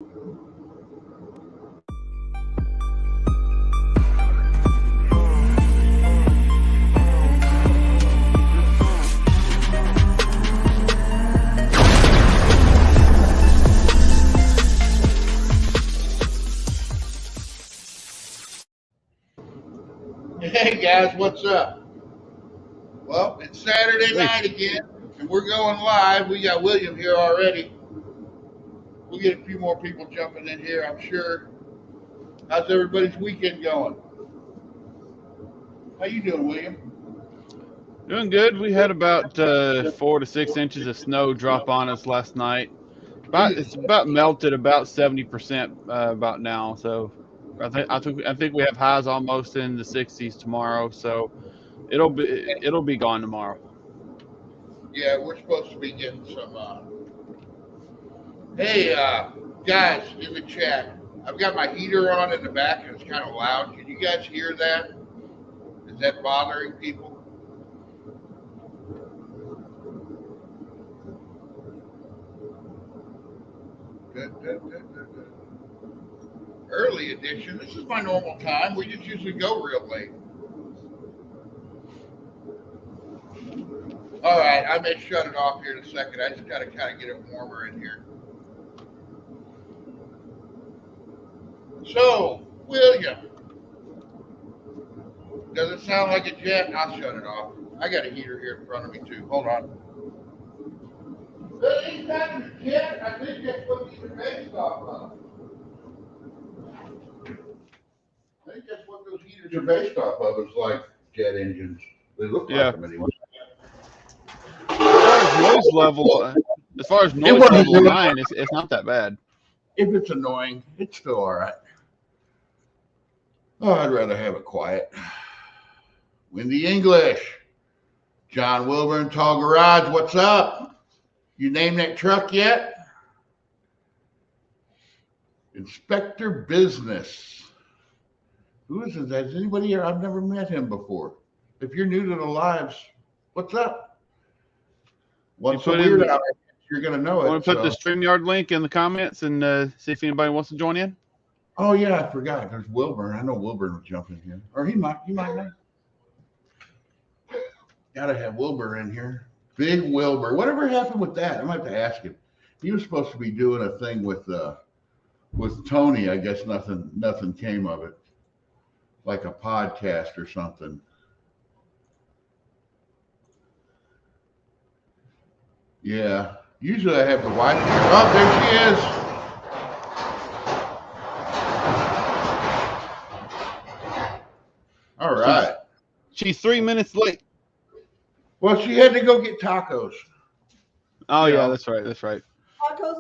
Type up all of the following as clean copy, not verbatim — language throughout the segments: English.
Hey guys, what's up? Well, it's Saturday night again, and we're going live. We got William here already. We'll get a few more people jumping in here, I'm sure. How's everybody's weekend going? How you doing, William? Doing good. We had about 4 to 6 inches of snow drop on us last night. It's about melted about 70% about now. So I think we have highs almost in the 60s tomorrow. So it'll be gone tomorrow. Yeah, we're supposed to be getting some. Hey, guys in the chat, I've got my heater on in the back and it's kind of loud. Can you guys hear that? Is that bothering people? Good. Early edition. This is my normal time. We just usually go real late. All right, I may shut it off here in a second. I just got to kind of get it warmer in here. So, William, does it sound like a jet? I'll shut it off. I got a heater here in front of me too. Hold on. That ain't that a jet. I think that's what these are based off of. I think that's what those heaters are based off of. It's like jet engines. They look like them anyway. As far as noise level of mine, it's not that bad. If it's annoying, it's still all right. Oh, I'd rather have it quiet. Windy English. John Wilburn, Tall Garage, what's up? You named that truck yet? Inspector Business. Who is it? Is anybody here? I've never met him before. If you're new to the lives, what's up? What's so weird about it? You're going to know it. Want to put the StreamYard link in the comments and see if anybody wants to join in? Oh, yeah, I forgot. There's Wilburn. I know Wilburn will jump in here. Or he might not. Gotta have Wilbur in here. Big Wilbur. Whatever happened with that? I might have to ask him. He was supposed to be doing a thing with Tony. I guess nothing came of it. Like a podcast or something. Yeah. Usually I have the wife here. Oh, there she is. All right. She's 3 minutes late. Well, she had to go get tacos. Oh, yeah, that's right.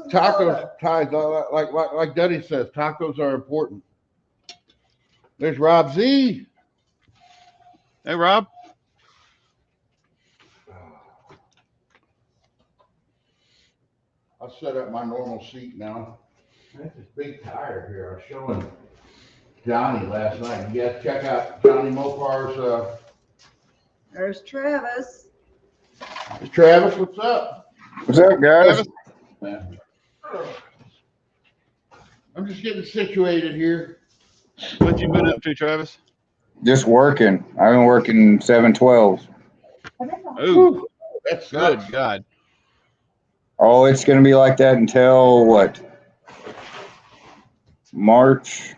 Tacos, like Duddy says, tacos are important. There's Rob Z. Hey, Rob. I'll set up my normal seat now. That's this big tire here. I was showing Johnny last night. You guys check out Johnny Mopar's. There's Travis. Hey, Travis, what's up? What's up, guys? I'm just getting situated here. What you been up to, Travis? Just working. I've been working 7/12s. Ooh, That's good God. Oh, it's going to be like that until what? March,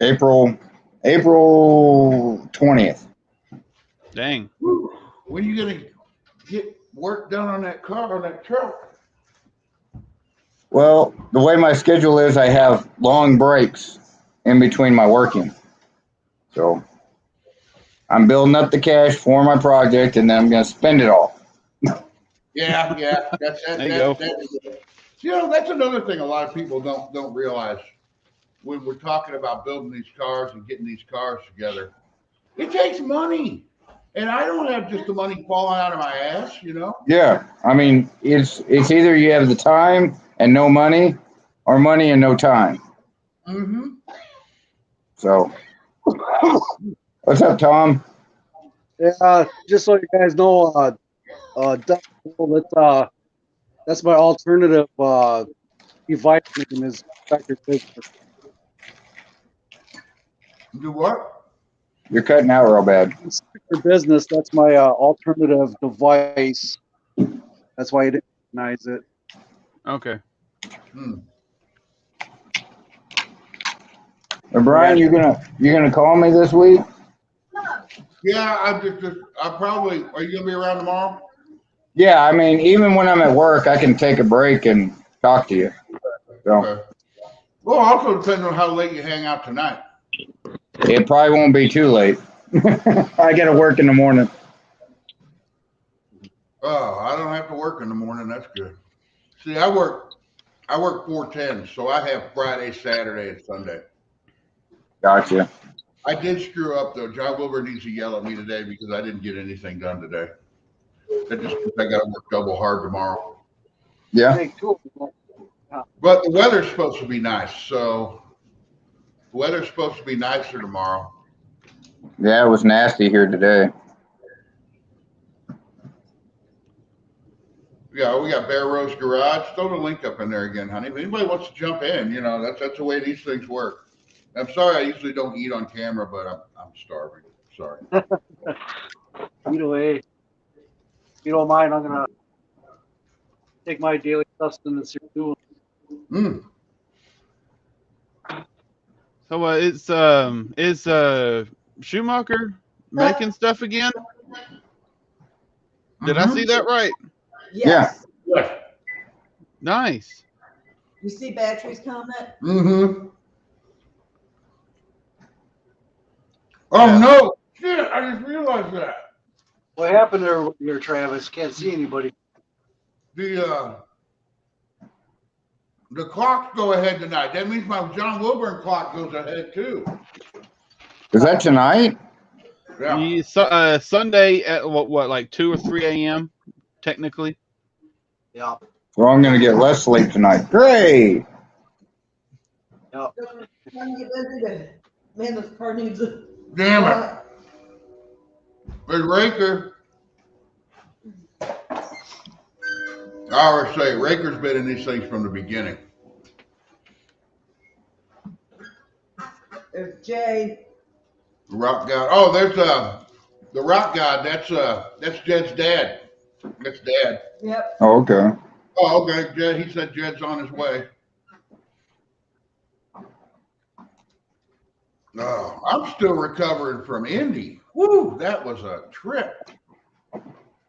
April 20th. Dang. When are you gonna get work done on that car, on that truck? Well, the way my schedule is, I have long breaks in between my working. So I'm building up the cash for my project, and then I'm going to spend it all. Yeah, that's that. There you go. You know, that's another thing a lot of people don't realize when we're talking about building these cars and getting these cars together. It takes money, and I don't have just the money falling out of my ass, you know. Yeah, I mean, it's either you have the time and no money, or money and no time. Mm-hmm. So, what's up, Tom? Yeah, just so you guys know, that's my alternative vitamin is affected business. Do what? You're cutting out real bad. For business, that's my alternative device. That's why I didn't recognize it. Okay. Hmm. Well, Brian, you're gonna call me this week? Yeah, I probably. Are you gonna be around tomorrow? Yeah, I mean, even when I'm at work, I can take a break and talk to you. So Okay. Well, also depends on how late you hang out tonight. it probably won't be too late. I gotta work in the morning. Oh, I don't have to work in the morning. That's good. See, I work 4/10, so I have Friday, Saturday, and Sunday. Gotcha. I did screw up though. John Wilbur needs to yell at me today because I didn't get anything done today. That just means I got to work double hard tomorrow. Yeah. Take two of them. But the weather's supposed to be nice, so the weather's supposed to be nicer tomorrow. Yeah, it was nasty here today. Yeah, we got Bear Rose Garage. Throw the link up in there again, honey. If anybody wants to jump in, that's the way these things work. I'm sorry, I usually don't eat on camera, but I'm starving. Sorry. Either way, if you don't mind, I'm gonna take my daily sustenance here too. Mm. So is Schumacher making stuff again? Did I see that right? Yes. Yeah. Nice. You see batteries coming? Mm-hmm. Oh no! Shit! I just realized that. What happened there, Travis? Can't see anybody. The clocks go ahead tonight. That means my John Wilburn clock goes ahead too. Is that tonight? Yeah. Sunday at what like 2 or 3 a.m. technically. Yeah. Well, I'm gonna get less sleep tonight. Great. Yeah. Man, this car needs a. Damn it. But Raker, I always say Raker's been in these things from the beginning. There's Jay. The Rock God. Oh, there's the Rock God. That's Jed's dad. That's Dad. Yep. Oh, okay. Oh, okay. Jed, he said Jed's on his way. Oh, I'm still recovering from Indy. Woo, that was a trip.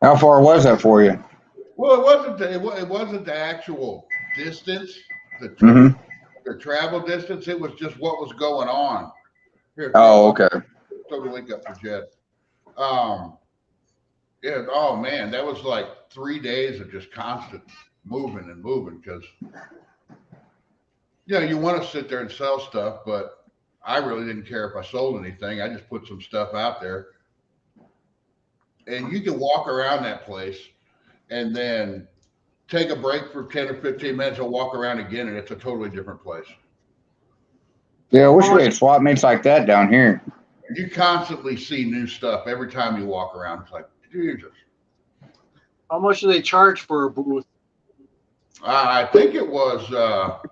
How far was that for you? Well, it wasn't the actual distance, Mm-hmm. the travel distance. It was just what was going on. Here, Oh, okay. throw the link up for Jed. Yeah. Oh man, that was like 3 days of just constant moving and moving because you want to sit there and sell stuff, but I really didn't care if I sold anything. I just put some stuff out there. And you can walk around that place and then take a break for 10 or 15 minutes and walk around again, and it's a totally different place. Yeah, I wish we had swap meets like that down here. You constantly see new stuff every time you walk around. It's like, Jesus. How much do they charge for a booth? I think it was $100.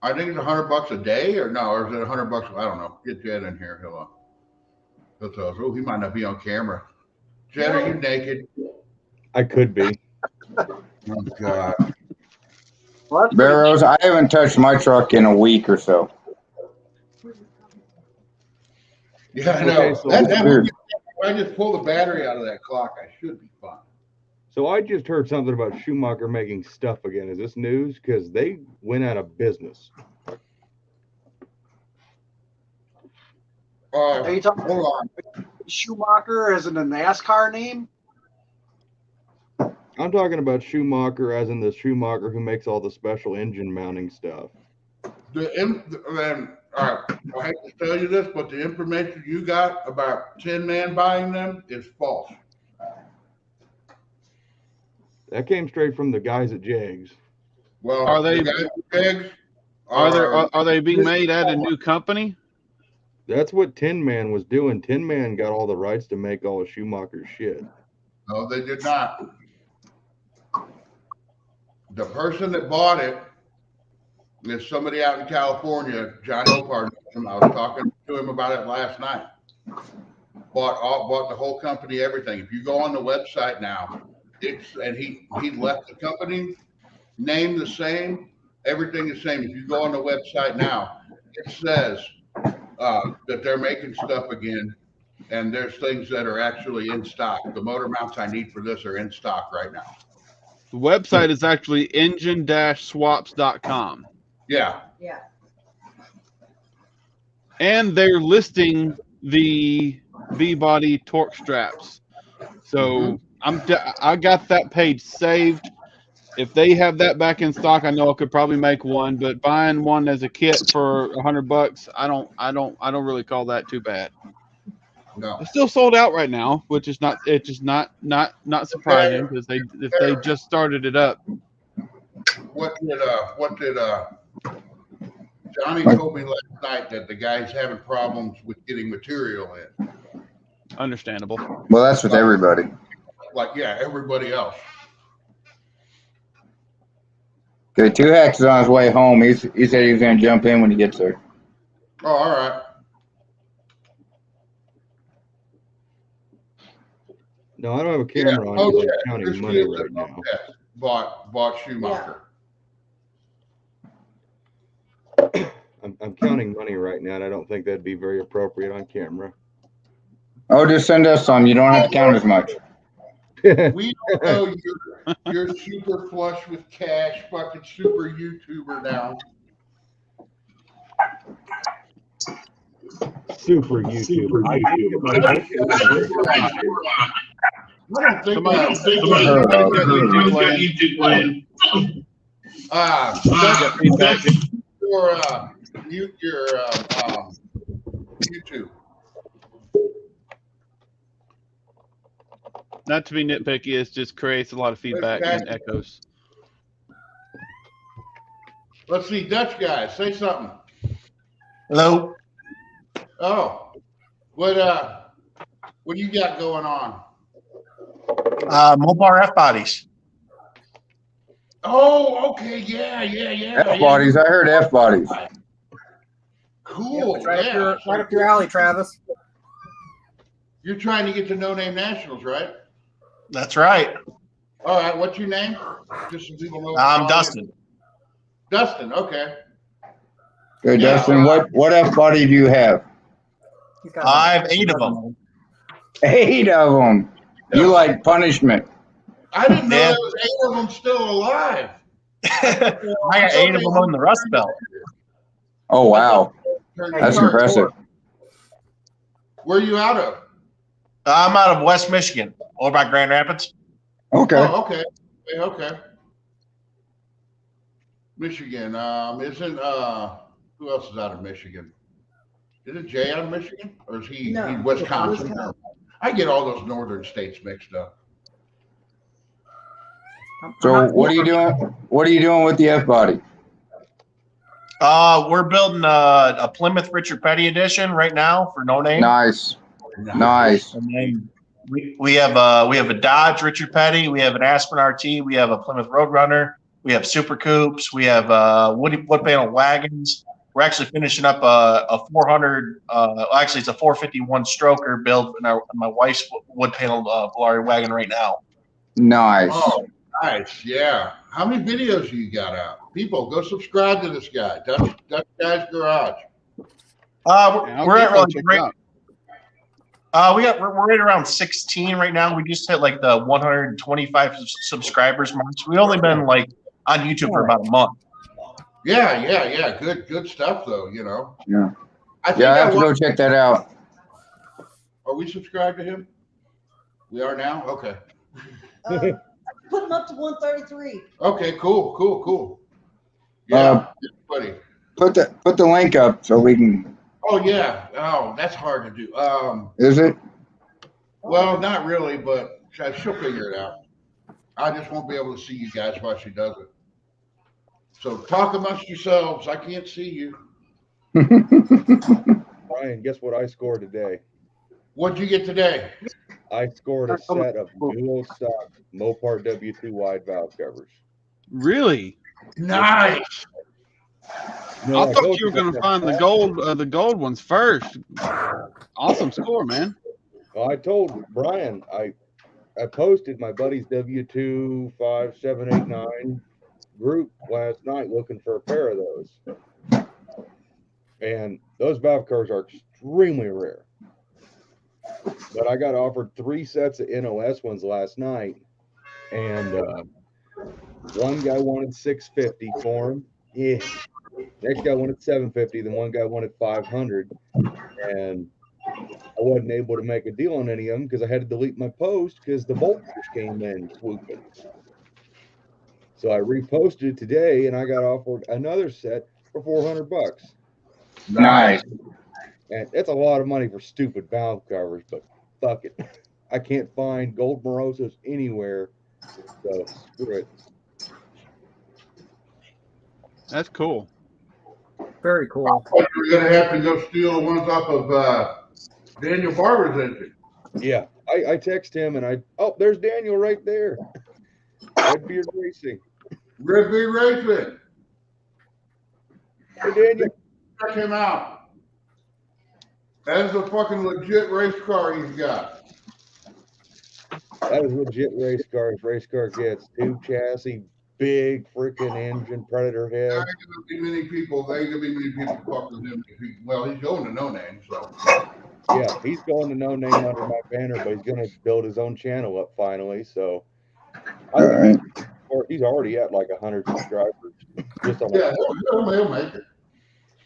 I think it's $100 a day, or is it $100? I don't know. Get Jed in here. Hold on. Oh, he might not be on camera. Jed, are you naked? I could be. Oh God. Well, that's Barrows, I haven't touched my truck in a week or so. Yeah, I know. Okay, so If I just pull the battery out of that clock, I should be fine. So I just heard something about Schumacher making stuff again. Is this news? Because they went out of business. Are you talking Hold on. Schumacher as in a NASCAR name? I'm talking about Schumacher as in the Schumacher who makes all the special engine mounting stuff. All right, I hate to tell you this, but the information you got about Tin Man buying them is false. That came straight from the guys at Jags. Well, Are they- the guys at Pigs Are they being made at a new company? That's what Tin Man was doing. Tin Man got all the rights to make all of Schumacher's shit. No, they did not. The person that bought it is somebody out in California, John Opar. I was talking to him about it last night. Bought the whole company, everything. If you go on the website now, he left the company name the same, everything the same. If you go on the website now, it says that they're making stuff again, and there's things that are actually in stock. The motor mounts I need for this are in stock right now. The website is actually engine-swaps.com. Yeah. Yeah. And they're listing the V-body torque straps. So I got that page saved. If they have that back in stock, I know I could probably make one. But buying one as a kit for $100, I don't really call that too bad. No. It's still sold out right now, which is not surprising because they just started it up. What did Johnny told me last night that the guy's having problems with getting material in. Understandable. Well, that's with everybody. Like, yeah, everybody else. Okay, 2 Hacks is on his way home. He said he was going to jump in when he gets there. Oh, all right. No, I don't have a camera on. Oh, because yeah. I'm counting Chris money Fields right now. bought Schumacher. I'm counting money right now, and I don't think that'd be very appropriate on camera. Oh, just send us some. You don't have to count as much. We don't know you're super flush with cash, fucking super YouTuber now. Super YouTuber. I don't think YouTube land. Mute your YouTube. Not to be nitpicky, it just creates a lot of feedback and echoes. Let's see, Dutch guy, say something. Hello. Oh, what do you got going on? Mopar F bodies. Oh, okay, yeah. F bodies. I heard F bodies. Cool. It's right, Yeah. right up your alley, Travis. You're trying to get to No Name Nationals, right? That's right. All right. What's your name? Just so people know. I'm Dustin. Dustin. Okay. Good, Yeah. Dustin. What F body do you have? He's got I have 8 of them. 8 of them. You like punishment. I didn't know Yeah. there was 8 of them still alive. I got 8 of them on the Rust Belt. Oh, wow. Turn That's your- impressive. Where are you out of? I'm out of West Michigan, over by Grand Rapids. Okay. Oh, okay. Okay. Michigan. Isn't who else is out of Michigan? Isn't Jay out of Michigan? Or is he No, Wisconsin? Wisconsin. I get all those northern states mixed up. So what are you doing? What are you doing with the F body? We're building a Plymouth Richard Petty edition right now for No Name. Nice. Nice. And then we have a Dodge Richard Petty, we have an Aspen RT, we have a Plymouth Roadrunner, we have Super Coupes, we have wood panel wagons. We're actually finishing up a 400. Actually, it's a 451 stroker build in my wife's wood panel Volare wagon right now. Nice. Oh, nice. Yeah. How many videos you got out? People, go subscribe to this guy. Dutch Guy's Garage. We're at really great. We're right around 16 right now. We just hit like the 125 subscribers mark. So we've only been like on YouTube for about a month. Yeah. Good stuff though, you know. Yeah. I think Yeah, I have to go check that out. Are we subscribed to him? We are now? Okay. Put them up to 133. Okay, cool. Yeah, buddy. Put the link up so we can. Oh yeah. Oh, that's hard to do. Is it? Well, not really, but she'll figure it out. I just won't be able to see you guys while she does it. So talk amongst yourselves. I can't see you. Brian, guess what I scored today? What'd you get today? I scored a set of dual stock Mopar W2 wide valve covers. Really? Nice. No, I thought told you were going to about find the gold ones first. Awesome score, man. Well, I told Brian I posted my buddy's W2 5789 group last night looking for a pair of those. And those valve cars are extremely rare. But I got offered 3 sets of NOS ones last night, and one guy wanted 650 for them. Yeah. Next guy wanted 750. Then one guy wanted 500, and I wasn't able to make a deal on any of them because I had to delete my post because the voltmeters came in swooping. So I reposted it today, and I got offered another set for $400. Nice. And it's a lot of money for stupid valve covers, but fuck it. I can't find gold Morosos anywhere, so screw it. That's cool. Very cool. You're gonna have to go steal the ones off of Daniel Barber's engine. Yeah, I text him and there's Daniel right there. Redbeard Racing. Redbeard Racing. Hey, Daniel. Check him out. That is a fucking legit race car he's got. That is legit race car. Race car gets tube chassis, big freaking engine, Predator There head. ain't gonna be many people. There ain't gonna be many people fucking him. Well, he's going to No Name, so. Yeah, he's going to No Name under my banner, but he's going to build his own channel up finally. So All right. he's already at like 100 subscribers. Just on Yeah, he'll make it.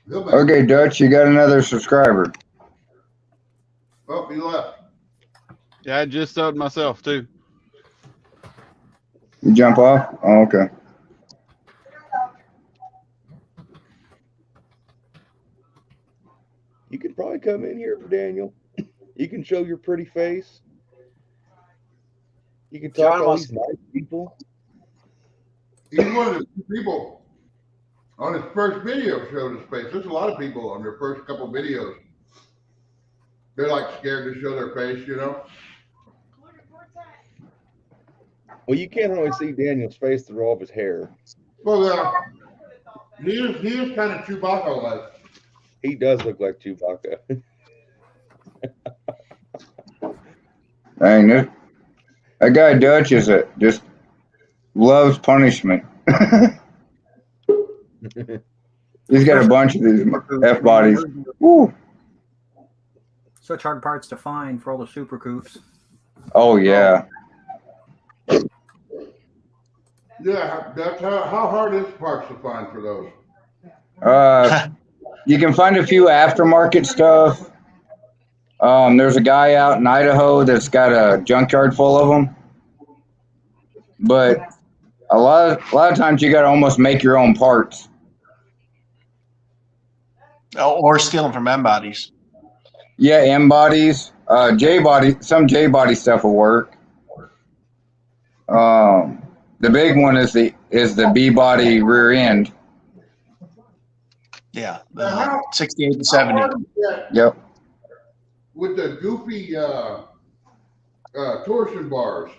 He'll make it. Okay, Dutch, you got another subscriber. Oh, he left. Yeah, I just subbed myself too. You jump off? Oh, okay. You could probably come in here for Daniel. You can show your pretty face. You can talk John to all wants- these nice people. He's one of the people on his first video showed his face. There's a lot of people on their first couple videos. They're like scared to show their face, you know? Well, you can't always see Daniel's face through all of his hair. Well, he is kind of Chewbacca-like. He does look like Chewbacca. Dang it. That guy Dutch just loves punishment. He's got a bunch of these F bodies. Woo. Such hard parts to find for all the super coupes. Oh yeah. Yeah, that's how hard is parts to find for those? You can find a few aftermarket stuff. There's a guy out in Idaho that's got a junkyard full of them. But a lot of times you got to almost make your own parts. Or steal them from M bodies. Yeah, M bodies, J body. Some J body stuff will work. The big one is the B body rear end. Yeah, the 68 to 70. Yep. With the goofy torsion bars,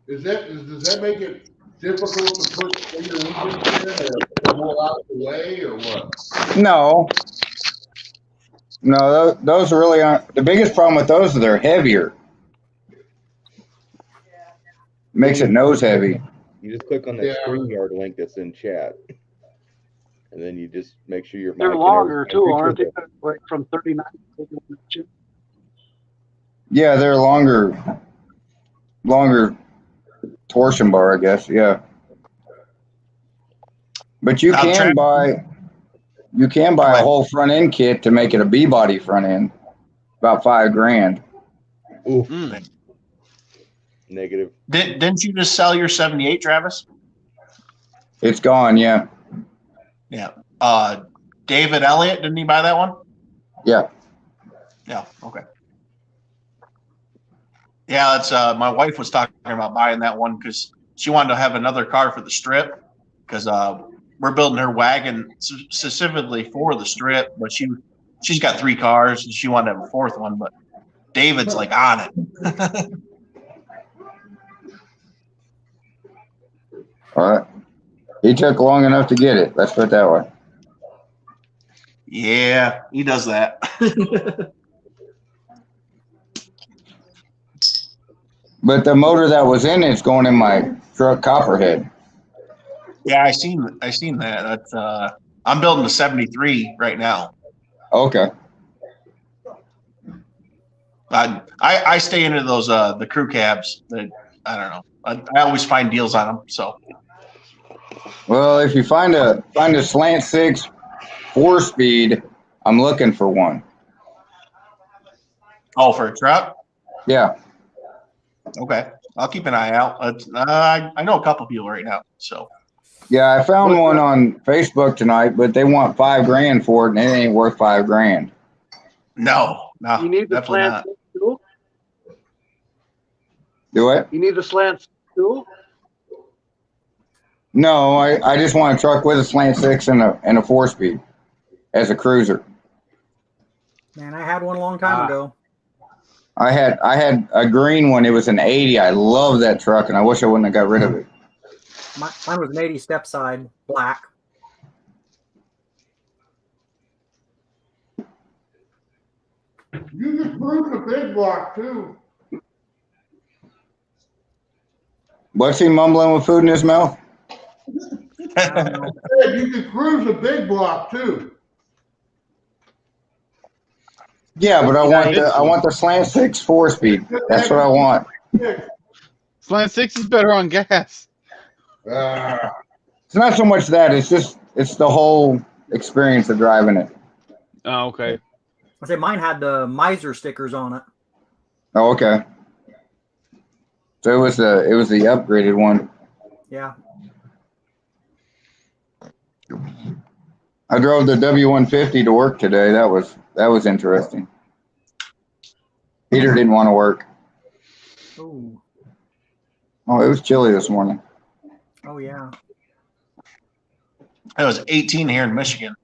does that make it difficult to put in your engine or more out of the way or what? No, those really aren't. The biggest problem with those is they're heavier. Makes it nose heavy. You just click on that Yeah. StreamYard link that's in chat. And then you just make sure your They're mic and longer everything- too, aren't they? Like from 39 to Yeah, they're longer torsion bar, I guess. Yeah. But you can buy a whole front end kit to make it a B body front end. About $5,000. Oof, Mm. negative. Didn't you just sell your 78, Travis? It's gone, yeah. Yeah. David Elliott, didn't he buy that one? Yeah. Yeah. Okay. Yeah, that's my wife was talking about buying that one because she wanted to have another car for the strip because we're building her wagon specifically for the strip, but she's got 3 cars and she wanted to have a 4th one, but David's like on it. All right. He took long enough to get it. Let's put it that way. Yeah, he does that. But the motor that was in it's going in my truck Copperhead. Yeah, I seen that. That's I'm building a 73 right now. Okay. I stay into those the crew cabs that I don't know. I always find deals on them. So Well, if you find a slant 6 4-speed, I'm looking for one. for a truck. Yeah. Okay, I'll keep an eye out. I know a couple people right now. So Yeah, I found one on Facebook tonight, but they want $5,000 for it, and it ain't worth $5,000. no, You need the definitely slant not. tool. Do it? You need the slant tool. No, I just want a truck with a slant 6 and a 4-speed as a cruiser. Man, I had one a long time ago. I had a green one. It was an 80. I love that truck, and I wish I wouldn't have got rid of it. Mine was an 80 step side, black. You can cruise the big block too. What's he mumbling with food in his mouth? I don't know. Hey, you can cruise the big block too. Yeah, but I want the slant 6 4-speed. That's what I want. Slant 6 is better on gas. It's not so much that. It's the whole experience of driving it. Oh, okay. I say mine had the miser stickers on it. Oh, okay. So it was the upgraded one. Yeah. I drove the W150 to work today. That was interesting. Peter didn't want to work. Ooh. Oh, it was chilly this morning. Oh yeah. It was 18 here in Michigan.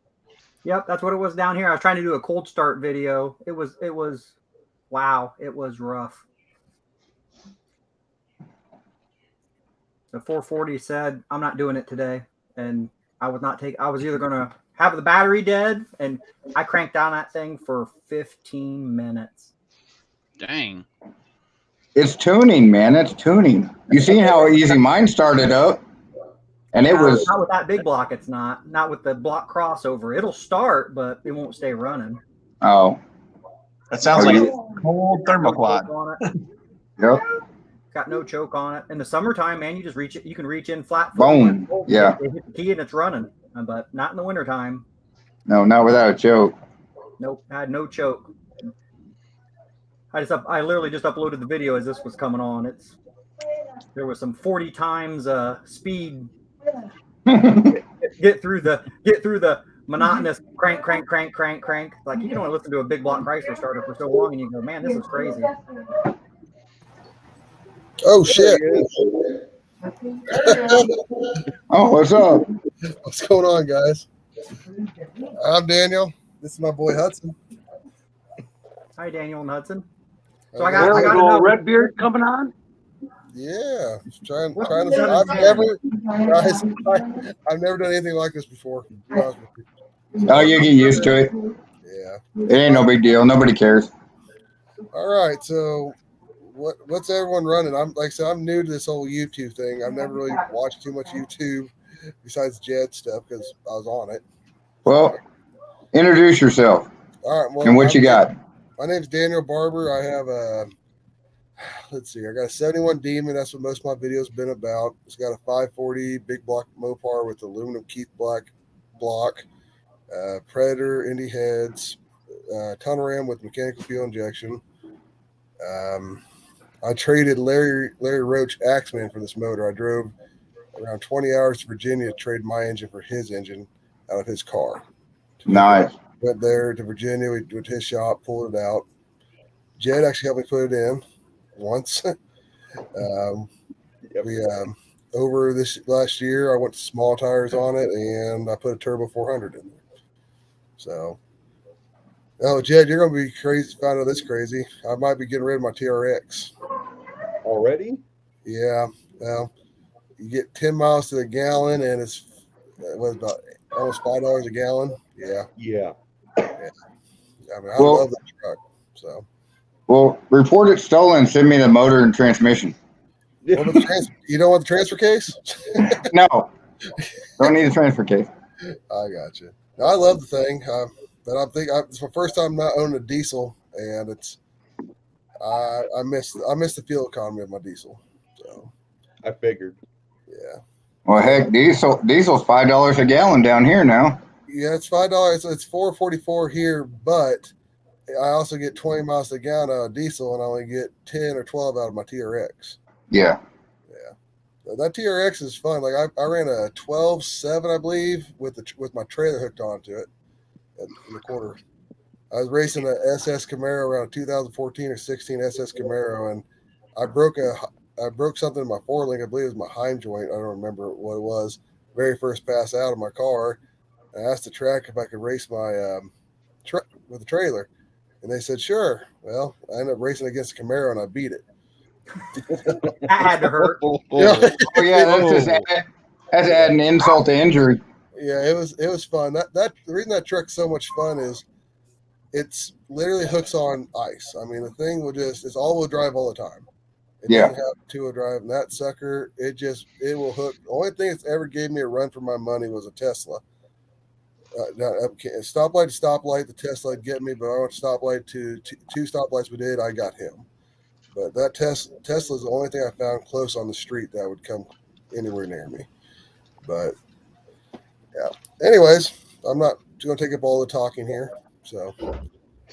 Yep, that's what it was down here. I was trying to do a cold start video. It was wow, it was rough. The 440 said, I'm not doing it today. And I was either gonna have the battery dead, and I cranked down that thing for 15 minutes. Dang. It's tuning, man. It's tuning. You seen how easy mine started up? And it was not with that big block, it's not with the block crossover. It'll start, but it won't stay running. oh. That sounds like a cold thermoquad. On it. Yep. Got no choke on it. In the summertime, man, you just reach it. You can reach in flat. Boom. Yeah. They hit the key and it's running, but not in the wintertime. No, not without a choke. Nope, I had no choke. I literally just uploaded the video as this was coming on. There was some 40 times speed. get through the monotonous crank. Like, you can only listen to a big block Chrysler starter for so long, and you go, man, this is crazy. Oh shit! Oh, what's up? What's going on, guys? I'm Daniel. This is my boy Hudson. Hi, Daniel and Hudson. So I got another Redbeard coming on. Yeah, trying to. I've never done anything like this before. Oh, you get used to it. Yeah. It ain't no big deal. Nobody cares. All right, so what's everyone running? I'm new to this whole YouTube thing. I've never really watched too much YouTube besides Jed stuff because I was on it. Well, introduce yourself. All right, well, and what you got? My name's Daniel Barber. I have I got a 71 Demon. That's what most of my videos have been about. It's got a 540 big block Mopar with aluminum Keith Black block, Predator, Indy heads, tunnel ram with mechanical fuel injection. I traded Larry Roach Axeman for this motor. I drove around 20 hours to Virginia to trade my engine for his engine out of his car. Nice. Went there to Virginia. We went to his shop, pulled it out. Jed actually helped me put it in once. Over this last year, I went to small tires on it, and I put a turbo 400 in there. So, Jed, you're gonna be crazy. Find out this crazy. I might be getting rid of my TRX already. Yeah. Well, you get 10 miles to the gallon, and it's what about almost $5 a gallon. Yeah. Yeah. I mean, I Well- love that truck. So, Well, report it stolen. Send me the motor and transmission. what about you don't want the transfer case? No, don't need a transfer case. I got you. No, I love the thing, but it's my first time not owning a diesel, and I miss the fuel economy of my diesel. So, I figured. yeah. Well, heck, diesel's $5 a gallon down here now. Yeah, it's $5. It's $4.44 here, but I also get 20 miles a gallon out of diesel, and I only get 10 or 12 out of my TRX. Yeah. So that TRX is fun. Like I ran a 12.7, I believe, with my trailer hooked onto it in the quarter. I was racing a SS Camaro around 2014 or 16 SS Camaro, and I broke something in my forelink. I believe it was my Heim joint. I don't remember what it was. Very first pass out of my car. I asked the track if I could race my truck with the trailer, and they said sure. Well, I ended up racing against a Camaro, and I beat it. That had to hurt. Yeah. Oh yeah, that's adding insult to injury. Yeah, it was fun. The reason that truck's so much fun is it's literally hooks on ice. I mean, the thing it's all-wheel drive all the time. It Yeah. doesn't have two-wheel drive, and that sucker, it will hook. The only thing that's ever gave me a run for my money was a Tesla. Stoplight to stoplight, the Tesla would get me, but I went stoplight to two stoplights we did, I got him. But that Tesla is the only thing I found close on the street that would come anywhere near me. But yeah. Anyways, I'm not going to take up all the talking here. So,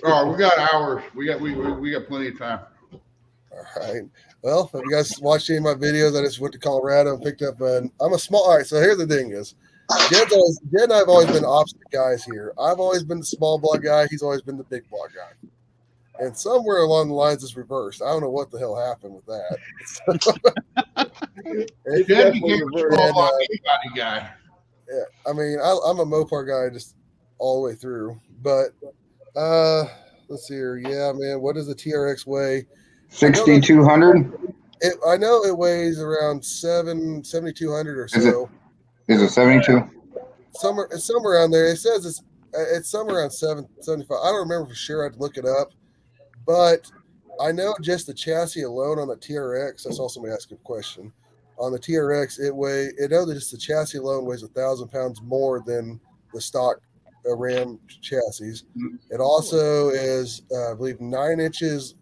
Oh, we got hours. We got plenty of time. all right. Well, if you guys watched any of my videos, I just went to Colorado and picked up I'm a small. All right. So here's the thing is, Jed and I have always been opposite guys here. I've always been the small block guy. He's always been the big block guy. And somewhere along the lines it's reversed. I don't know what the hell happened with that. It's Jed definitely became a reversed. small block anybody guy. Yeah, I mean, I'm a Mopar guy just all the way through. But let's see here. Yeah, man, what does the TRX weigh? 6,200. I know it weighs around 7,200 or so. Is it 72? Somewhere around there. It says it's somewhere around 775. I don't remember for sure. I had to look it up. But I know just the chassis alone on the TRX. I saw somebody ask a question. On the TRX, I know that just the chassis alone weighs 1,000 pounds more than the stock Ram chassis. It also is, I believe, 9 inches.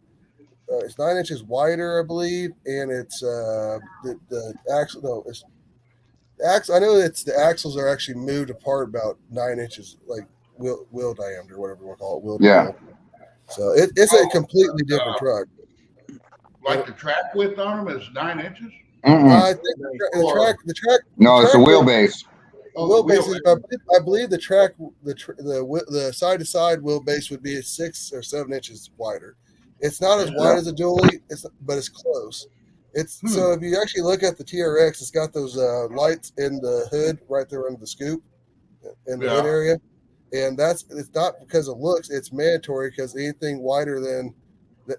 It's 9 inches wider, I believe, and it's the axle. No, it's I know the axles are actually moved apart about 9 inches, like wheel diameter, whatever you want to call it. Yeah. So it's a completely different truck. Like the track width on them is 9 inches. I think the track. No, it's the track wheelbase. Wheelbase is, I believe the track, the side to side wheelbase would be 6 or 7 inches wider. It's not as wide as a dually, but it's close. So if you actually look at the TRX, it's got those lights in the hood right there under the scoop in the hood area, and it's not because of looks. It's mandatory because anything wider than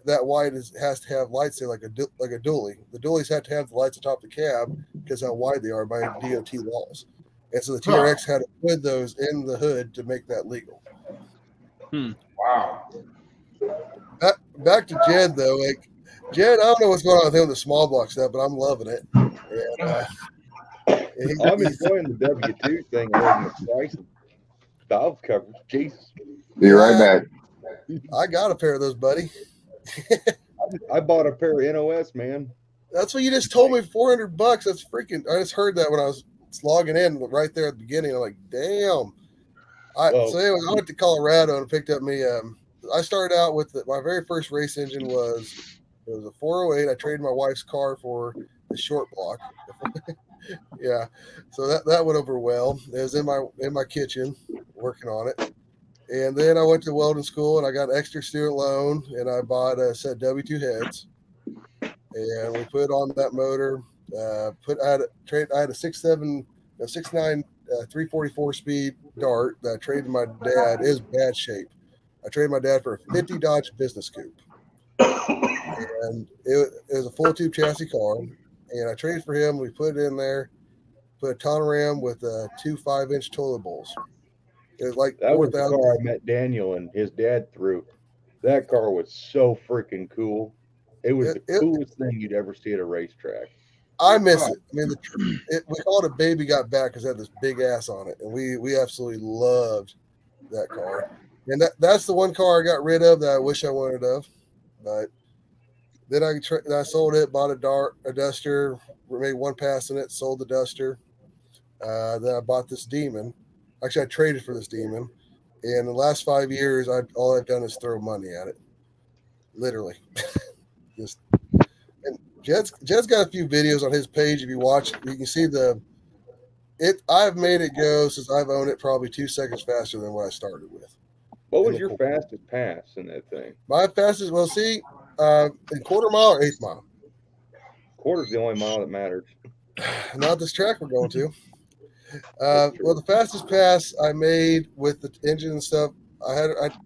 that wide has to have lights there, like a dually. The dualies have to have the lights atop the cab because how wide they are by DOT laws. And so the TRX had to put those in the hood to make that legal. Wow. Back to Jed though, like Jed, I don't know what's going on with him with the small block stuff, but I'm loving it. And, I'm enjoying the W2 thing more than the price of valve covers. Jesus. Be right back. I got a pair of those, buddy. I bought a pair of NOS, man. That's what you just told me. $400. That's freaking. I just heard that when I was logging in right there at the beginning. I'm like, damn. So anyway, I went to Colorado and picked up me. I started out with my very first race engine was a 408. I traded my wife's car for the short block. Yeah, so that went over well. It was in my kitchen working on it. And then I went to welding school and I got an extra student loan and I bought a set of W2 heads and we put on that motor. I had a 6.9 344 speed Dart that I traded my dad. It was bad shape. I traded my dad for a 50 Dodge Business Coupe, and it was a full tube chassis car. and I traded for him. We put it in there, put a ton of ram with 2 5-inch toilet bowls. It was like That was the 4,000. car I met Daniel and his dad through. That car was so freaking cool. It was the coolest thing you'd ever see at a racetrack. I miss it. I mean, we called it Baby Got Back because it had this big ass on it, and we absolutely loved that car. And that's the one car I got rid of that I wish I wanted of. But then I sold it, bought a Duster, made one pass in it, sold the Duster. Then I bought this Demon. Actually, I traded for this Demon. And in the last 5 years, all I've done is throw money at it. Literally. Just. And Jed's got a few videos on his page. If you watch, you can see I've made it go since I've owned it probably 2 seconds faster than what I started with. What was your fastest pass in that thing? My fastest, in quarter mile or eighth mile? Quarter's the only mile that matters. Not this track we're going to. The fastest pass I made with the engine and stuff,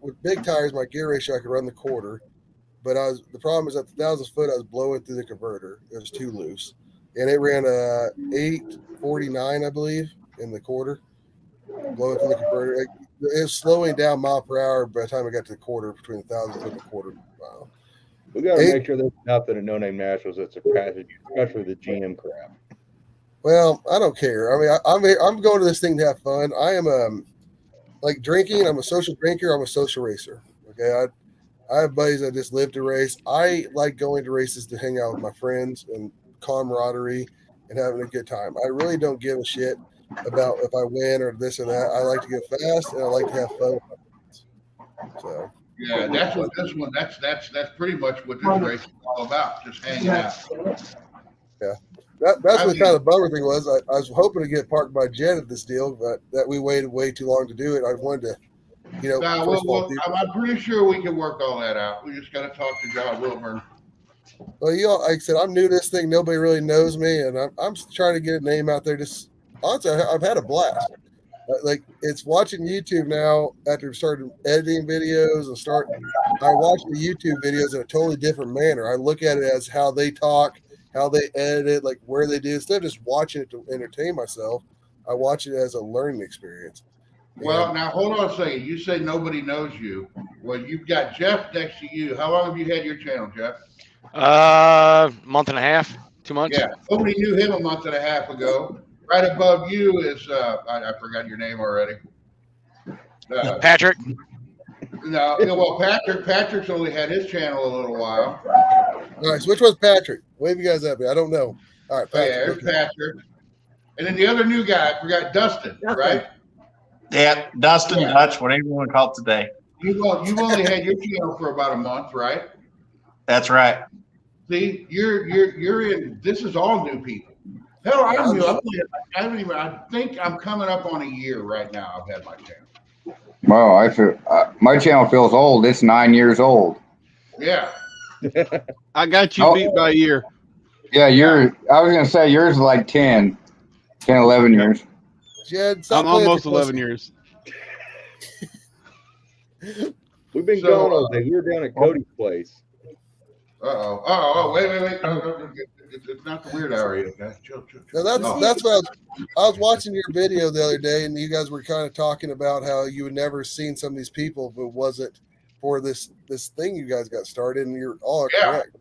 with big tires, my gear ratio, I could run the quarter. But the problem is at the 1,000 foot, I was blowing through the converter. It was too loose. And it ran 8:49, I believe, in the quarter. Blowing through the converter. It was slowing down mile per hour by the time I got to the quarter, between 1,000 foot and the quarter mile. We got to make sure there's nothing at No Name Nationals that surpasses you, especially the GM crap. Well, I don't care. I mean, I'm going to this thing to have fun. I am like drinking. I'm a social drinker. I'm a social racer. Okay, I have buddies that just live to race. I like going to races to hang out with my friends and camaraderie and having a good time. I really don't give a shit about if I win or this or that. I like to go fast and I like to have fun with my friends. So yeah, that's what this one. That's pretty much what this race is all about. Just hanging out. Yeah. That's what kind of the bummer thing was. I was hoping to get parked by Jed at this deal, but that we waited way too long to do it. I wanted to, I'm pretty sure we can work all that out. We just got to talk to John Wilmer. Well, like I said, I'm new to this thing. Nobody really knows me, and I'm trying to get a name out there. Just honestly, I've had a blast. Like it's watching YouTube now after starting editing videos I watch the YouTube videos in a totally different manner. I look at it as how they talk, how they edit it, like where they do. Instead of just watching it to entertain myself, I watch it as a learning experience. Well, now hold on a second. You say nobody knows you. Well, you've got Jeff next to you. How long have you had your channel, Jeff? Month and a half, 2 months. Yeah, nobody knew him a month and a half ago. Right above you is I forgot your name already. Patrick. No, well, Patrick's only had his channel a little while. All right, so which one's Patrick? Wave you guys up. I don't know. All right, Patrick. Yeah, there's Patrick. And then the other new guy, I forgot Dustin, right? Yeah, Dustin, Dutch, whatever you want to call it today. You've only had your channel for about a month, right? That's right. See, you're in. This is all new people. Hell, I'm new. I think I'm coming up on a year right now. I've had my channel. Well, I feel my channel feels old. It's 9 years old. Yeah. I got you beat by a year. Yeah, I was gonna say yours is like 10, 11 years. Jed, I'm almost 11 years. We've been going all day. We were down at Cody's place. Wait. It's not the weird hour yet, guys. Chill. No, that's what I was watching your video the other day, and you guys were kind of talking about how you had never seen some of these people if it wasn't for this thing you guys got started, and you're all correct.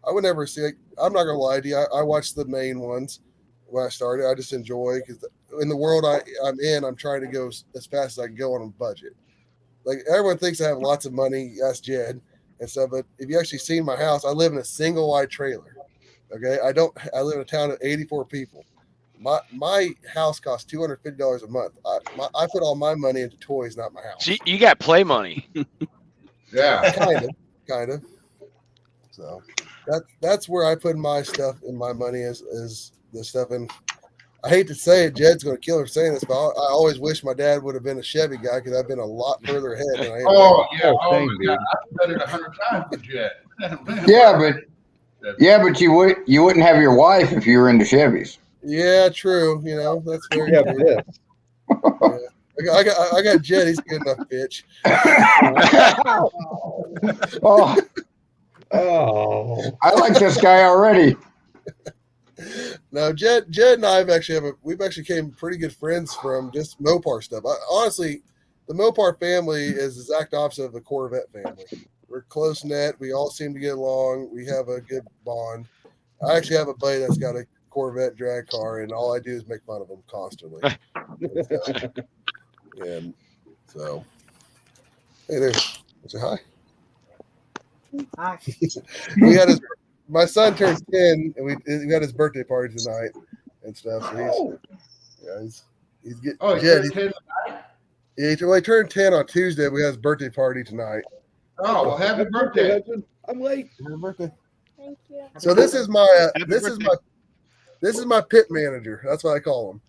I would never see it. I'm not gonna lie to you. I watched the main ones when I started. I just enjoy because in the world I'm in, I'm trying to go as fast as I can go on a budget. Like everyone thinks I have lots of money. Ask Jed and stuff, but if you actually seen my house, I live in a single wide trailer. Okay, I live in a town of 84 people. My house costs $250 a month. I put all my money into toys, not my house. So you got play money. Yeah, kind of. So that's where I put my stuff and my money is the stuff. And I hate to say it, Jed's going to kill her saying this, but I always wish my dad would have been a Chevy guy because I've been a lot further ahead than I am. Oh yeah, my God, I've done it 100 times with Jed. But you wouldn't have your wife if you were into Chevys. Yeah, true. You know, that's very true. Yeah. I got Jed. He's a good enough bitch. Oh, I like this guy already. No, Jed and I we've actually became pretty good friends from just Mopar stuff. Honestly, the Mopar family is the exact opposite of the Corvette family. We're close knit. We all seem to get along. We have a good bond. I actually have a buddy that's got a Corvette drag car, and all I do is make fun of him constantly. And so, hey there, say hi. Hi. We had my son turns 10, and we got his birthday party tonight and stuff. So he's getting. Oh, yeah, he's 10 tonight? he turned 10 on Tuesday. We had his birthday party tonight. Oh, well, happy birthday. I'm late. Happy birthday. Thank you. So this is my Happy this birthday. is my pit manager. That's what I call him.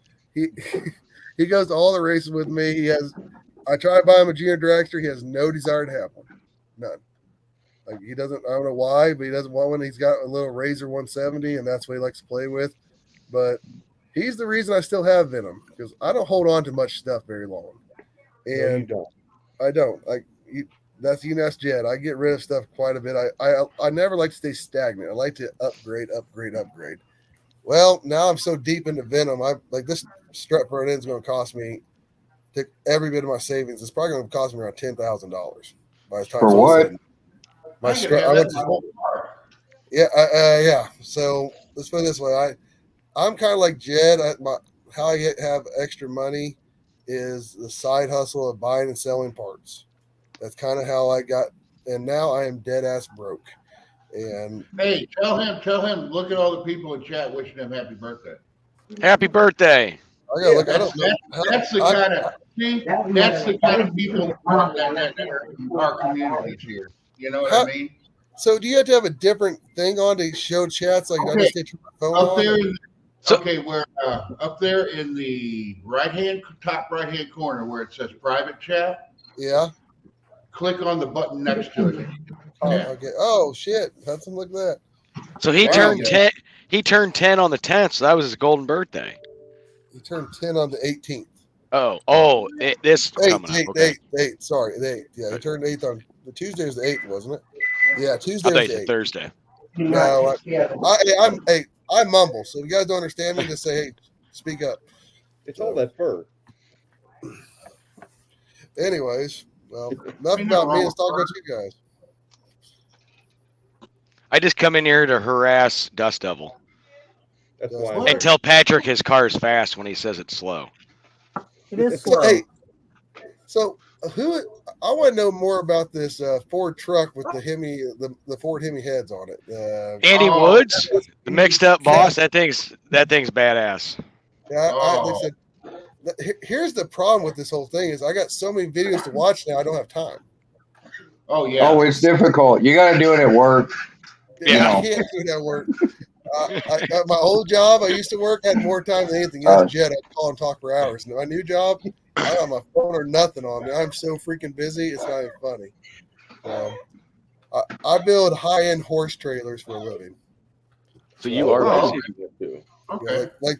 He goes to all the races with me. I try to buy him a junior dragster. He has no desire to have one. None. Like he doesn't. I don't know why, but he doesn't want one. He's got a little Razor 170, and that's what he likes to play with. But he's the reason I still have Venom because I don't hold on to much stuff very long. No, you And don't. I don't. You can ask Jed. I get rid of stuff quite a bit. I never like to stay stagnant. I like to upgrade. Well, now I'm so deep into Venom. I like this strut front end is going to cost me every bit of my savings. It's probably going to cost me around $10,000 by the time. For it's all what? said. My I can strut. have I that went in my to, whole car. yeah. So let's put it this way. I'm kind of like Jed. How I have extra money is the side hustle of buying and selling parts. That's kind of how I got, and now I am dead ass broke. And Hey, tell him, look at all the people in chat wishing him happy birthday. Happy birthday. I gotta look. I don't know. That's the kind of people that are in our communities here. You know what I mean? So do you have to have a different thing on to show chats? Like I just get your phone Up on? there, So- where up there in the top right hand corner where it says private chat, Yeah. click on the button next to it. Oh, Yeah. okay. Oh shit. Have something like that. So he Wow. turned 10. He turned 10 on the 10th, so that was his golden birthday. He turned 10 on the 18th. This coming up. Okay. Eight. Sorry, the 8th. Yeah, he turned 8th on the Tuesday was the 8th, wasn't it? Yeah, I Tuesday thought was you the said 8th. Thursday. No, I mumble. So if you guys don't understand me, just say, hey, speak up. It's all that fur. Anyways, well, enough about me. Let's talk about you guys. I just come in here to harass Dust Devil That's That's why. right. and tell Patrick his car is fast when he says it's slow. It is So, slow. hey, so I want to know more about this Ford truck with the Hemi, the Ford Hemi heads on it. Andy Oh, Woods, the mixed up boss. That thing's badass. Yeah, Oh. like I said, here's the problem with this whole thing is I got so many videos to watch now. I don't have time. Oh yeah. Oh, it's difficult. You got to do it at work. Yeah. I can't do that work. At my old job, I used to work, I had more time than anything. Yes, Jed, I'd call and talk for hours. And my new job, I don't have my phone or nothing on me. I'm so freaking busy, it's not even funny. So, I build high-end horse trailers for a living. So you are Oh. busy. Yeah, Okay. like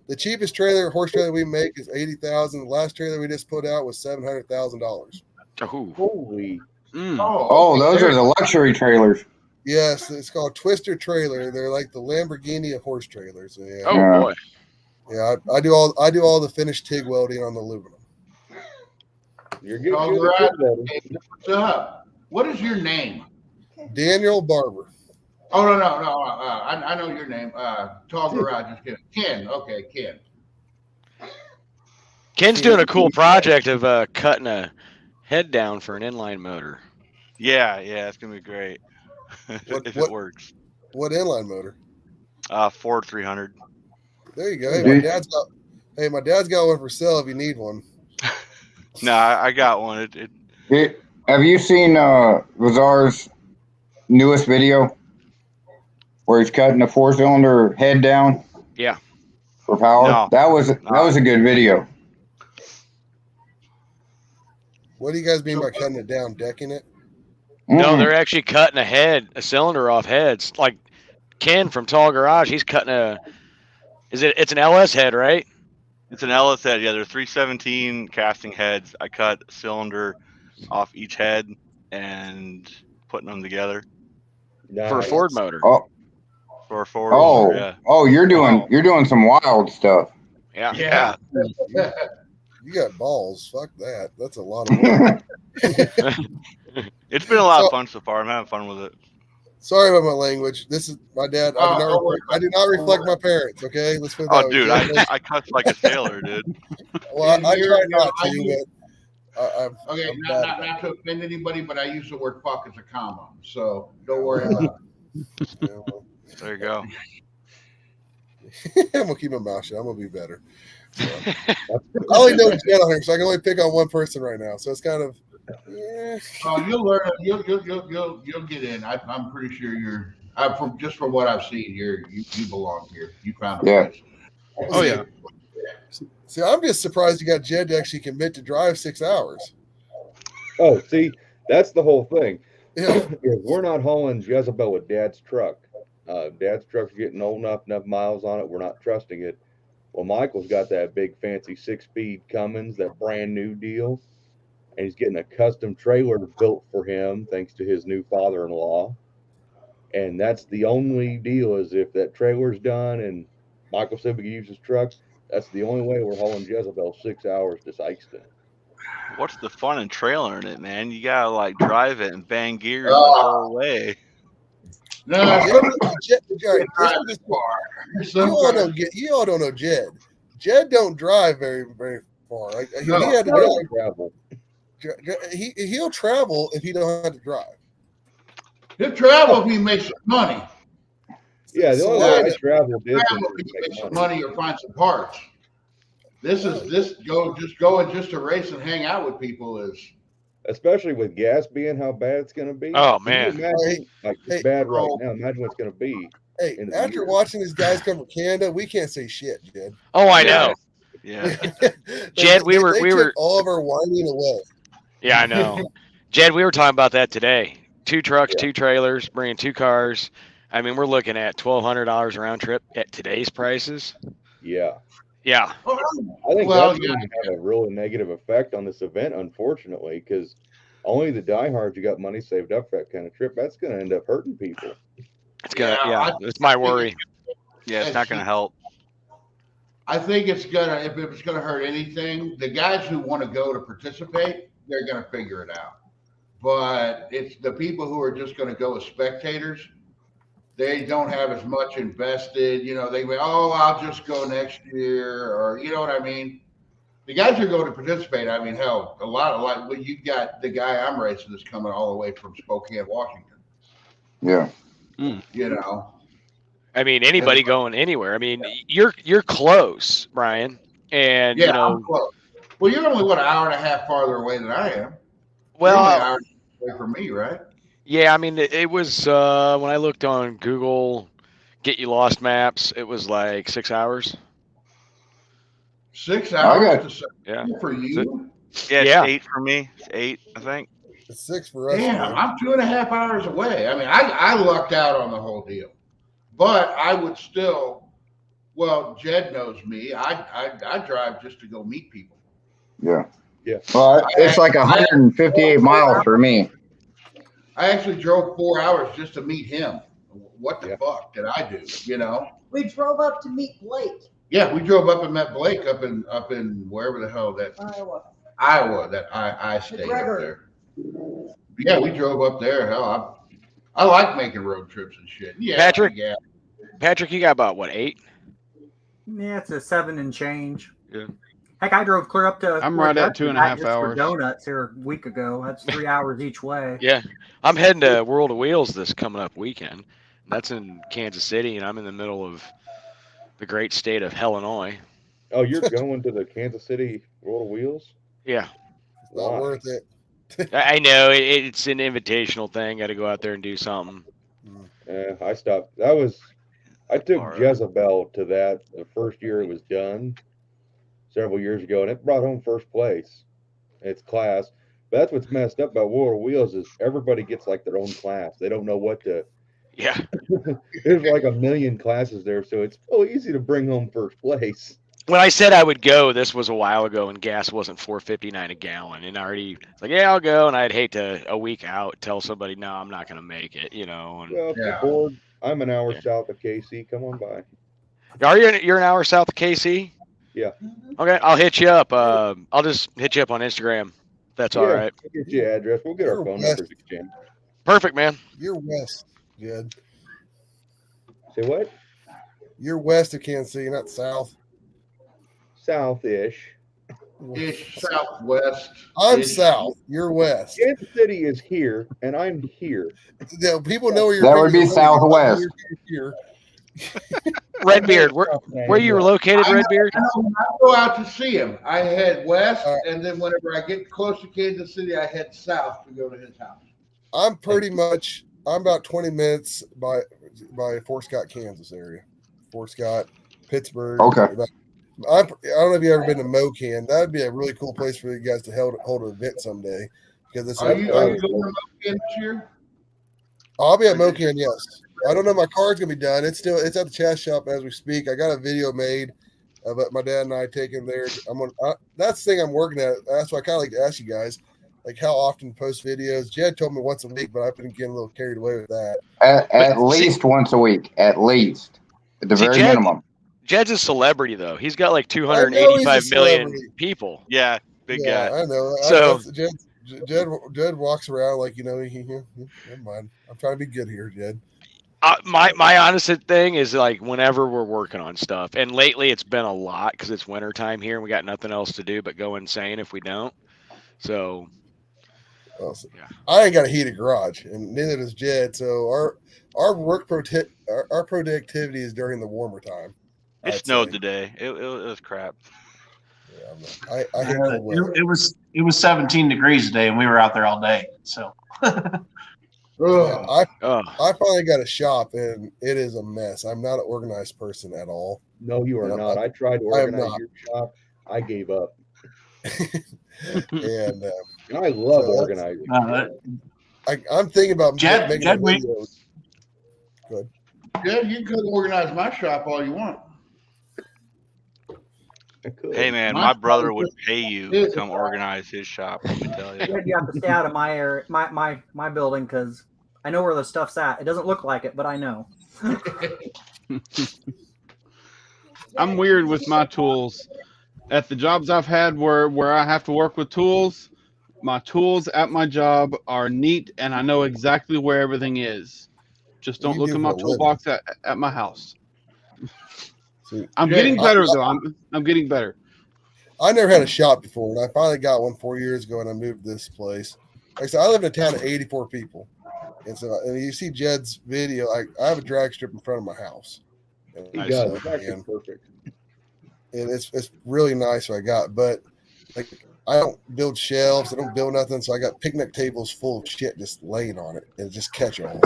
the cheapest horse trailer we make is $80,000. The last trailer we just put out was $700,000. Ooh. Holy. Mm. Oh, those are the luxury trailers. Yes, it's called Twister Trailer. They're like the Lamborghini of horse trailers. So, yeah. Oh Yeah. boy. Yeah, I do all the finished TIG welding on the aluminum. You're getting Oh, good right. at it, Hey, what's up? What is your name? Daniel Barber. Oh no. I know your name. Tall Garage. Just kidding. Ken. Okay, Ken. Ken's doing a cool project of cutting a head down for an inline motor. Yeah, it's gonna be great if it works. What inline motor? Ford 300. There you go. Hey, Dude. my dad's got one for sale if you need one. No, I got one. Have you seen Lazar's newest video where he's cutting a 4-cylinder head down? Yeah. For power. No. That was a good video. What do you guys mean by cutting it down, decking it? No, Mm. they're actually cutting a cylinder off heads. Like Ken from Tall Garage, he's cutting it's an LS head, right? It's an LS head. Yeah, they're 317 casting heads. I cut a cylinder off each head and putting them together. For a Ford motor. Oh, For 4 Oh, oh, you're doing some wild stuff. Yeah. Yeah. You got balls. Fuck that. That's a lot of work. It's been a lot of So- fun so far. I'm having fun with it. Sorry about my language. This is my dad. Oh, don't worry I do not reflect my parents. Okay, let's put it Oh, that way. dude, Jed, I cuss like a sailor, dude. well, I Here, try you know, not I to, use- but Okay, I'm not, bad not, at not to offend anybody, but I use the word fuck as a comma, so don't worry about it. Yeah, well, There you go. I'm gonna keep my mouth shut. I'm gonna be better. So, I only know Jed on here, so I can only pick on one person right now. So it's kind of, yeah. Oh, you'll learn it. You'll get in. I'm pretty sure you're. From what I've seen here, you belong here. You found a Yeah. place. Oh yeah. See, I'm just surprised you got Jed to actually commit to drive 6 hours. Oh, see, that's the whole thing. Yeah. Is we're not hauling Jezebel with Dad's truck. Dad's truck's getting old enough miles on it. We're not trusting it. Well, Michael's got that big fancy 6-speed Cummins, that brand new deal, and he's getting a custom trailer built for him thanks to his new father-in-law. And that's the only deal, is if that trailer's done and Michael said we can use his truck, that's the only way we're hauling Jezebel 6 hours to Sykeston. What's the fun in trailering it, man? You gotta like drive it and bang gears Oh. the whole way. No, Jed, you all don't know Jed. Jed don't drive very far. Like he No. had to I drive. travel. He'll travel if he don't have to drive. he'll travel if he makes some money. Yeah, the only way I travel distance Travel if is he to makes make some money. money or find some parts. Going just to race and hang out with people is. Especially with gas being how bad it's going to be. Oh, Can you man. imagine, like it's Hey, bad right now. Imagine what it's going to be. Hey, End of the after year. watching these guys come from Canada, we can't say shit, Jed. Oh, I Yeah. know. Yeah. Jed, we They were took all of our whining away. Yeah, I know. Jed, we were talking about that today. 2 trucks, 2 trailers, bringing 2 cars. I mean, we're looking at $1,200 a round trip at today's prices. Yeah. Yeah. I think Well, that's going to have a really negative effect on this event, unfortunately, because only the diehards who got money saved up for that kind of trip, that's going to end up hurting people. It's gonna. Yeah, Yeah, I it's my worry. Yeah, it's not gonna help. I think it's gonna, if it's gonna hurt anything, the guys who want to go to participate, they're gonna figure it out. But it's the people who are just gonna go as spectators. They don't have as much invested. You know, they go, oh, I'll just go next year, or you know what I mean. The guys who go to participate, I mean, hell, well, you got the guy I'm racing is coming all the way from Spokane, Washington. Yeah. You know. I mean, anybody going anywhere. I mean, you're close, Brian, and Yeah, you know. I'm close. Well, you're only, what, an hour and a half farther away than I am. You're only an Well, hour and a half away from me, right? yeah. I mean, it was when I looked on Google, Get You Lost Maps. It was like 6 hours. 6 hours got- to Yeah. for you? Yeah, it's Yeah. 8 for me. It's 8, I think. It's 6 for us. Damn, man. I'm 2.5 hours away. I mean, I lucked out on the whole deal, but I would still. Well, Jed knows me. I drive just to go meet people. Yeah. Yeah. Well, it's like 158 miles for me. I actually drove 4 hours just to meet him. What the Yeah. fuck did I do? You know? We drove up to meet Blake, Yeah, we drove up and met Blake up in wherever the hell that Iowa. that I stayed up McGregor. there. Yeah, we drove up there. Hell, I like making road trips and shit. Yeah, Patrick? Yeah. Patrick, you got about what, 8? Yeah, it's a 7 and change. Yeah. Heck, I drove clear up to. I'm right at Kentucky 2.5 just for hours. Donuts here a week ago. That's 3 hours each way. Yeah, I'm heading to World of Wheels this coming up weekend. That's in Kansas City, and I'm in the middle of the great state of Illinois. Oh, you're going to the Kansas City World of Wheels? Yeah, It's not Why? worth it. I know it's an invitational thing. Got to go out there and do something. I stopped. I took Alright. Jezebel to that the first year it was done several years ago, and it brought home first place in its class. But that's what's messed up about World of Wheels is everybody gets like their own class. They don't know what to. Yeah, There's like a million classes there, so it's so easy to bring home first place. when I said I would go, this was a while ago, and gas wasn't $4.59 a gallon, and I already like, yeah, I'll go, and I'd hate to a week out tell somebody, no, I'm not going to make it, you know. And Well, if Yeah. you're bored, I'm an hour Yeah. south of KC. Come on by. You're an hour south of KC? Yeah. Okay, I'll hit you up. I'll just hit you up on Instagram. If that's all right. I'll get you address. We'll get our You're phone west. numbers exchanged. Perfect, man. You're west, Jed. Say what? You're west of Kansas City, not south. South-ish. Ish, southwest. I'm Ish. south. You're west. Kansas City is here, and I'm here. Yeah, people know where you're. That would be southwest. Here. Redbeard, where you were located, Redbeard? I know when I go out to see him, I head west, and then whenever I get close to Kansas City, I head south to go to his house. I'm pretty much. I'm about 20 minutes by Fort Scott, Kansas area. Fort Scott, Pittsburgh. Okay. I don't know if you've ever been to Mocan. That would be a really cool place for you guys to hold an event someday. Because it's Are you going to Mocan this year? I'll be at Mocan, yes. I don't know. My car's gonna be done. It's at the chest shop as we speak. I got a video made of my dad and I taking there. That's the thing I'm working at. That's why I kind of like to ask you guys, like how often post videos. Jed told me once a week, but I've been getting a little carried away with that. At least once a week, at least, at the very minimum. Jed's a celebrity though. He's got like I know he's a 285 million celebrity. people. Yeah, big Yeah, guy. I know. So- Jed walks around like never mind. I'm trying to be good here, Jed. My honest thing is like whenever we're working on stuff, and lately it's been a lot because it's wintertime here and we got nothing else to do but go insane if we don't. So Awesome. Yeah. I ain't got a heated garage, and neither does Jed. So our our productivity is during the warmer time. It I'd snowed say. today. It was crap. Yeah, I hate cold weather. It was 17 degrees today, and we were out there all day. So Yeah, I oh, finally got a shop, and it is a mess. I'm not an organized person at all. No, you are Yeah, not. I tried to I am organize not. your shop. I gave up. And And I love So that's- organizing. I'm thinking about Jed- making Jed, a we- video. Jed, you could organize my shop all you want. I could. Hey man, My my brother shop would is- pay you is to come a- organize his shop. Let me tell you. You have to stay out of my area, my building, because I know where the stuff's at. It doesn't look like it, but I know. I'm weird with my tools. At the jobs I've had where I have to work with tools, my tools at my job are neat and I know exactly where everything is. Just don't You look do in my for a living. toolbox at my house. See, I'm Yeah, getting better though. I'm getting better. I never had a shop before, and I finally got one 4 years ago, and I moved to this place. Like I said, I live in a town of 84 people, and so and you see Jed's video. I have a drag strip in front of my house. And, He Nice. does. It's actually and perfect. it's really nice what I got, but like I don't build shelves, I don't build nothing, so I got picnic tables full of shit just laying on it and just catch all.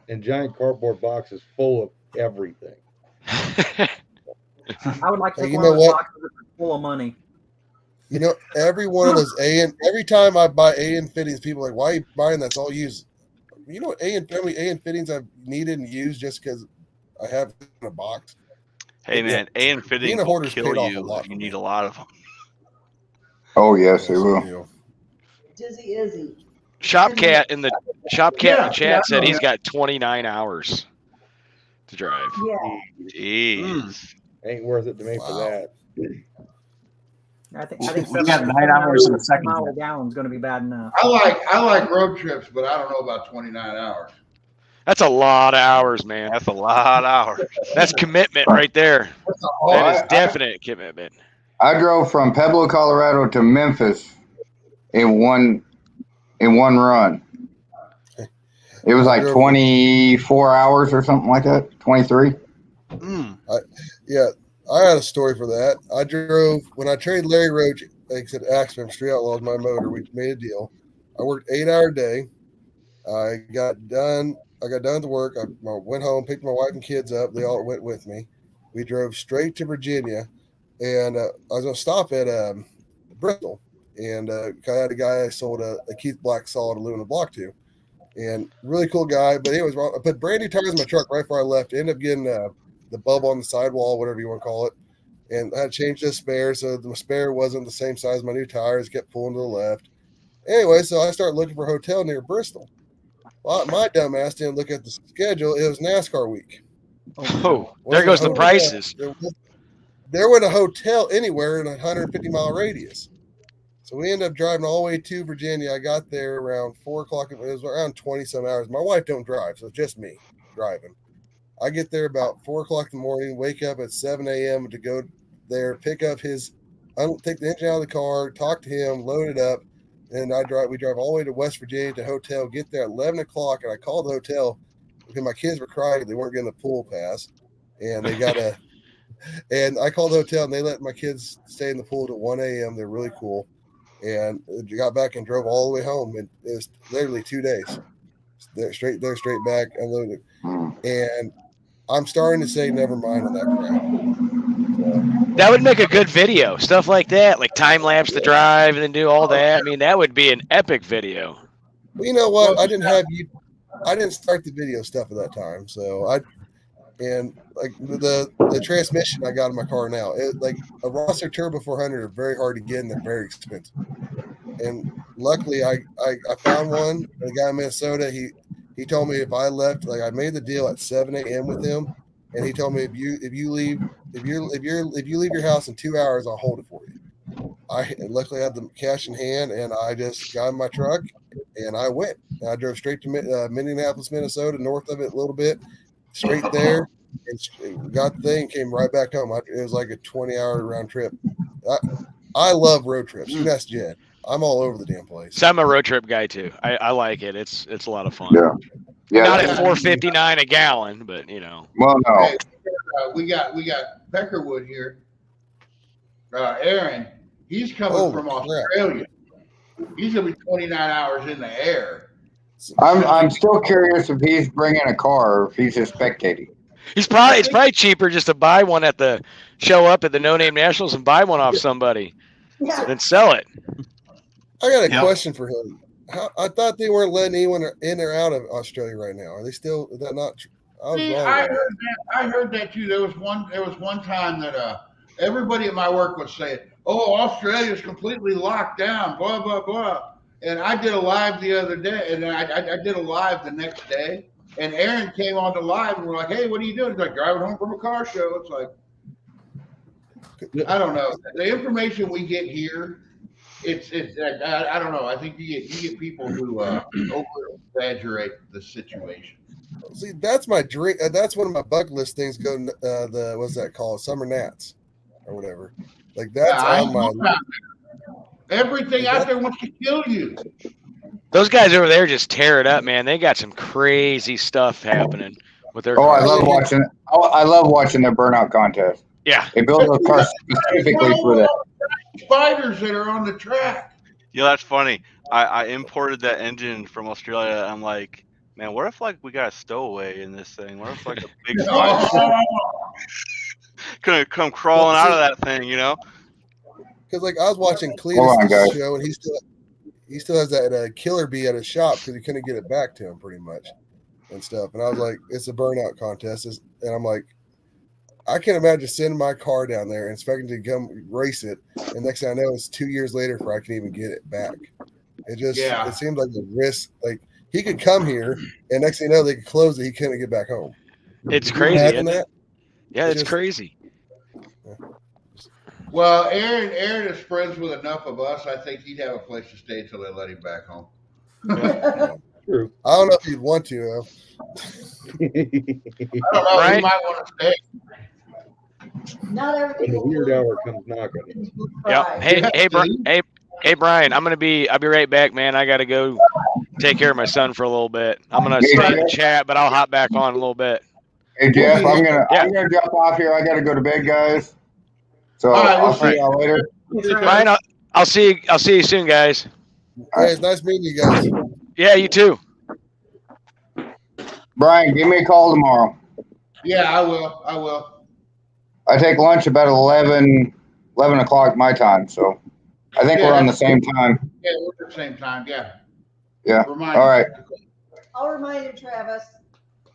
And giant cardboard boxes full of everything. I would like to Hey, take you one of know those what? boxes that's full of money. You know, every one of those every time I buy AN fittings, people are like, why are you buying that? It's all used. You know how many AN fittings I've needed and used just because I have it in a box? Hey man, A and Being fittings a will hoarder's kill paid off a you lot if you for need me. a lot of them. Oh yes, they Yes, will. you know. Dizzy Izzy. Shopcat in the Yeah, chat yeah, said I he's know. got 29 hours to drive. Yeah. Jeez. Ain't worth it to me for Wow. that. I think We got 9 hours in a second. mile a gallon is going to be bad enough. I like road trips, but I don't know about 29 hours. That's a lot of hours, man. That's a lot of hours. That's commitment right there. That's a That hard. is definite commitment. I drove from Pueblo, Colorado to Memphis in one run. It was like 24 hours or something like that. 23. Yeah, I had a story for that. I drove when I traded Larry Roach, like I said, Axman Street Outlaws, my motor. We made a deal. I worked 8-hour day. I got done with work. I went home, picked my wife and kids up. They all went with me. We drove straight to Virginia, and I was going to stop at Bristol. And I had a guy I sold a Keith Black solid aluminum block to. And really cool guy. But anyways, I put brand new tires in my truck right before I left. Ended up getting the bulb on the sidewall, whatever you want to call it. And I had to change the spare. So the spare wasn't the same size as my new tires, kept pulling to the left. Anyway, so I started looking for a hotel near Bristol. Well, my dumbass didn't look at the schedule. It was NASCAR week. Oh, there goes the prices. There wasn't a hotel anywhere in a 150-mile radius. So we ended up driving all the way to Virginia. I got there around 4 o'clock. It was around 20-some hours. My wife don't drive, so it's just me driving. I get there about 4 o'clock in the morning, wake up at 7 a.m. to go there, pick up take the engine out of the car, talk to him, load it up, and we drive all the way to West Virginia to hotel, get there at 11 o'clock, and I called the hotel because my kids were crying because they weren't getting the pool pass, and they got and I called the hotel, and they let my kids stay in the pool till 1 a.m. They're really cool, and got back and drove all the way home, and it was literally 2 days. They're straight there, straight back, unloaded, and I'm starting to say never mind on that crap. That would make a good video. Stuff like that, like time lapse the drive and then do all that. I mean, that would be an epic video. Well, you know what? I didn't start the video stuff at that time, so and like the transmission I got in my car now, like a Rosser Turbo 400 are very hard to get and they're very expensive. And luckily, I found one. The guy in Minnesota, he told me if I left, like I made the deal at 7 a.m. with him, and he told me if you leave your house in 2 hours, I'll hold it for you. I luckily had the cash in hand, and I just got in my truck and I went. And I drove straight to Minneapolis, Minnesota, north of it a little bit, straight there, and got the thing, came right back home. It was like a 20-hour round trip. I love road trips. You ask Jed. I'm all over the damn place. So I'm a road trip guy too. I like it. It's a lot of fun. Yeah. Not at $4.59 a gallon, but you know. Well, no. Hey, we got Peckerwood here. Aaron, he's coming from Australia. He's gonna be 29 hours in the air. I'm still curious if he's bringing a car or if he's just spectating. It's probably cheaper just to buy one show up at the No Name Nationals and buy one off somebody than sell it. I got a question for him. I thought they weren't letting anyone in or out of Australia right now. Are they still? Is that not true? I heard that too. There was one time that everybody at my work was saying, "Oh, Australia's completely locked down." Blah blah blah. And I did a live the other day, and I did a live the next day. And Aaron came on the live, and we're like, "Hey, what are you doing?" He's like, "Driving home from a car show." It's like, I don't know. The information we get here. I don't know. I think you get people who over exaggerate the situation. See, that's my dream. That's one of my bucket list things. Go what's that called? Summer Nats or whatever. Like that's on my. Everything out there wants to kill you. Those guys over there just tear it up, man. They got some crazy stuff happening with their cars. I love watching their burnout contest. Yeah, they build those cars specifically for that. Spiders that are on the track. Yeah, that's funny. I imported that engine from Australia. I'm like, man, what if like we got a stowaway in this thing? What if like a big spider could come crawling out of that thing, you know? Because like I was watching Cletus' show, and he still has that killer bee at his shop because he couldn't get it back to him pretty much and stuff. And I was like, it's a burnout contest, and I'm like, I can't imagine sending my car down there and expecting to come race it, and next thing I know, it's 2 years later before I can even get it back. It seems like a risk. Like he could come here, and next thing you know, they could close it. He couldn't get back home. It's crazy. Isn't it? Yeah, it's crazy. Well, Aaron is friends with enough of us. I think he'd have a place to stay until they let him back home. True. I don't know if he'd want to, though. I don't know. Right? He might want to stay. Not everything. When the weird hour comes knocking. Yep. Hey, Brian. I'll be right back, man. I got to go take care of my son for a little bit. I'm gonna stay in the chat, but I'll hop back on a little bit. Hey Jeff, I'm gonna drop off here. I got to go to bed, guys. So I'll see y'all later. Brian, I'll see you soon, guys. Hey, it's nice meeting you guys. Yeah, you too. Brian, give me a call tomorrow. Yeah, I will. I take lunch about 11 o'clock my time, so I think we're on the same time. Yeah, we're at the same time. Yeah. Yeah. All right. I'll remind you, Travis.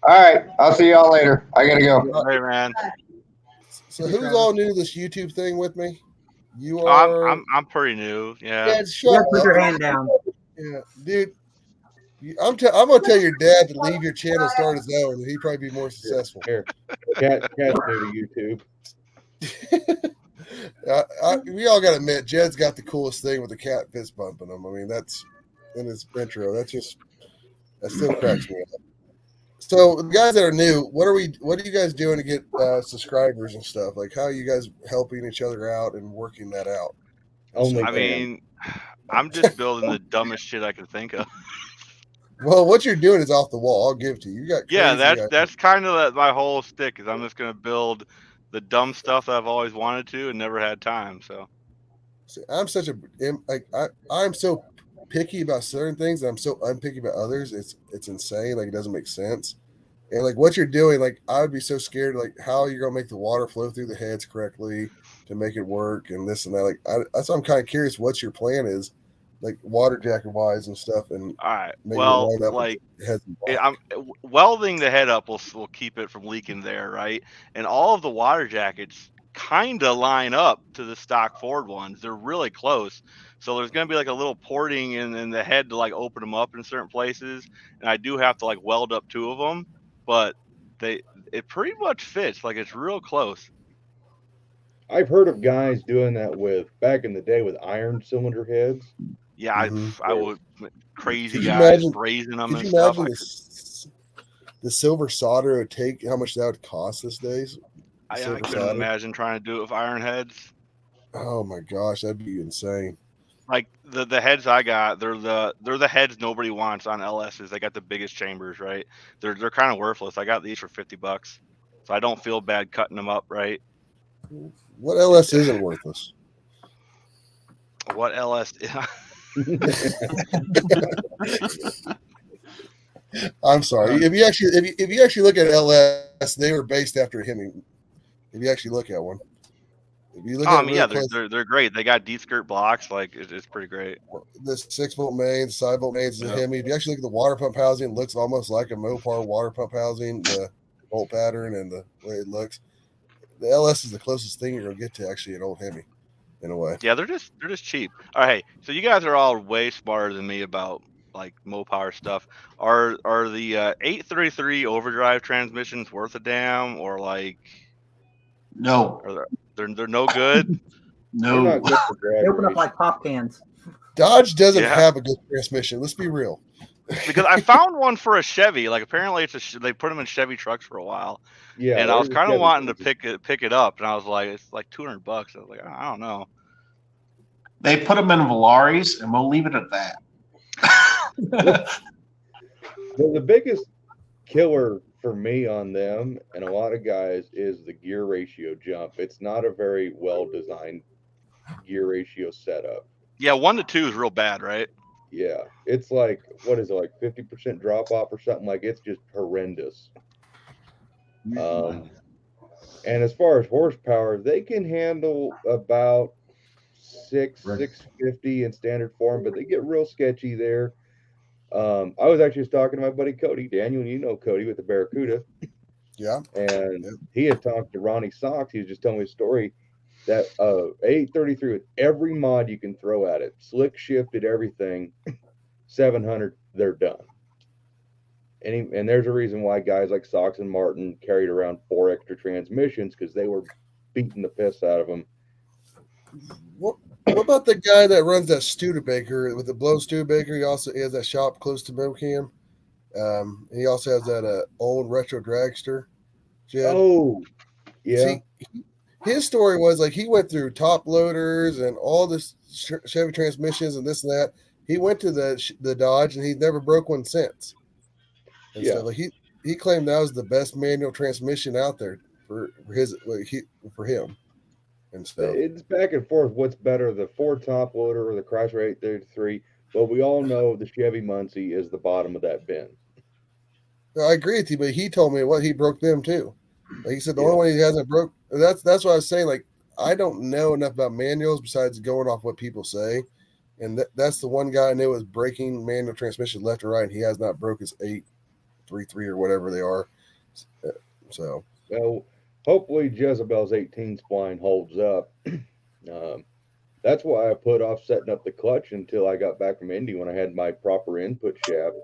All right. I'll see y'all later. I gotta go. Hey, man. So who's all new to this YouTube thing with me? You are. I'm pretty new. Yeah. Yeah, put your hand down. Yeah, dude. I'm gonna tell your dad to leave your channel, and start his own, and he'd probably be more successful. Here, cat new to YouTube. We all got to admit, Jed's got the coolest thing with the cat fist bumping him. I mean, that's in his intro. That still cracks me up. So, the guys that are new, what are you guys doing to get subscribers and stuff? Like, how are you guys helping each other out and working that out? I mean, I'm just building the dumbest shit I can think of. Well, what you're doing is off the wall. I'll give it to you. You got that's kind of my whole stick. Is I'm just gonna build the dumb stuff that I've always wanted to and never had time. So I'm such I'm so picky about certain things, and I'm so unpicky about others. It's insane. Like, it doesn't make sense. And like what you're doing, like I would be so scared, like how you're gonna make the water flow through the heads correctly to make it work, and this and that. Like that's why I'm kind of curious what your plan is, like water jacket wise and stuff. And all right, well, like I'm welding the head up will keep it from leaking there, right? And all of the water jackets kind of line up to the stock Ford ones. They're really close. So there's going to be like a little porting in the head to like open them up in certain places. And I do have to like weld up 2 of them, but it pretty much fits. Like, it's real close. I've heard of guys doing that back in the day with iron cylinder heads. Yeah, I would, crazy Could you guys imagine- brazing them Could and you stuff. imagine the silver solder it would take? How much that would cost these days? I Silver couldn't solder? imagine trying to do it with iron heads. Oh my gosh, that'd be insane. Like the heads I got, they're the heads nobody wants on LSs. They got the biggest chambers, right? They're kind of worthless. I got these for $50, so I don't feel bad cutting them up, right? What LS isn't worthless? What LS? I'm sorry. If you actually look at LS, they were based after Hemi. If you actually look at one, if you look at yeah, they're great. They got D-skirt blocks. Like it's pretty great. the 6-volt mains, side volt mains, the Hemi. If you actually look at the water pump housing, it looks almost like a Mopar water pump housing. The bolt pattern and the way it looks. The LS is the closest thing you're gonna get to actually an old Hemi, in a way. Yeah, they're just cheap. All right, so you guys are all way smarter than me about like Mopar stuff. Are the 833 overdrive transmissions worth a damn, or like No. They're no good? No. They open up like pop cans. Dodge doesn't Yeah. have a good transmission. Let's be real. Because I found one for a Chevy. Like apparently they put them in Chevy trucks for a while. Yeah, and I was there's a kind of Chevy wanting to truck. pick it up, and I was like, it's like $200. I was like, I don't know. They put them in Valaris, and we'll leave it at that. The biggest killer for me on them and a lot of guys is the gear ratio jump. It's not a very well designed gear ratio setup. Yeah, 1 to 2 is real bad, right? Yeah, it's like, what is it, like 50% drop off or something? Like, it's just horrendous. And as far as horsepower, they can handle about 650 in standard form, but they get real sketchy there. I was actually just talking to my buddy Cody, Daniel, and you know Cody with the Barracuda. Yeah. And he had talked to Ronnie Sox. He was just telling me a story that 833 with every mod you can throw at it, slick shifted everything, 700, they're done. And there's a reason why guys like Sox and Martin carried around 4 extra transmissions, because they were beating the piss out of them. What about the guy that runs that Studebaker with the blow Studebaker? He also has that shop close to Mocam. He also has that old retro dragster. Jed. Oh, yeah. See, his story was like he went through top loaders and all this Chevy transmissions and this and that. He went to the Dodge and he's never broke one since. And Yeah. so like he claimed that was the best manual transmission out there for him. And so It's back and forth. What's better, the Ford top loader or the Chrysler 833? But we all know the Chevy Muncie is the bottom of that bin. I agree with you, but he told me he broke them too. Like he said, the only one he hasn't broke. That's what I was saying. Like I don't know enough about manuals besides going off what people say, and that's the one guy I knew was breaking manual transmission left and right. And he has not broke his 833 or whatever they are. So Well, hopefully Jezebel's 18 spline holds up. That's why I put off setting up the clutch until I got back from Indy when I had my proper input shaft.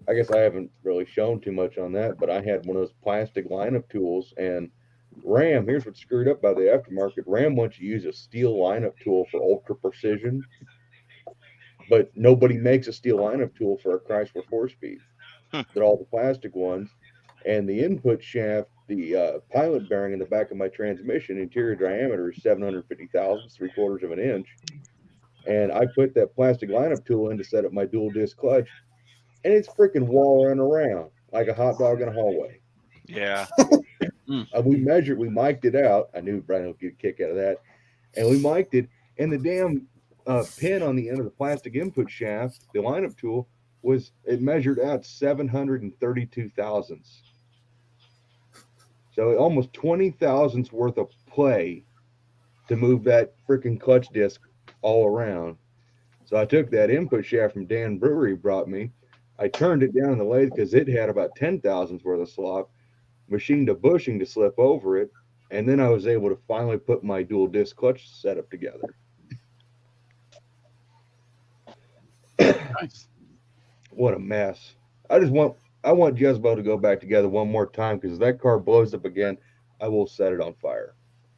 I guess I haven't really shown too much on that, but I had one of those plastic lineup tools, and Ram, here's what's screwed up by the aftermarket. Ram wants you to use a steel lineup tool for ultra precision, but nobody makes a steel lineup tool for a Chrysler 4-speed. They're all the plastic ones. And the input shaft, the pilot bearing in the back of my transmission, interior diameter is 750 thousandths, 3/4 of an inch. And I put that plastic lineup tool in to set up my dual disc clutch, and it's freaking wallering around like a hot dog in a hallway. Yeah. We measured, we mic'd it out. I knew Brian would get a kick out of that. And we mic'd it, and the damn pin on the end of the plastic input shaft, the lineup tool, it measured out 732 thousandths. So almost 20 thousandths worth of play to move that freaking clutch disc all around. So I took that input shaft from Dan Brewery brought me. I turned it down in the lathe because it had about 10 thousandths worth of slop, machined a bushing to slip over it, and then I was able to finally put my dual disc clutch setup together. Nice. What a mess. I want Jezebel to go back together one more time, because if that car blows up again, I will set it on fire.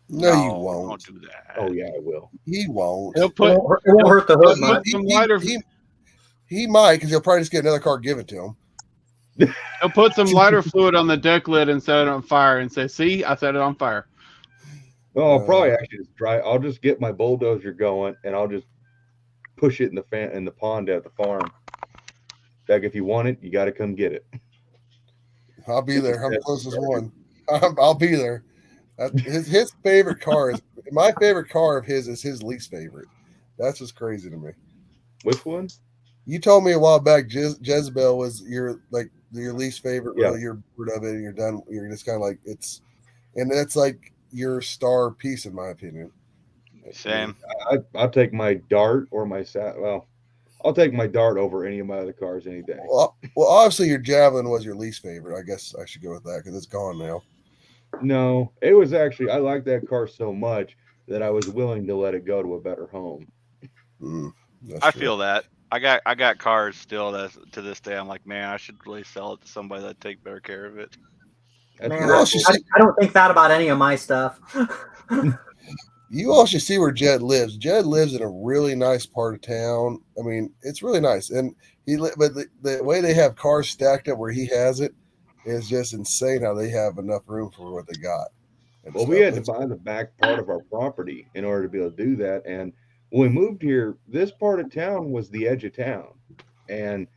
No, you won't. Don't do that. Oh yeah, I will. He won't. He'll put, It won't hurt the hood he'll much. put some lighter. He might, because he'll probably just get another car given to him. He'll put some lighter fluid on the deck lid and set it on fire and say, "See, I set it on fire." No, I'll probably actually just try. I'll just get my bulldozer going, and I'll just push it in the pond at the farm. Beck, if you want it, you got to come get it. I'll be there. I'm the closest one. I'll be there. His favorite car is my favorite car of his is his least favorite. That's what's crazy to me. Which one? You told me a while back Jezebel was your least favorite. Yeah. Really, you're bored of it and you're done. You're just kind of like and that's like your star piece in my opinion. Same. I'll take my Dart or my I'll take my Dart over any of my other cars any day. Well, obviously your Javelin was your least favorite. I guess I should go with that because it's gone now. No, it was actually, I liked that car so much that I was willing to let it go to a better home. I feel that. I got cars still that to this day. I'm like, man, I should really sell it to somebody that'd take better care of it. Man, I don't think that about any of my stuff. You all should see where Jed lives. Jed lives in a really nice part of town. I mean, it's really nice. And but the way they have cars stacked up where he has it is just insane how they have enough room for what they got. Well, we had to buy the back part of our property in order to be able to do that. And when we moved here, this part of town was the edge of town. And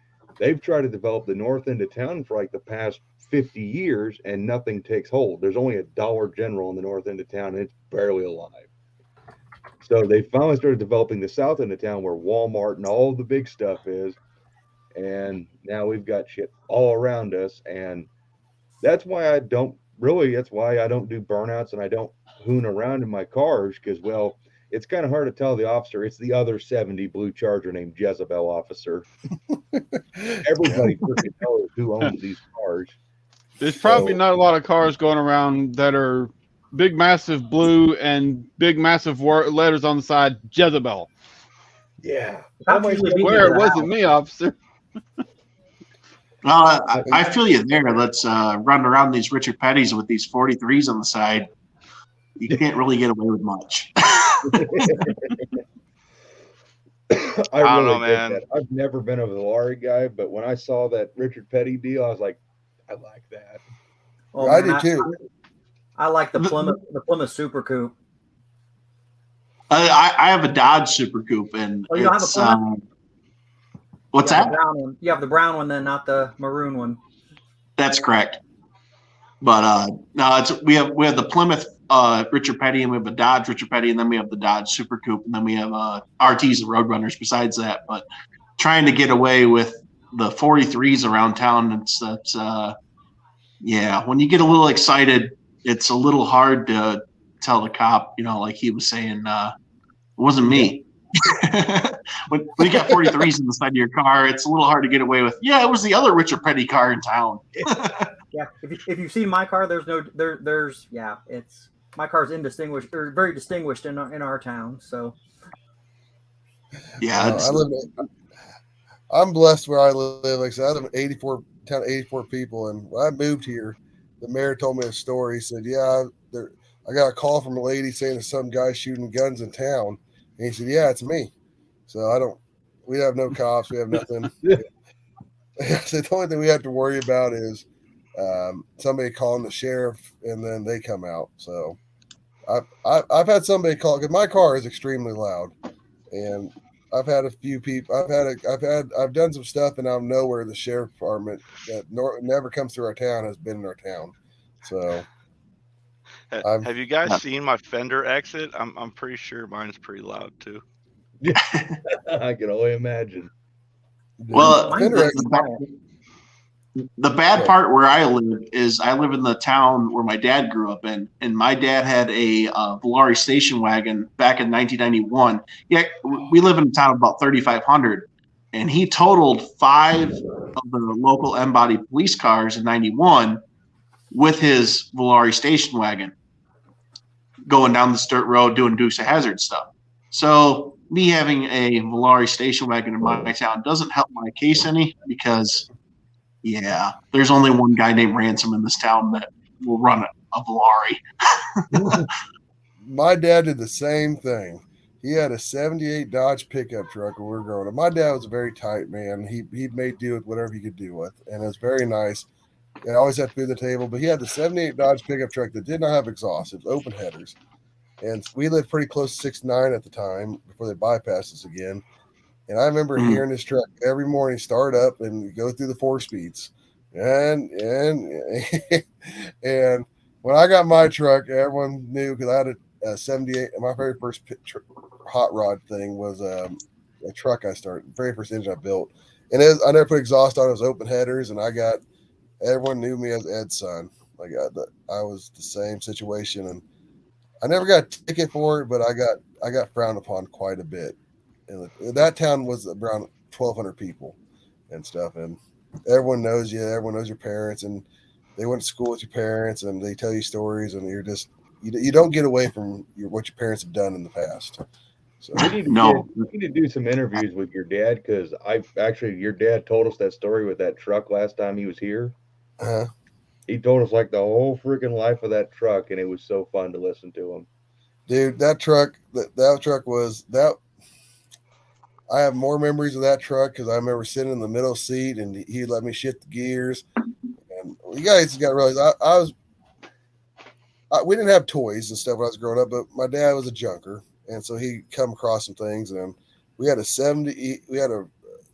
they've tried to develop the north end of town for like the past 50 years, and nothing takes hold. There's only a Dollar General in the north end of town, and it's barely alive. So they finally started developing the south end of town where Walmart and all the big stuff is. And now we've got shit all around us. And that's why I don't do burnouts and I don't hoon around in my cars, because, well, it's kind of hard to tell the officer it's the other 70 blue Charger named Jezebel officer. Everybody freaking knows who owns these cars. There's probably not a lot of cars going around that are big, massive blue and big, massive letters on the side, Jezebel. Yeah. Where it wasn't me, officer. Well, I feel you there. Let's run around these Richard Petty's with these 43s on the side. You can't really get away with much. I don't know, get man. that. I've never been a Volare guy, but when I saw that Richard Petty deal, I was like, I like that. Oh, I man, do too. I like the Plymouth Super Coupe. I have a Dodge Super Coupe, and Oh, you don't have a it's Plymouth? what's You have that? the brown one. You have the brown one, then, not the maroon one. That's correct. But no, we have the Plymouth Richard Petty, and we have a Dodge Richard Petty, and then we have the Dodge Super Coupe, and then we have RTs and Roadrunners besides that. But trying to get away with the 43s around town, that's yeah. When you get a little excited, it's a little hard to tell the cop, like he was saying, it wasn't me. when you got 43s in the side of your car, it's a little hard to get away with. Yeah, it was the other Richard Petty car in town. Yeah, if you've seen my car, it's my car's indistinguished or very distinguished in our town. So yeah, I'm blessed where I live. Like I said, I live in 84 town, 84 people, and when I moved here, the mayor told me a story. He said, "Yeah, I got a call from a lady saying there's some guy shooting guns in town," and he said, "Yeah, it's me." So I don't. We have no cops. We have nothing. So the only thing we have to worry about is somebody calling the sheriff, and then they come out. So I've had somebody call because my car is extremely loud, and I've had a few people. I've done some stuff, and I know where the sheriff department that never comes through our town has been in our town. So Have you guys seen my fender exit? I'm pretty sure mine's pretty loud too. I can only imagine. Well, the bad part where I live is I live in the town where my dad grew up in, and my dad had a Volare station wagon back in 1991. Yeah, we live in a town of about 3,500, and he totaled 5 of the local M-body police cars in 91 with his Volare station wagon, going down the dirt road doing Dukes of Hazzard stuff. So me having a Volare station wagon in my town doesn't help my case any because. Yeah, there's only one guy named Ransom in this town that will run a Volare. My dad did the same thing. He had a 78 Dodge pickup truck when we were growing up. My dad was a very tight man. He made do with whatever he could do with, and it was very nice. I always had food at the table, but he had the 78 Dodge pickup truck that did not have exhaust. It was open headers. And we lived pretty close to 6-9 at the time before they bypassed us again. And I remember hearing this truck every morning start up and go through the 4 speeds. And and when I got my truck, everyone knew because I had a 78. And my very first hot rod thing was a truck I started, very first engine I built. And I never put exhaust on. It was open headers, and everyone knew me as Ed's son. Like I was the same situation, and I never got a ticket for it, but I got frowned upon quite a bit. And that town was around 1,200 people and stuff, and everyone knows you. Everyone knows your parents, and they went to school with your parents, and they tell you stories, and you're just you don't get away from what your parents have done in the past. So we need to do some interviews with your dad because your dad told us that story with that truck last time he was here. Uh-huh. He told us like the whole freaking life of that truck, and it was so fun to listen to him. Dude, that truck was that. I have more memories of that truck because I remember sitting in the middle seat and he let me shift the gears. And you guys got to realize we didn't have toys and stuff when I was growing up, but my dad was a junker, and so he come across some things. And we had a 70. We had a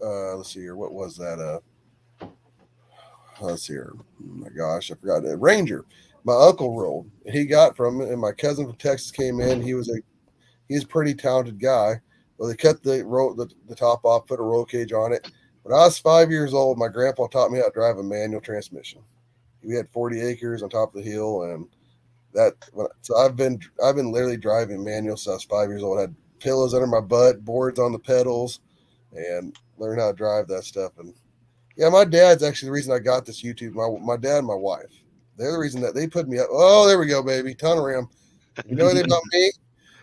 let's see here, what was that? Let's see here. Oh my gosh, I forgot it. Ranger. My uncle rolled. He got from it, and my cousin from Texas came in. He's a pretty talented guy. Well, they cut the top off, put a roll cage on it. When I was 5 years old, my grandpa taught me how to drive a manual transmission. We had 40 acres on top of the hill, and so I've been literally driving manual since I was 5 years old. I had pillows under my butt, boards on the pedals, and learned how to drive that stuff. And yeah, my dad's actually the reason I got this YouTube. My dad and my wife, they're the reason that they put me up. Oh, there we go, baby. Tunnel ram. You know anything about me?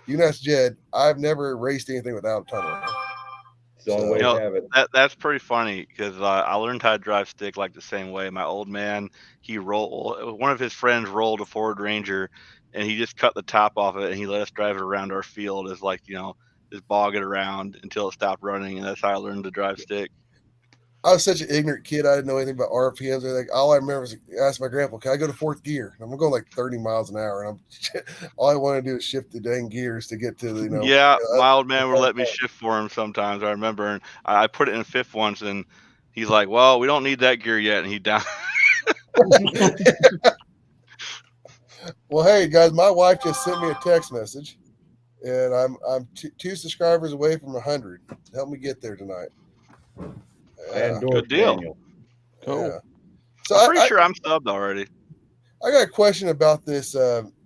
You know, that's Jed. I've never raced anything without a tunnel ram. That's pretty funny because I learned how to drive stick like the same way. My old man, one of his friends rolled a Ford Ranger, and he just cut the top off of it, and he let us drive it around our field as just bog it around until it stopped running, and that's how I learned to drive stick. I was such an ignorant kid. I didn't know anything about RPMs or anything. All I remember was ask my grandpa, "Can I go to 4th gear?" And I'm going like 30 miles an hour, and all I want to do is shift the dang gears to get to the. Yeah, my old man would let me shift for him sometimes. I remember, and I put it in 5th once, and he's like, "Well, we don't need that gear yet," and he down. Well, hey guys, my wife just sent me a text message, and I'm 2 subscribers away from 100. Help me get there tonight. Good deal. Cool. Yeah. So I'm pretty sure I'm subbed already. I got a question about this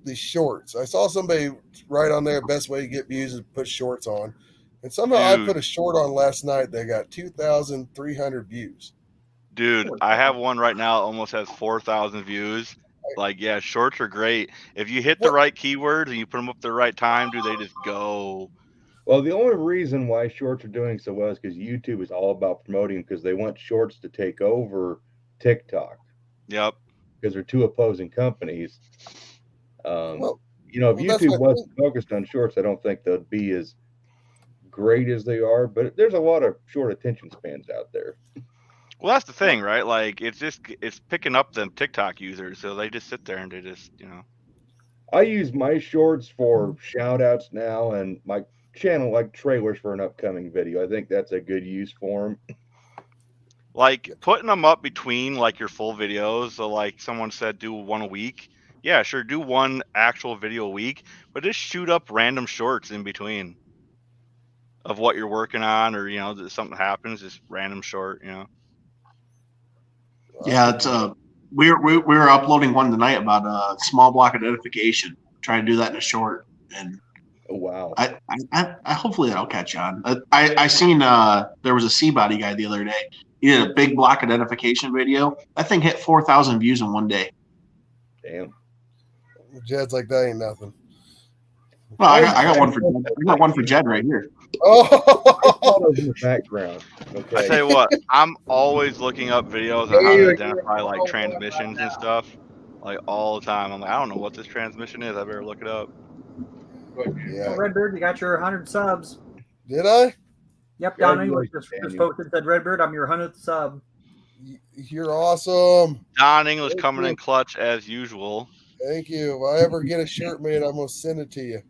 these shorts. I saw somebody write on there best way to get views is put shorts on. And somehow I put a short on last night that got 2,300 views. Dude, I have one right now that almost has 4,000 views. Like, yeah, shorts are great. If you hit the right keywords and you put them up the right time, dude, they just go. Well, the only reason why shorts are doing so well is because YouTube is all about promoting because they want shorts to take over TikTok. Yep. Because they're two opposing companies. Well, you know, if well, that's YouTube my wasn't focused on shorts, I don't think they'd be as great as they are. But there's a lot of short attention spans out there. Well, that's the thing, right? Like it's picking up them TikTok users, so they just sit there and they just, you know. I use my shorts for shout outs now and my channel like trailers for an upcoming video. I think that's a good use for them. Like putting them up between like your full videos. So like someone said, do one a week. Yeah, sure, do one actual video a week, but just shoot up random shorts in between of what you're working on, or you know, something happens, just random short, you know. Yeah, it's we were uploading one tonight about a small block identification. Trying to do that in a short, and wow, I hopefully that'll catch on. I seen there was a C-body guy the other day. He did a big block identification video. That thing hit 4,000 views in one day. Damn. Jed's like, that ain't nothing. Well, I got one for Jed right here. Oh, in the background. Okay. I tell you what, I'm always looking up videos on how to identify like transmissions and stuff, like all the time. I'm like, I don't know what this transmission is. I better look it up. Yeah. Redbird, you got your 100 subs. Did I? Yep, Don English just posted, said, Redbird, I'm your 100th sub. You're awesome. Don English coming in clutch as usual. Thank you. If I ever get a shirt made, I'm gonna send it to you.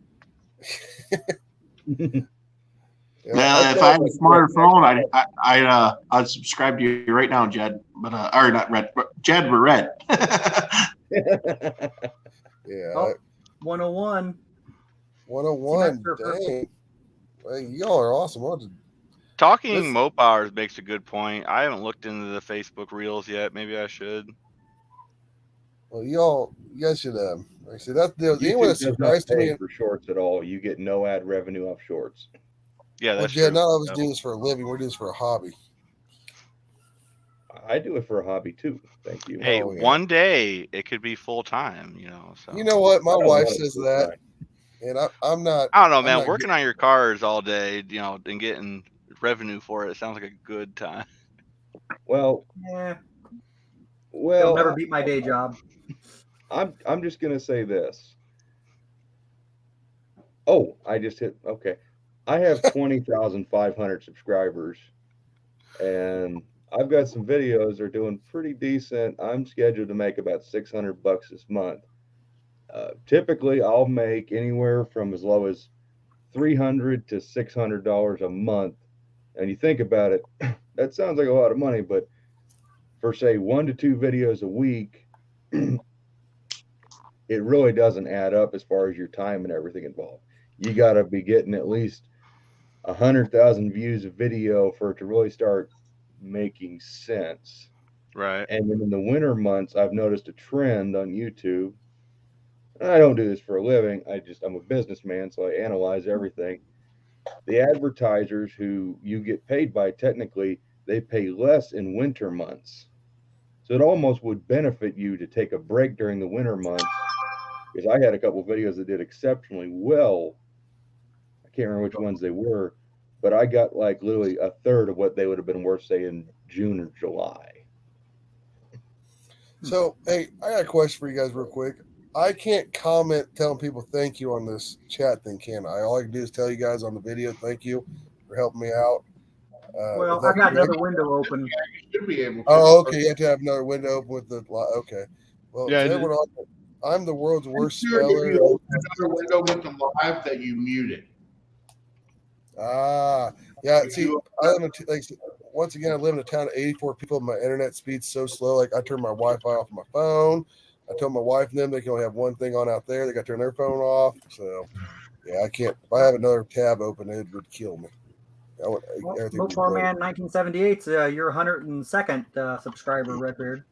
Yeah, if I had a smarter phone, I'd subscribe to you right now, Jed. But or not Red, Jed, we're Red. Yeah. Oh, 101. 101. Dang. Hey, y'all are awesome. Talking Mopars makes a good point. I haven't looked into the Facebook Reels yet. Maybe I should. Well, you guys should. Like I said, that's the YouTube anyone that does not subscribes to pay me. for shorts at all. You get no ad revenue off shorts. Yeah, Well, that's Jed, true. none of us do this for a living. We're doing this for a hobby. I do it for a hobby too. Thank you. Hey, Oh, yeah. one day it could be full time, you know. So You know what? My I don't wife want it says full that, time. and I'm not. I don't know, I'm man. not Working on your cars all day, you know, and getting revenue for it sounds like a good time. Well, Yeah, well, it'll never beat my day job. I'm just gonna say this. Oh, I just hit okay. I have 20,500 subscribers, and I've got some videos that are doing pretty decent. I'm scheduled to make about $600 this month. Typically, I'll make anywhere from as low as $300 to $600 a month. And you think about it, that sounds like a lot of money, but for say 1 to 2 videos a week, it really doesn't add up as far as your time and everything involved. You got to be getting at least 100,000 views of video for it to really start making sense. Right. And then in the winter months, I've noticed a trend on YouTube. And I don't do this for a living. I'm a businessman, so I analyze everything. The advertisers who you get paid by, technically, they pay less in winter months. So it almost would benefit you to take a break during the winter months, because I had a couple of videos that did exceptionally well. I can't remember which ones they were, but I got like literally a third of what they would have been worth, say, in June or July. So, hey, I got a question for you guys real quick. I can't comment telling people thank you on this chat thing, can I? All I can do is tell you guys on the video, thank you for helping me out. Well, is I that got correct? another window open. You should be able to. Oh, okay. You have to have another window open with the okay. Well, Yeah, tell you what, I'm the world's worst Sure, speller. you open another window with the live that you muted. Ah, yeah. See, I live in like once again, I live in a town of 84 people. My internet speed's so slow. Like I turn my Wi-Fi off my phone. I told my wife and them they can only have one thing on out there. They got to turn their phone off. So, yeah, I can't. If I have another tab open, it would kill me. Everything would be Mopar great. Man 1978's your 102nd subscriber record.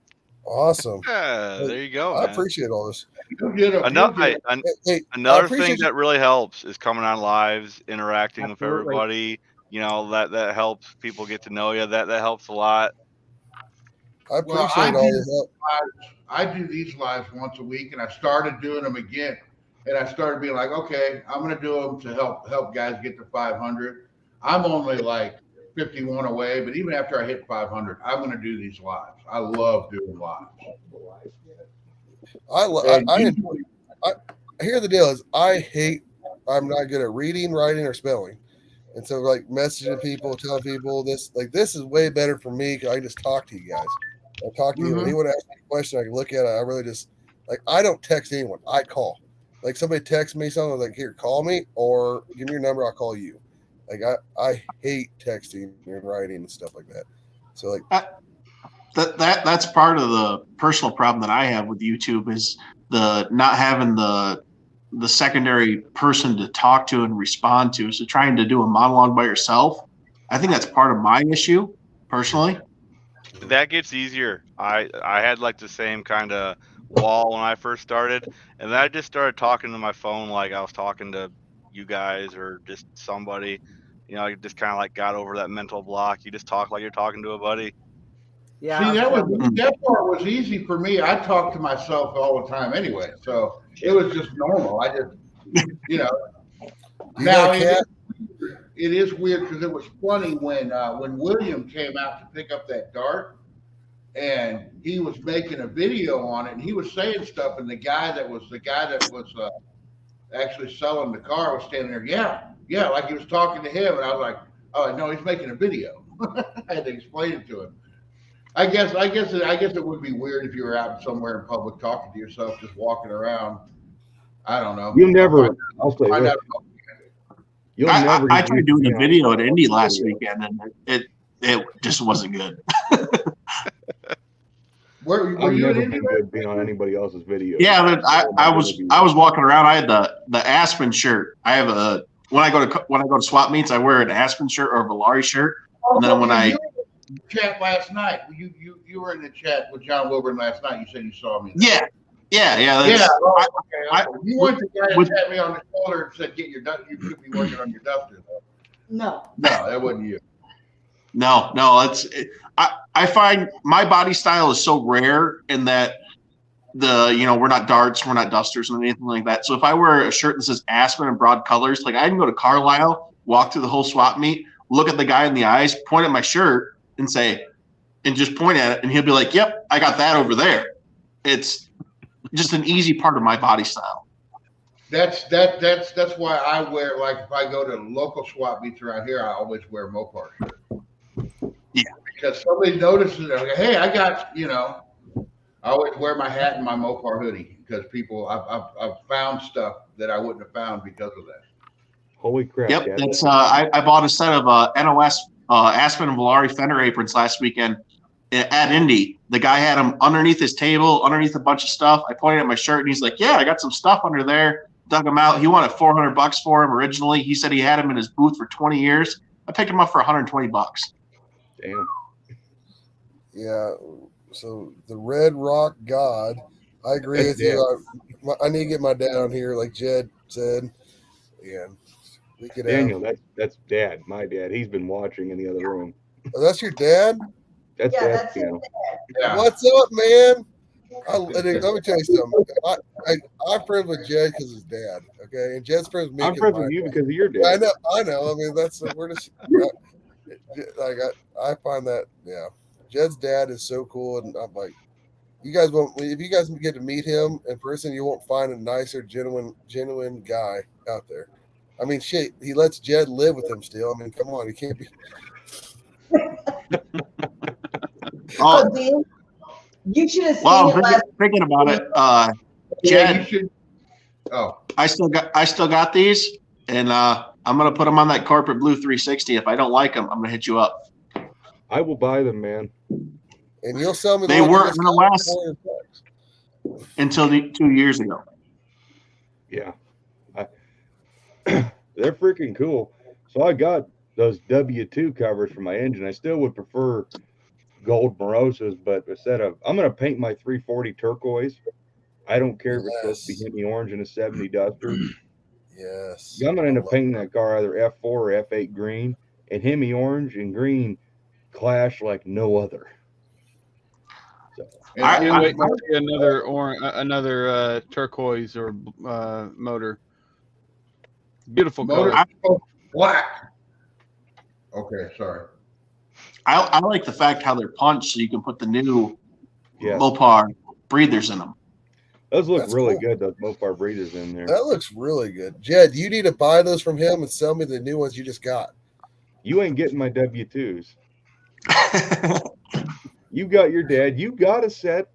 Awesome. Yeah, there you go. I Man. appreciate all this. Another Hey, another appreciate thing that really helps is coming on lives, interacting with Absolutely. everybody. You know, that helps people get to know you. That helps a lot. I Well, appreciate all your help. I do these lives once a week, and I started doing them again. and I started being like, okay, I'm going to do them to help guys get to 500. I'm only like 51 away, but even after I hit 500, I'm going to do these lives. I love doing lives. Here's the deal: is I'm not good at reading, writing, or spelling, and so like messaging people, telling people this is way better for me because I just talk to you guys. I talk to you. When anyone asks me a question, I can look at it. I really just I don't text anyone. I call. Like somebody texts me something, like here, call me or give me your number. I'll call you. Like I hate texting and writing and stuff like that. So like that's part of the personal problem that I have with YouTube is the not having the secondary person to talk to and respond to. So trying to do a monologue by yourself, I think that's part of my issue personally. That gets easier. I had like the same kind of wall when I first started, and then I just started talking to my phone like I was talking to you guys or just somebody. You know, I just kind of like got over that mental block. You just talk like you're talking to a buddy. Yeah. See, that part was easy for me. I talk to myself all the time anyway, so it was just normal. I just, you know. Now it is weird because it was funny when William came out to pick up that dart, and he was making a video on it, and he was saying stuff, and the guy that was actually selling the car was standing there, yeah, like he was talking to him, and I was like, oh no, he's making a video. I had to explain it to him. I guess it would be weird if you were out somewhere in public talking to yourself, just walking around. I don't know. You'll never. I'll say this. I tried doing a video at Indy last weekend, and it just wasn't good. I've never been good being on anybody else's video. Yeah, I was walking around. I had the Aspen shirt. I have when I go to swap meets, I wear an Aspen shirt or a Valari shirt, and then when I chat last night, you were in the chat with John Wilburn last night. You said you saw me. Yeah. You weren't the guy that tapped me on the shoulder and said, "Get your duster. You should be working on your duster." No, that wasn't you. No, I find my body style is so rare in that we're not darts, we're not dusters, and anything like that. So if I wear a shirt that says Aspen in broad colors, like I can go to Carlisle, walk through the whole swap meet, look at the guy in the eyes, point at my shirt, and just point at it, and he'll be like, "Yep, I got that over there." It's just an easy part of my body style. That's why I wear, like, if I go to local swap meets around here, I always wear Mopar shirt. Yeah, because somebody notices it. Like, hey, I got, I always wear my hat and my Mopar hoodie because people, I've found stuff that I wouldn't have found because of that. Holy crap! Yep, that's I bought a set of NOS Aspen and Valari fender aprons last weekend at Indy. The guy had them underneath his table, underneath a bunch of stuff. I pointed at my shirt, and he's like, "Yeah, I got some stuff under there." Dug them out. He wanted $400 for him originally. He said he had them in his booth for 20 years. I picked him up for $120. Damn. Yeah. So the Red Rock God, I agree with you. I need to get my dad on here, like Jed said. Yeah. We could Daniel, that's Dad, my dad. He's been watching in the other room. Oh, that's your dad? That's Dad. Yeah. What's up, man? Let me tell you something. I'm friends with Jed because his dad. Okay, and Jed's friends with me. I'm friends with you because of your dad. I know. I mean, we're just like I find that Jed's dad is so cool, and I'm like, if you guys get to meet him in person, you won't find a nicer, genuine guy out there. I mean, shit, he lets Jed live with him still. I mean, come on, he can't be. You should have seen it thinking about it, Jed. I still got these, and I'm gonna put them on that corporate blue 360. If I don't like them, I'm gonna hit you up. I will buy them, man. And you'll sell me. They weren't gonna last until 2 years ago. Yeah, they're freaking cool. So I got those W2 covers for my engine. I still would prefer gold Morosas, but I'm going to paint my 340 turquoise. I don't care if it's supposed to be Hemi orange and a 70 Duster. Yes. I'm going to end up painting that car either F4 or F8 green, and Hemi orange and green clash like no other. So. I can't wait to see another turquoise or motor. Beautiful motor color. black. Okay, sorry. I like the fact how they're punched, so you can put the new Yeah. Mopar breathers in them. Those look That's really cool. good. Those Mopar breeders in there. That looks really good. Jed, you need to buy those from him and sell me the new ones you just got. You ain't getting my W2s. You got your dad. You got a set.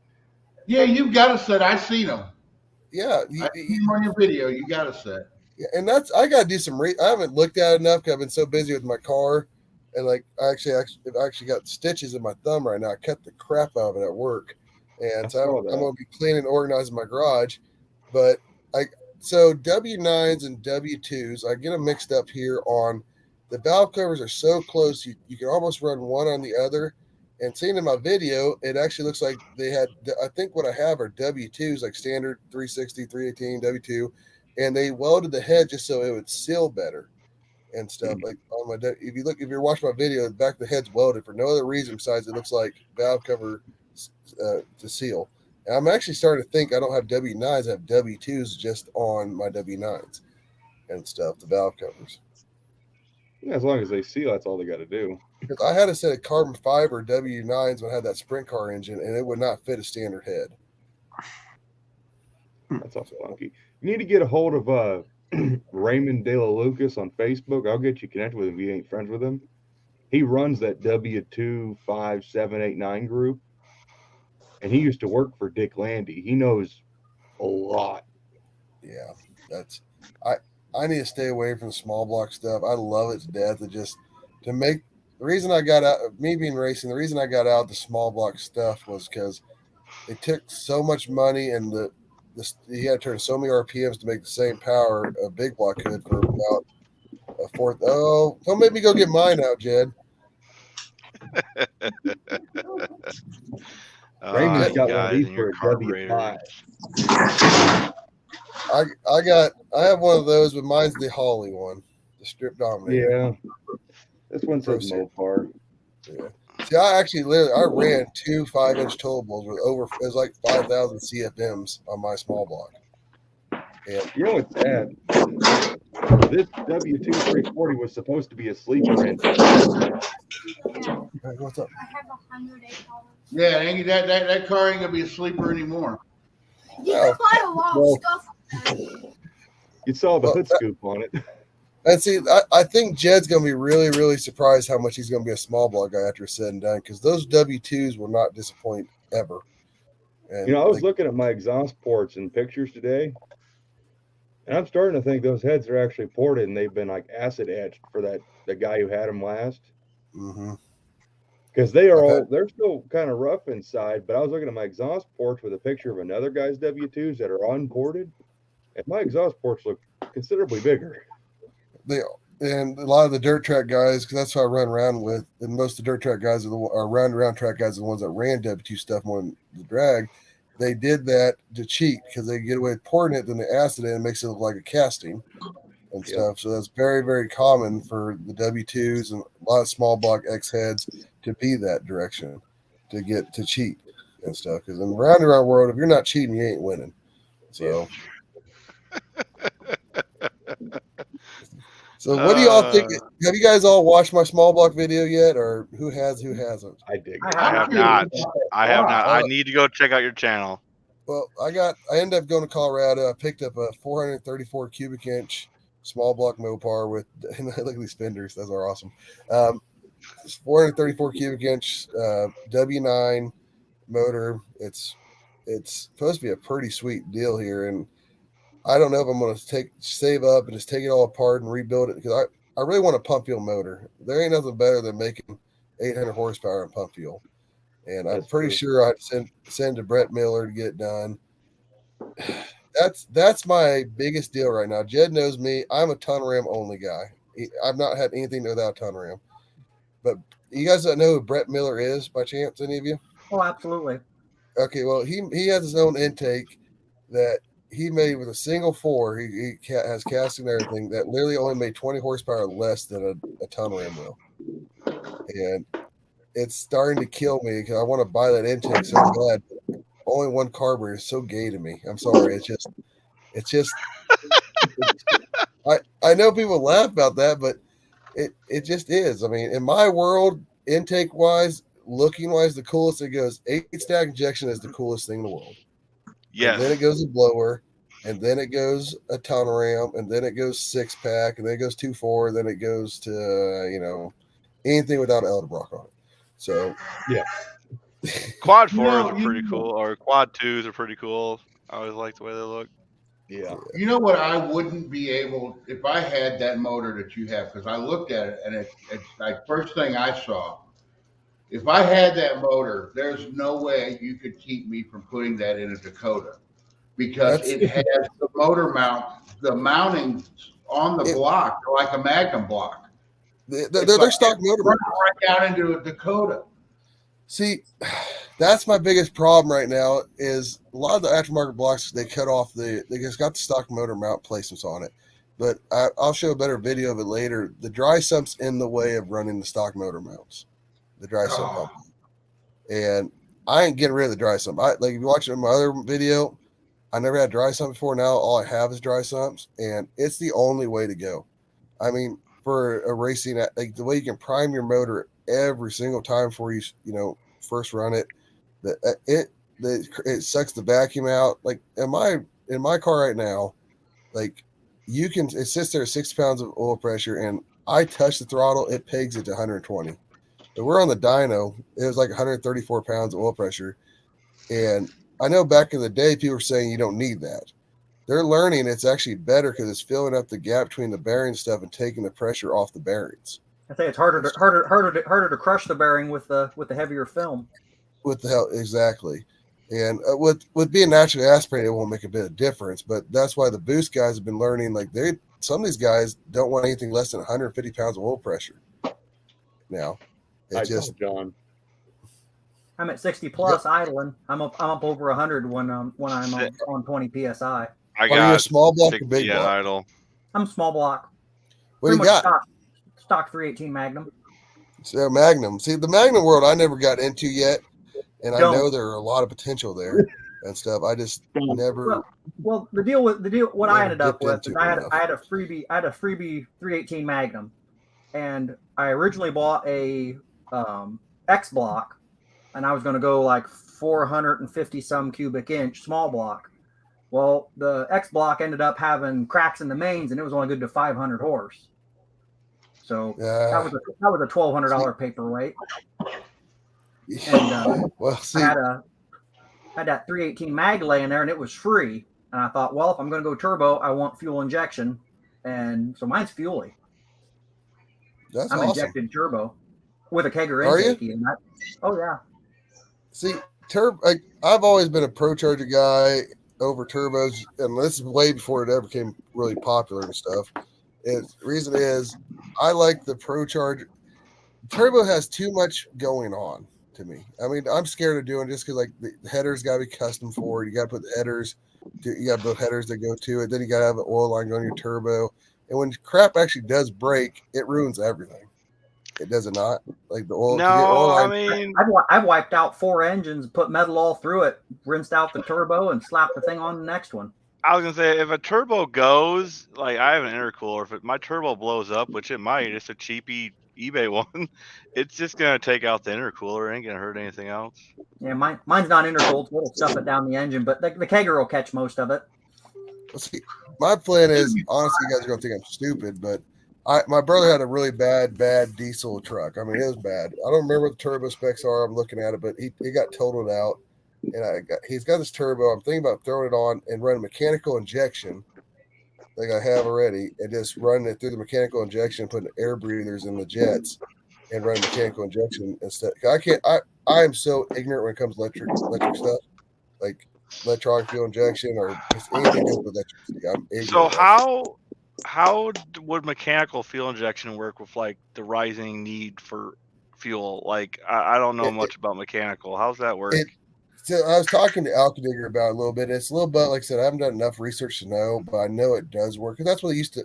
Yeah, you got a set. I seen them. Yeah, I seen them on your video. You got a set. yeah, and that's I gotta do some. I haven't looked at it enough because I've been so busy with my car, and like I actually got stitches in my thumb right now. I cut the crap out of it at work, and so I'm gonna be cleaning and organizing my garage. But so W9s and W2s, I get them mixed up here on the valve covers are so close you can almost run one on the other. And seeing in my video, it actually looks like they had, I think what I have are W2s, like standard 360, 318, W2, and they welded the head just so it would seal better and stuff. Like on my, if you're watching my video, the back of the head's welded for no other reason besides it looks like valve cover to seal. And I'm actually starting to think I don't have W9s, I have W2s just on my W9s and stuff, the valve covers. Yeah, as long as they seal, that's all they got to do. Because I had a set of carbon fiber W9s when I had that sprint car engine, and it would not fit a standard head. That's also funky. You need to get a hold of Raymond De La Lucas on Facebook. I'll get you connected with him if you ain't friends with him. He runs that W25789 group, and he used to work for Dick Landy. He knows a lot. Yeah, that's I need to stay away from the small block stuff. I love it to death. It just to make the reason I got out, me being racing, the reason I got out the small block stuff was because it took so much money and you had to turn so many RPMs to make the same power a big block could for about a fourth. Oh, don't make me go get mine out, Jed. Raymond's got one of guys these and for your a carburetors. W5. I have one of those, but mine's the Holly one, the Strip Dominator. Yeah, this one says Mopar. Yeah. See, I ran 2 5-inch towables with it was like 5,000 CFMs on my small block. And you know what's sad? This W2 340 was supposed to be a sleeper engine. Hey, what's up? Yeah, Angie, that car ain't gonna be a sleeper anymore. You can buy a lot of stuff. You saw the hood scoop on it. And see, I think Jed's going to be really, really surprised how much he's going to be a small block guy after it's said and done, because those W2s will not disappoint ever. And I was looking at my exhaust ports and pictures today, and I'm starting to think those heads are actually ported and they've been like acid etched for the guy who had them last. Mm-hmm. Because they're still kind of rough inside, but I was looking at my exhaust ports with a picture of another guy's W2s that are unported, and my exhaust ports look considerably bigger. And a lot of the dirt track guys, because that's what I run around with, and most of the dirt track guys are round track guys are the ones that ran W2 stuff more than the drag. They did that to cheat because they get away with pouring it, then they acid it and it makes it look like a casting and stuff. So that's very, very common for the W2s and a lot of small block X heads to be that direction, to cheat and stuff. Because in the round world, if you're not cheating, you ain't winning. So. So what do y'all think? Have you guys all watched my small block video yet, or who hasn't? I did. I have not. I have not. I need to go check out your channel. Well, I ended up going to Colorado. I picked up a 434 cubic inch small block Mopar with look at these fenders. Those are awesome. 434 cubic inch W9 motor. It's supposed to be a pretty sweet deal here, and I don't know if I'm going to save up and just take it all apart and rebuild it, because I really want a pump fuel motor. There ain't nothing better than making 800 horsepower in pump fuel. And I'm pretty sure I'd send to Brett Miller to get it done. That's my biggest deal right now. Jed knows me. I'm a ton ram only guy. I've not had anything without ton ram. But you guys don't know who Brett Miller is by chance, any of you? Oh, absolutely. Okay, well, he has his own intake that he made with a single 4. He has casting and everything that literally only made 20 horsepower less than a ton ram will. And it's starting to kill me because I want to buy that intake so bad. only one carburetor is so gay to me. I'm sorry. It's just. I know people laugh about that, but it just is. I mean, in my world, intake wise, looking wise, the coolest it goes. 8-stack injection is the coolest thing in the world. Yes. And then it goes a blower, and then it goes a tunnel ramp, and then it goes 6-pack, and then it goes 2.4, then it goes to anything without Edelbrock on it. So yeah. Quad 4s are pretty cool, or quad 2s are pretty cool. I always like the way they look. Yeah. You know what? I wouldn't be able if I had that motor that you have, because I looked at it and it's like first thing I saw. If I had that motor, there's no way you could keep me from putting that in a Dakota, because it has the motor mount, the mountings on the block are like a Magnum block. They're stock motor right down into a Dakota. See, that's my biggest problem right now is a lot of the aftermarket blocks, they cut off they just got the stock motor mount placements on it. But I'll show a better video of it later. The dry sump's in the way of running the stock motor mounts. The dry sump pump. And I ain't getting rid of the dry sump. Like if you watch my other video, I never had dry sump before. Now all I have is dry sumps, and it's the only way to go. I mean, for a racing, like the way you can prime your motor every single time before you first run it, it sucks the vacuum out. Like in my car right now, like it sits there at 6 pounds of oil pressure, and I touch the throttle, it pegs it to 120. But we're on the dyno, it was like 134 pounds of oil pressure, and I know back in the day people were saying you don't need that. They're learning it's actually better because it's filling up the gap between the bearing stuff and taking the pressure off the bearings. I think it's harder to crush the bearing with the heavier film. With the hell, exactly. And with being naturally aspirated, it won't make a bit of difference. But that's why the boost guys have been learning. Like some of these guys don't want anything less than 150 pounds of oil pressure. Now, John. I'm at 60 plus idling. I'm up over 100 when I'm on 20 psi. I got you a small block or big block? Idle. I'm small block. What do you got? Stock 318 Magnum. So Magnum. See, the Magnum world I never got into yet, and I know there are a lot of potential there and stuff. I just never. Well, what I ended up with is I had a freebie 318 Magnum, and I originally bought a X block, and I was going to go like 450 some cubic inch small block. Well, the X block ended up having cracks in the mains, and it was only good to 500 horse. So that was a $1,200 paperweight. And I had that 318 mag laying there, and it was free. And I thought, well, if I'm going to go turbo, I want fuel injection, and so mine's fuelie. That's I'm awesome. injected turbo with a kegger Are intake. you? Oh yeah. See, I've always been a ProCharger guy over turbos, and this is way before it ever became really popular and stuff. And the reason is I like the ProCharger. Turbo has too much going on to me. I mean, I'm scared of doing it just because like the headers got to be custom for it. You got to put the headers. You got both headers that go to it. Then you got to have an oil line going your turbo. And when crap actually does break, it ruins everything. It does it not? Like the oil. I mean, I've wiped out 4 engines, put metal all through it, rinsed out the turbo, and slapped the thing on the next one. I was gonna say, if a turbo goes, like I have an intercooler, if my turbo blows up, which it might, it's a cheapy eBay one, it's just gonna take out the intercooler. It ain't gonna hurt anything else. Yeah, mine's not intercooled, so it'll stuff it down the engine, but the kegger will catch most of it. See, my plan is, honestly, you guys are gonna think I'm stupid, but my brother had a really bad diesel truck. I mean, it was bad. I don't remember what the turbo specs are. I'm looking at it, but he got totaled out. And he's got this turbo. I'm thinking about throwing it on and running mechanical injection like I have already, and just running it through the mechanical injection, putting air breathers in the jets and running mechanical injection instead. I am so ignorant when it comes to electric stuff, like electronic fuel injection or just anything to do with electricity. I'm ignorant. So how would mechanical fuel injection work with like the rising need for fuel? Like I don't know much about mechanical. How's that work? So I was talking to Alcadigger about it a little bit. It's a little bit, like I said, I haven't done enough research to know, but I know it does work. Because that's what they used to.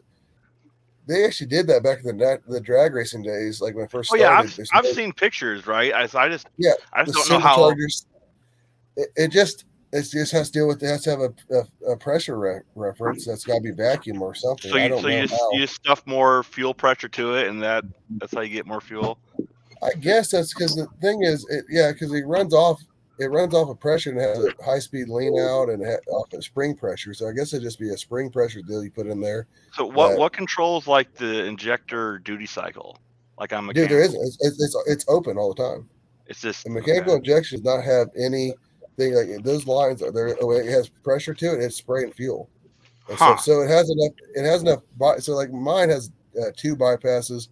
They actually did that back in the drag racing days, like when I first started. I've seen pictures, right? I just don't know how. It just it just has to deal with. It has to have a pressure reference. That's got to be vacuum or something. So I you don't so know you just how. you just stuff more fuel pressure to it, and that's how you get more fuel. I guess that's because the thing is, because it runs off of pressure and has a high speed lean out and off of spring pressure. So I guess it'd just be a spring pressure deal you put in there. So what controls like the injector duty cycle? Like on Dude, mechanical. there isn't. It's open all the time. It's just The mechanical injection does not have anything like those lines are there. It has pressure to it. It's spraying fuel. And so it has enough. It has enough. So like mine has 2 bypasses,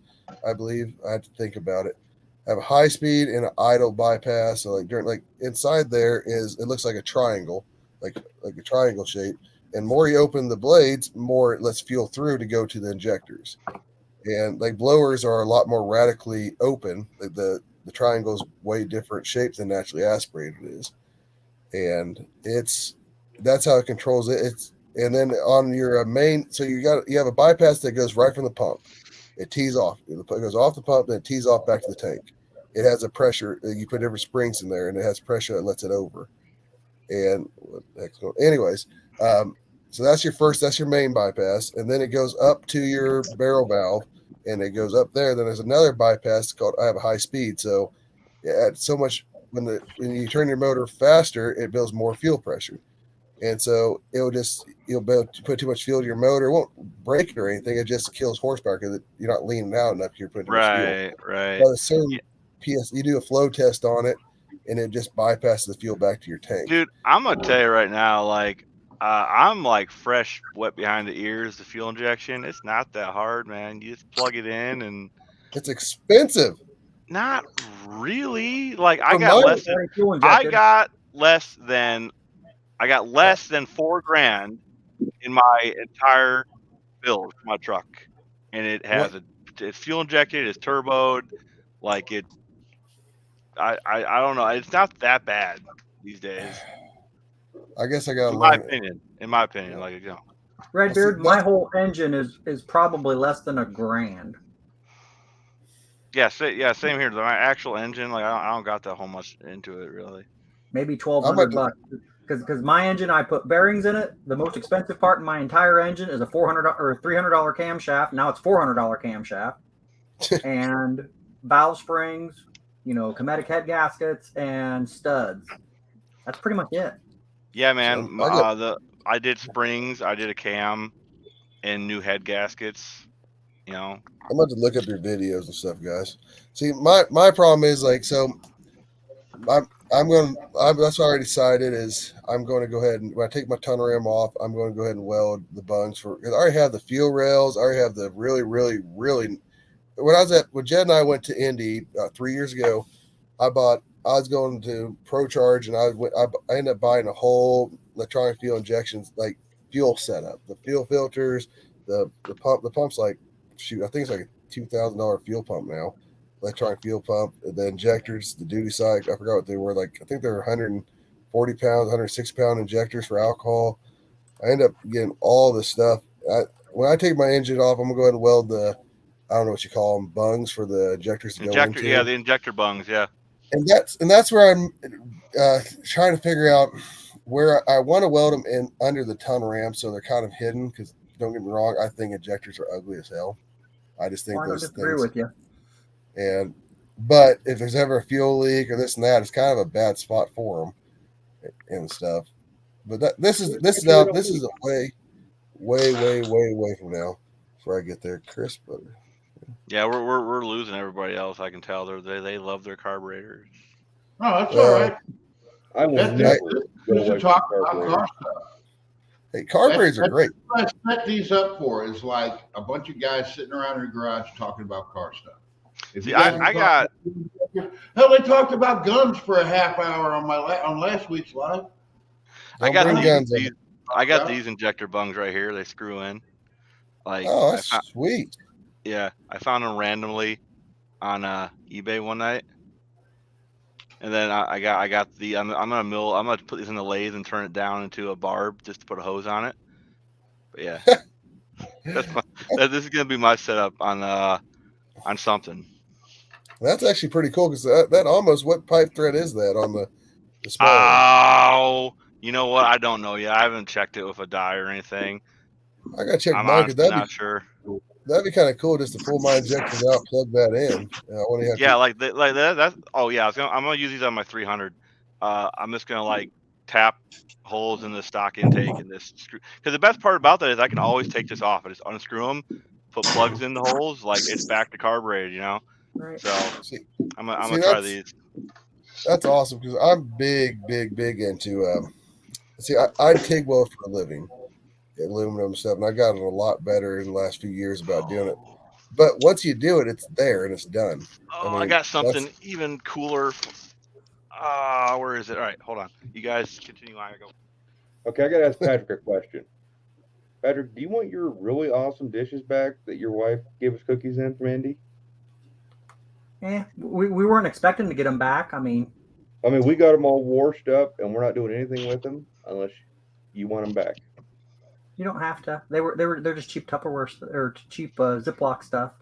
I believe. I have to think about it. I have a high speed and an idle bypass. So like inside there is, it looks like a triangle, like a triangle shape. And more you open the blades, more it lets fuel through to go to the injectors. And like blowers are a lot more radically open. The triangle's way different shape than naturally aspirated is. And that's how it controls it. And then on your main, so you have a bypass that goes right from the pump. It tees off. It goes off the pump, then it tees off back to the tank. It has a pressure. You put different springs in there, and it has pressure that lets it over. And anyways, so that's your main bypass, and then it goes up to your barrel valve, and it goes up there. Then there's another bypass called, I have a high speed, so so much when you turn your motor faster, it builds more fuel pressure. And so you'll be able to put too much fuel to your motor. It won't break it or anything. It just kills horsepower because you're not leaning out enough. You're putting too much fuel. Right. But a certain PS, you do a flow test on it, and it just bypasses the fuel back to your tank. Dude, I'm gonna tell you right now, like I'm like fresh, wet behind the ears. The fuel injection, it's not that hard, man. You just plug it in, and it's expensive. Not really. Like I got less than $4,000 in my entire build for my truck, and it has it's fuel injected, it's turboed, like it. I don't know. It's not that bad these days. I guess I got in my opinion, like you know. Redbeard, my whole engine is probably less than $1,000. Yeah, same here. My actual engine, like I don't got that whole much into it really. Maybe $1,200 because my engine, I put bearings in it. The most expensive part in my entire engine is a $400 or $300 camshaft. Now it's $400 camshaft, and valve springs, Cometic head gaskets and studs. That's pretty much it. Yeah, man. I did springs, I did a cam, and new head gaskets. I'm about to look up your videos and stuff, guys. See, my problem is that's what I already decided is I'm going to go ahead and when I take my tunnel ram off, I'm going to go ahead and weld the bungs because I already have the fuel rails. I already have the really, really, really. When Jed and I went to Indy 3 years ago, I was going to ProCharge and I ended up buying a whole electronic fuel injections like fuel setup, the fuel filters, the pump. The pump's like, shoot, I think it's like a $2,000 fuel pump now, electronic fuel pump. The injectors, the duty cycle, I forgot what they were like. I think they were 140 pounds, 160 pound injectors for alcohol. I end up getting all this stuff. When I take my engine off, I'm gonna go ahead and weld I don't know what you call them, bungs for the injectors to go into. Yeah, the injector bungs, yeah. And that's where I'm trying to figure out where I want to weld them in under the tunnel ram, so they're kind of hidden. Because don't get me wrong, I think injectors are ugly as hell. I just think those things. I agree with you. But if there's ever a fuel leak or this and that, it's kind of a bad spot for them and stuff. But this is a way from now before I get there, Chris. But yeah, we're losing everybody else. I can tell they love their carburetors. Oh, that's all right. I will never go away talk from about car carburetors. stuff. Hey, carburetors are great. What I set these up for is like a bunch of guys sitting around in the garage talking about car stuff. Hell, they talked about guns for a half hour on last week's live. I got these injector bungs right here. They screw in. Like, oh, that's sweet. Yeah, I found them randomly on eBay one night, and then I got the I'm gonna put these in the lathe and turn it down into a barb just to put a hose on it. But yeah, this is gonna be my setup on something. That's actually pretty cool because that almost, what pipe thread is that on the small? Oh, You know what? I don't know yet. I haven't checked it with a die or anything. I gotta check I'm mine because honestly not sure. that'd be kind of cool just to pull my injectors out, plug that in. I only have Yeah, to, like that. That's oh yeah. I'm gonna use these on my 300. I'm just gonna like tap holes in the stock intake and this screw. Because the best part about that is I can always take this off. I just unscrew them, put plugs in the holes, like it's back to carbureted, you know. Right. So see, I'm gonna try these. that's awesome because I'm big into. See, I TIG weld for a living, aluminum stuff, and I got it a lot better in the last few years about doing it. But once you do it, it's there and it's done. Oh, I got something even cooler. Where is it? All right, hold on. You guys continue. I go. Okay, I gotta ask Patrick a question. Patrick, do you want your really awesome dishes back that your wife gave us cookies in from Andy? We weren't expecting to get them back. I mean, we got them all washed up, and we're not doing anything with them unless you want them back. you don't have to. They're just cheap Tupperware or cheap Ziploc stuff.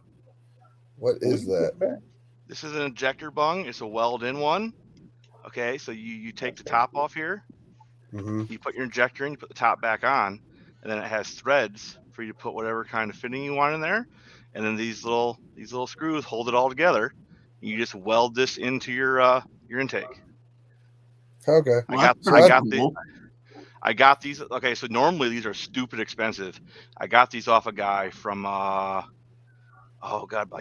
What is that? This is an injector bung. It's a weld-in one. Okay, so you take the top off here. Mm-hmm. You put your injector in, you put the top back on, and then it has threads for you to put whatever kind of fitting you want in there. And then these little screws hold it all together. You just weld this into your intake. Okay. I got these. Okay, so normally these are stupid expensive. I got these off a guy from like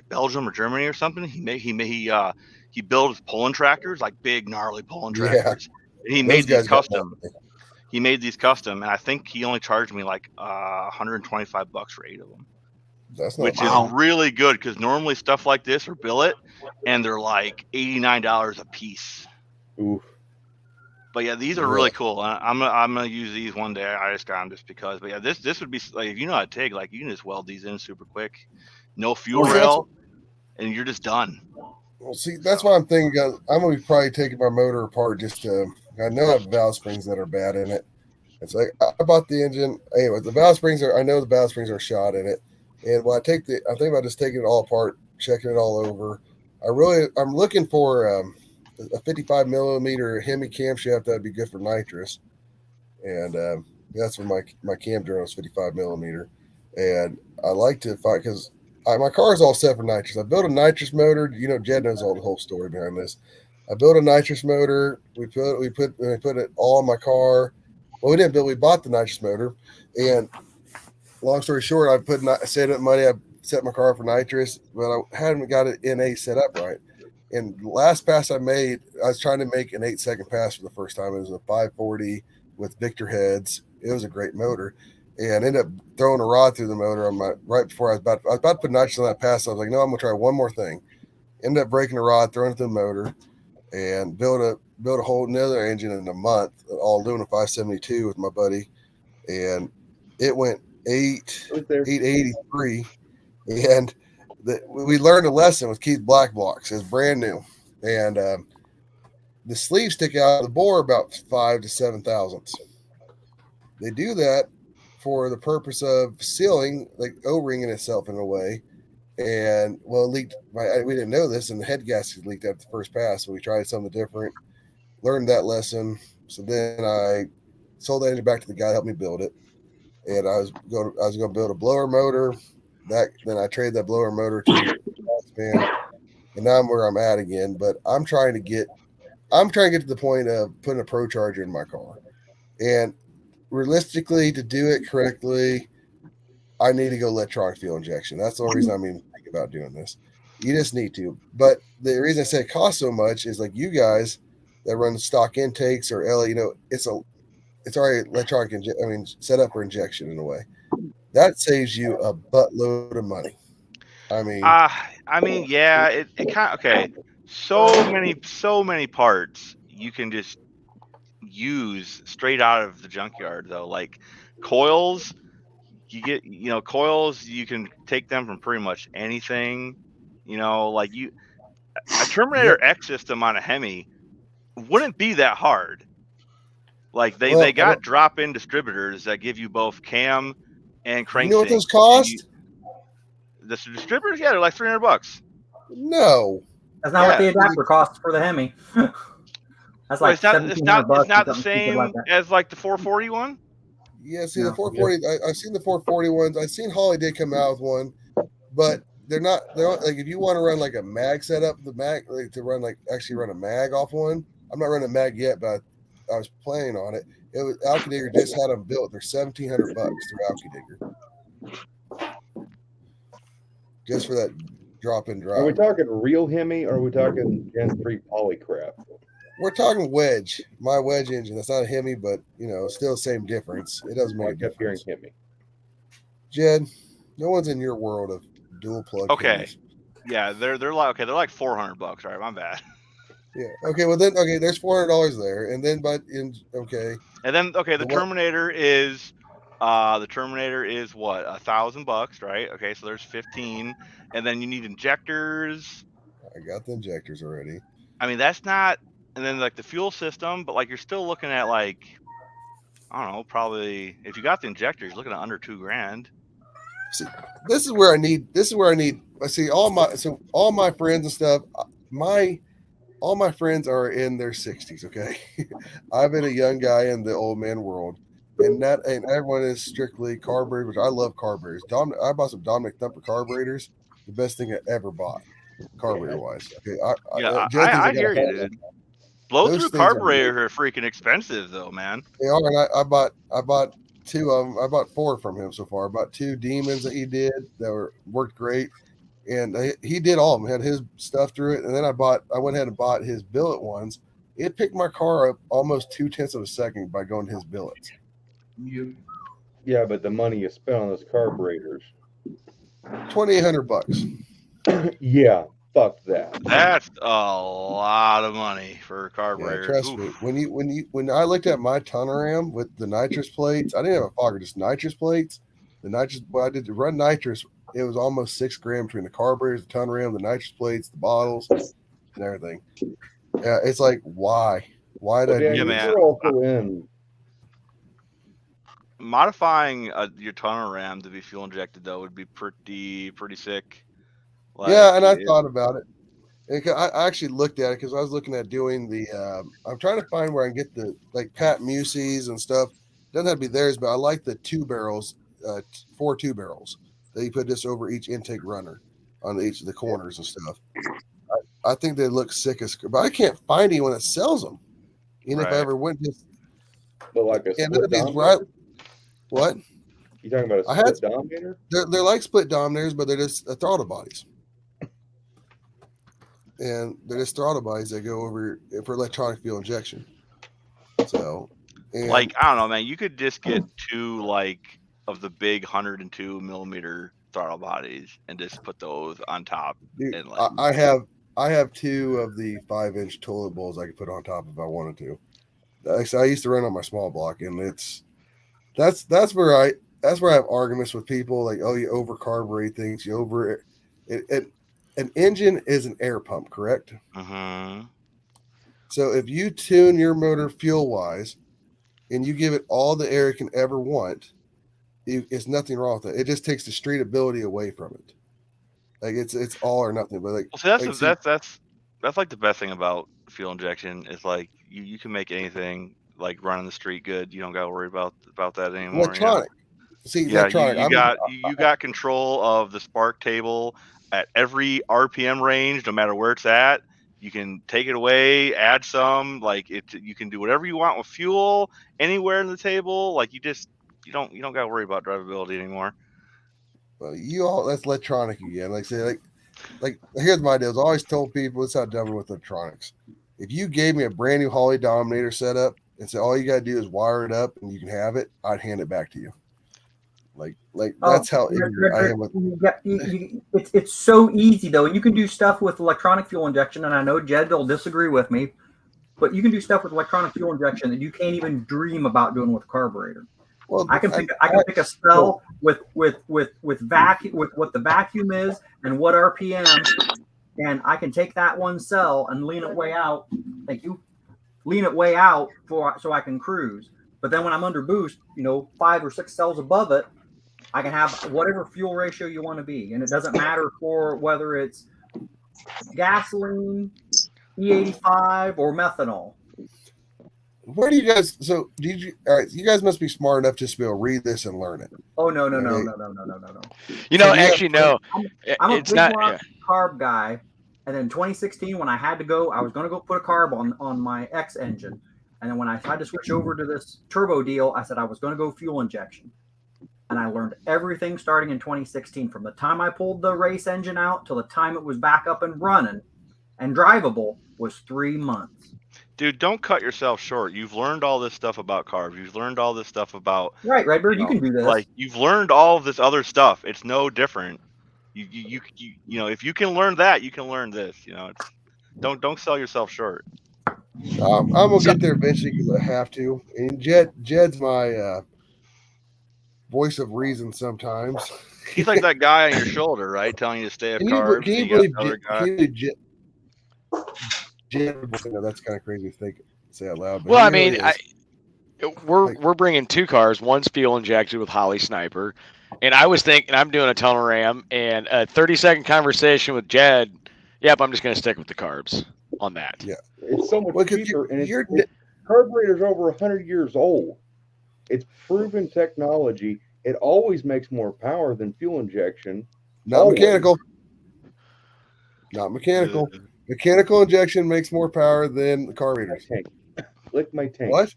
Belgium or Germany or something. He builds pulling tractors, like big gnarly pulling tractors. And he made these custom. He made these custom, and I think he only charged me like $125 for 8 of them. That's not which is really good because normally stuff like this are billet, and they're like $89 a piece. Oof. But yeah, these are really cool. I'm gonna use these one day. I just got them just because. But yeah, this would be like if you know how to TIG, like you can just weld these in super quick, no fuel rail, and you're just done. Well, see, that's why I'm thinking. I'm gonna be probably taking my motor apart just to. I know I have valve springs that are bad in it. It's like I bought the engine. Anyway, the valve springs are. I know the valve springs are shot in it. And when I think about just taking it all apart, checking it all over. I'm looking for a 55 millimeter Hemi camshaft that'd be good for nitrous, and that's what my cam journal is 55 millimeter. And I like to find because my car is all set for nitrous. I built a nitrous motor. You know, Jed knows all the whole story behind this. I built a nitrous motor. We put it all in my car. Well, we didn't build. We bought the nitrous motor, and long story short, I saved up money. I set my car up for nitrous, but I hadn't got it NA set up right. And the last pass I made, I was trying to make an 8-second pass for the first time. It was a 540 with Victor heads. It was a great motor, and I ended up throwing a rod through the motor on right before I was about to put nitrous on that pass. I was like, no, I'm gonna try one more thing. Ended up breaking the rod, throwing it through the motor, and built a whole another engine in a month, all aluminum 572 with my buddy, and it went 883, and we learned a lesson with Keith Black blocks. It's brand new, and the sleeves stick out of the bore about 5 to 7 thousandths. They do that for the purpose of sealing, like O-ringing itself in a way. And well, it leaked. We didn't know this, and the head gasket leaked out the first pass. So we tried something different, learned that lesson. So then I sold that engine back to the guy that helped me build it. And I was going to build a blower motor. Then I traded that blower motor to Span, and now I'm where I'm at again. But I'm trying to get to the point of putting a Pro Charger in my car. And realistically, to do it correctly, I need to go electronic fuel injection. That's the only reason I'm even thinking about doing this. You just need to. But the reason I say it costs so much is like you guys that run stock intakes or LA, it's already electronic, set up for injection in a way. That saves you a buttload of money. Yeah, it kind of, okay. So many parts you can just use straight out of the junkyard though. Like coils, you get, coils, you can take them from pretty much anything. Like a Terminator X system on a Hemi wouldn't be that hard. Like they got drop-in distributors that give you both cam and crankshaft. You know what those cost? The distributors, yeah, they're like $300. No, that's not what the adapter costs for the Hemi. That's Well, like it's not. It's not. $1,700 It's not or the something stupid same like that. as like the 440 one. Yeah, see No. the 440. I've seen the 440 ones. I've seen Holly did come out with one, but they're not like if you want to run like a mag setup, the mag like to run like actually run a mag off one. I'm not running a mag yet, but I was planning on it. It was Alky Digger just had them built. They're $1,700 through Alky Digger, just for that drop in Are we drive. talking real Hemi or are we talking Gen 3 poly crap? We're talking wedge, my wedge engine. That's not a Hemi, but still same difference. It doesn't I make a kept hearing difference. Hemi. Jed, no one's in your world of dual plug. Okay. Hemis. Yeah, they're like $400. All right, my bad. Yeah. Okay. Well, then, there's $400 there, and then, okay. And then the But what- Terminator is what, $1,000, right? Okay, so there's 15, and then you need injectors. I got the injectors already. I mean, that's not, and then like the fuel system, but like you're still looking at like, I don't know, probably if you got the injectors, you're looking at under $2,000. See, this is where I need. I see all my friends and stuff. All my friends are in their 60s. Okay, I've been a young guy in the old man world, and everyone is strictly carburetors, which I love carburetors. I bought some Dominic Thumper carburetors. The best thing I ever bought, carburetor wise. Okay, I hear you, dude. Blow Those through things are carburetors are freaking expensive, though, man. They are, and I bought two of them. I bought 4 from him so far. I bought 2 Demons that he did that worked great, and he did all of them. Had his stuff through it, and then I went ahead and bought his billet ones. It picked my car up almost 0.2 of a second by going to his billets. Yeah, but the money you spent on those carburetors. $2,800. Yeah, fuck that. That's a lot of money for a Yeah, carburetor. trust me. When I looked at my Tunaram with the nitrous plates, I didn't have a fogger, just nitrous plates. The nitrous, what I did to run nitrous, it was almost $6,000 between the carburetors, the Tunaram, the nitrous plates, the bottles, and everything. Yeah, it's like why? Why did I do man. this? You're also in. Modifying your Tunaram to be fuel injected though would be pretty sick. Yeah, and I thought about it. And I actually looked at it because I was looking at doing the. I'm trying to find where I can get the like Pat Muse's and stuff. Doesn't have to be theirs, but I like the 2 barrels, 4 2 barrels that you put this over each intake runner on each of the corners and stuff. I think they look sick as, but I can't find anyone that sells them. Even if I ever went to. But like a And split these dominator? what? You talking about a I had- split dominator? They're like split dominators, but they're just throttle bodies. And they're just throttle bodies that go over for electronic fuel injection. So, and Like I don't know, man. You could just get 2 like of the big 102 millimeter throttle bodies and just put those on top. dude, And like, I have 2 of the 5-inch toilet bowls I could put on top if I wanted to. I used to run on my small block, and that's where I have arguments with people like, oh, you over carburate things, you over it. An engine is an air pump, correct? So if you tune your motor fuel wise and you give it all the air it can ever want, it's nothing wrong with it. It just takes the street ability away from it. Like it's all or nothing. But like, well, see, that's like the best thing about fuel injection is like you can make anything like running the street good. You don't got to worry about that anymore. electronic. See, Yeah, electronic. you got control of the spark table at every RPM range, no matter where it's at. You can take it away, add some. Like you can do whatever you want with fuel anywhere in the table. Like you don't got to worry about drivability anymore. Well, that's electronic again. Like say, like here's my deal. I always told people it's how dumb with electronics. If you gave me a brand new Holly Dominator setup and said all you gotta do is wire it up and you can have it, I'd hand it back to you. Like that's how ignorant I am with. It's so easy though, and you can do stuff with electronic fuel injection. And I know Jed will disagree with me, but you can do stuff with electronic fuel injection that you can't even dream about doing with a carburetor. Well, I can pick a cell with vacuum with what the vacuum is and what RPM, and I can take that one cell and lean it way out. Thank you. Lean it way out so I can cruise. But then when I'm under boost, 5 or 6 cells above it, I can have whatever fuel ratio you want to be. And it doesn't matter for whether it's gasoline, E85, or methanol. Where do you guys? So did you? All right, you guys must be smart enough just to be able to read this and learn it. Oh no. Right? You know, So you have- actually, no. I'm a It's big not. block Yeah. carb guy, and then 2016 when I had to go, I was going to go put a carb on my X engine, and then when I tried to switch over to this turbo deal, I said I was going to go fuel injection, and I learned everything starting in 2016 from the time I pulled the race engine out till the time it was back up and running and drivable was 3 months. Dude, don't cut yourself short. You've learned all this stuff about carbs. You've learned all this stuff about Right, Redbird, you can do this. like you've learned all of this other stuff. It's no different. You know, if you can learn that, you can learn this. You know, it's don't sell yourself short. I'm gonna get there eventually because I have to. And Jed's my voice of reason sometimes. He's like that guy on your shoulder, right? Telling you to stay off Can you, carbs. can you and got believe the other guy. can you believe Jed? That's kind of crazy to say out loud. But Well, he I mean, really is. we're bringing 2 cars. One's fuel injected with Holly Sniper, and I was thinking I'm doing a tunnel ram and a 30-second conversation with Jed. Yep, I'm just going to stick with the carbs on that. Yeah, It's so much Well, 'cause cheaper, and you're- carburetor's over 100 years old. It's proven technology. It always makes more power than fuel injection. Not Always. mechanical. Not mechanical. Mechanical injection makes more power than the carburetors. Tank. Lick my tank. What?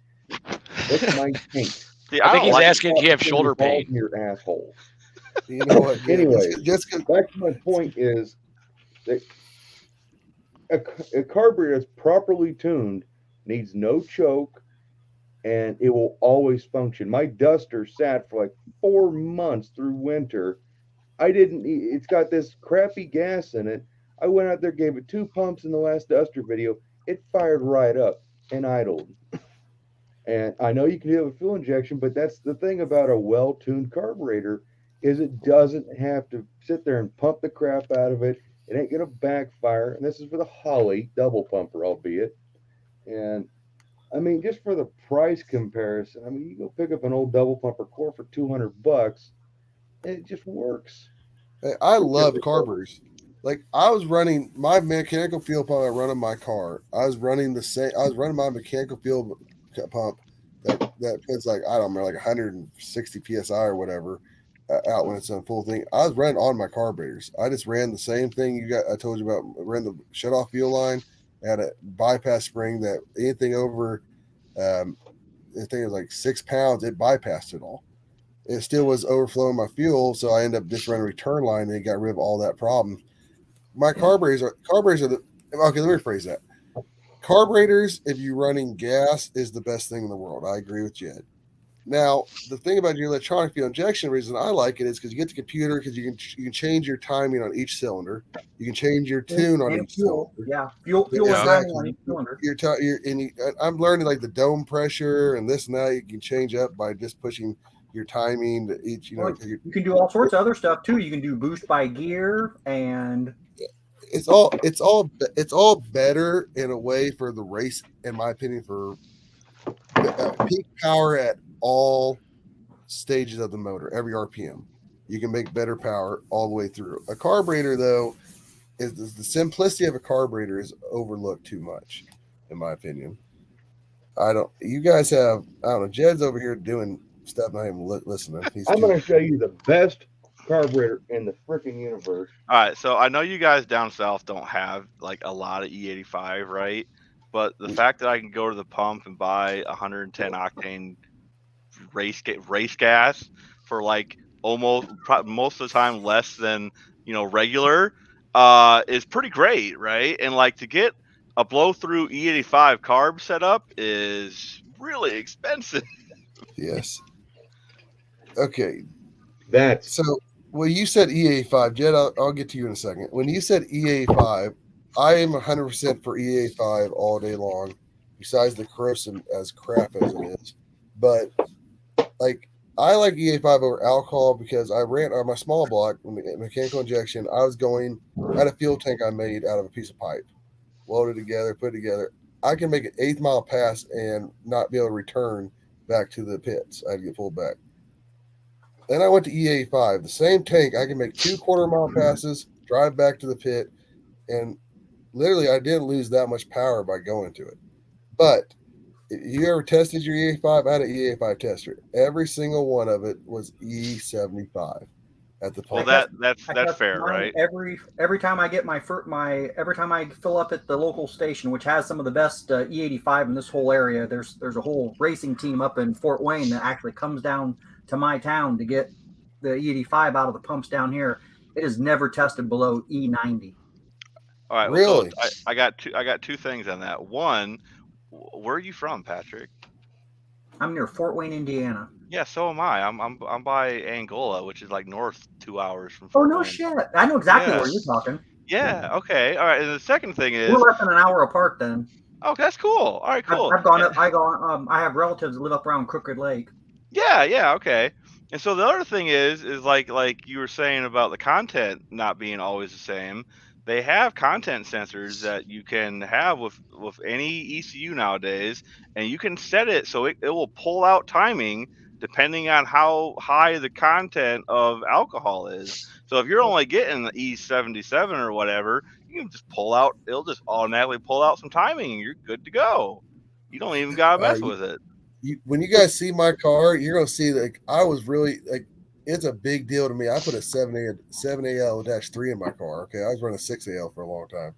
Lick my tank. See, I think don't he's like- asking if you have shoulder Balls pain. in your asshole. You know what? Yeah, Anyway, just back to my point is that a carburetor that's properly tuned needs no choke, and it will always function. My Duster sat for like 4 months through winter. It's got this crappy gas in it. I went out there, gave it 2 pumps in the last Duster video. It fired right up and idled. And I know you can do a fuel injection, but that's the thing about a well-tuned carburetor is it doesn't have to sit there and pump the crap out of it. It ain't gonna backfire. And this is with a Holly double pumper, albeit. And I mean, just for the price comparison, I mean, you go pick up an old double pumper core for $200, and it just works. Hey, I love carburetors. Like I was running my mechanical fuel pump I run in my car. I was running my mechanical fuel pump that puts like I don't remember like 160 psi or whatever out when it's on full thing. I was running on my carburetors. I just ran the same thing I told you about. Ran the shut off fuel line. I had a bypass spring that anything over I think it was like 6 pounds, it bypassed it all. It still was overflowing my fuel, so I ended up just running a return line and it got rid of all that problem. My carburetors are the okay, let me rephrase that. Carburetors, if you're running gas, is the best thing in the world. I agree with Jed. Now, the thing about your electronic fuel injection, the reason I like it is because you get the computer, because you can change your timing on each cylinder. You can change your tune on each fuel. cylinder. Yeah, fuel and timing on each cylinder. I'm learning like the dome pressure and this and that. You can change up by just pushing your timing to each. You can do all sorts of other stuff too. You can do boost by gear, and it's all better in a way for the race, in my opinion, for peak power at all stages of the motor, every RPM. You can make better power all the way through. A carburetor, though, is the simplicity of a carburetor is overlooked too much, in my opinion. You guys have, I don't know, Jed's over here doing stuff, not even listening. I'm going to show you the best carburetor in the freaking universe. All right, so I know you guys down south don't have like a lot of E85, right? But the fact that I can go to the pump and buy 110 octane race gas for like most of the time less than regular is pretty great, right? And like to get a blow through E85 carb setup is really expensive. Yes. Okay. That's well, you said EA5, Jed. I'll get to you in a second. When you said EA5, I am 100% for EA5 all day long. Besides the corrosive as crap as it is, but like I like EA5 over alcohol because I ran on my small block mechanical injection. I had a fuel tank I made out of a piece of pipe, welded together, put together. I can make an 8th mile pass and not be able to return back to the pits. I had to get pulled back. Then I went to EA5, the same tank. I can make 2 quarter-mile passes, drive back to the pit, and literally I didn't lose that much power by going to it. But You ever tested your E85? I had an E85 tester. Every single one of it was E75 at the Well, pump. that's test fair, mine right? Every time I get every time I fill up at the local station, which has some of the best E85 in this whole area. There's a whole racing team up in Fort Wayne that actually comes down to my town to get the E85 out of the pumps down here. It is never tested below E90. All right. Really? So I got two things on that. One, where are you from, Patrick? I'm near Fort Wayne, Indiana. Yeah, so am I. I'm by Angola, which is like north 2 hours from Oh Fort no Wayne. shit! I know exactly Yeah. where you're talking. Yeah. Okay. All right. And the second thing is, We're less than an hour apart then. oh, that's cool. All right. Cool. I've gone up. I have relatives that live up around Crooked Lake. Yeah. Yeah. Okay. And so the other thing is like you were saying about the content not being always the same. They have content sensors that you can have with any ECU nowadays, and you can set it so it will pull out timing depending on how high the content of alcohol is. So if you're only getting the E77 or whatever, you can just it'll just automatically pull out some timing and you're good to go. You don't even gotta mess with it. When you guys see my car, you're gonna see like I was really like it's a big deal to me. I put a 7AL-3 in my car. Okay, I was running a 6AL for a long time.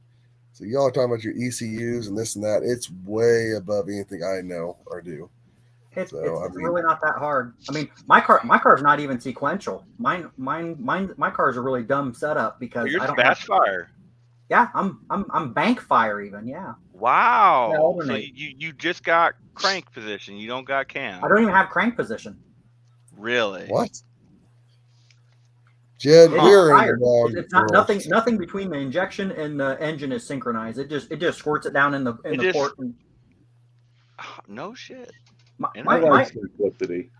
So y'all are talking about your ECUs and this and that. It's way above anything I know or do. It's really not that hard. I mean, my car's not even sequential. My car's a really dumb setup because You're I just don't batch fire. Yeah, I'm bank fire even. Yeah. Wow. Yeah, So alternate. you just got crank position. You don't got cam. I don't even have crank position. Really? What? Jed, It's we're in fired. the wrong It's not world. nothing between the injection and the engine is synchronized. It just squirts it down in the port. And No shit. I like simplicity.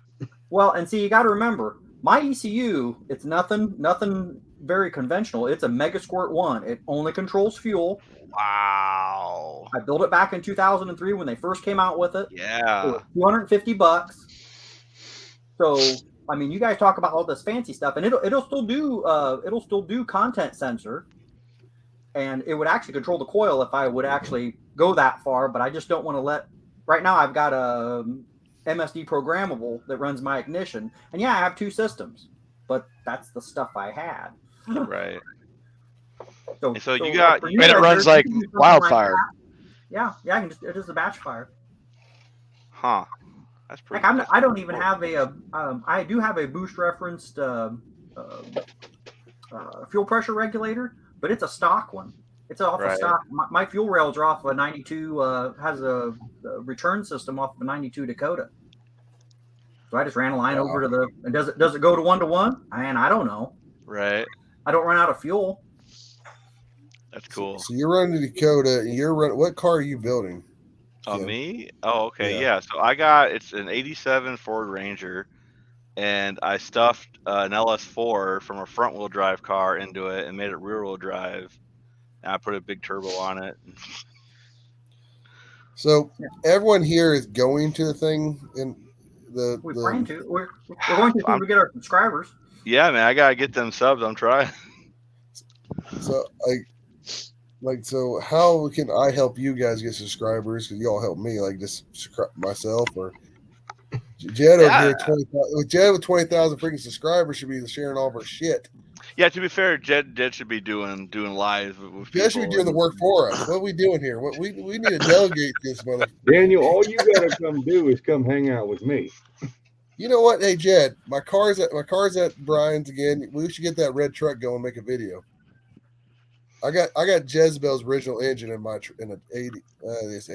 well, and see, you got to remember, my ECU, it's nothing very conventional. It's a Mega Squirt 1. It only controls fuel. Wow. I built it back in 2003 when they first came out with it. Yeah. It was $250. So, I mean, you guys talk about all this fancy stuff, and it'll still do content sensor, and it would actually control the coil if I would actually go that far. But I just don't want to let. Right now, I've got a MSD programmable that runs my ignition, and yeah, I have two systems, but that's the stuff I had. Right. So, And so you like, got for you And it guys, runs there's- like you can do something wildfire. that. Yeah, I can it is a batch fire. Huh. That's pretty. Like I don't even have I do have a boost referenced fuel pressure regulator, but it's a stock one. It's off Right. of stock. My fuel rails are off of a 92. Has a return system off of a 92 Dakota. So I just ran a line over to the. And does it go to 1-to-1? Man, I don't know. Right. I don't run out of fuel. That's cool. So you're running the Dakota, and you're running. What car are you building? Oh, Kim? me? Oh, okay. Yeah. Yeah. So it's an 87 Ford Ranger, and I stuffed an LS4 from a front wheel drive car into it and made it rear wheel drive. And I put a big turbo on it. So everyone here is going to the thing in the. We're the trying to. We're going to when we get our subscribers. Yeah, man, I gotta get them subs. I'm trying. So so how can I help you guys get subscribers? Because y'all help me, like just subscribe myself or Jed over here. 20,000. Jed with 20,000 freaking subscribers should be sharing all of our shit. Yeah, to be fair, Jed should be doing live with Jed should be people. doing the work for us. What are we doing here? What we need to delegate this mother. Daniel, all you gotta come do is come hang out with me. You know what? Hey Jed, my car's at Brian's again. We should get that red truck going and make a video. I got Jezebel's original engine in my in an 80.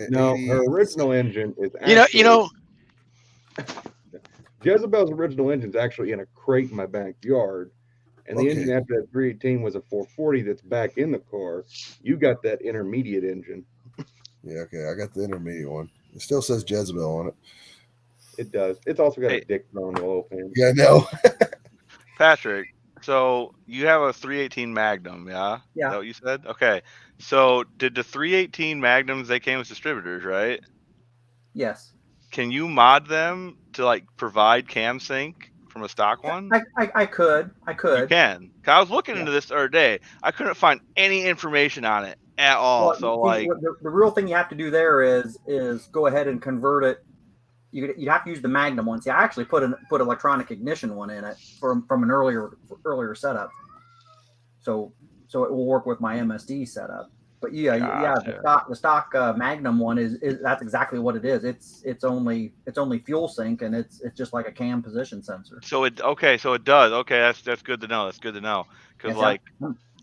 No, 80. her original engine is You know, Jezebel's original engine is actually in a crate in my backyard. And the engine after that 318 was a 440 that's back in the car. You got that intermediate engine. Yeah, okay. I got the intermediate one. It still says Jezebel on it. It does. It's also got a dick on the oil pan. Yeah, I know. Patrick, so you have a 318 Magnum, yeah? Yeah. Is that what you said? Okay. So did the 318 Magnums, they came as distributors, right? Yes. Can you mod them to like provide cam sync from a stock one? I could. You can. 'Cause I was looking into this the other day. I couldn't find any information on it at all. Well, So see, like, what the real thing you have to do there is go ahead and convert it. You have to use the Magnum one. See, I actually put electronic ignition one in it from an earlier setup. So it will work with my MSD setup. But Gotcha. the stock Magnum one is that's exactly what it is. It's only fuel sync, and it's just like a cam position sensor. So it does. Okay, that's good to know. That's good to know. Because And so like,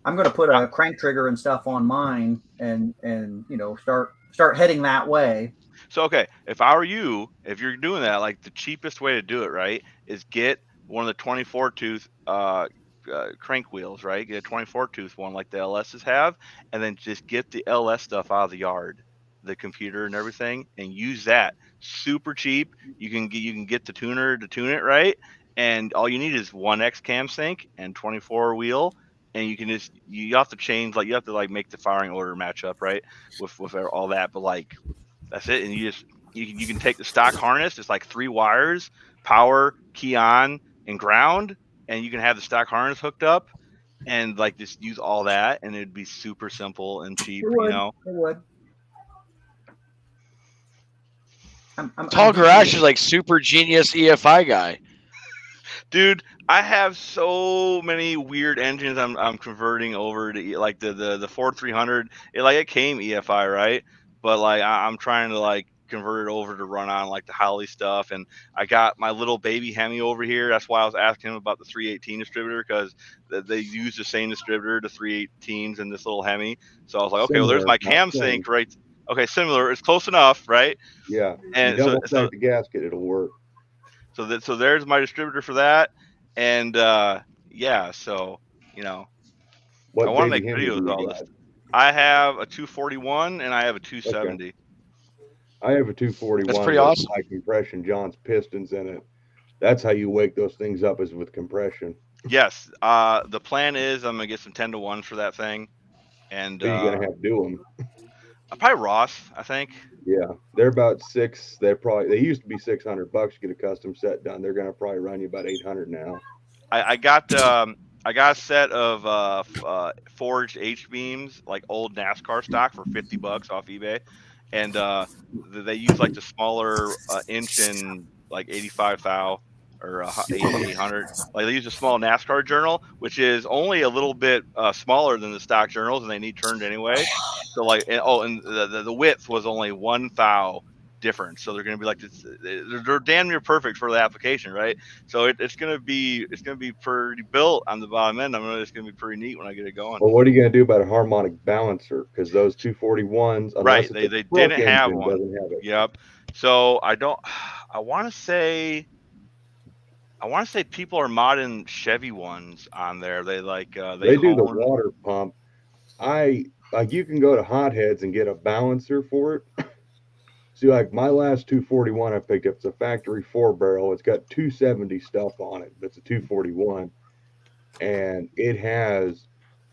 I'm going to put a crank trigger and stuff on mine, and start heading that way. so okay, if I were you, if you're doing that, like the cheapest way to do it, right, is get one of the 24 tooth crank wheels, right? Get a 24 tooth one like the LSs have, and then just get the LS stuff out of the yard, the computer and everything, and use that. Super cheap. You can get the tuner to tune it, right? And all you need is 1X cam sync and 24 wheel, and you can just you have to change, like you have to like make the firing order match up, right? With all that, but like that's it. And you can take the stock harness. It's like 3 wires, power, key on, and ground, and you can have the stock harness hooked up, and like just use all that, and it'd be super simple and cheap. It would. Tall Garage is like super genius EFI guy. Dude, I have so many weird engines I'm converting over to like the Ford 300. It came EFI, right? But like I'm trying to like convert it over to run on like the Holley stuff, and I got my little baby Hemi over here. That's why I was asking him about the 318 distributor, because they use the same distributor, the 318s and this little Hemi. So I was like, okay, well there's my cam sync, right? Okay, similar. It's close enough, right? Yeah. And you double stack the gasket, it'll work. So there's my distributor for that, and yeah, so I want to make videos of all this. I have a 241 and I have a 270. Okay. I have a 241. That's pretty awesome. High compression John's pistons in it. That's how you wake those things up, is with compression. Yes. The plan is I'm gonna get some 10-to-1s for that thing, and Who are you gonna have do them? Probably Ross, I think. Yeah, they're about $600. They used to be $600 to get a custom set done. They're gonna probably run you about $800 now. I got a set of forged H beams, like old NASCAR stock, for $50 off eBay, and they use like the smaller inch and like 85 thou or 800. Like they use a small NASCAR journal, which is only a little bit smaller than the stock journals, and they need turned anyway. So like, and the width was only 1 thou difference. So they're going to be like this, they're damn near perfect for the application, right? So it's going to be pretty built on the bottom end. It's going to be pretty neat when I get it going. Well, what are you going to do about a harmonic balancer? Because those 241s, right? They didn't have one. Doesn't have it. Yep. So I want to say people are modding Chevy ones on there. They they do the water pump. You can go to Hotheads and get a balancer for it. See, like my last 241 I picked up, it's a factory 4-barrel. It's got 270 stuff on it, but it's a 241, and it has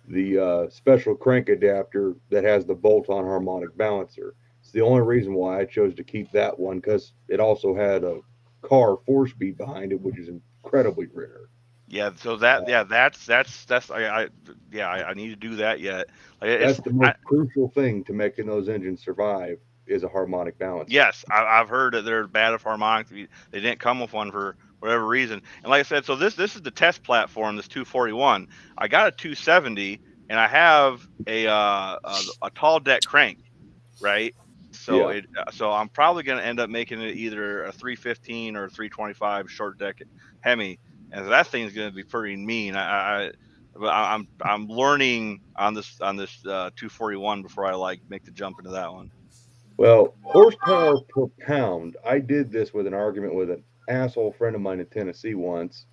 the special crank adapter that has the bolt-on harmonic balancer. It's the only reason why I chose to keep that one, because it also had a car 4-speed behind it, which is incredibly rare. Yeah, so that's I need to do that yet. That's the most crucial thing to making those engines survive, is a harmonic balance. Yes, I've heard that they're bad with harmonics. They didn't come with one for whatever reason. And like I said, so this is the test platform, this 241. I got a 270, and I have a tall deck crank, right? So Yeah. So I'm probably going to end up making it either a 315 or a 325 short deck Hemi, and that thing's going to be pretty mean. I'm learning on this 241 before I make the jump into that one. Well, horsepower per pound. I did this with an argument with an asshole friend of mine in Tennessee once.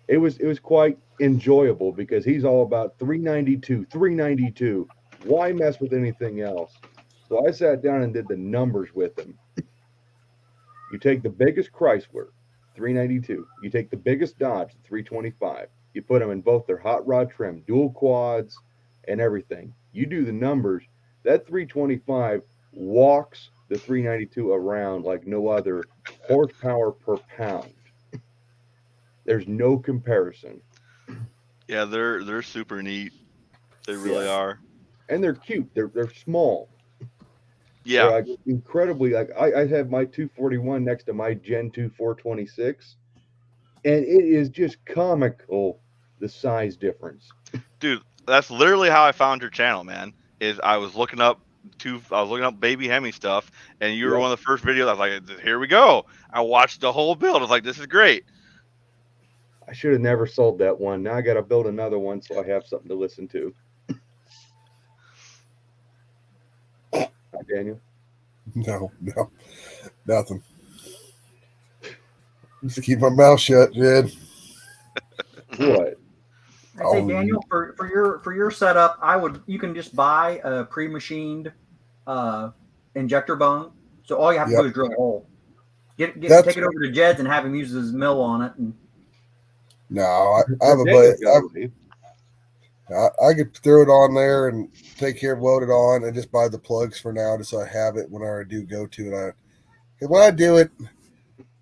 It was quite enjoyable, because he's all about 392. Why mess with anything else? So I sat down and did the numbers with him. You take the biggest Chrysler, 392. You take the biggest Dodge, 325. You put them in both their hot rod trim, dual quads, and everything. You do the numbers. That 325 walks the 392 around like no other. Horsepower per pound. There's no comparison. Yeah, they're super neat. They really are. and they're cute. They're small. Yeah. They're, like, incredibly, like I have my 241 next to my Gen 2 426, and it is just comical the size difference. Dude, that's literally how I found your channel, man. Is I was looking up baby Hemi stuff, and you were Yep. one of the first videos. I was like, here we go. I watched the whole build. I was like, this is great. I should have never sold that one. Now I got to build another one so I have something to listen to. Hi, Daniel. No, nothing. Just keep my mouth shut, Jed. What? I say, Daniel, for your setup, you can just buy a pre-machined injector bung. So all you have to do is drill a hole. Take it over to Jed's and have him use his mill on it. And no, I have a buddy. I could throw it on there and take care of weld it on and just buy the plugs for now, just so I have it whenever I do go to it. Because when I do it,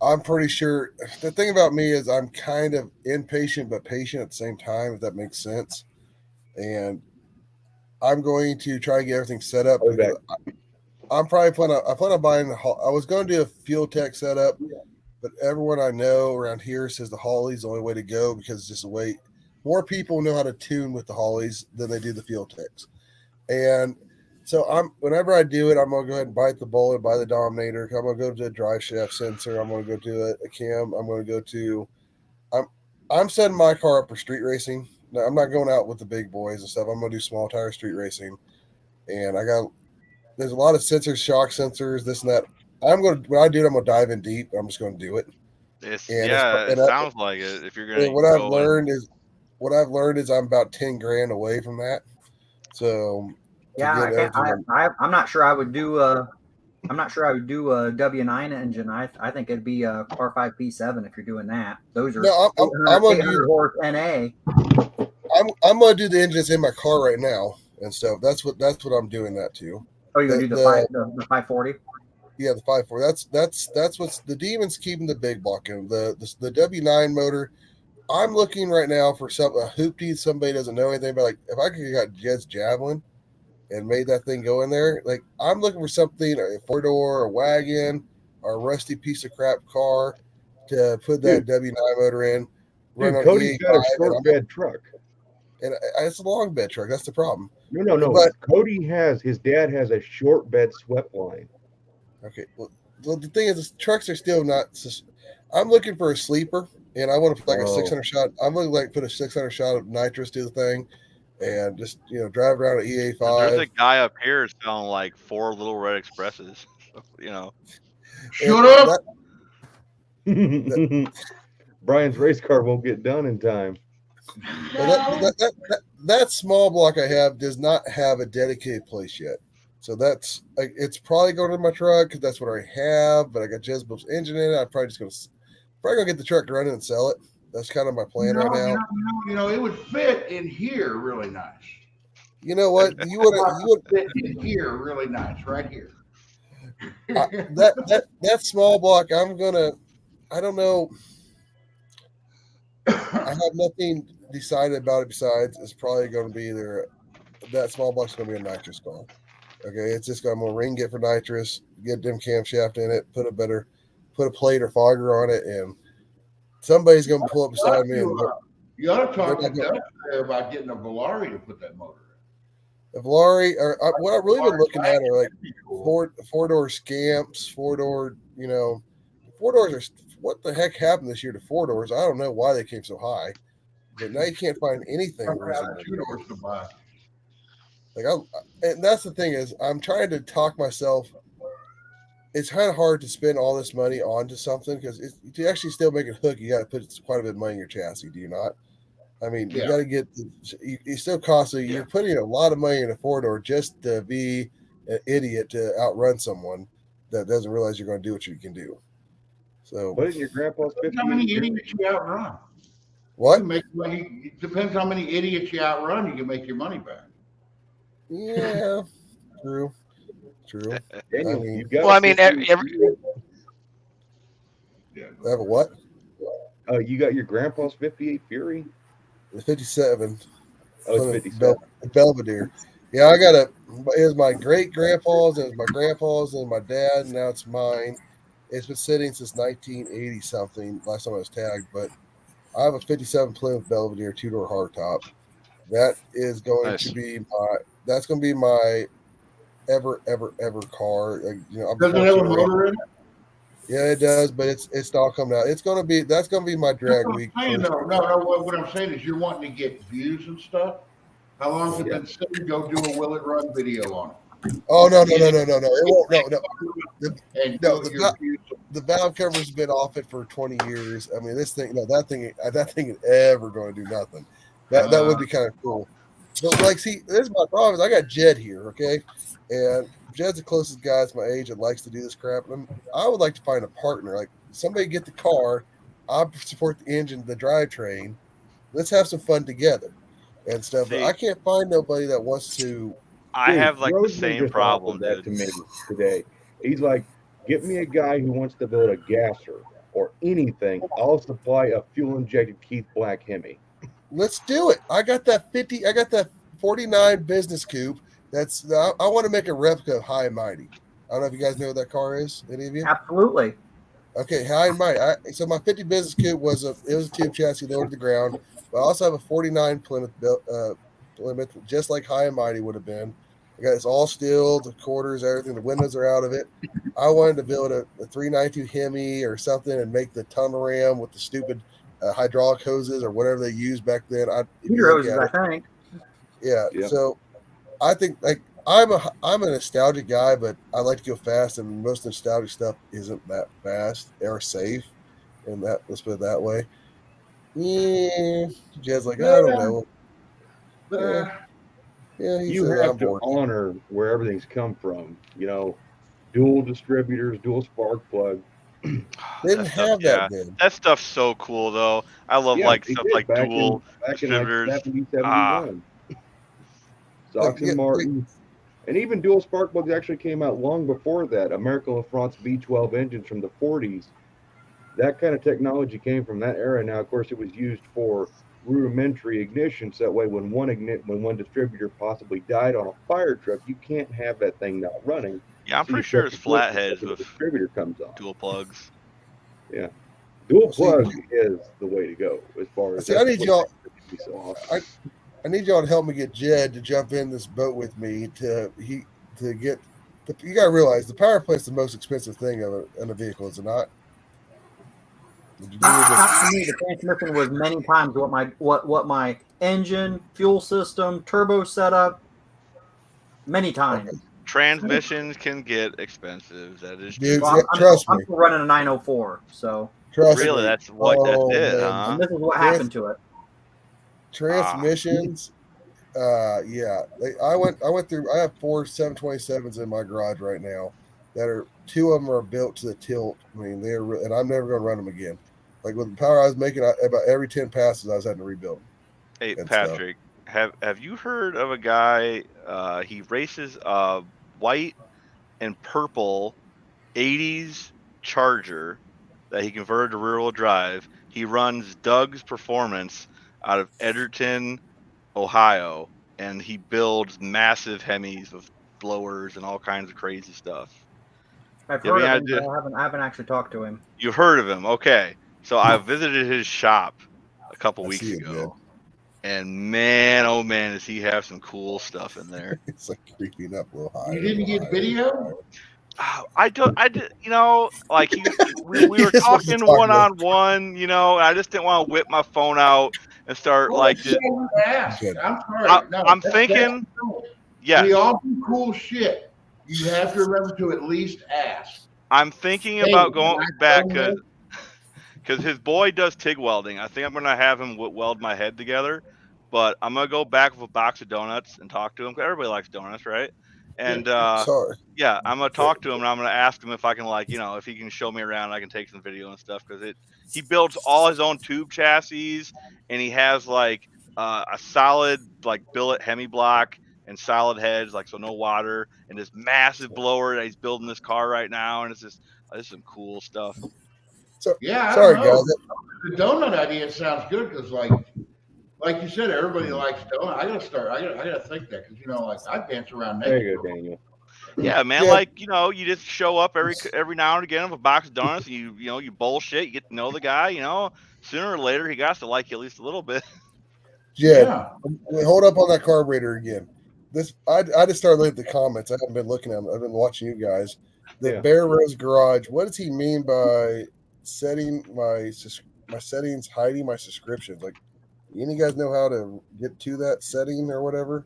I'm pretty sure. The thing about me is I'm kind of impatient but patient at the same time, if that makes sense. And I'm going to try and get everything set up. I'm probably planning on buying. I was going to do a Fuel Tech setup, but everyone I know around here says the Holley's the only way to go because it's just a way. More people know how to tune with the Holleys than they do the Fuel Techs. And so whenever I do it, I'm gonna go ahead and bite the bullet, buy the Dominator. I'm gonna go to a drive shaft sensor. I'm gonna go to a cam. I'm setting my car up for street racing. Now, I'm not going out with the big boys and stuff. I'm gonna do small tire street racing. And there's a lot of sensors, shock sensors, this and that. When I do it, I'm gonna dive in deep. I'm just gonna do it. It sounds like it. If you're gonna, what I've learned is I'm about 10 grand away from that. So yeah, I'm not sure I would do a W9 engine. I think it'd be a R5 P7 if you're doing that. Those are I'm gonna do horse NA. I'm gonna do the engines in my car right now and stuff. That's what I'm doing that to. Oh, you're gonna do the 540? Yeah, the 540. That's what's the demon's keeping the big block in. The W9 motor. I'm looking right now for a hoopty somebody doesn't know anything about. Like if I could have got Jed's Javelin and made that thing go in there, like I'm looking for something, a 4-door, a wagon, or a rusty piece of crap car to put that W9 motor in. Dude, Cody's got a short bed truck. And it's a long bed truck. That's the problem. No. But his dad has a short bed swept line. Okay. Well, the thing is, trucks are still not. I'm looking for a sleeper, and I want to put like a 600 shot. I'm looking like put a 600 shot of nitrous to the thing, and just drive around an EA5. There's a guy up here selling like 4 Little Red Expresses. Shut up. Brian's race car won't get done in time. That small block I have does not have a dedicated place yet. So it's probably going to my truck because that's what I have. But I got Jezebel's engine in it. I'm probably gonna get the truck running and sell it. That's kind of my plan right now. It would fit in here really nice. You know what? You would fit in here really nice, right here. That small block. I don't know. I have nothing decided about it besides it's probably going to be either that small block's going to be a nitrous car. Okay, it's just going to ring it for nitrous, get them camshaft in it, put a plate or fogger on it, and somebody's going to pull up beside me. You ought to talk to Doug there about getting a Volare to put that motor in. The Volare, what I've really been looking at are like four-door scamps, four-door, 4-doors are, what the heck happened this year to 4-doors? I don't know why they came so high, but now you can't find anything. 2-doors to buy. And that's the thing is, I'm trying to talk myself. It's kind of hard to spend all this money onto something because to actually still make it hook, you got to put quite a bit of money in your chassis. Do you not? I mean, you got to get. It still costs. So you're putting a lot of money in a 4-door just to be an idiot to outrun someone that doesn't realize you're going to do what you can do. So, what is your grandpa's 50? How many idiots you outrun? What? It depends how many idiots you outrun. You can make your money back. Yeah, true. Daniel, I have a what? You got your grandpa's 58 Fury? The 57. Oh, it's 57. Belvedere. Yeah, I got a. It was my great grandpa's, it was my grandpa's, and my dad, and now it's mine. It's been sitting since 1980 something. Last time I was tagged, but I have a '57 Plymouth Belvedere 2-door hardtop. That is going Nice. to be my. That's going to be my ever car. I'm Does it have a fortunate enough- motor in it? Yeah, it does, but it's all coming out. It's going to be that's going to be my That's drag what week. I'm saying, first. no. What I'm saying is you're wanting to get views and stuff. How long has it been sitting? Go do a Will It Run video on it. Oh no! It won't. No. And No, go your views. the valve cover's been off it for 20 years. I mean, this thing, that thing ain't ever going to do nothing. That would be kind of cool. But like, see, this is my problem. Is I got Jed here, okay, and Jed's the closest guy that's my age that likes to do this crap. And I would like to find a partner, like somebody get the car. I'll support the engine, the drivetrain. Let's have some fun together and stuff. But See- I can't find nobody that wants to. I Dude, have like the Roseman same just problem, offered that dude. to me today. He's like, get me a guy who wants to build a gasser or anything. I'll supply a fuel injected Keith Black Hemi. Let's do it. I got that 49 business coupe. I want to make a replica of High and Mighty. I don't know if you guys know what that car is. Any of you? Absolutely. Okay, High and Mighty. So my 50 business coupe was a tube chassis lowered to the ground. But I also have a 49 Plymouth, just like High and Mighty would have been. I got it's all steel, the quarters, everything. The windows are out of it. I wanted to build a 392 Hemi or something and make the tunnel ram with the stupid hydraulic hoses or whatever they used back then. Heater hoses, I think. Yeah. Yeah. So I think like I'm a nostalgic guy, but I like to go fast, and most nostalgic stuff isn't that fast or safe. And let's put it that way. Yeah. Jed's like, I don't know. Yeah, he You says have I'm to bored. honor where everything's come from. Dual distributors, dual spark plug. They didn't have that then. That stuff's so cool though. I love Yeah, like they stuff did like back dual back in like distributors. 70, Ah. 71. Sox and Martin. And even dual spark plugs actually came out long before that. American LaFrance V12 engines from the 40s. That kind of technology came from that era. Now, of course, it was used for rudimentary ignition. So that way, when one distributor possibly died on a fire truck, you can't have that thing not running. Yeah, I'm So you pretty sure shut it's the switch flatheads when the with distributor comes on. dual plugs. Yeah, dual plug is the way to go as far as. See, I need y'all. So awesome. I need y'all to help me get Jed to jump in this boat with me to get. You gotta realize the power plant's the most expensive thing in a vehicle, is it not? Did you do this? To me, the transmission was many times what my engine, fuel system, turbo setup, many times. Transmissions can get expensive. That is Dude, true. Well, trust I'm me. still running a 904, so Trust Really, me. that's what Oh, that's it, man. huh? and this is what happened to it. Transmissions. Yeah. I went through. I have 4 727s in my garage right now. That are 2 of them are built to the tilt. I mean, and I'm never going to run them again. Like with the power I was making, about every 10 passes, I was having to rebuild them. Hey and stuff. Patrick, have you heard of a guy? He races a white and purple '80s Charger that he converted to rear-wheel drive. He runs Doug's Performance out of Edgerton, Ohio, and he builds massive Hemis with blowers and all kinds of crazy stuff. I've You have heard any of him, idea? but I haven't actually talked to him. You heard of him? Okay. So I visited his shop a couple I weeks see it, ago, and man, oh man, does he have some cool stuff in there. It's like creeping up a little higher. You didn't get video? I did, like we were He just wants to talking talk one on one, and I just didn't want to whip my phone out and start like just. Ask. Good. I'm sorry. I'm thinking, Yeah. We yes, all do cool shit. You have to remember to at least ask. I'm thinking Hey, about going can I back film because his boy does TIG welding. I think I'm gonna have him weld my head together, but I'm gonna go back with a box of donuts and talk to him. 'Cause everybody likes donuts, right? And Sorry. yeah, I'm gonna talk to him and I'm gonna ask him if I can if he can show me around. I can take some video and stuff because he builds all his own tube chassis and he has like a solid like billet Hemi block and solid heads, like so no water, and this massive blower that he's building this car right now, and it's just this is some cool stuff. So, Yeah, I sorry, don't know. guys. The donut idea sounds good because, like, like you said, everybody likes Stone. I gotta think that because like I dance around There naked. you go, Daniel. Yeah, man. Yeah. Like you just show up every now and again with a box of donuts. And you bullshit. You get to know the guy. Sooner or later he got to like you at least a little bit. Jed, Yeah. wait, hold up on that carburetor again. I just started looking at the comments. I haven't been looking at them. I've been watching you guys. The Yeah. Bear Rose Garage. What does he mean by setting my settings, hiding my subscriptions? Like, any guys know how to get to that setting or whatever?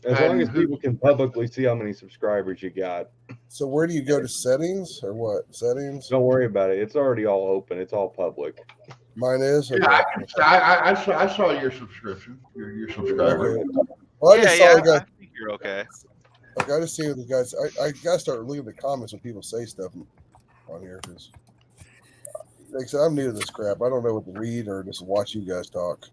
As long as people can publicly see how many subscribers you got. So where do you go to settings or what? Settings? Don't worry about it. It's already all open. It's all public. Mine is? Okay. Yeah, I saw your subscription, your subscriber. Okay. Well, I just saw I the guys. think you're okay. Like, I just see the guys. I gotta start looking at the comments when people say stuff on here because, like I said, I'm new to this crap. I don't know what to read or just watch you guys talk.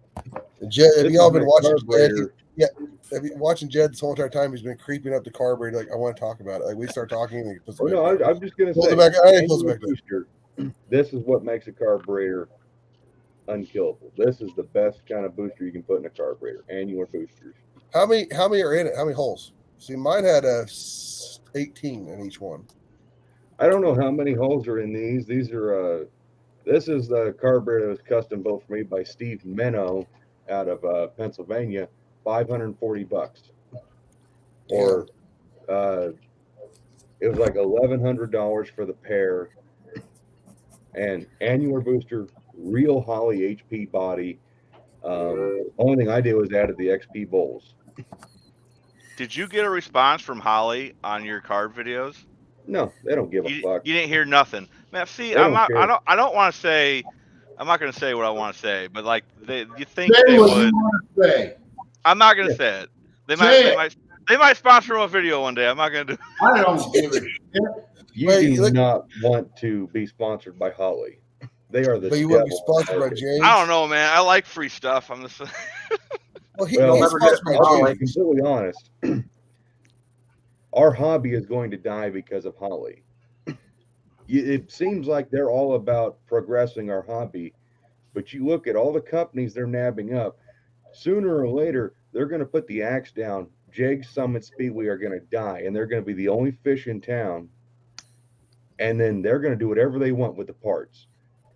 And Jed, have y'all been watching Jed? Yeah, have you watching Jed this whole entire time? He's been creeping up the carburetor. Like, I want to talk about it. Like, we start talking, and he puts it Oh, back no, down. I'm just gonna Pulls say. it back. I ain't pulls it annual back down. booster, this is what makes a carburetor unkillable. This is the best kind of booster you can put in a carburetor. Annular boosters. How many are in it? How many holes? See, mine had 18 in each one. I don't know how many holes are in these. These are this is the carburetor that was custom built for me by Steve Menno out of Pennsylvania. $540. Or it was like $1,100 for the pair. And annular booster, real Holley HP body. Only thing I did was added the XP bowls. Did you get a response from Holly on your card videos? No, they don't give a fuck. You didn't hear nothing, man. See, They don't care. I don't want to say. I'm not going to say what I want to say, but like you think Say they what would. you want to say. I'm not going to say it. They might sponsor a video one day. I'm not going to do. I don't give a shit. You do not want to be sponsored by Holly. They are the. But you wouldn't be devil. sponsored by James. I don't know, man. I like free stuff. I'm just. Well, he's Well, sponsored by I'll be James. completely honest. Our hobby is going to die because of Holly. It seems like they're all about progressing our hobby, but you look at all the companies they're nabbing up. Sooner or later, they're going to put the axe down. Jegs Summit Speedway are going to die, and they're going to be the only fish in town. And then they're going to do whatever they want with the parts.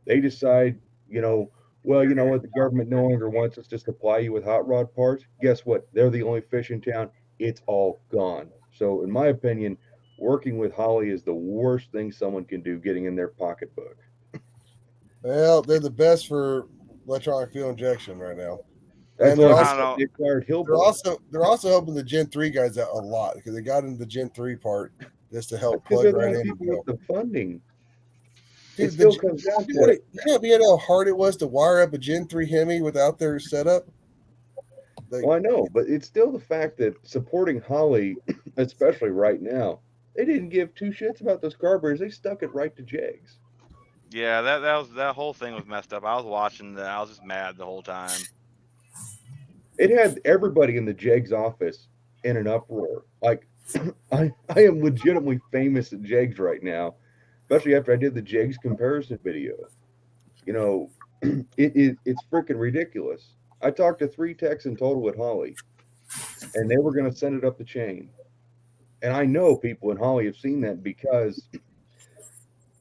They decide, well, you know what? The government no longer wants us to supply you with hot rod parts. Guess what? They're the only fish in town. It's all gone. So, in my opinion, working with Holly is the worst thing someone can do, getting in their pocketbook. Well, they're the best for electronic fuel injection right now. That's And they're why also, they acquired they're Hillbilly. also helping the Gen 3 guys out a lot because they got into the Gen 3 part just to help Because plug they're right the in. people with the funding. Dude, It still comes down to it. you know how hard it was to wire up a Gen 3 Hemi without their setup? Well, I know, but it's still the fact that supporting Holly, especially right now, they didn't give two shits about those carburetors. They stuck it right to Jegs. Yeah, that whole thing was messed up. I was watching that. I was just mad the whole time. It had everybody in the Jegs office in an uproar. Like, I am legitimately famous at Jegs right now, especially after I did the Jegs comparison video. It's freaking ridiculous. I talked to 3 techs in total at Holly, and they were going to send it up the chain. And I know people in Holly have seen that because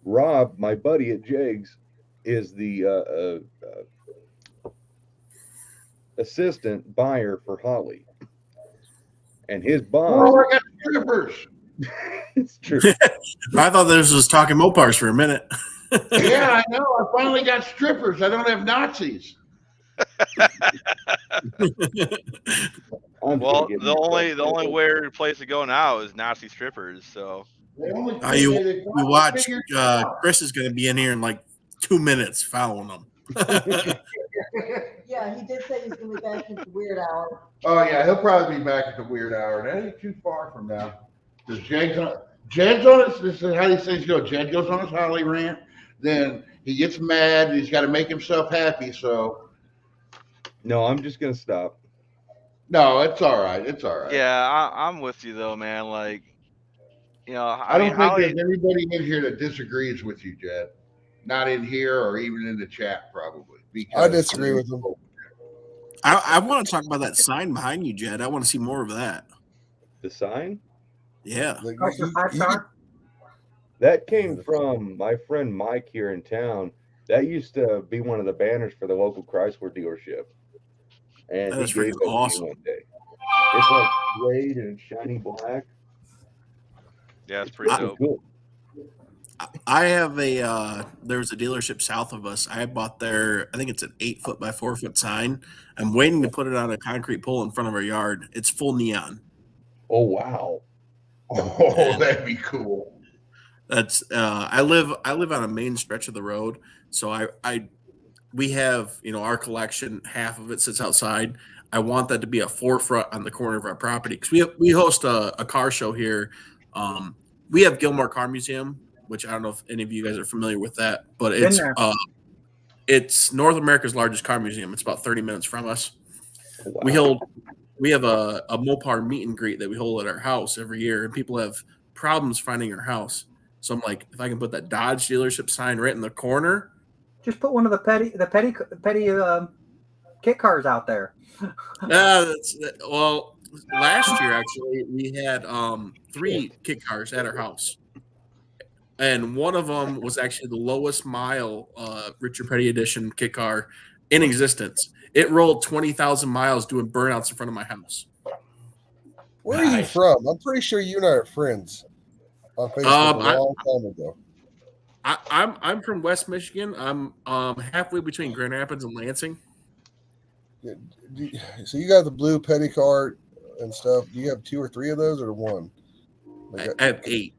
Rob, my buddy at Jegs, is the assistant buyer for Holly. And his boss. Oh, I got strippers. It's true. I thought this was talking Mopars for a minute. Yeah, I know. I finally got strippers. I don't have Nazis. Well, the only weird place to go now is Nazi strippers. So You watch. Chris is going to be in here in like 2 minutes following them. Yeah, he did say he's going to be back at the weird hour. Oh yeah, he'll probably be back at the weird hour. That ain't too far from now. Because Jed's on his. This is how these things go. Jed goes on his Holly rant, then he gets mad. And he's got to make himself happy. So no, I'm just gonna stop. No, it's all right. It's all right. yeah, I'm with you though, man. Like, I don't think there's anybody in here that disagrees with you, Jed. Not in here or even in the chat, probably. I disagree with him. I want to talk about that sign behind you, Jed. I want to see more of that. The sign? Yeah. Like, Pressure 5-star. That came from my friend Mike here in town. That used to be one of the banners for the local Chrysler dealership. And That he is gave freaking it awesome. to me one day. It's like suede and shiny black. Yeah, it's pretty dope. Cool. I have there's a dealership south of us. I bought their, I think it's an 8-foot by 4-foot sign. I'm waiting to put it on a concrete pole in front of our yard. It's full neon. Oh, wow. Oh, that'd be cool. That's I live on a main stretch of the road, so we have, our collection, half of it sits outside. I want that to be a forefront on the corner of our property because we host a car show here. We have Gilmore Car Museum, which I don't know if any of you guys are familiar with that, but it's North America's largest car museum. It's about 30 minutes from us. Wow. We have a Mopar meet and greet that we hold at our house every year, and people have problems finding our house. So I'm like, if I can put that Dodge dealership sign right in the corner, Just put one of the petty kit cars out there. well, last year actually we had 3 kit cars at our house, and one of them was actually the lowest mile Richard Petty edition kit car in existence. It rolled 20,000 miles doing burnouts in front of my house. Where are you from? I'm pretty sure you and I are friends on Facebook a long time ago. I'm from West Michigan. I'm halfway between Grand Rapids and Lansing. So you got the blue Petty car and stuff. Do you have 2 or 3 of those, or 1? I have 8.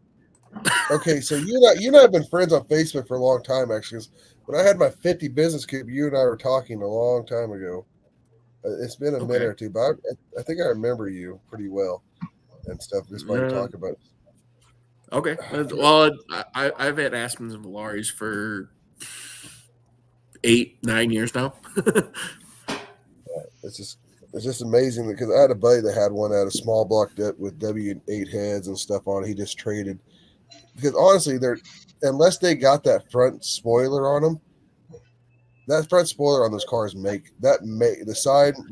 Okay, so you and I have been friends on Facebook for a long time, actually. 'Cause when I had my 50 business cube, you and I were talking a long time ago. It's been a minute or two, but I think I remember you pretty well and stuff. Just by talking about it. Okay. Well, I've had Aspens and Valaris for 8-9 years now. It's just amazing because I had a buddy that had one at a small block with W8 heads and stuff on it. He just traded because honestly, unless they got that front spoiler on them, that front spoiler on those cars the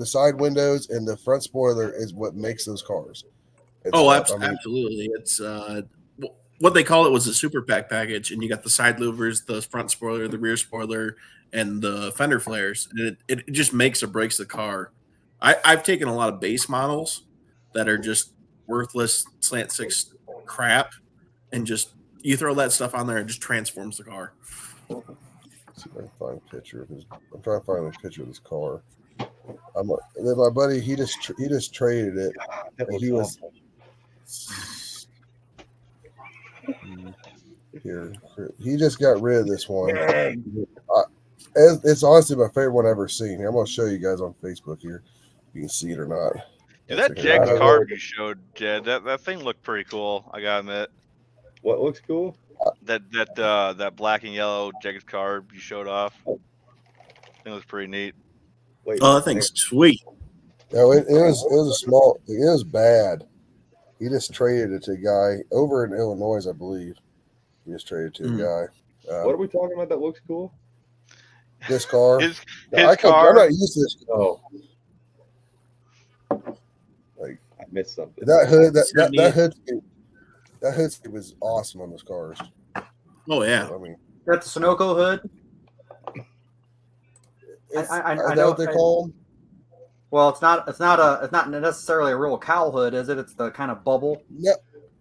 side windows and the front spoiler is what makes those cars. Absolutely. It's what they call it was a super pack package, and you got the side louvers, the front spoiler, the rear spoiler, and the fender flares. And it just makes or breaks the car. I've taken a lot of base models that are just worthless slant 6 crap, and just you throw that stuff on there, and it just transforms the car. Let's see if I can find a picture of his. I'm trying to find a picture of this car. Then my buddy, he just traded it. And he was here. He just got rid of this one. It's honestly my favorite one I've ever seen. I'm going to show you guys on Facebook here. You can see it or not. Yeah, that Jegs carb you showed, Jed, that thing looked pretty cool. I gotta admit. What looks cool? That black and yellow Jegs carb you showed off. I think it was pretty neat. Wait, that thing's sweet. No, it was bad. He just traded it to a guy over in Illinois, I believe. He just traded it to a guy. What are we talking about that looks cool? This car. His I'm car. not used to this. Oh. Like I missed something. That hood scoop was awesome on those cars. Oh yeah. I mean, Got the Sunoco hood. I know what they're called. Well, it's not necessarily a real cowl hood, is it? It's the kind of bubble. Yeah,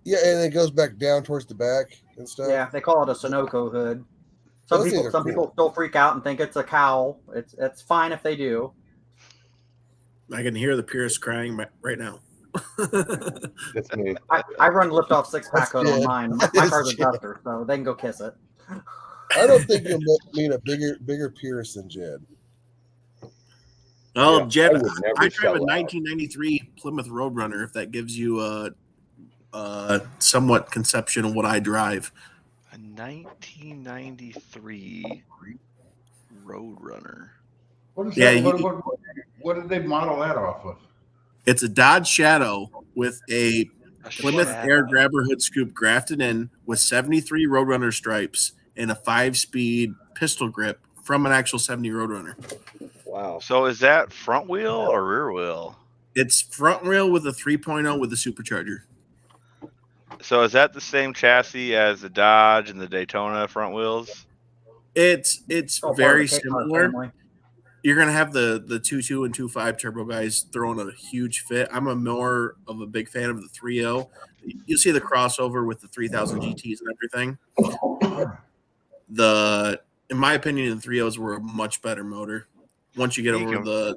and it goes back down towards the back and stuff. Yeah, they call it a Sunoco hood. Some Those things are people cool. still freak out and think it's a cowl. It's fine if they do. I can hear the purists crying right now. That's me. I run liftoff 6-pack hood on Jed. mine. My car's a duster, so they can go kiss it. I don't think you'll meet a bigger purist than Jed. Oh, Yeah, Jed, I would never I drive sell a out. 1993 Plymouth Roadrunner. If that gives you a somewhat conception of what I drive. A 1993 Roadrunner. What is Yeah, that? What did they model that off of? It's a Dodge Shadow with a Plymouth Shadow. Air Grabber hood scoop grafted in with 73 Roadrunner stripes and a 5-speed pistol grip from an actual 70 Roadrunner. Wow. So is that front wheel or rear wheel? It's front wheel with a 3.0 with a supercharger. So is that the same chassis as the Dodge and the Daytona front wheels? It's All part of very the K-Car similar. family. You're gonna have the 2.2 and 2.5 turbo guys throwing a huge fit. I'm a more of a big fan of the 3.0. You see the crossover with the 3000 GTs and everything. In my opinion, the 3.0s were a much better motor once you get over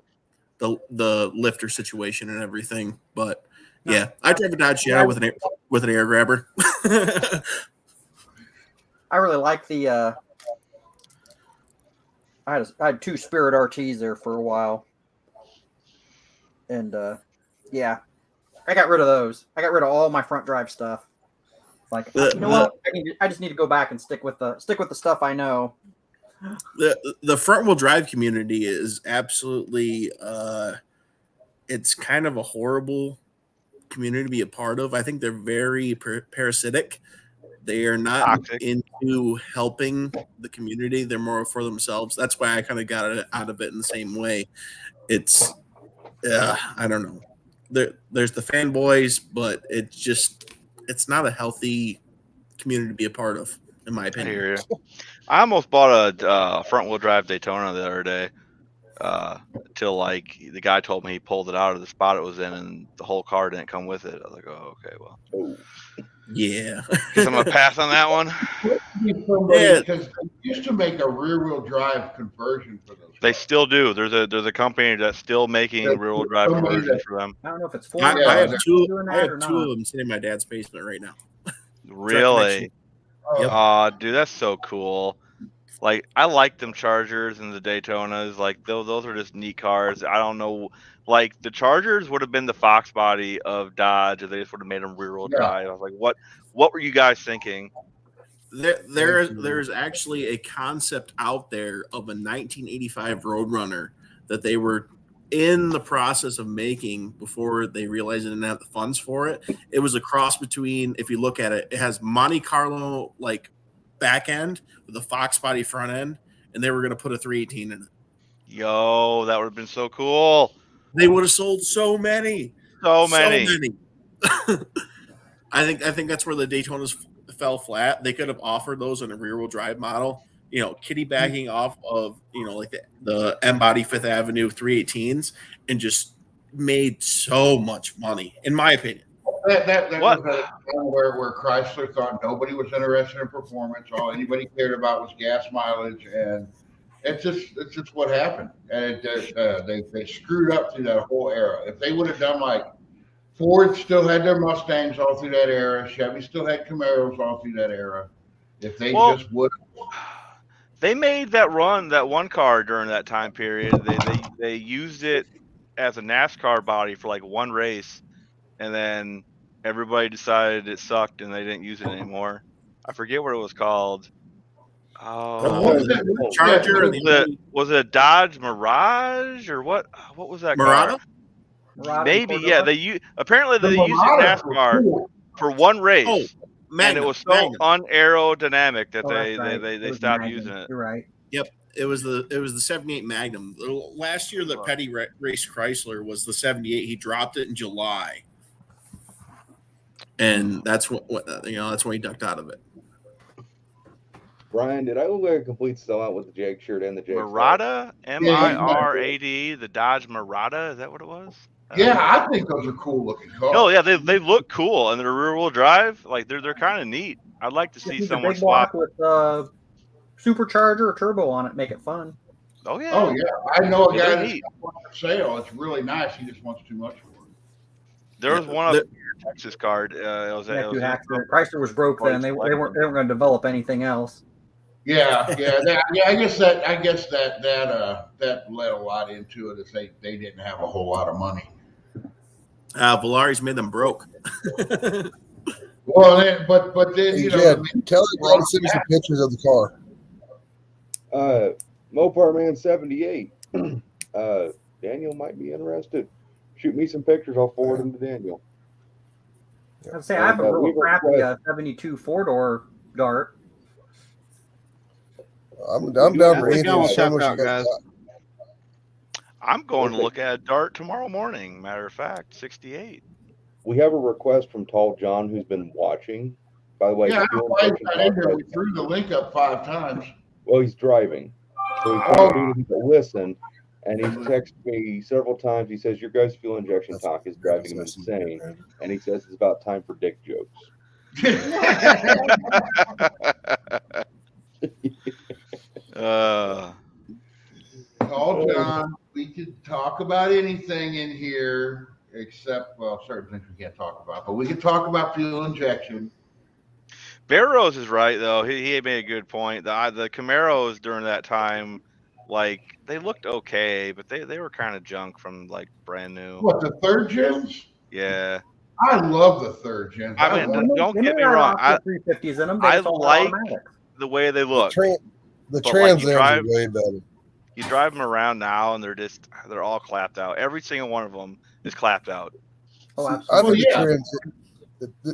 the lifter situation and everything. But yeah, I drive a Dodge Shadow with an air grabber. I really like the. I had 2 Spirit RTs there for a while, and yeah, I got rid of those. I got rid of all my front drive stuff. Like, you know what? I just need to go back and stick with the stuff I know. The front wheel drive community is absolutely it's kind of a horrible community to be a part of. I think they're very parasitic. They are not into helping the community. They're more for themselves. That's why I kind of got it out of it in the same way. It's I don't know. There's the fanboys, but it's not a healthy community to be a part of, in my opinion. I hear you. I almost bought a front wheel drive Daytona the other day. Till like the guy told me he pulled it out of the spot it was in, and the whole car didn't come with it. I was like, oh, okay, well. Yeah. Guess I'm gonna pass on that one. Because they used to make a rear-wheel drive conversion for those. They still do. There's a company that's still making rear-wheel drive conversions for them. I don't know if it's I have two doing of that or not. them sitting in my dad's basement right now. Really? Yep. Aw, dude, that's so cool. Like, I like them Chargers and the Daytonas. Like, those are just neat cars. I don't know. Like, the Chargers would have been the Fox body of Dodge if they just would have made them rear-wheel drive. I was like, what were you guys thinking? There's actually a concept out there of a 1985 Roadrunner that they were in the process of making before they realized they didn't have the funds for it. It was a cross between, if you look at it, it has Monte Carlo like back end with a Fox body front end, and they were going to put a 318 in it. Yo, that would have been so cool. They would have sold so many. So many. I think that's where the Daytonas fell flat. They could have offered those in a rear-wheel drive model. You know, kitty backing off of, you know, like the M-body Fifth Avenue 318s and just made so much money, in my opinion. That was a time where Chrysler thought nobody was interested in performance. All anybody cared about was gas mileage, and it's just what happened. And they screwed up through that whole era. If they would have done like Ford still had their Mustangs all through that era, Chevy still had Camaros all through that era. If they just would. They made that run, that one car during that time period. They used it as a NASCAR body for like one race, and then everybody decided it sucked and they didn't use it anymore. I forget what it was called. Oh, Charger. Was it a Dodge Mirage or what? What was that car? Maybe, yeah. Apparently they used it in NASCAR for one race. Oh, Magnum, and it was so unaerodynamic that they stopped using it. You're right. Yep, it was the 78 Magnum. Last year that Petty raced Chrysler was the 78. He dropped it in July, and that's that's when he ducked out of it. Brian, did I look like a complete sellout with the Jag shirt and the Jag? Mirada, M-I-R-A-D, the Dodge Mirada. Is that what it was? Yeah, I think those are cool looking cars. No, yeah, they look cool, and they're rear wheel drive. Like they're kind of neat. I'd like to see someone big swap. block with supercharger or turbo on it, make it fun. Oh yeah. Oh yeah, I know a guy They're that's neat. got one for sale. It's really nice. He just wants too much for it. There was one of your Texas card. Chrysler was broke then. They weren't going to develop anything else. Yeah. I guess that led a lot into it. Is they didn't have a whole lot of money. Valari's made them broke. Well, but then you know, Jed, tell him to send me some pictures of the car. Mopar Man 78. Daniel might be interested. Shoot me some pictures. I'll forward them to Daniel. I'd say I have a real crappy 72 4-door Dart. I'm down for anything. Check out, guys. I'm going to look at a dart tomorrow morning. Matter of fact, 68. We have a request from Tall John who's been watching. By the way, Yeah, I fuel know why injection he's not in talk here. has- We threw the link up 5 times. well, he's driving. So he's trying to listen. And he's texted me several times. He says, your guys' fuel injection talk is driving him insane. And he says it's about time for dick jokes. Call John. We could talk about anything in here except, well, certain things we can't talk about. But we can talk about fuel injection. Bear Rose is right though. He made a good point. The Camaros during that time, like they looked okay, but they were kind of junk from like brand new. What, the 3rd gens? Yeah. I love the 3rd gens. I mean, don't They get may me not wrong. offer 350s in them. They I just all like automatic. the way they look. The But, Trans you Ams drive- are way better. You drive them around now, and they're all clapped out. Every single one of them is clapped out. Oh, I absolutely. think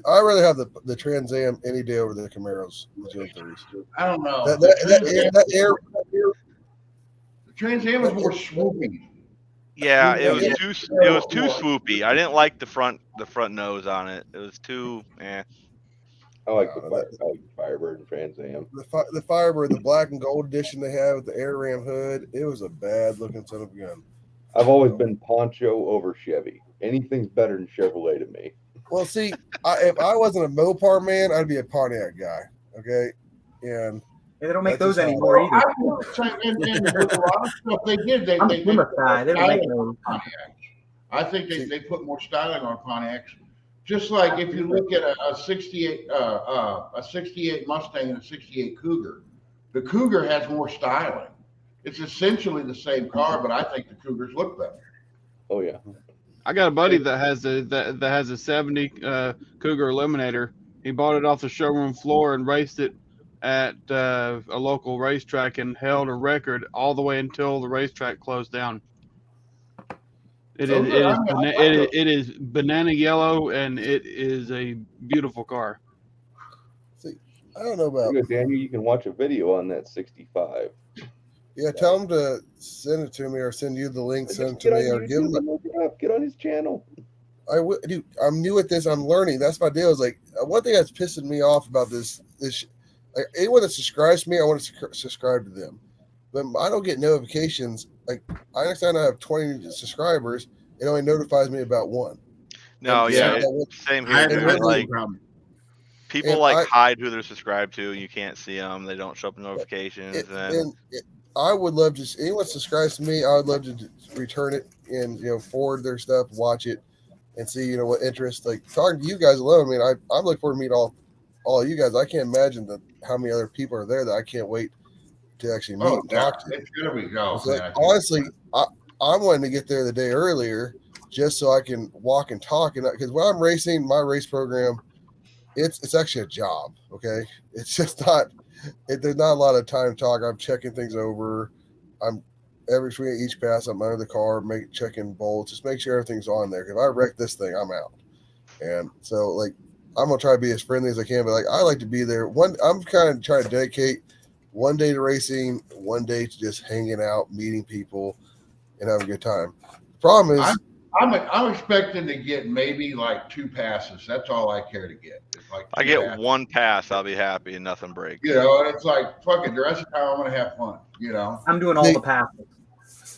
I'd rather have the Trans Am any day over the Camaros, the Gen 3s. I don't know. That air, The Trans Am is more swoopy. Yeah, it was Yeah. too swoopy. I didn't like the front nose on it. It was too I like the Firebird and Trans Am. the Firebird, the black and gold edition they have with the Air Ram hood, it was a bad looking son of a gun. I've always been Poncho over Chevy. Anything's better than Chevrolet to me. Well, see, if I wasn't a Mopar man, I'd be a Pontiac guy. Okay, and they don't make that's those just anymore how- either. I feel the same, and with a lot of stuff they did, they I'm they Plymouth put guy. They don't make styling those. on Pontiacs. I think they put more styling on Pontiacs. Just like if you look at a 68 Mustang and a 68 Cougar, the Cougar has more styling. It's essentially the same car, but I think the Cougars look better. Oh yeah. I got a buddy that has a 70 Cougar Eliminator. He bought it off the showroom floor and raced it at a local racetrack and held a record all the way until the racetrack closed down. It is banana yellow, and it is a beautiful car. See, I don't know about Daniel. You can watch a video on that 65. Yeah, tell him to send it to me or send you the link. Send it to me or give him. Get on his channel. Dude, I'm new at this. I'm learning. That's my deal. Is like one thing that's pissing me off about this. Like, anyone that subscribes to me, I want to subscribe to them, but I don't get notifications. Like I understand I have 20 subscribers. It only notifies me about one. No, And yeah, so same I- here. I- Dude. Like people And like hide who they're subscribed to, and you can't see them. They don't show up in notifications. I would love to. Anyone subscribes to me, I would love to return it and forward their stuff, watch it, and see what interest. Like talking to you guys alone. I mean, I'm looking forward to meet all of you guys. I can't imagine how many other people are there that I can't wait to actually meet and talk to. It's gonna be go. It's like, honestly, I'm wanting to get there the day earlier just so I can walk and talk. And because when I'm racing, my race program, it's actually a job. Okay, it's just not. There's not a lot of time to talk. I'm checking things over. I'm every between each pass. I'm under the car, checking bolts, just make sure everything's on there. Because if I wreck this thing, I'm out. And so, like, I'm gonna try to be as friendly as I can. But like, I like to be there. I'm kind of trying to dedicate one day to racing, one day to just hanging out, meeting people, and having a good time. Problem is, I'm expecting to get maybe like 2 passes. That's all I care to get. It's like I 2 get passes. one pass, I'll be happy, and nothing breaks. And it's like fucking the rest of the time I'm gonna have fun. I'm doing all the passes.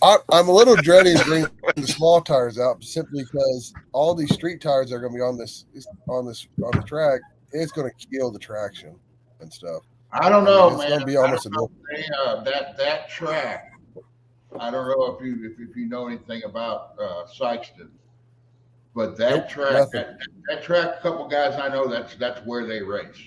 I'm a little dreading bringing the small tires out simply because all these street tires are going to be on the track. It's going to kill the traction and stuff. I don't know, It's man. going to be almost that track. I don't know if you know anything about Sykeston, but that track, that track, a couple guys I know, that's where they race,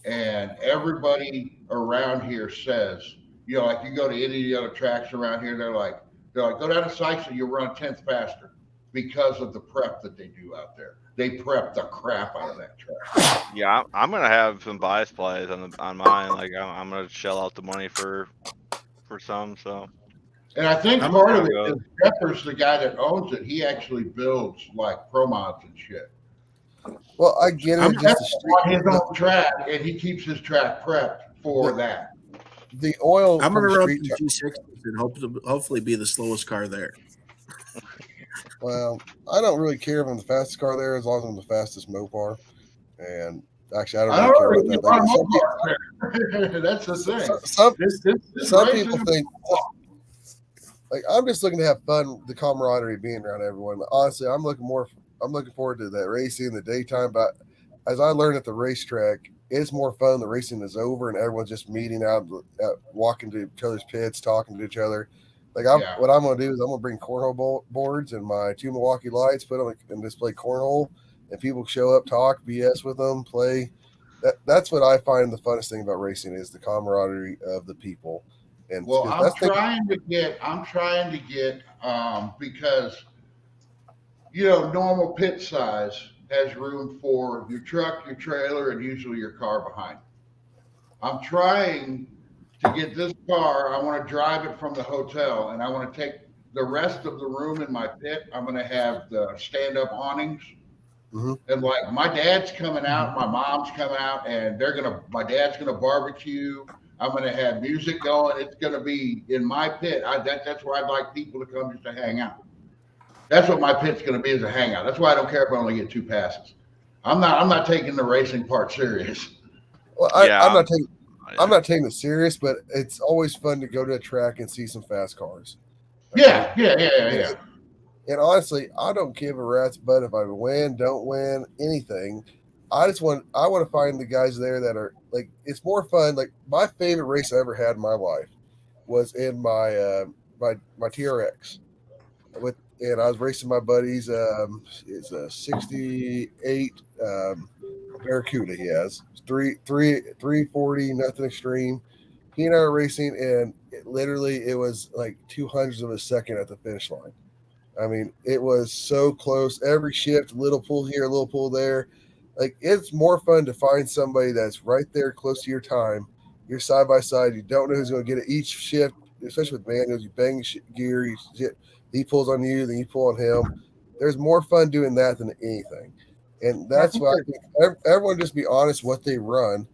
and everybody around here says, like you go to any of the other tracks around here, they're like, go down to Sykeston, you'll run 10th faster because of the prep that they do out there. They prep the crap out of that track. Yeah, I'm gonna have some bias plays on mine. Like I'm gonna shell out the money for some. So. And I think part of it is Jeffers, the guy that owns it, he actually builds like pro mods and shit. Well, I get it. That's on his own track, and he keeps his track prepped for that. The oil. I'm going to from run street some G6s and hopefully be the slowest car there. Well, I don't really care if I'm the fastest car there as long as I'm the fastest Mopar. And actually, I don't I really care already about that. Like, some there. That's the thing. some people think, like, I'm just looking to have fun, the camaraderie being around everyone. Honestly, I'm looking forward to that racing in the daytime. But as I learned at the racetrack, it's more fun. The racing is over and everyone's just meeting out, walking to each other's pits, talking to each other. Like, what I'm going to do is I'm going to bring cornhole boards and my 2 Milwaukee lights, put them and just play cornhole, and people show up, talk, BS with them, play. That's what I find the funnest thing about racing is the camaraderie of the people. And well, I'm trying to get because normal pit size has room for your truck, your trailer, and usually your car behind. I'm trying to get this car. I want to drive it from the hotel, and I want to take the rest of the room in my pit. I'm going to have the stand-up awnings. Mm-hmm. And like my dad's coming out, my mom's coming out, and my dad's gonna barbecue. I'm gonna have music going. It's gonna be in my pit. That's where I'd like people to come just to hang out. That's what my pit's gonna be, is a hangout. That's why I don't care if I only get 2 passes. I'm not taking the racing part serious. Well, I'm not taking it serious, but it's always fun to go to a track and see some fast cars. Okay? Yeah. And honestly, I don't give a rat's butt if I win, don't win, anything. I want to find the guys there that are like, it's more fun. Like, my favorite race I ever had in my life was in my my TRX and I was racing my buddies. It's a 68 Barracuda. He has 340, nothing extreme. He and I were racing, and it was like 200ths of a second at the finish line. I mean, it was so close. Every shift, little pull here, little pull there. Like, it's more fun to find somebody that's right there close to your time. You're side by side. You don't know who's going to get it each shift, especially with manuals. You bang gear. He pulls on you, then you pull on him. There's more fun doing that than anything. And that's why I think everyone just be honest what they run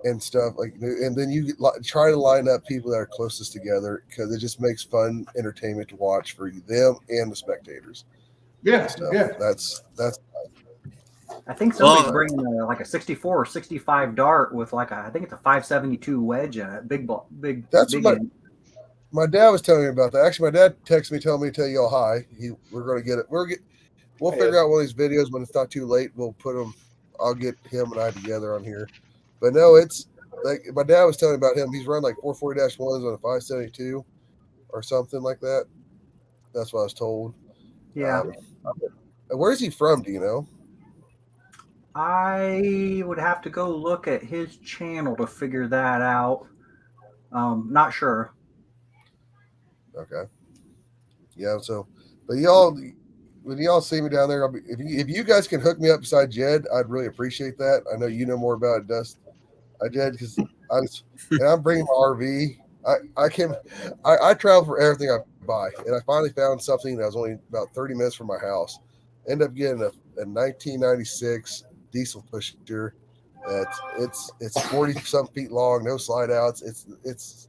and stuff. Like, and then you try to line up people that are closest together, because it just makes fun entertainment to watch for them and the spectators. Yeah. That's. I think somebody's bringing like a 64 or 65 dart with I think it's a 572 wedge in it. Big. That's what my dad was telling me about that. Actually, my dad texted me telling me to tell y'all hi. We're going to get it. We'll figure out one of these videos when it's not too late. We'll put them. I'll get him and I together on here. But no, it's like my dad was telling me about him. He's run like 440-1s on a 572 or something like that. That's what I was told. Yeah. Where's he from? Do you know? I would have to go look at his channel to figure that out. Not sure. Okay. Yeah. So, but y'all, when y'all see me down there, if you guys can hook me up beside Jed, I'd really appreciate that. I know you know more about it, Dust. I did, because I'm bringing my RV. I travel for everything I buy, and I finally found something that was only about 30 minutes from my house. End up getting a 1996 diesel pusher. It's 40 some feet long, no slide outs. It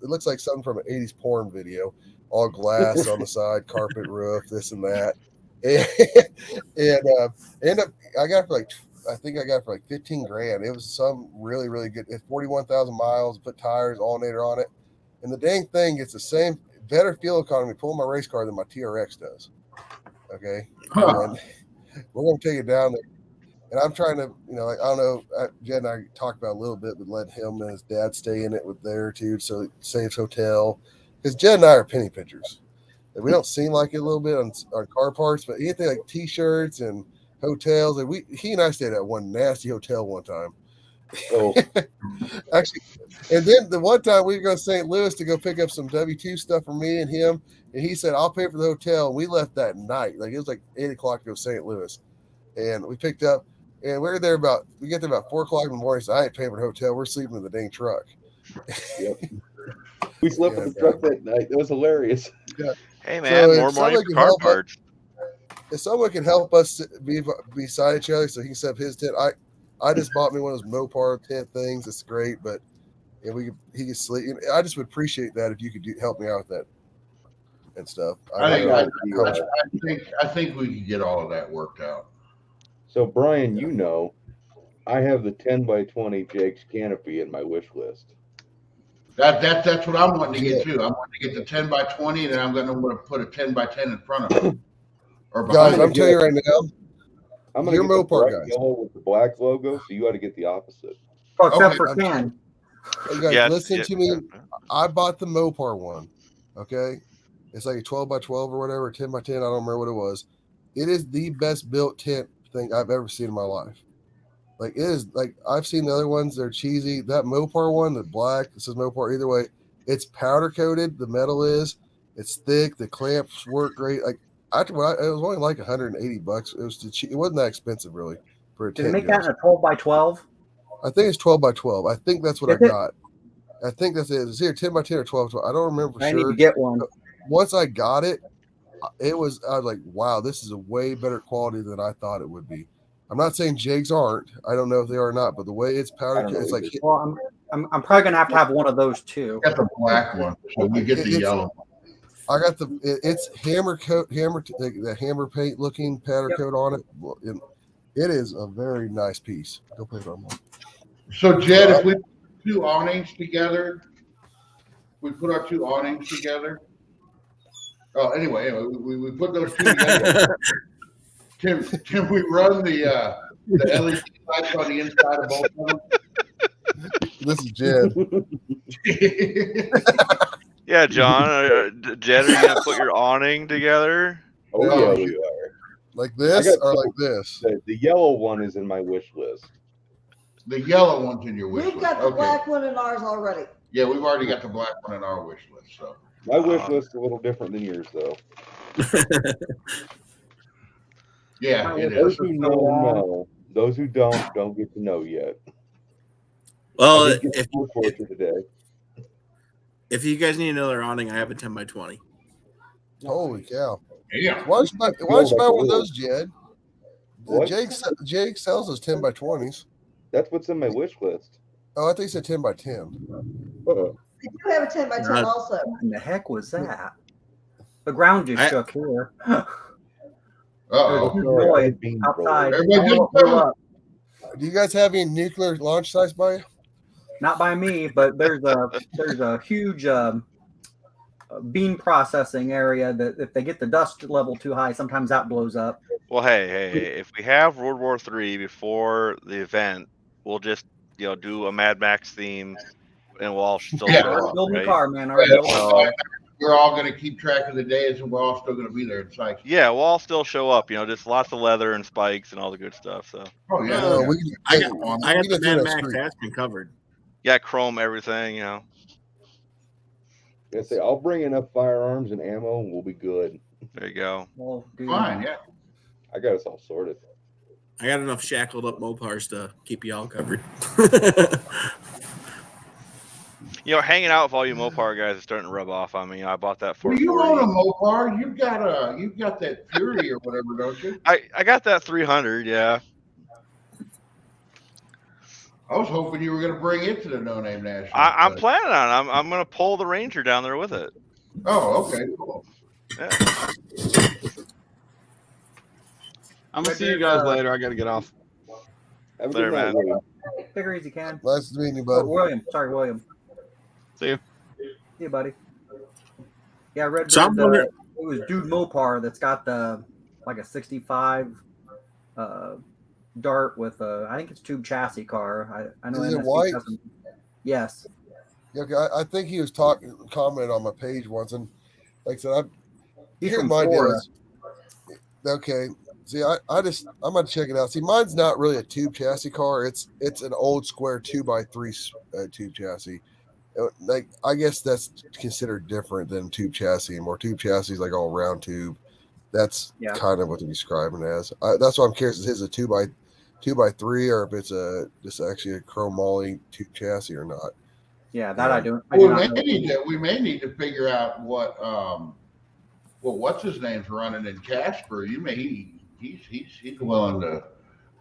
looks like something from an 80s porn video. All glass on the side, carpet roof, this and that. And I got it for like 15 grand. It was some really, really good. It's 41,000 miles, put tires, alternator on it. And the dang thing, it's the same, better fuel economy pulling my race car than my TRX does. Okay. And we're going to take it down there. And I'm trying to, I don't know, Jed and I talked about a little bit, but let him and his dad stay in it with there too. So it saves hotel. Because Jed and I are penny pinchers. We don't seem like it a little bit on car parts, but anything like T-shirts and hotels. And he and I stayed at one nasty hotel one time. Oh, actually, and then the one time we were going to St. Louis to go pick up some W2 stuff for me and him, and he said, "I'll pay for the hotel." And we left that night, like it was like 8 o'clock to go to St. Louis, and we picked up, and we get there about 4 o'clock in the morning. So I ain't paying for the hotel. We're sleeping in the dang truck. Yep. We slept in the truck that night. It was hilarious. Yeah. Hey man, more money for car parts. If someone can help us be beside each other so he can set up his tent, I just bought me one of those Mopar tent things. It's great, but he can sleep. I just would appreciate that if you could help me out with that. and stuff. I think we can get all of that worked out. So Brian, you know, I have the 10x20 Jake's canopy in my wish list. That's what I'm wanting to get too. I'm wanting to get the 10x20, and then I'm going to want to put a 10x10 in front of it. Or Guys, I'm telling you right now, I'm going to get the bright yellow with the black logo, so you ought to get the opposite. Oh, except for Ken. Hey guys, listen to me. I bought the Mopar one. Okay, it's like a 12x12 or whatever, 10x10. I don't remember what it was. It is the best built tent thing I've ever seen in my life. Like it is. Like I've seen the other ones; they're cheesy. That Mopar one, the black, it says Mopar. Either way, it's powder coated. The metal is. It's thick. The clamps work great. Like it was only like $180. It wasn't that expensive really for a Did tent. they make that in a 12x12? I think it's 12x12. I think that's what I got. I think that's it. It's either 10x10 or 12x12. I don't remember for I sure. need to get one. But once I got it, I was like, wow, this is a way better quality than I thought it would be. I'm not saying Jags aren't. I don't know if they are or not, but the way it's powdered, it's like. Well, I'm probably gonna have one of those too. Got the black one, so we get the yellow. I got it's the hammer paint looking powder coat on it. It is a very nice piece. Go play it on one. So Jed, if we put two awnings together, we put our two awnings together. Oh, anyway, we put those two together. Can we run the LED lights on the inside of both of them? This is Jed. Yeah, John. Jed, are you gonna put your awning together? Oh yeah, we are. Like this or like this? The yellow one is in my wish list. The yellow one's in your wish list. We've got the black one in ours already. Yeah, we've already got the black one in our wish list. So my wish list is a little different than yours, though. Yeah, it those is. who know. Those who don't get to know yet. Well, if you guys need another awning, I have a 10x20. Holy cow! Yeah. Why don't you buy one of those, Jed? Jake sells those 10x20s. That's what's in my wish list. Oh, I think you said 10x10. They do have a 10x10 also. What in the heck was that? The ground just shook here. Uh-oh. Outside. Do you guys have any nuclear launch sites by you? Not by me, but there's a huge bean processing area that if they get the dust level too high, sometimes that blows up. Well, hey, if we have World War III before the event, we'll just do a Mad Max theme, and we'll all still show up, building right? a car, man. We're all going to keep track of the days, and we're all still going to be there in sight. Yeah, we'll all still show up. Just lots of leather and spikes and all the good stuff. So. Oh yeah. I got the Mad Max Aspen covered. Yeah, chrome everything. I say I'll bring enough firearms and ammo, and we'll be good. There you go. Well, fine, yeah. I got us all sorted. I got enough shackled up Mopars to keep you all covered. Hanging out with all you Mopar guys is starting to rub off on me. I bought that for. Well, you own a Mopar. You've got that Fury or whatever, don't you? I got that 300. Yeah. I was hoping you were going to bring it to the No Name National. I'm planning on it. I'm going to pull the Ranger down there with it. Oh, okay, cool. Yeah. I'm gonna see you guys later. I gotta get off. Later, man. Take her easy, Ken. Nice to meet you, bud. William. Sorry, William. See you. See you, buddy. Yeah, I read So it was Dude Mopar that's got the like a 65 Dart with I think it's tube chassis car. I know. Is it MSP white? doesn't- Yes. Yeah, I think he was commented on my page once, and like I said, He's here's from my deal. Florida. Okay, see, I'm gonna check it out. See, mine's not really a tube chassis car. It's an old square 2x3 tube chassis. Like I guess that's considered different than tube chassis. More tube chassis is like all round tube. That's kind of what they're describing it as. That's why I'm curious. Is it a 2x3 or if it's just actually a chrome moly tube chassis or not? Yeah, that I do. We may need to figure out what what's his name's running in Casper. He's willing to,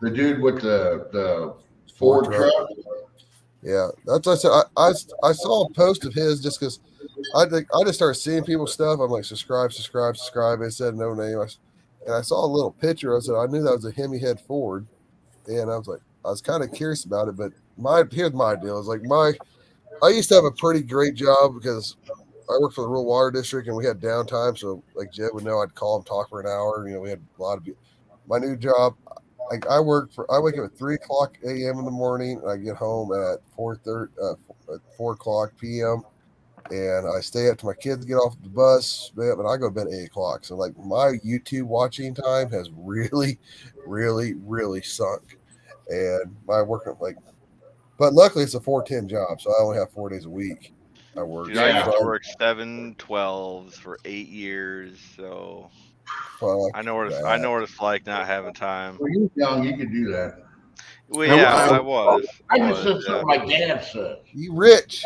the dude with the Ford truck. Yeah, that's what I said. I saw a post of his just because I just started seeing people's stuff. I'm like, subscribe. It said no name. And I saw a little picture. I said, I knew that was a Hemi head Ford. And I was like, I was kind of curious about it. But here's my deal. It's like I used to have a pretty great job because I worked for the rural water district and we had downtime. So like Jed would know, I'd call him, talk for an hour. You know, we had a lot of my new job. Like I wake up at 3 o'clock a.m. in the morning. And I get home at 4 o'clock p.m. And I stay up till my kids get off the bus, and I go to bed at 8 o'clock. So like my YouTube watching time has really, really, really sunk. And my work but luckily it's a 4-10 job, so I only have 4 days a week I work. Dude, I used to work 7/12s for 8 years, so I know what it's like not having time. When you were young, you could do that. Well, yeah, I was. I just said something my dad said. You rich?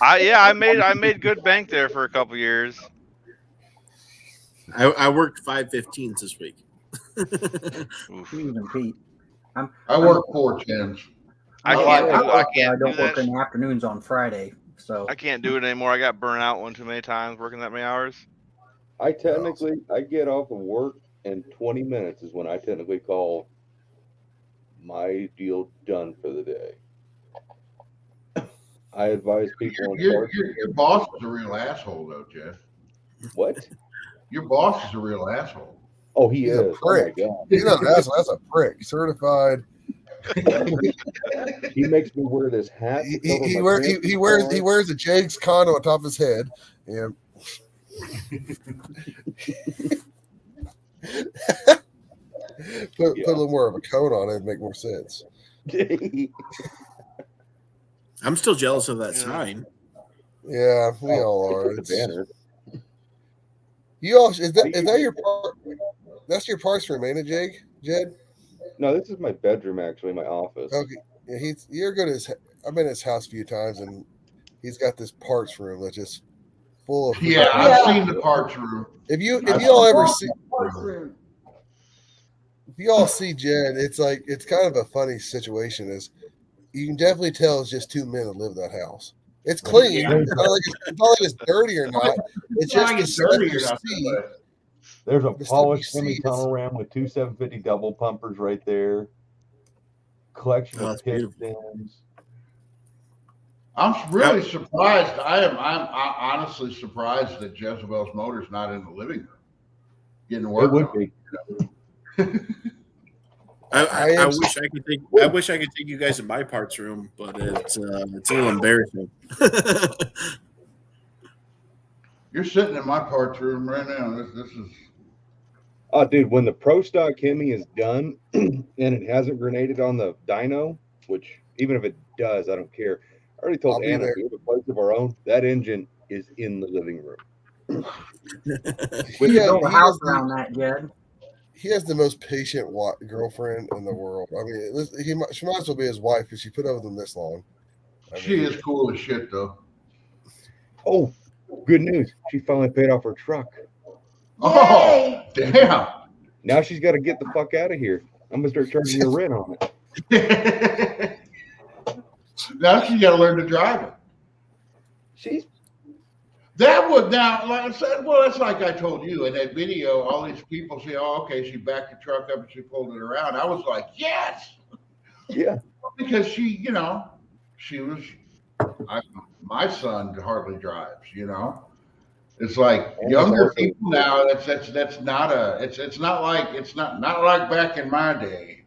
I made good bank there for a couple years. I worked 5/15s this week. Even Pete. I work 4/10s. I don't work in the afternoons on Friday, so I can't do it anymore. I got burnt out one too many times working that many hours. I get off of work and 20 minutes is when I technically call my deal done for the day. I advise people on Your boss is a real asshole, though, Jeff. What? Your boss is a real asshole. Oh, he He's is. a prick. Oh He's not an asshole. That's a prick. Certified. He makes me wear this hat. He wears a Jake's condo on top of his head. Yeah. Put a little more of a coat on it and make more sense. I'm still jealous of that sign. Yeah, we all are. It's banner. You all is that your part? That's your parts room, ain't it, Jed? No, this is my bedroom, actually, my office. Okay, yeah, you're good as I've been at his house a few times, and he's got this parts room that's just full of. Yeah, I've seen the parts room. If you all ever see. If you all see Jed, it's kind of a funny situation. Is you can definitely tell it's just two men that live in that house. It's clean. Yeah. It's not like it's dirty or not. It's just the stuff you see. There's a The stuff polished you see is- semi-tunnel ram with two 750 double pumpers right there. Collection of pistons. I'm really surprised. I'm honestly surprised that Jezebel's Motor's not in the living room getting work. It would be. I wish I could take you guys in my parts room, but it's a little embarrassing. You're sitting in my parts room right now. This is. Oh, dude, when the Pro Stock Hemi is done and it hasn't grenaded on the dyno, which even if it does, I don't care. I already told I'll be Anna there. we have a place of our own. That engine is in the living room. we can build a house around that, Jed. He has the most patient girlfriend in the world. I mean, she might as well be his wife because she put up with him this long. She is cool as shit, though. Oh, good news. She finally paid off her truck. Oh, damn. Now she's got to get the fuck out of here. I'm going to start charging you rent on it. Now she's got to learn to drive it. That would now, like I said, well, that's like I told you in that video. All these people say, "Oh, okay, she backed the truck up and she pulled it around." I was like, "Yes." Yeah. Because she was. My son hardly drives. It's like And younger it's also- people now. That's not a. It's not like back in my day.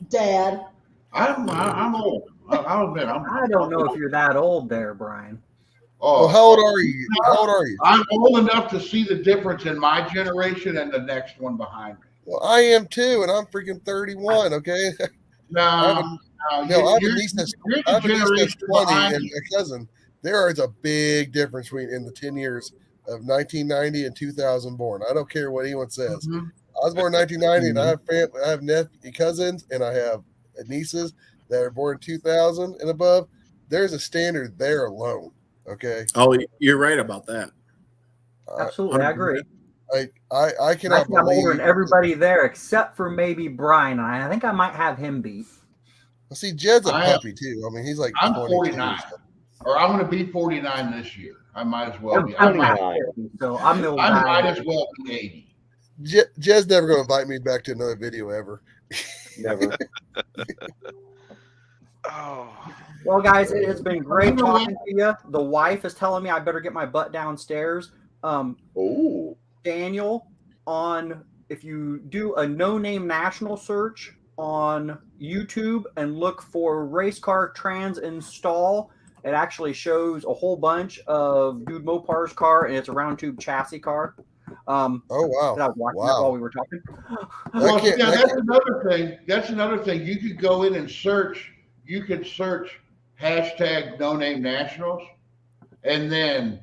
Dad. I'm old. I'll admit I don't know if you're that old there, Brian. Oh, how old are you? How old are you? I'm old enough to see the difference in my generation and the next one behind me. Well, I am too, and I'm freaking 31. Okay. No, I have a niece that's 20 and a cousin. There is a big difference in the 10 years of 1990 and 2000 born. I don't care what anyone says. Mhm. I was born in 1990, and I have family. I have cousins, and I have nieces that are born in 2000 and above. There's a standard there alone. Okay. Oh, you're right about that. Absolutely, I agree. I cannot I'm older believe than everybody there except for maybe Brian. I think I might have him beat. Well, see, Jed's a I am- puppy too. I mean, he's like I'm 22. 49. or I'm going to be 49 this year. I might as well be. I'm not 50, so I'm the old I guy. might as well be 80. Jed's never going to invite me back to another video ever. Never. Oh. Well, guys, it has been great talking to you. The wife is telling me I better get my butt downstairs. Oh. Daniel, if you do a no-name national search on YouTube and look for race car trans install, it actually shows a whole bunch of Dude Mopar's car, and it's a round tube chassis car. Oh wow! I was watching that while we were talking. Well, yeah, that's another thing. That's another thing. You could go in and search. You could search hashtag no name nationals, and then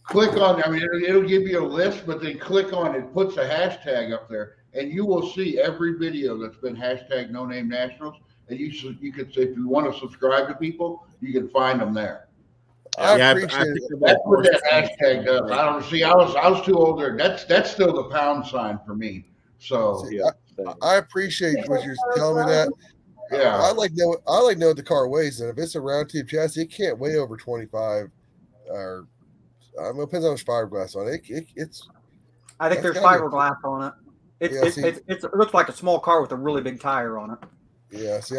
click on. I mean, it'll give you a list, but then click on it. Puts a hashtag up there, and you will see every video that's been hashtag no name nationals. And you could say, if you want to subscribe to people, you can find them there. I appreciate it. That's what that hashtag does. I don't see. I was too old there. That's still the pound sign for me. So See, I appreciate what you're telling me that. Yeah. I like know what the car weighs, and if it's a round tube chassis, it can't weigh over 25. Or it depends on the fiberglass on it. It's. I think there's fiberglass on it. It looks like a small car with a really big tire on it. Yeah. See,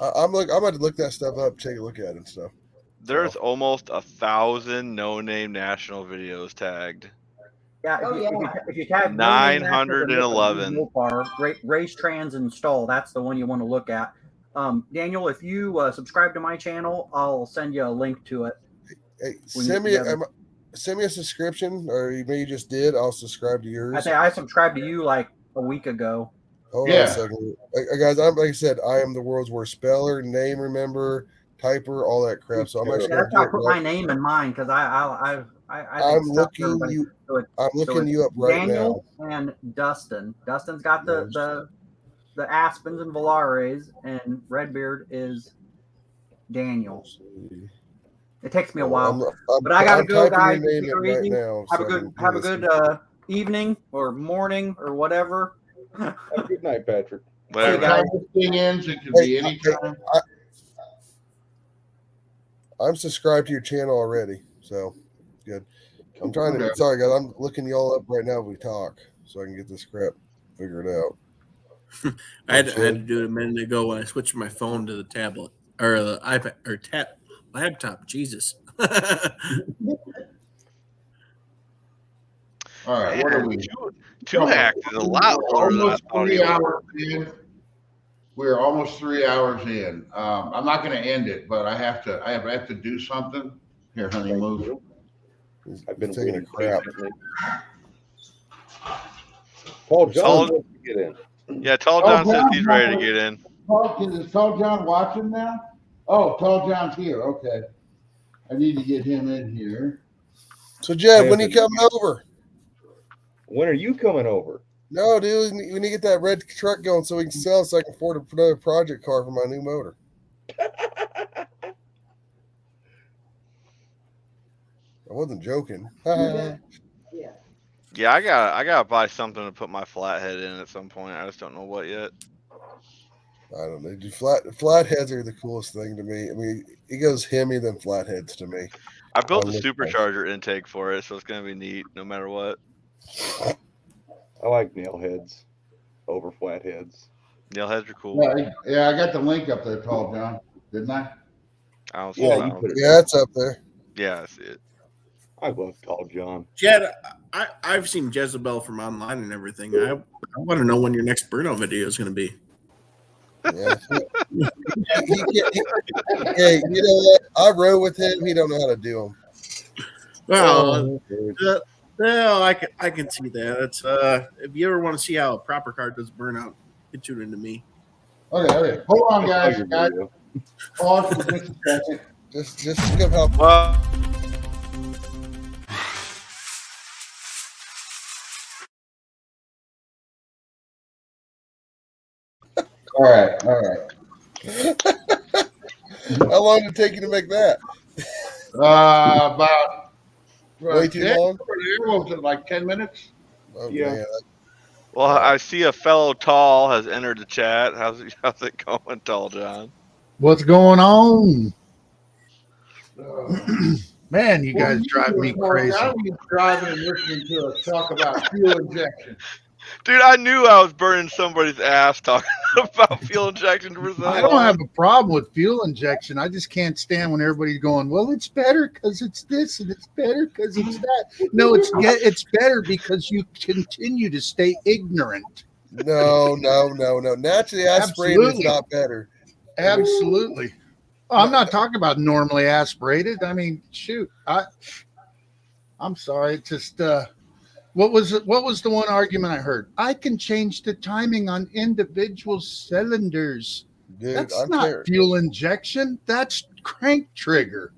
I'm about to look that stuff up, take a look at it and stuff. There's almost 1,000 no-name national videos tagged. Yeah, if you tag 911. Race Trans Install, that's the one you want to look at. Daniel, if you subscribe to my channel, I'll send you a link to it. Hey, send me a subscription, or maybe you just did. I'll subscribe to yours. I subscribed to you like a week ago. Hold on a second, guys. Like I said, I am the world's worst speller, name remember, typer, all that crap. So I'm actually. That's why I put my name in mine because I'm looking you up right Daniel now. And Dustin. Dustin's got the Aspens and Volares, and Redbeard is Daniel. It takes me a while, but I gotta go, guys. Have a good evening or morning or whatever. Have a good night, Patrick. Whatever this thing ends, it could be any time. I'm subscribed to your channel already, so good. I'm trying to. Sorry, guys. I'm looking y'all up right now as we talk, so I can get this crap figured out. I had to do it a minute ago when I switched my phone to the tablet or the iPad or laptop. Jesus. All right, what are we? Two hacked is a lot lower than I Almost thought 3 hours in. We're almost 3 hours in. I'm not going to end it, but I have to do something. Here, honey, move. I've been taking a crap. Paul John wants to get in. Yeah, Tall John says he's ready to get in. Is Tall John watching now? Oh, Tall John's here. Okay. I need to get him in here. So, Jed, when are you coming over? When are you coming over? No, dude, we need to get that red truck going so we can sell, so I can afford another project car for my new motor. I wasn't joking. Yeah, I gotta buy something to put my flathead in at some point. I just don't know what yet. I don't know. Dude, flatheads are the coolest thing to me. I mean, it goes Hemi than flatheads to me. I built a supercharger intake for it, so it's gonna be neat no matter what. I like nail heads over flatheads. Nail heads are cool. Yeah, I got the link up there, Tall John, didn't I? I don't see that. Yeah, it's up there. Yeah, I see it. I love Tall John. Jed, I've seen Jezebel from online and everything. I want to know when your next burnout video is going to be. Yeah. Hey, you know what? I rode with him. He don't know how to do them. Well, no, I can see that. It's if you ever want to see how a proper car does burnout, you tune into me. Okay. Hold on, guys. Pause for just a second. Just think of how. Well, All right. How long did it take you to make that? About way too long. Was it like 10 minutes? Oh, Yeah. man. well, I see a fellow Tall has entered the chat. How's it going, Tall John? What's going on? Man, you guys Well, drive me crazy. I was driving and listening to us talk about fuel injection. Dude, I knew I was burning somebody's ass talking about fuel injection for so I don't long. have a problem with fuel injection. I just can't stand when everybody's going, well, it's better because it's this and it's better because it's that. No, it's better because you continue to stay ignorant. No. Naturally aspirated is not better. Absolutely. Oh, I'm not talking about normally aspirated. I mean, shoot, I'm sorry. It's just what was the one argument I heard? I can change the timing on individual cylinders. Dude, That's I'm not clear. fuel injection. That's crank trigger.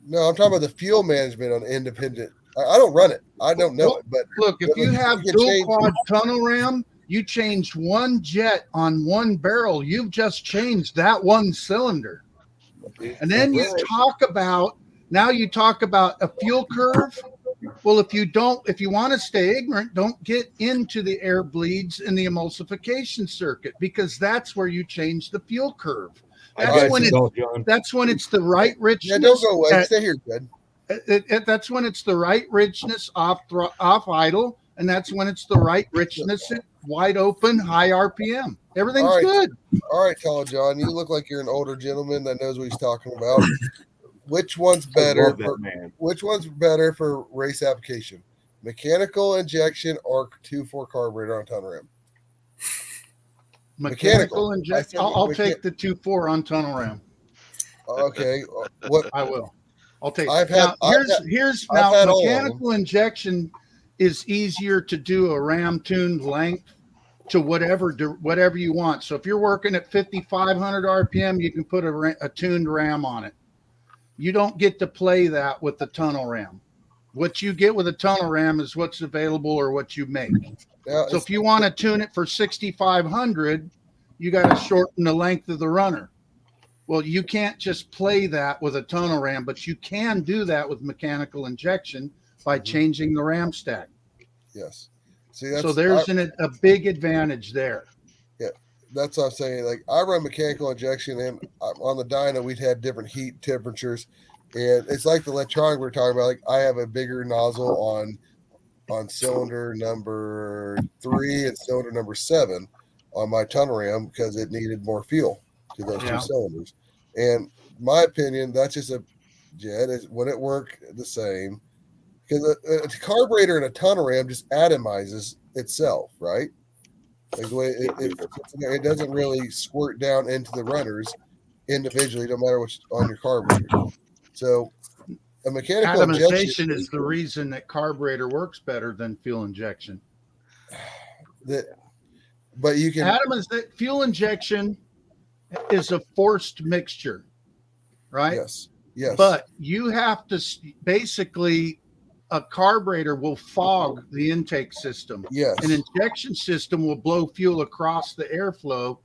No, I'm talking about the fuel management on independent. I don't run it. I don't know it. But Look, if you have can dual change- quad tunnel ram, you change one jet on one barrel. You've just changed that one cylinder. And then you talk about a fuel curve. Well, if you want to stay ignorant, don't get into the air bleeds and the emulsification circuit, because that's where you change the fuel curve. That's when it's the right richness. Yeah, don't go away. Stay here, good. That's when it's the right richness off idle, and that's when it's the right richness at wide open, high RPM. Everything's All right. good. All right, Tall John, you look like you're an older gentleman that knows what he's talking about. Which one's better? Which one's better for race application? Mechanical injection or 2.4 carburetor on tunnel ram? Mechanical injection. I'll take the 2.4 on tunnel ram. Okay, what I will. I'll take. I've Now, had mechanical injection is easier to do a ram tuned length to whatever you want. So if you're working at 5,500 RPM, you can put a tuned ram on it. You don't get to play that with the tunnel ram. What you get with a tunnel ram is what's available or what you make. So if you want to tune it for 6,500, you got to shorten the length of the runner. Well, you can't just play that with a tunnel ram, but you can do that with mechanical injection by changing the ram stack. Yes. See, So there's a big advantage there. Yeah, that's what I'm saying. Like, I run mechanical injection, and on the dyno, we've had different heat temperatures, and it's like the electronic we're talking about. Like, I have a bigger nozzle on cylinder number 3 and cylinder number 7 on my tunnel ram because it needed more fuel to those two cylinders. And my opinion, that's just would it work the same? Because a carburetor and a tunnel ram just atomizes itself, right? Like the way it doesn't really squirt down into the runners individually, no matter what's on your carburetor. So a mechanical Atomization is the reason that carburetor works better than fuel injection. But you can fuel injection is a forced mixture, right? Yes. Yes. But you have to basically, a carburetor will fog the intake system. Yes. An injection system will blow fuel across the airflow,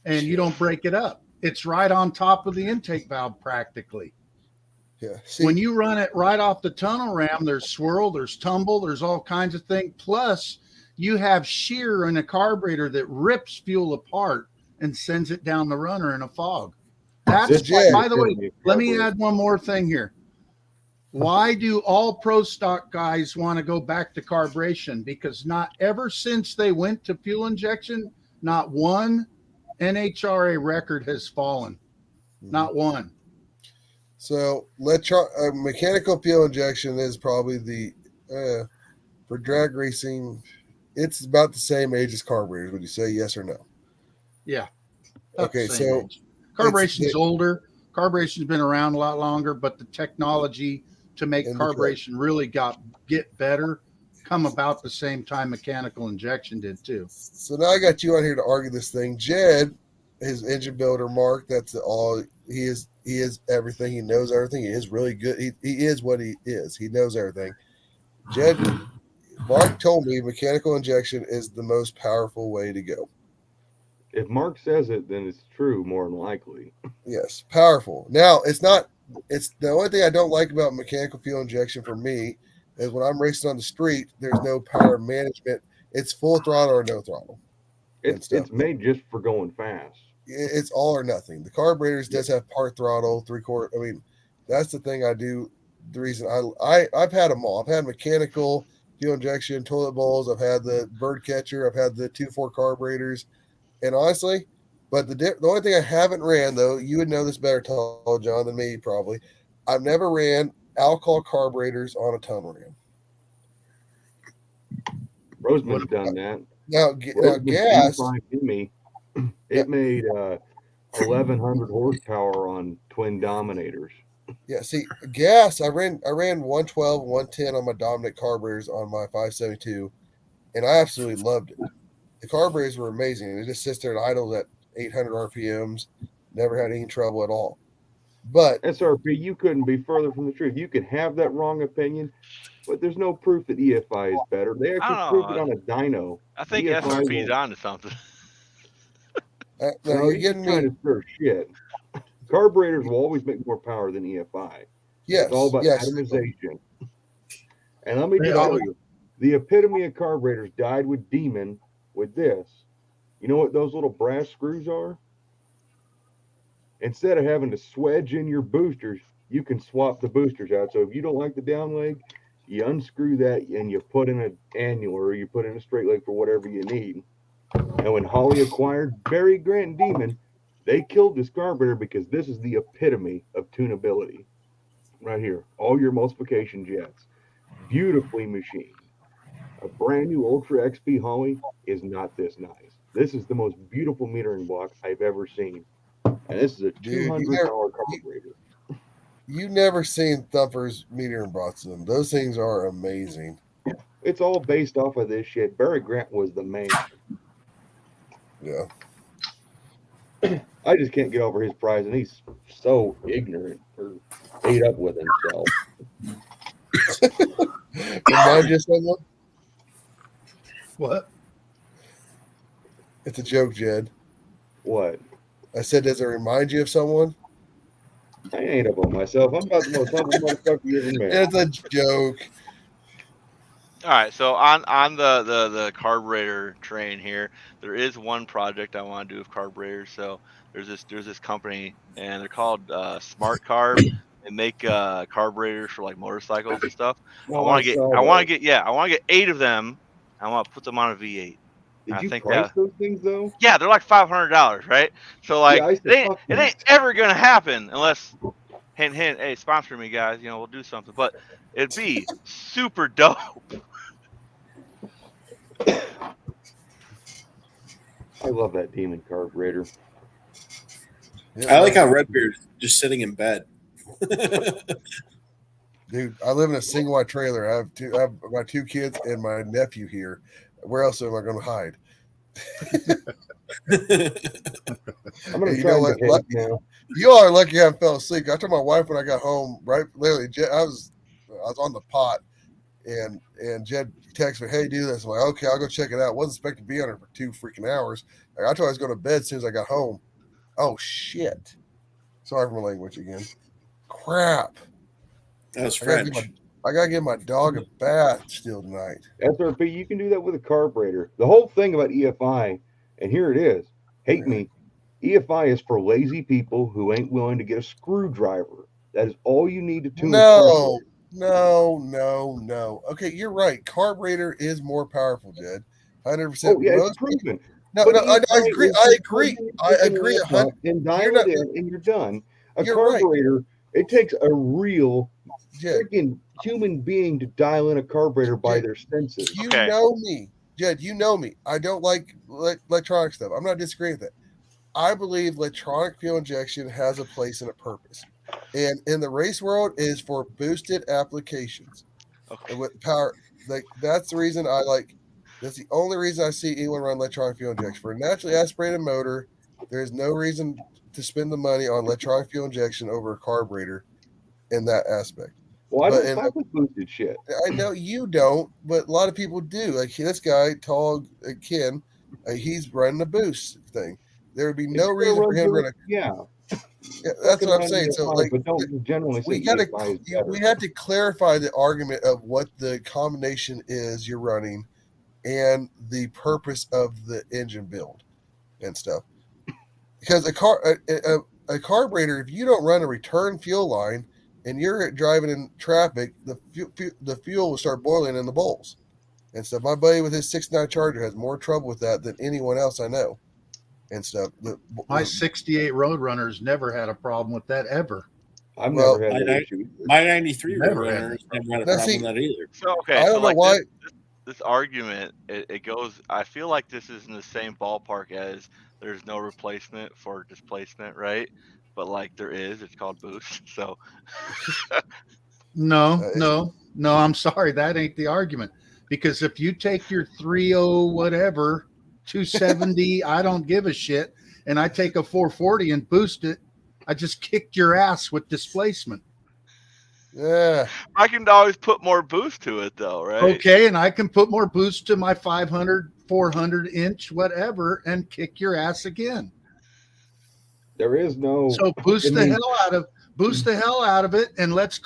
and you don't break it up. It's right on top of the intake valve practically. Yeah. When you run it right off the tunnel ram, there's swirl, there's tumble, there's all kinds of things. Plus, you have shear in a carburetor that rips fuel apart and sends it down the runner in a fog. That's why, by the way, let me add one more thing here. Why do all pro stock guys want to go back to carburation? Because not ever since they went to fuel injection, not one NHRA record has fallen. Not one. So mechanical fuel injection is probably the for drag racing. It's about the same age as carburetors. Would you say yes or no? Yeah. Okay, so carburetion's older. Carburetion's been around a lot longer, but the technology to make carburation really get better come about the same time mechanical injection did too. So now I got you on here to argue this thing. Jed, his engine builder, Mark, that's all he is. He is everything. He knows everything. He is really good. He is what he is. He knows everything. Jed, Mark told me mechanical injection is the most powerful way to go. If Mark says it, then it's true, more than likely. Yes, powerful. Now, it's not. It's the only thing I don't like about mechanical fuel injection for me is when I'm racing on the street, there's no power management. It's full throttle or no throttle. It's made just for going fast. It's all or nothing. The carburetors does have part throttle, 3/4. I mean, That's the thing I do. The reason I've had them all. I've had mechanical, fuel injection, toilet bowls. I've had the bird catcher. I've had the 2.4 carburetors. And honestly, but the only thing I haven't ran, though, you would know this better, Tall John, than me probably. I've never ran alcohol carburetors on a tunnel ram. Roseman's done that. Now gas. Me, it made 1,100 horsepower on twin Dominators. Yeah, see, gas. I ran 112, 110 on my Dominic carburetors on my 572, and I absolutely loved it. The carburetors were amazing. It just sits there and idles at 800 RPMs. Never had any trouble at all. But SRP, you couldn't be further from the truth. You can have that wrong opinion, but there's no proof that EFI is better. They actually proved it on a dyno. I think SRP's on to something. No, you're getting trying to stir shit. Carburetors will always make more power than EFI. Yes, it's all about atomization. And let me tell you, the epitome of carburetors died with Demon with this. You know what those little brass screws are? Instead of having to swedge in your boosters, you can swap the boosters out. So if you don't like the down leg, you unscrew that and you put in an annular, or you put in a straight leg for whatever you need. And when Holley acquired Barry Grant Demon, they killed this carburetor because this is the epitome of tunability. Right here, all your emulsification jets, beautifully machined. A brand new Ultra XP Holley is not this nice. This is the most beautiful metering block I've ever seen. And this is a $200 carburetor. You've never seen Thumper's metering bots in them. Those things are amazing. It's all based off of this shit. Barry Grant was the man. Yeah. I just can't get over his prize, and he's so ignorant or ate up with himself. Remind you of someone? What? It's a joke, Jed. What? I said, does it remind you of someone? I ain't up on myself. I'm about the most humble motherfucker you ever met. It's a joke. All right, so on the carburetor train here, there is one project I want to do with carburetors. So there's this company, and they're called Smart Carb. They make carburetors for like motorcycles and stuff. I want to get 8 of them. I want to put them on a V8. Did you price those things though? Yeah, they're like $500, right? So like, it ain't ever gonna happen unless, hint, hey, sponsor me, guys. We'll do something. But it'd be super dope. I love that Demon carburetor. I like how Redbeard's just sitting in bed. Dude, I live in a single wide trailer. I have my 2 kids and my nephew here. Where else am I going to hide? I'm going to try now. You all are lucky I haven't fell asleep. I told my wife when I got home, right? Literally, I was on the pot, and Jed texted me, "Hey, do this." I'm like, "Okay, I'll go check it out." Wasn't expected to be on it for 2 freaking hours. Like, I told her I was going to bed as soon as I got home. Oh shit! Sorry for my language again. Crap. That was French. I gotta give my dog a bath still tonight. SRP, you can do that with a carburetor. The whole thing about EFI, and here it is, hate me, EFI is for lazy people who ain't willing to get a screwdriver. That is all you need to tune. No. Okay, you're right. Carburetor is more powerful, Jed. 100%. Oh, yeah, it's proven. No, I agree. I agree. And dial it in, and you're done. A carburetor, right. It takes a real freaking human being to dial in a carburetor by their senses. You know me, Jed. You know me. I don't like electronic stuff. I'm not disagreeing with that. I believe electronic fuel injection has a place and a purpose, and in the race world is for boosted applications. Okay. With power, that's the reason I like. That's the only reason I see anyone run electronic fuel injection. For a naturally aspirated motor, there is no reason to spend the money on electronic fuel injection over a carburetor in that aspect. Well, I don't fuck with boosted shit. I know you don't, but a lot of people do. Like this guy, tall Ken, he's running a boost thing. There would be no reason for him to run a yeah, that's what I'm saying. So, like, but don't generally we have to clarify the argument of what the combination is you're running, and the purpose of the engine build and stuff. Because a carburetor, if you don't run a return fuel line, and you're driving in traffic, the fuel will start boiling in the bowls. And so my buddy with his 69 Charger has more trouble with that than anyone else I know. And stuff. My 68 Roadrunner's never had a problem with that ever. I've Well, never had that issue. My 93 Never had Roadrunner that never had a Now, problem see, with that either. So okay, I so don't know like why. this argument, it goes. I feel like this is in the same ballpark as there's no replacement for displacement, right? But like there is, it's called boost. So No, I'm sorry. That ain't the argument. Because if you take your 3.0 whatever, 270, I don't give a shit, and I take a 440 and boost it, I just kicked your ass with displacement. Yeah. I can always put more boost to it though, right? Okay, and I can put more boost to my 500, 400 inch, whatever, and kick your ass again. There is no. So boost I the mean, hell out of it, and let's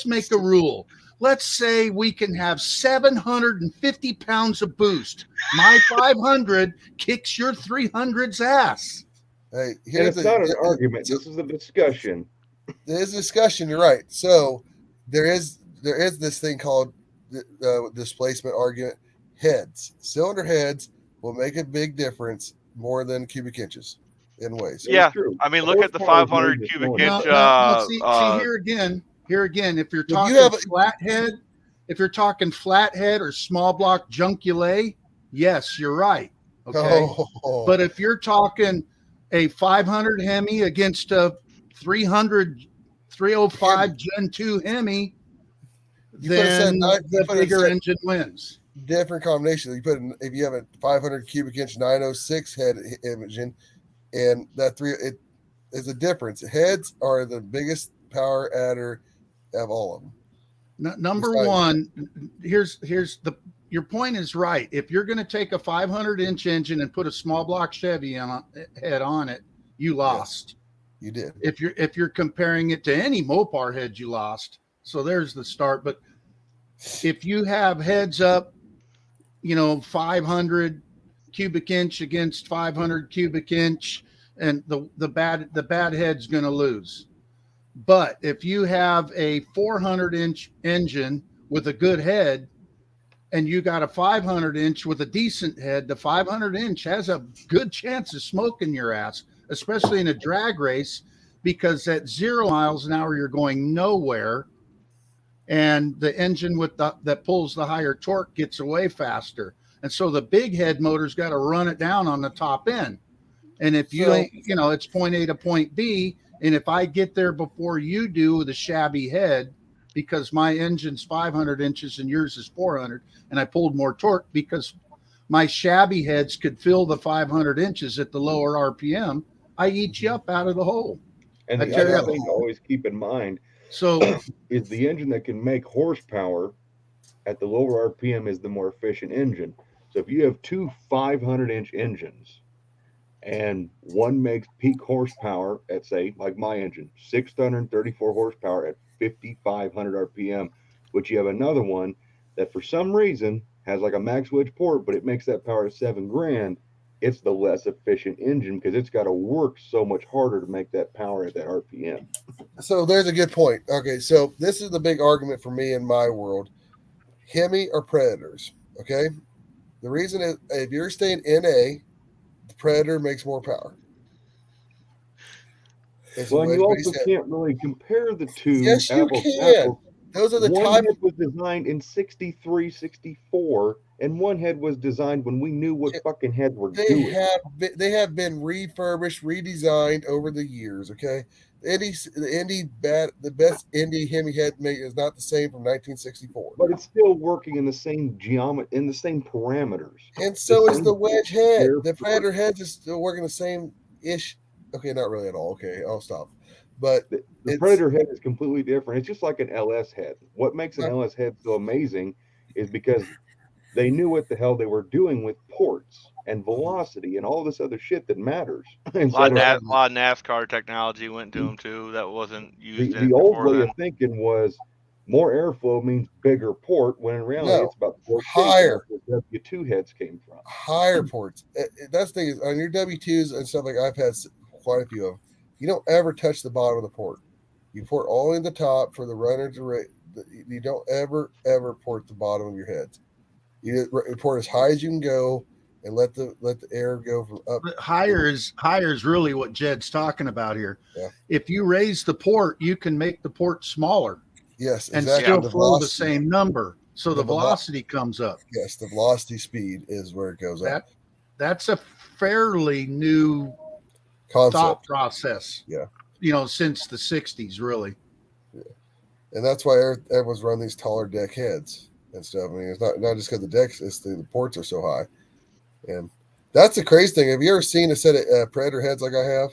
make a rule. Let's say we can have 750 pounds of boost. My 500 kicks your 300's ass. Hey, and it's not an argument. This is a discussion. There is a discussion. You're right. So there is this thing called displacement argument. Heads, cylinder heads will make a big difference more than cubic inches in ways. Yeah, I mean, look at the 500 cubic inch. See here again, if you're talking if you're talking flathead or small block junculate, yes, you're right. Okay. Oh. But if you're talking a 500 Hemi against a 305 Gen 2 Hemi, then the bigger engine wins. Different combination. You put in, if you have a 500 cubic inch 906 head engine, and that it is a difference. Heads are the biggest power adder of all of them. Number one, here's your point is right. If you're going to take a 500 inch engine and put a small block Chevy head on it, you lost. You did. If you're comparing it to any Mopar head, you lost. So there's the start. But if you have heads up, 500 cubic inch against 500 cubic inch, and the bad head's going to lose. But if you have a 400 inch engine with a good head, and you got a 500 inch with a decent head, the 500 inch has a good chance of smoking your ass, especially in a drag race, because at 0 miles an hour, you're going nowhere. And the engine that pulls the higher torque gets away faster. And so the big head motor's got to run it down on the top end. And if you ain't, it's point A to point B. And if I get there before you do with a shabby head, because my engine's 500 inches and yours is 400, and I pulled more torque because my shabby heads could fill the 500 inches at the lower RPM, I eat you up out of the hole. And the other thing to always keep in mind is the engine that can make horsepower at the lower RPM is the more efficient engine. So if you have two 500 inch engines and one makes peak horsepower at, say, like my engine, 634 horsepower at 5,500 RPM, but you have another one that for some reason has like a max wedge port, but it makes that power at $7,000, it's the less efficient engine because it's got to work so much harder to make that power at that RPM. So there's a good point. Okay, so this is the big argument for me in my world. Hemi or Predators, okay? The reason is if you're staying NA, the Predator makes more power. Well, you also can't really compare the two. Yes, you can. Those are the one type. Head was designed in 63, 64, and one head was designed when we knew what fucking heads were doing. They have been refurbished, redesigned over the years. Okay, the best Indy Hemi head mate is not the same from 1964, but it's still working in the same geometry, in the same parameters. And so is the wedge head. The Predator heads is still working the same ish. Okay, not really at all. Okay, I'll stop. But the Predator head is completely different. It's just like an LS head. What makes an LS head so amazing is because they knew what the hell they were doing with ports and velocity and all this other shit that matters. A lot of NASCAR technology went to them too. That wasn't used. The old way of thinking was more airflow means bigger port, when in reality it's about higher. Where W2 heads came from. Higher ports. That's the thing is on your W2s and stuff like I've had quite a few of them. You don't ever touch the bottom of the port. You port only the top for the runner to you don't ever port the bottom of your heads. You port as high as you can go and let the air go from up. But higher is really what Jed's talking about here. Yeah. If you raise the port, you can make the port smaller. Yes, and exactly. still The flow the velocity. same number. So the velocity comes up. Yes, the velocity speed is where it goes up. That's a fairly new Concept. thought process. Yeah. Since the 60s, really. Yeah. And that's why everyone's run these taller deck heads and stuff. I mean, it's not just because the decks, it's the ports are so high. And that's the crazy thing. Have you ever seen a set of Predator heads like I have?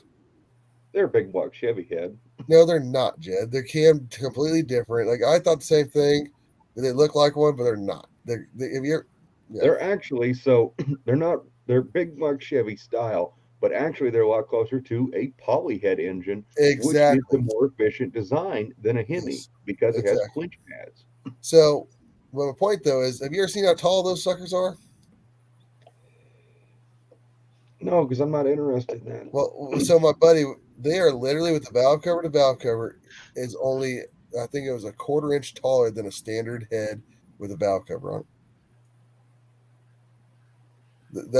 They're a big block Chevy head. No, they're not, Jed. They're completely different. Like I thought the same thing. They look like one, but they're not. They're actually they're big block Chevy style, but actually they're a lot closer to a polyhead engine, Exactly. which is the more efficient design than a Hemi because it has clinch pads. So, well, the point though is, have you ever seen how tall those suckers are? No, because I'm not interested in that. Well, so my buddy, they are literally with the valve cover to valve cover is only, I think it was a 1/4 inch taller than a standard head with a valve cover on it.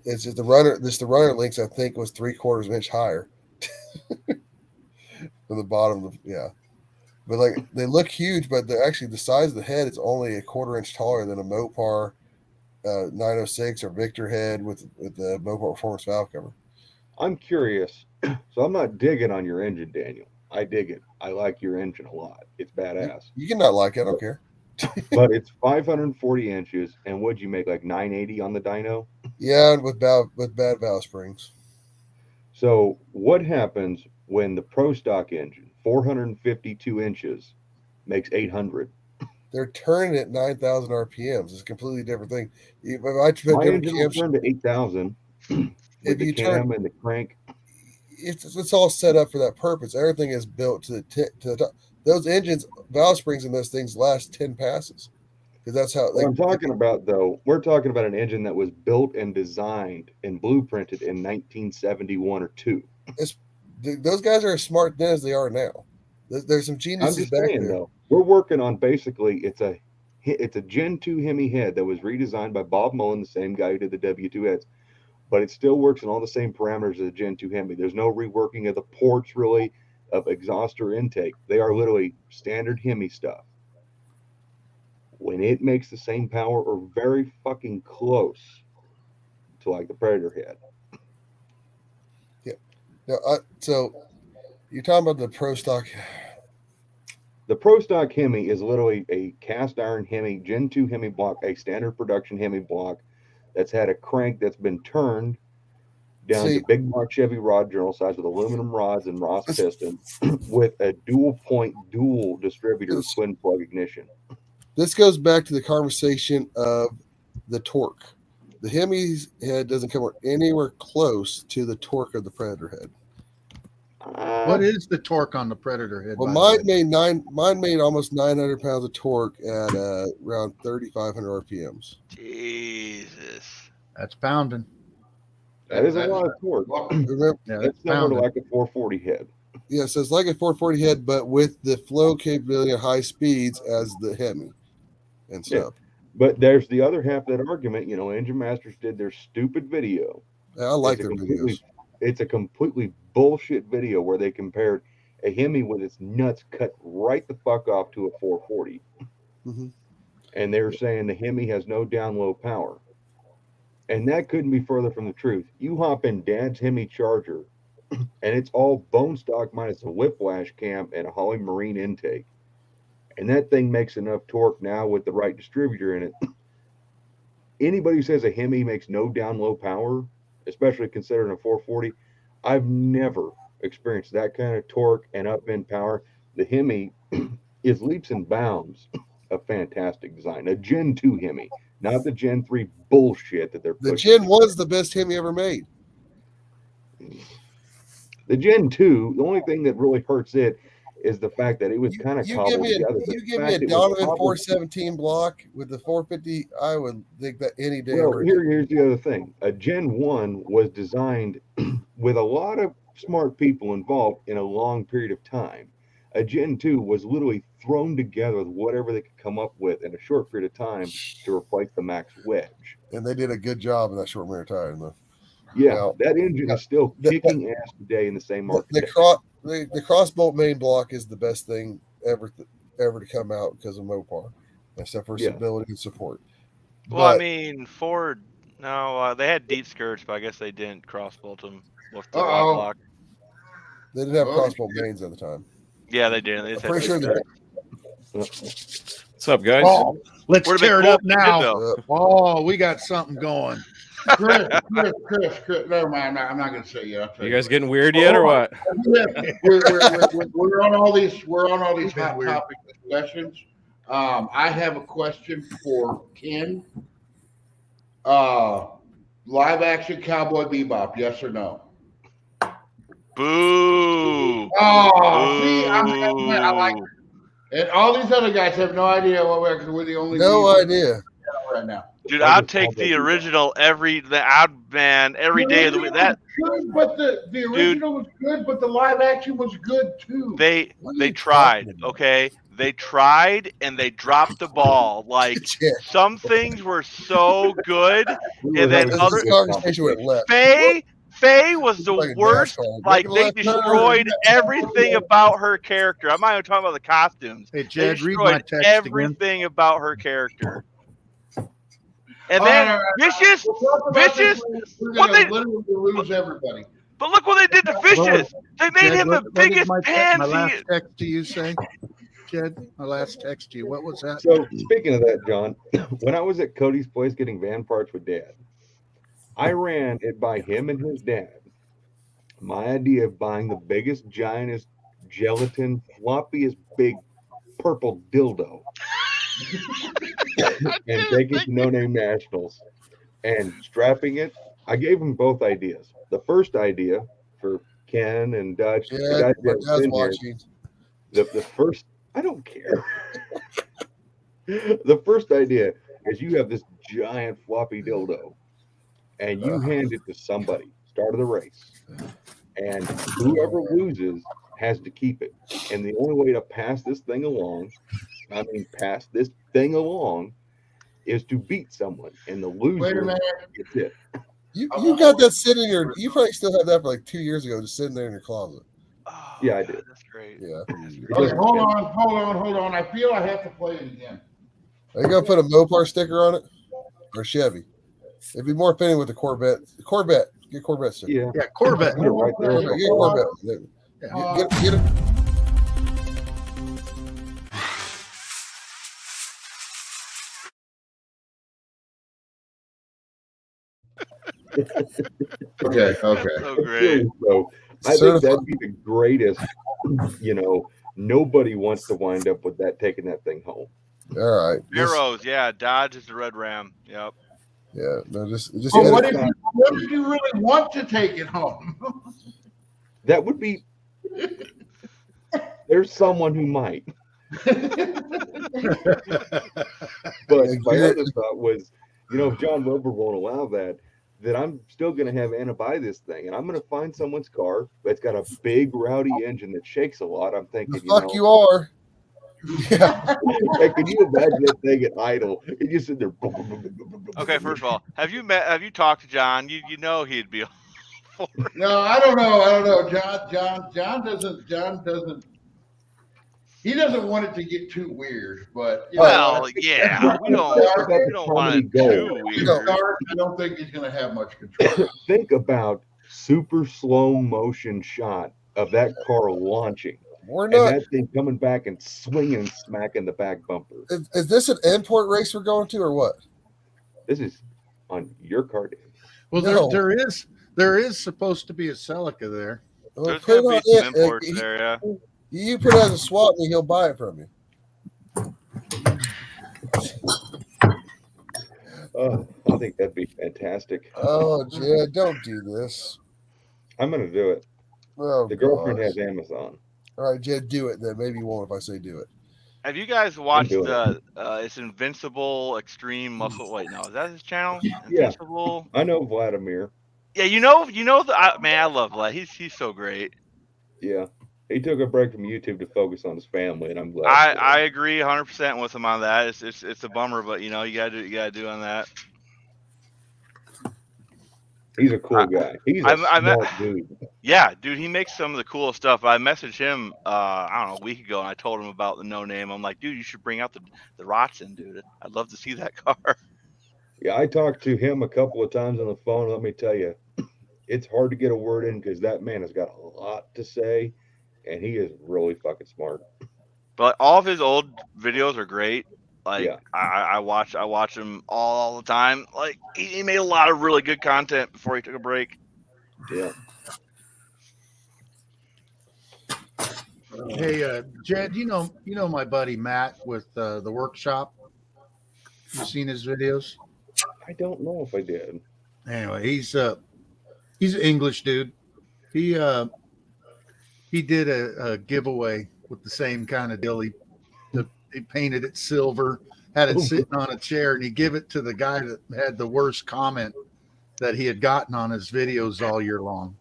It's just the runner. The runner links I think was 3/4 inch higher from the bottom. But like they look huge, but they're actually the size of the head is only a 1/4 inch taller than a Mopar 906 or Victor head with the Mopar Performance valve cover. I'm curious. So I'm not digging on your engine, Daniel. I dig it. I like your engine a lot. It's badass. You can not like it. I don't care. But it's 540 inches, and what'd you make, like 980 on the dyno? Yeah, with bad valve springs. So what happens when the Pro Stock engine, 452 inches, makes 800? They're turning at 9,000 RPMs. It's a completely different thing. My engine will turn to 8,000 with the cam and the crank. It's all set up for that purpose. Everything is built to the top. Those engines, valve springs in those things last 10 passes. Because that's how What I'm talking about, though, we're talking about an engine that was built and designed and blueprinted in 1971 or 2. Those guys are as smart then as they are now. There's some geniuses I'm just back saying, there. though, we're working on basically it's a Gen 2 Hemi head that was redesigned by Bob Mullen, the same guy who did the W2 heads, but it still works in all the same parameters as a Gen 2 Hemi. There's no reworking of the ports, really, of exhaust or intake. They are literally standard Hemi stuff. When it makes the same power or very fucking close to like the Predator head. Yeah. Now, so you're talking about the Pro Stock. The Pro Stock Hemi is literally a cast iron Hemi, Gen 2 Hemi block, a standard production Hemi block that's had a crank that's been turned down to big block Chevy rod journal size with aluminum rods and Ross piston with a dual distributor twin plug ignition. This goes back to the conversation of the torque. The Hemi's head doesn't come anywhere close to the torque of the Predator head. What is the torque on the Predator head? Well, by the way? mine made almost 900 pounds of torque at around 3,500 RPMs. Jesus, that's pounding. That is a lot of torque. Remember, that's similar to like a 440 head. Yeah, so it's like a 440 head, but with the flow capability at high speeds as the Hemi and stuff. Yeah. But there's the other half of that argument. Engine Masters did their stupid video. I like their videos. It's a completely bullshit video where they compared a Hemi with its nuts cut right the fuck off to a 440. Mm-hmm. And they're saying the Hemi has no down low power. And that couldn't be further from the truth. You hop in Dad's Hemi Charger, and it's all bone stock minus a whiplash cam and a Holly Marine intake. And that thing makes enough torque now with the right distributor in it. Anybody who says a Hemi makes no down low power, especially considering a 440, I've never experienced that kind of torque and up end power. The Hemi is leaps and bounds of fantastic design. A Gen 2 Hemi, not the Gen 3 bullshit that they're pushing. The Gen 1's the best Hemi ever made. The Gen 2, the only thing that really hurts it is the fact that it was kind of cobbled together. You give me a Donovan 417 block with the 450, I would think that any day. Well, here's the other thing. A Gen 1 was designed with a lot of smart people involved in a long period of time. A Gen 2 was literally thrown together with whatever they could come up with in a short period of time to replace the Max Wedge. And they did a good job in that short period of time, though. Yeah, Now, that engine is still kicking ass today in the same market. The crossbolt main block is the best thing ever to come out because of Mopar, except for stability and support. Well, I mean, Ford. No, they had deep skirts, but I guess they didn't cross bolt them with the wide block. They didn't have crossbolt mains at the time. Yeah, they didn't. They just I'm pretty sure had What's up, guys? Oh, let's Would've been tear it cool up if they did, now. though. Oh, we got something going. Chris, never mind. I'm not going to say yet. You guys getting weird yet, or what? We're on all these. We're on all these hot topic discussions. I have a question for Ken. Live action Cowboy Bebop, yes or no? Boo! Oh, see, I like it. And all these other guys have no idea what we're, because we're the only idea right now. Dude, I'd take the original every day of the week. That good, but the original was good, but the live action was good too. they tried, okay? They tried and they dropped the ball. Like some things were so good, and then other Faye was the worst. Like they destroyed everything about her character. I'm not even talking about the costumes. Hey, They Jed, read my destroyed text again. everything about her character. And then Vicious, We're gonna literally lose everybody. But look what they did to Vicious. They made Jed, him the what did biggest my pansy. last text to you say, Jed? My last text to you. What was that? So speaking of that, John, when I was at Cody's place getting van parts with Dad, I ran it by him and his dad. My idea of buying the biggest, giantest, gelatin, floppiest, big purple dildo and taking it to No Name Nationals and strapping it. I gave them both ideas. The first idea for Ken and Dutch. Yeah, my dad's watching. The first, I don't care. The first idea is you have this giant floppy dildo and you hand it to somebody, start of the race, and whoever loses has to keep it. And the only way to pass this thing along, is to beat someone, and the loser Wait a minute. gets it. You got that sitting in your. You probably still have that for like 2 years ago, just sitting there in your closet. Yeah, I did. That's great. Yeah. Okay, hold on. I feel I have to play it again. Are you gonna put a Mopar sticker on it or Chevy? It'd be more fitting with the Corvette. Corvette, get Corvette sticker. Yeah, Corvette. Right there. Get Corvette. Get it. Okay. So great. So I think that'd be the greatest. Nobody wants to wind up with that, taking that thing home. All right. Heroes, yeah. Dodge is the Red Ram. Yep. Yeah. No, just. Well, what if you really want to take it home? That would be. There's someone who might. But my other thought was, if John Rover won't allow that, then I'm still going to have Anna buy this thing, and I'm going to find someone's car that's got a big rowdy engine that shakes a lot. I'm thinking, you are. Yeah. Hey, can you imagine that thing at idle? And you sit there. Okay, first of all, have you talked to John? You know he'd be. No, I don't know. John doesn't. He doesn't want it to get too weird, but yeah, we don't want it too weird. I don't think he's going to have much control. Think about super slow motion shot of that car launching. We're not. And that thing coming back and swinging and smacking the back bumper. Is this an import race we're going to, or what? This is on your car, Dave. Well, No. there is supposed to be a Celica there. Well, There's put it gonna on be some it. imports there, yeah. You put it as a swap me, he'll buy it from you. I think that'd be fantastic. Oh, Jed, don't do this. I'm going to do it. Oh, The girlfriend gosh. has Amazon. All right, Jed, do it then. Maybe you won't if I say do it. Have you guys watched doing it's Invincible Extreme Muscle? Wait, no, is that his channel? Yeah. Invincible. I know Vladimir. Yeah, man, I love Vlad. He's so great. Yeah. He took a break from YouTube to focus on his family, and I'm glad. I agree 100% with him on that. It's a bummer, but you know you gotta do on that. He's a cool guy. He's a smart dude. Yeah, dude, he makes some of the coolest stuff. I messaged him, I don't know, a week ago, and I told him about the No Name. I'm like, dude, you should bring out the Rotson, dude. I'd love to see that car. Yeah, I talked to him a couple of times on the phone. Let me tell you, it's hard to get a word in because that man has got a lot to say, and he is really fucking smart. But all of his old videos are great. Like Yeah. I watch him all the time. Like he made a lot of really good content before he took a break. Yeah. Hey, Jed, you know my buddy Matt with the workshop. You seen his videos? I don't know if I did. Anyway, he's an English dude. He did a giveaway with the same kind of deal. He painted it silver, had it sitting on a chair, and he gave it to the guy that had the worst comment that he had gotten on his videos all year long.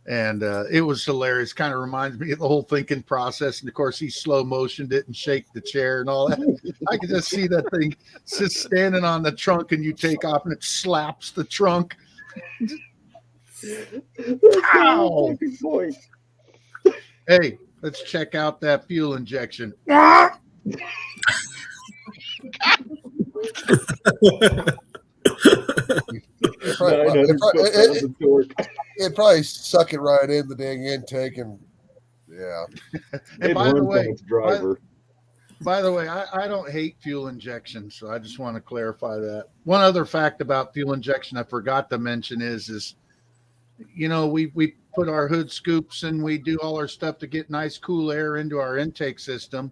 And it was hilarious. Kind of reminds me of the whole thinking process. And of course, he slow motioned it and shake the chair and all that. I could just see that thing just standing on the trunk, and you take off, and it slaps the trunk. Ow! Hey, let's check out that fuel injection. It'd probably suck it right in the dang intake, and yeah. And by the way, I don't hate fuel injection, so I just want to clarify that. One other fact about fuel injection I forgot to mention is you know, we put our hood scoops and we do all our stuff to get nice cool air into our intake system,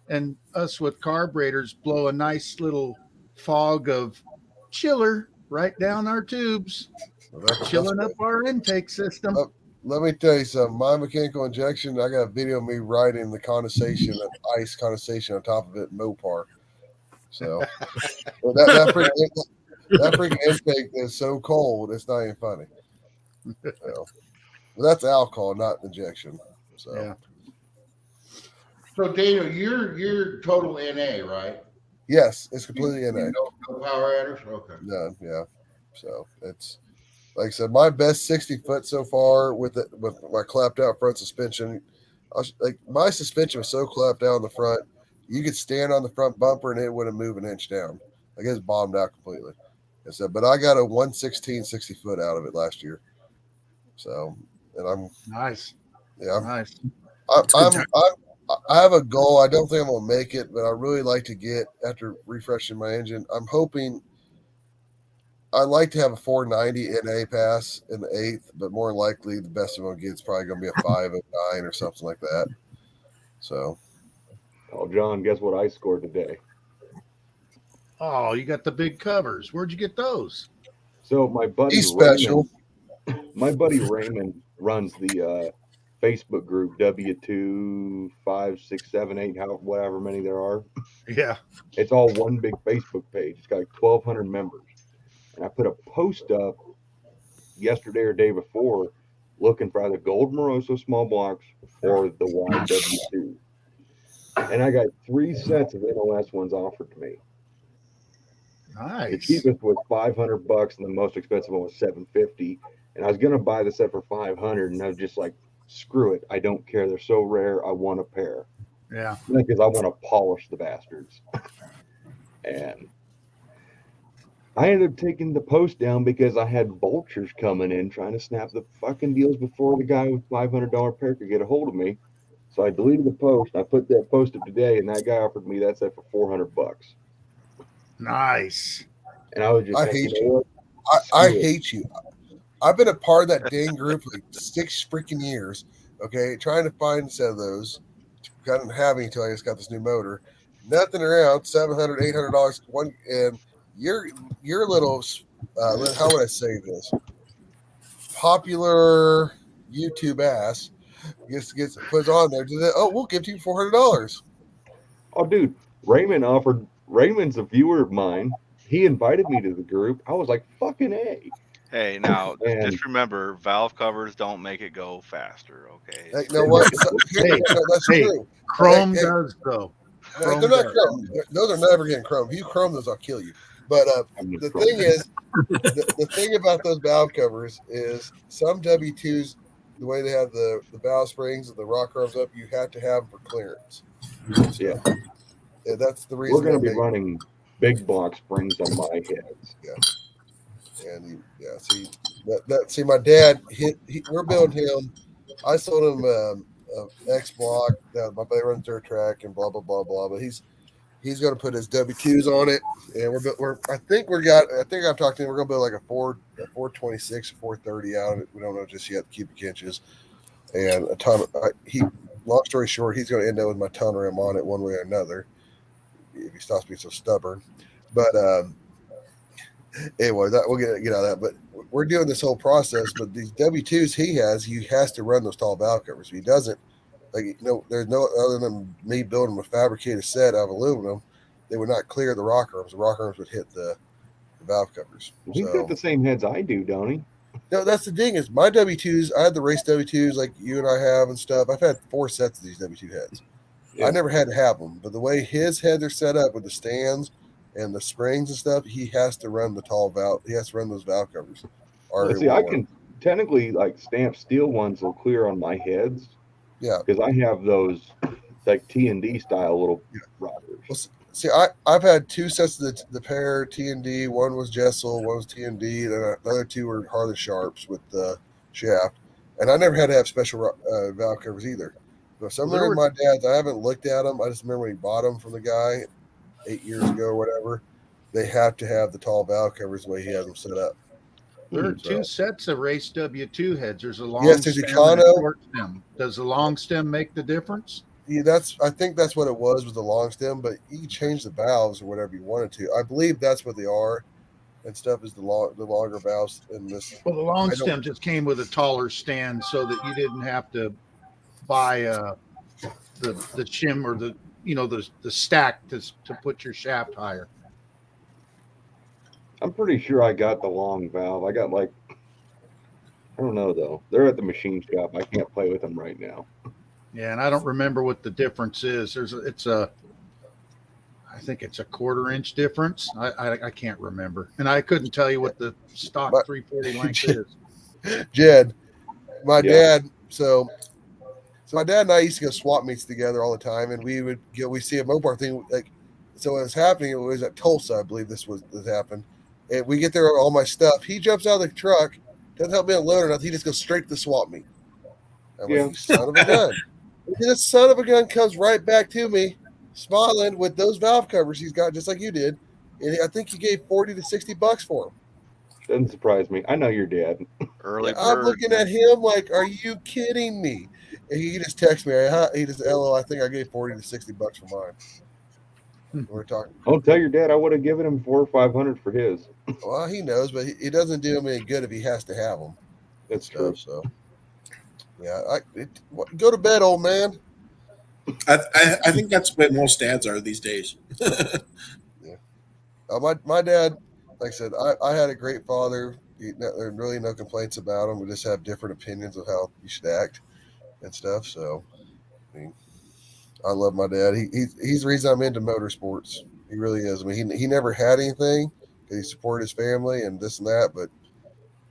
and us with carburetors blow a nice little fog of chiller right down our tubes, chilling up our intake system. Let me tell you something. My mechanical injection, I got a video of me riding the condensation, ice condensation on top of it in Mopar. So that freaking intake is so cold, it's not even funny. So, that's alcohol, not injection. So, yeah. So Daniel, you're total NA, right? Yes, it's completely NA. No power adders? Okay. None, yeah. So it's like I said, my best 60 foot so far with my clapped out front suspension. Like my suspension was so clapped out in the front, you could stand on the front bumper and it wouldn't move an inch down. Like it's bombed out completely. I said, but I got a 116 60 foot out of it last year. So, and I'm nice. Yeah, nice. I have a goal. I don't think I'm gonna make it, but I really like to get after refreshing my engine. I'm hoping I'd like to have a 490 NA pass in the 8th, but more likely the best I'm gonna get is probably gonna be a 509 or something like that. So, oh, John, guess what I scored today? Oh, you got the big covers. Where'd you get those? So my buddy He's special. My buddy Raymond runs the Facebook group W25678, however many there are. Yeah. It's all one big Facebook page. It's got like 1,200 members. And I put a post up yesterday or day before looking for either Gold Moroso small blocks or the YW2. And I got 3 sets of NOS ones offered to me. Nice. The cheapest was $500 and the most expensive one was $750. And I was gonna buy the set for $500, and I was just like, screw it. I don't care. They're so rare. I want a pair. Yeah. Because I want to polish the bastards. And I ended up taking the post down because I had vultures coming in trying to snap the fucking deals before the guy with $500 pair could get a hold of me. So I deleted the post. I put that post up today, and that guy offered me that set for $400. Nice. And I was just I hate you. I hate you. I've been a part of that dang group for like 6 freaking years. Okay, trying to find a set of those. Got them having until I just got this new motor. Nothing around $700, $800 one, and your little how would I say this? Popular YouTube ass gets puts on there. Oh, we'll give you $400. Oh, dude, Raymond's a viewer of mine. He invited me to the group. I was like, fucking A. Hey, now And- just remember, valve covers don't make it go faster. Okay. Hey, you know what? Hey, That's hey, true. Chrome Hey, does though. No, Chrome they're not does. chrome. Those are never getting chrome. If you chrome those, I'll kill you. But the thing is, the thing about those valve covers is some W2s, the way they have the valve springs and the rock arms up, you have to have them for clearance. Yeah. Yeah, that's the reason. We're going to they be running big block springs on my heads. Yeah. And see, my dad we're building him. I sold him X block that my buddy runs dirt track and blah blah blah blah. But he's going to put his W2s on it, and I think I've talked to him. We're going to build like a 426, 430 out of it. We don't know just yet cubic inches, and a ton. Long story short, he's going to end up with my ton rim on it one way or another if he stops being so stubborn. But anyway, we'll get out of that. But we're doing this whole process. But these W2s he has to run those tall valve covers. If he doesn't, there's no other than me building a fabricated set out of aluminum, they would not clear the rock arms. The rock arms would hit the valve covers. He's got the same heads I do, don't he? No, that's the thing is my W2s. I had the race W2s like you and I have and stuff. I've had 4 sets of these W2 heads. Yeah. I never had to have them, but the way his heads are set up with the stands and the springs and stuff, he has to run the tall valve. He has to run those valve covers. Well, see, I can technically stamp steel ones will clear on my heads. Yeah, because I have those like T&D style little rockers. Well, see, I've had 2 sets of the pair T&D. One was Jessel, one was T&D. Then the other 2 were Harley Sharps with the shaft. And I never had to have special valve covers either. But some of my dad's, I haven't looked at them. I just remember when he bought them from the guy 8 years ago or whatever. They have to have the tall valve covers the way he has them set up. There are 2 sets of race W2 heads. There's a long Yes, there's a stem and Kano. short stem. Does the long stem make the difference? Yeah, I think that's what it was with the long stem, but you can change the valves or whatever you wanted to. I believe that's what they are, and stuff is the longer valves in this. Well, the long stem just came with a taller stand so that you didn't have to buy the shim or the stack to put your shaft higher. I'm pretty sure I got the long valve. I got I don't know though. They're at the machine shop. I can't play with them right now. Yeah, and I don't remember what the difference is. I think it's a 1/4 inch difference. I can't remember, and I couldn't tell you what the stock 340 length is. Jed, my dad. So my dad and I used to go swap meets together all the time, and we see a Mopar thing So what was happening? It was at Tulsa, I believe this happened. And we get there, all my stuff. He jumps out of the truck, doesn't help me unload or nothing. He just goes straight to the swap meet. I'm like, you son of a gun. This son of a gun comes right back to me, smiling with those valve covers he's got, just like you did. And I think he gave $40 to $60 for them. Doesn't surprise me. I know your dad. Early I'm bird. looking at him like, are you kidding me? And he just texts me. He just, LO, I think I gave $40 to $60 for mine. We're talking. Don't tell your dad I would have given him $400 or $500 for his. Well, he knows, but it doesn't do him any good if he has to have them. That's true. So, yeah, go to bed, old man. I think that's what most dads are these days. Yeah. My dad, like I said, I had a great father. There's really no complaints about him. We just have different opinions of how you should act and stuff. So, I mean, I love my dad. He's the reason I'm into motorsports. He really is. I mean, he never had anything because he supported his family and this and that, but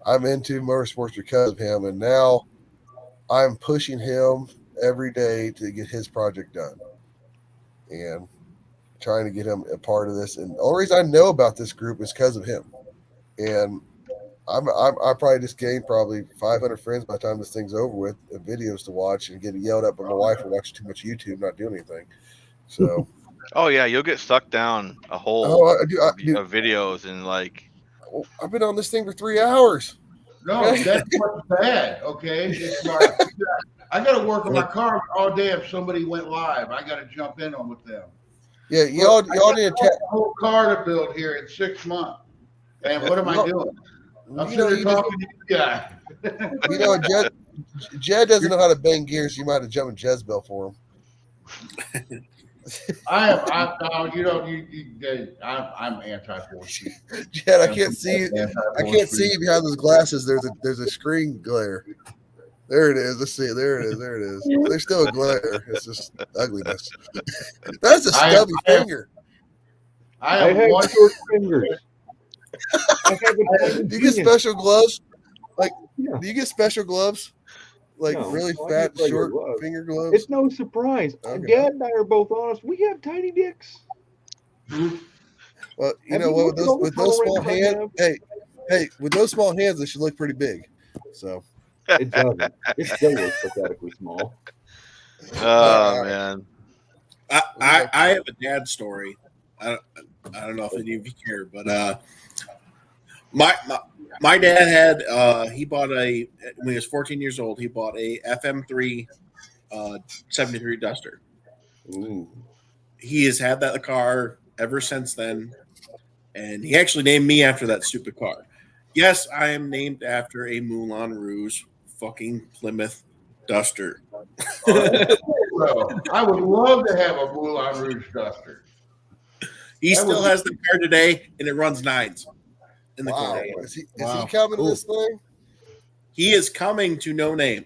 I'm into motorsports because of him. And now I'm pushing him every day to get his project done and trying to get him a part of this. And the only reason I know about this group is because of him. And I probably just gained 500 friends by the time this thing's over with, videos to watch, and getting yelled at by my wife for watching too much YouTube, not doing anything. So, Oh yeah, you'll get sucked down a hole I do. of videos and I've been on this thing for 3 hours. No, that's what's bad. Okay, it's like I got to work on my car all day. If somebody went live, I got to jump in on with them. Yeah, y'all need to a whole car to build here in 6 months. And what am I doing? I'm sitting there talking to you guys. You know, Jed doesn't know how to bang gears. You might have jumped in Jezebel for him. I'm anti-force feed. Jed, I can't see. I can't see behind those glasses. There's a screen glare. There it is. Let's see. There it is. There it is. There's still a glare. It's just ugliness. That's a stubby finger. I have one short fingers. Do you get special gloves? Like, do you get special gloves? Like No, really I fat, get regular short gloves. finger gloves? It's no surprise. Okay. Dad and I are both honest. We have tiny dicks. Well, you Have know you what? looked With at all those the small tolerance I hands, hey, with those small hands, they should look pretty big. So It doesn't. It still looks pathetically small. Oh man. I have a dad story. I don't know if any of you care, but my dad had he bought when he was 14 years old. He bought a FM3 73 Duster. Ooh. He has had that car ever since then, and he actually named me after that stupid car. Yes, I am named after a Moulin Rouge fucking Plymouth Duster. I would love to have a Moulin Rouge Duster. He still has the car today, and it runs 9s in the wow, car. is he coming to this thing? He is coming to No Name.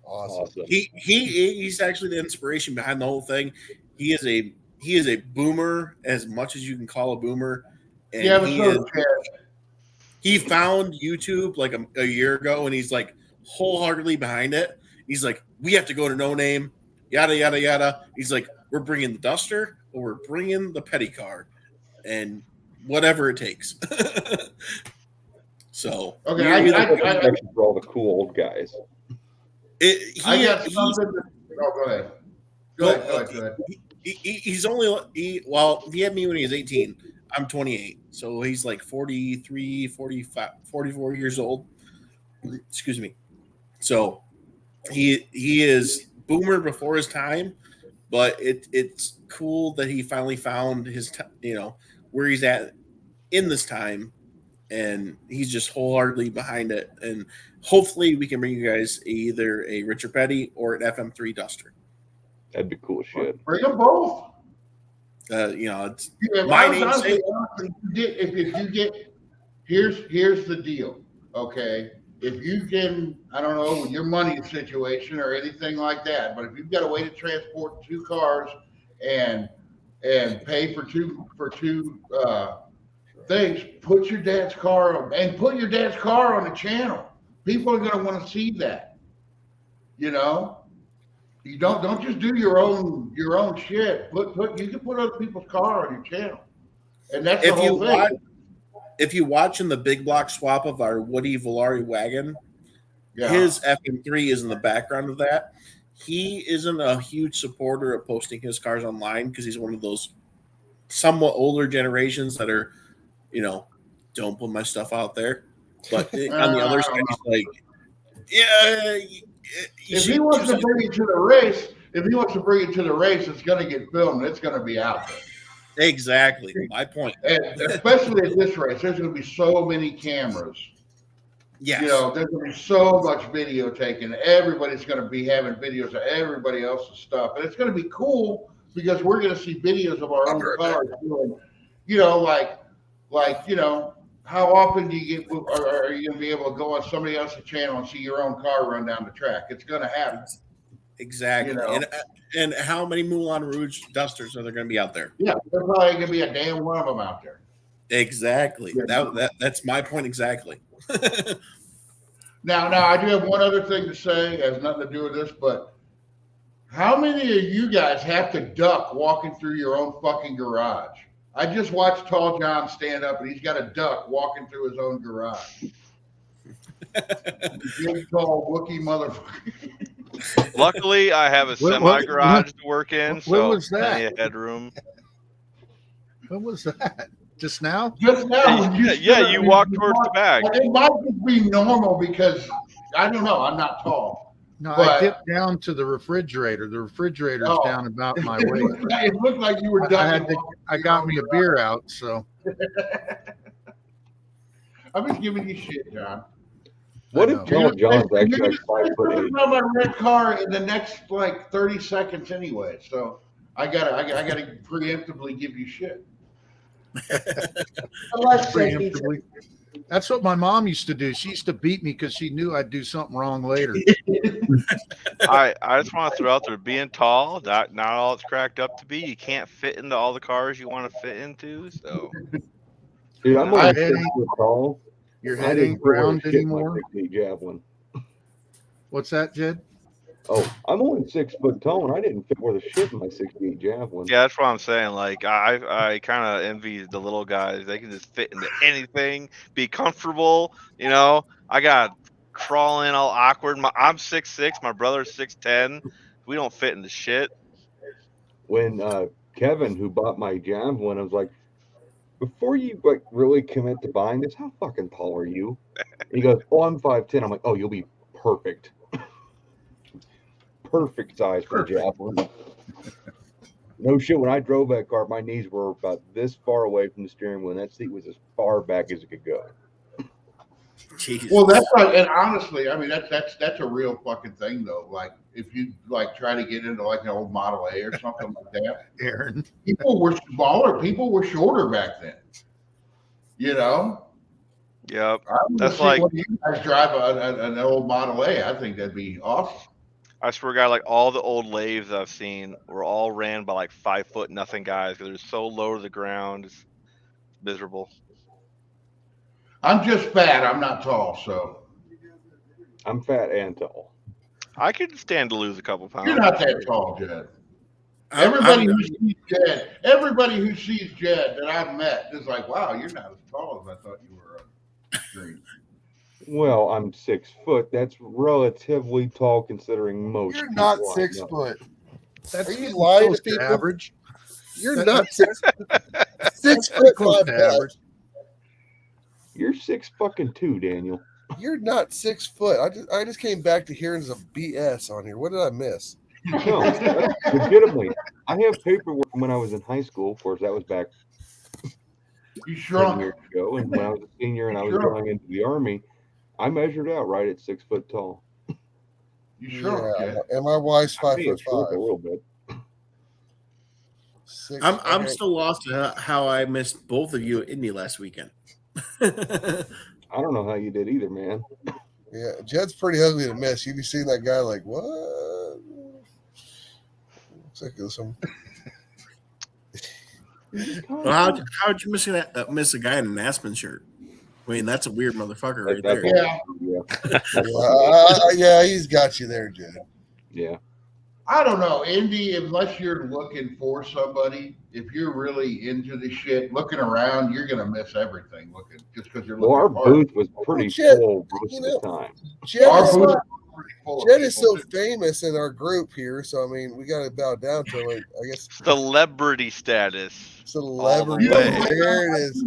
Awesome. He's actually the inspiration behind the whole thing. He is a boomer as much as you can call a boomer. And Yeah, but he found YouTube like a year ago, and he's like wholeheartedly behind it. He's like, we have to go to No Name, yada yada yada. He's like, we're bringing the Duster or we're bringing the petty car, and whatever it takes. So okay, I for all the cool old guys. I got something. Go ahead. Go ahead. He's only he had me when he was 18. I'm 28, so he's like 43, 45, 44 years old. Excuse me. So he is boomer before his time, but it's cool that he finally found his where he's at in this time, and he's just wholeheartedly behind it. And hopefully we can bring you guys either a Richard Petty or an FM3 Duster. That'd be cool shit. Bring them both. It's Yeah, my honestly, namesake. if you get here's the deal, okay? If you can, I don't know your money situation or anything like that, but if you've got a way to transport 2 cars and pay for two things, put your dad's car on and put your dad's car on the channel. People are going to want to see that. You know, you don't just do your own shit. You can put other people's car on your channel, and that's the whole thing. If you watch in the big block swap of our Woody Volare wagon, Yeah. his FM3 is in the background of that. He isn't a huge supporter of posting his cars online because he's one of those somewhat older generations that are, don't put my stuff out there. But on the other side, he's like, yeah. If he wants to bring it to the race, it's going to get filmed. It's going to be out there. Exactly. My point. And especially at this race, there's going to be so many cameras. Yes. There's going to be so much video taken. Everybody's going to be having videos of everybody else's stuff. And it's going to be cool because we're going to see videos of our own cars doing, how often do you get, or are you going to be able to go on somebody else's channel and see your own car run down the track? It's going to happen. Exactly. And how many Moulin Rouge Dusters are there going to be out there? Yeah, there's probably going to be a damn one of them out there. Exactly. That's my point exactly. Now, I do have one other thing to say. It has nothing to do with this, but how many of you guys have to duck walking through your own fucking garage? I just watched Tall John stand up, and he's got a duck walking through his own garage. Big, tall, Wookiee motherfucker. Luckily, I have a semi-garage to work in, so was that? plenty of headroom. What was that? Just now? Just now. You walk towards the back. It might just be normal because, I don't know, I'm not tall. No, But- I dipped down to the refrigerator. The refrigerator's Oh. down about my It waist. looked like you were ducking. I got me a beer out, so. I'm just giving you shit, John. What if John's actually like 5'8"? I'm on my red car in the next 30 seconds anyway. So I gotta preemptively give you shit. Unless Jed beats Preemptively. That's what my mom used to do. She used to beat me because she knew I'd do something wrong later. I just want to throw out there, being tall, not all it's cracked up to be. You can't fit into all the cars you want to fit into. So, Dude, I'm Your only head 6 foot tall. Your I head didn't ain't fit where round shit my anymore. 6'8" javelin. What's that, Jed? Oh, I'm only 6 foot tall, and I didn't fit where the shit in my 68 javelin. yeah, that's what I'm saying. Like, I kind of envy the little guys. They can just fit into anything, be comfortable. You know, I got crawling all awkward. I'm 6'6", my brother's 6'10". We don't fit into shit. When Kevin, who bought my javelin, I was like, before you like really commit to buying this, how fucking tall are you? And he goes, oh, I'm 5'10". I'm like, oh, you'll be perfect. Perfect size for a javelin. No shit, when I drove that car, my knees were about this far away from the steering wheel, and that seat was as far back as it could go. Jesus. Well, that's like, and honestly, I mean, that's a real fucking thing though. Like, if you like try to get into like an old Model A or something like that, Aaron. people were smaller, people were shorter back then. You know, Yep. I want to That's see like, when you guys drive an old Model A. I think that'd be awesome. I swear to God, like all the old lathes I've seen were all ran by like 5 foot nothing guys because they're so low to the ground. It's miserable. I'm just fat. I'm not tall, so I'm fat and tall. I could stand to lose a couple pounds. you're not that tall, Jed. Everybody who sees Jed that I've met is like, wow, you're not as tall as I thought you were. Green. Well, I'm 6 foot. That's relatively tall considering most. You're not people I 6 know. foot. That's Are you getting lying close to people? average. You're That- not 6 That's foot close five to average. average. You're 6'2", Daniel. You're not 6 foot. I just came back to hearing some BS on here. What did I miss? No, that's legitimately. I have paperwork from when I was in high school. Of course, that was back You 10 shrunk. years ago. And when I was a senior and I was Sure. going into the Army, I measured out right at 6 foot tall. You shrunk, Yeah, Jed. and my wife's I may have 5'5". shrunk a little bit. I'm Okay. still lost to how I missed both of you at Indy last weekend. I don't know how you did either, man. Yeah, Jed's pretty ugly to miss. You've seen that guy like what? Looks like there's some. Well, how'd you miss a guy in an Aspen shirt? I mean, that's a weird motherfucker right That's there. Yeah. Yeah, he's got you there, Jed. Yeah. I don't know, Indy, unless you're looking for somebody, if you're really into the shit, looking around, you're going to miss everything looking just because you're Well, looking our hard. booth was pretty Jed, full most you of know, the time. Jed Our is booth so, is pretty full of Jed is people, so too. famous in our group here, so I mean, we got to bow down to him. I guess Celebrity status. celebrity. All the way. There it is.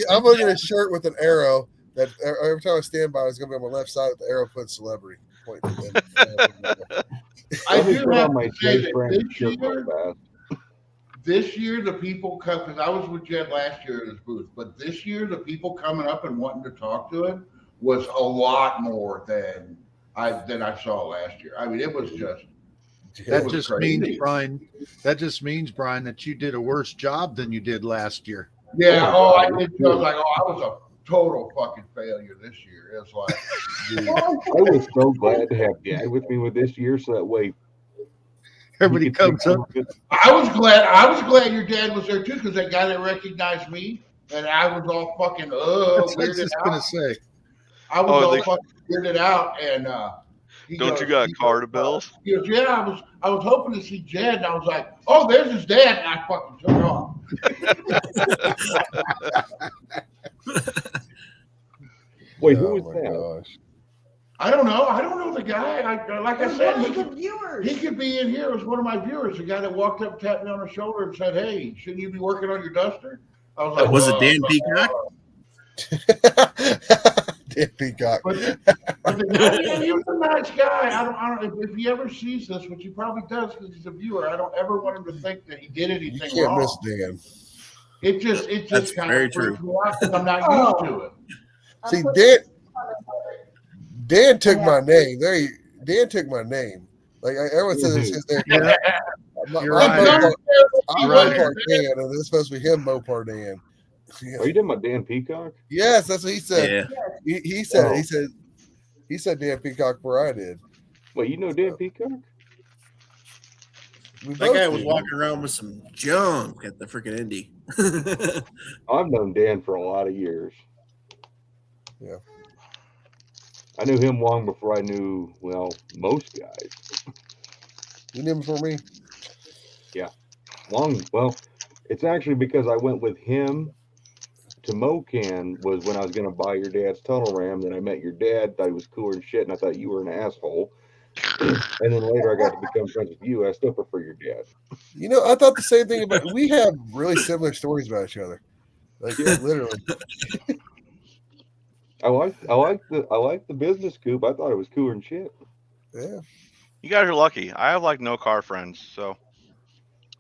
I'm gonna get a shirt with an arrow that every time I stand by, it's gonna be on my left side with the arrow put celebrity. Pointing to them. I Let me do put have on my to say Jed that brand shirt real fast. this year the people come, because I was with Jed last year at his booth, but this year the people coming up and wanting to talk to him was a lot more than I saw last year. I mean, it was just That was just crazy. means, Brian. That just means, Brian, that you did a worse job than you did last year. Yeah. Oh, I did. I was like, oh, I was a total fucking failure this year. It's like, Dude, I was so glad to have Dad with me with this year, so that way Everybody comes up. I was glad your dad was there too, because that guy that recognized me and I was all fucking That's what I was weirded just out. gonna say. I was Oh, all they- fucking weirded out, and he Don't goes- you got he Carter goes, bills? He goes, yeah, I was hoping to see Jed, and I was like, oh, there's his dad, and I fucking took off. Wait, Oh who was my that? gosh. I don't know the guy. Like I It was said, one he of the could, viewers. he could be in here. It was one of my viewers, the guy that walked up, tapped me on the shoulder, and said, "Hey, shouldn't you be working on your duster?" I was like, Was it Dan Peacock? Dan Peacock. But the guy, yeah, he was a nice guy. I don't. If he ever sees this, which he probably does because he's a viewer, I don't ever want him to think that he did You anything can't wrong. miss Dan. It That's just kind very of true. freaks me out because I'm not Oh. used to it. See, Dan took my name. Dan took my name. Like everyone says it's his name. My right. Mopar, I'm You're right. Mopar Dan, and this is supposed to be him, Mopar Dan. Are you talking about Dan Peacock? Yes, that's what he said. Yeah. He said Oh. it. He said Dan Peacock before I did. Wait, you know Dan Peacock? We That both guy was did. walking around with some junk at the freaking Indy. I've known Dan for a lot of years. Yeah. I knew him long before I knew, well, most guys. You knew him before me? Yeah. Well, it's actually because I went with him to Mocan was when I was going to buy your dad's tunnel ram. Then I met your dad, thought he was cooler than shit, and I thought you were an asshole. And then later I got to become friends with you. I still prefer your dad. You know, I thought the same thing about. We have really similar stories about each other. Like literally. I like the business coupe. I thought it was cooler than shit. Yeah. You guys are lucky. I have like no car friends, so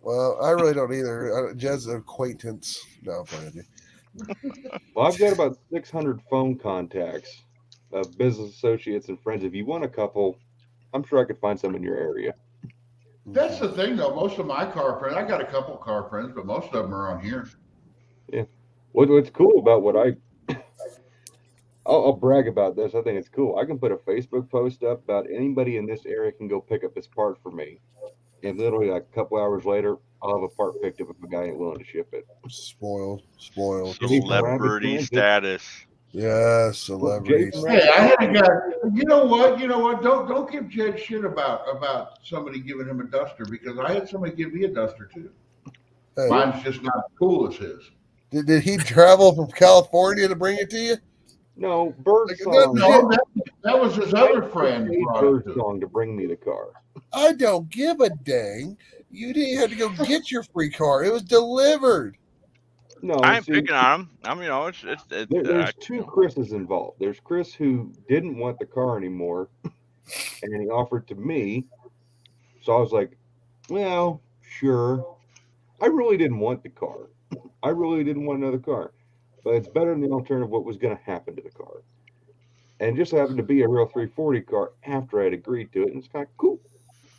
Well, I really don't either. Jed's an acquaintance. No, I'm playing with you. Well, I've got about 600 phone contacts of business associates and friends. If you want a couple, I'm sure I could find some in your area. That's the thing, though. Most of my car friends, I got a couple car friends, but most of them are on here. Yeah. What's cool about what I'll brag about this. I think it's cool. I can put a Facebook post up about anybody in this area can go pick up this part for me. And literally like a couple hours later, I'll have a part picked up if a guy ain't willing to ship it. Spoiled. celebrity status. Yeah, celebrity. Hey, I had a guy. You know what? Don't give Jed shit about somebody giving him a duster, because I had somebody give me a duster too. Hey. Mine's just not as cool as his. Did he travel from California to bring it to you? No, Birdsong. No, that was his other friend. brought it to him. Birdsong to bring me the car. I don't give a dang. You didn't have to go get your free car. It was delivered. No, I ain't see, picking on him. I mean, it's there's two Chris's involved. There's Chris who didn't want the car anymore, and he offered to me. So I was like, well, sure. I really didn't want the car. I really didn't want another car. But it's better than the alternative what was going to happen to the car. And it just happened to be a real 340 car after I had agreed to it, and it's kind of cool.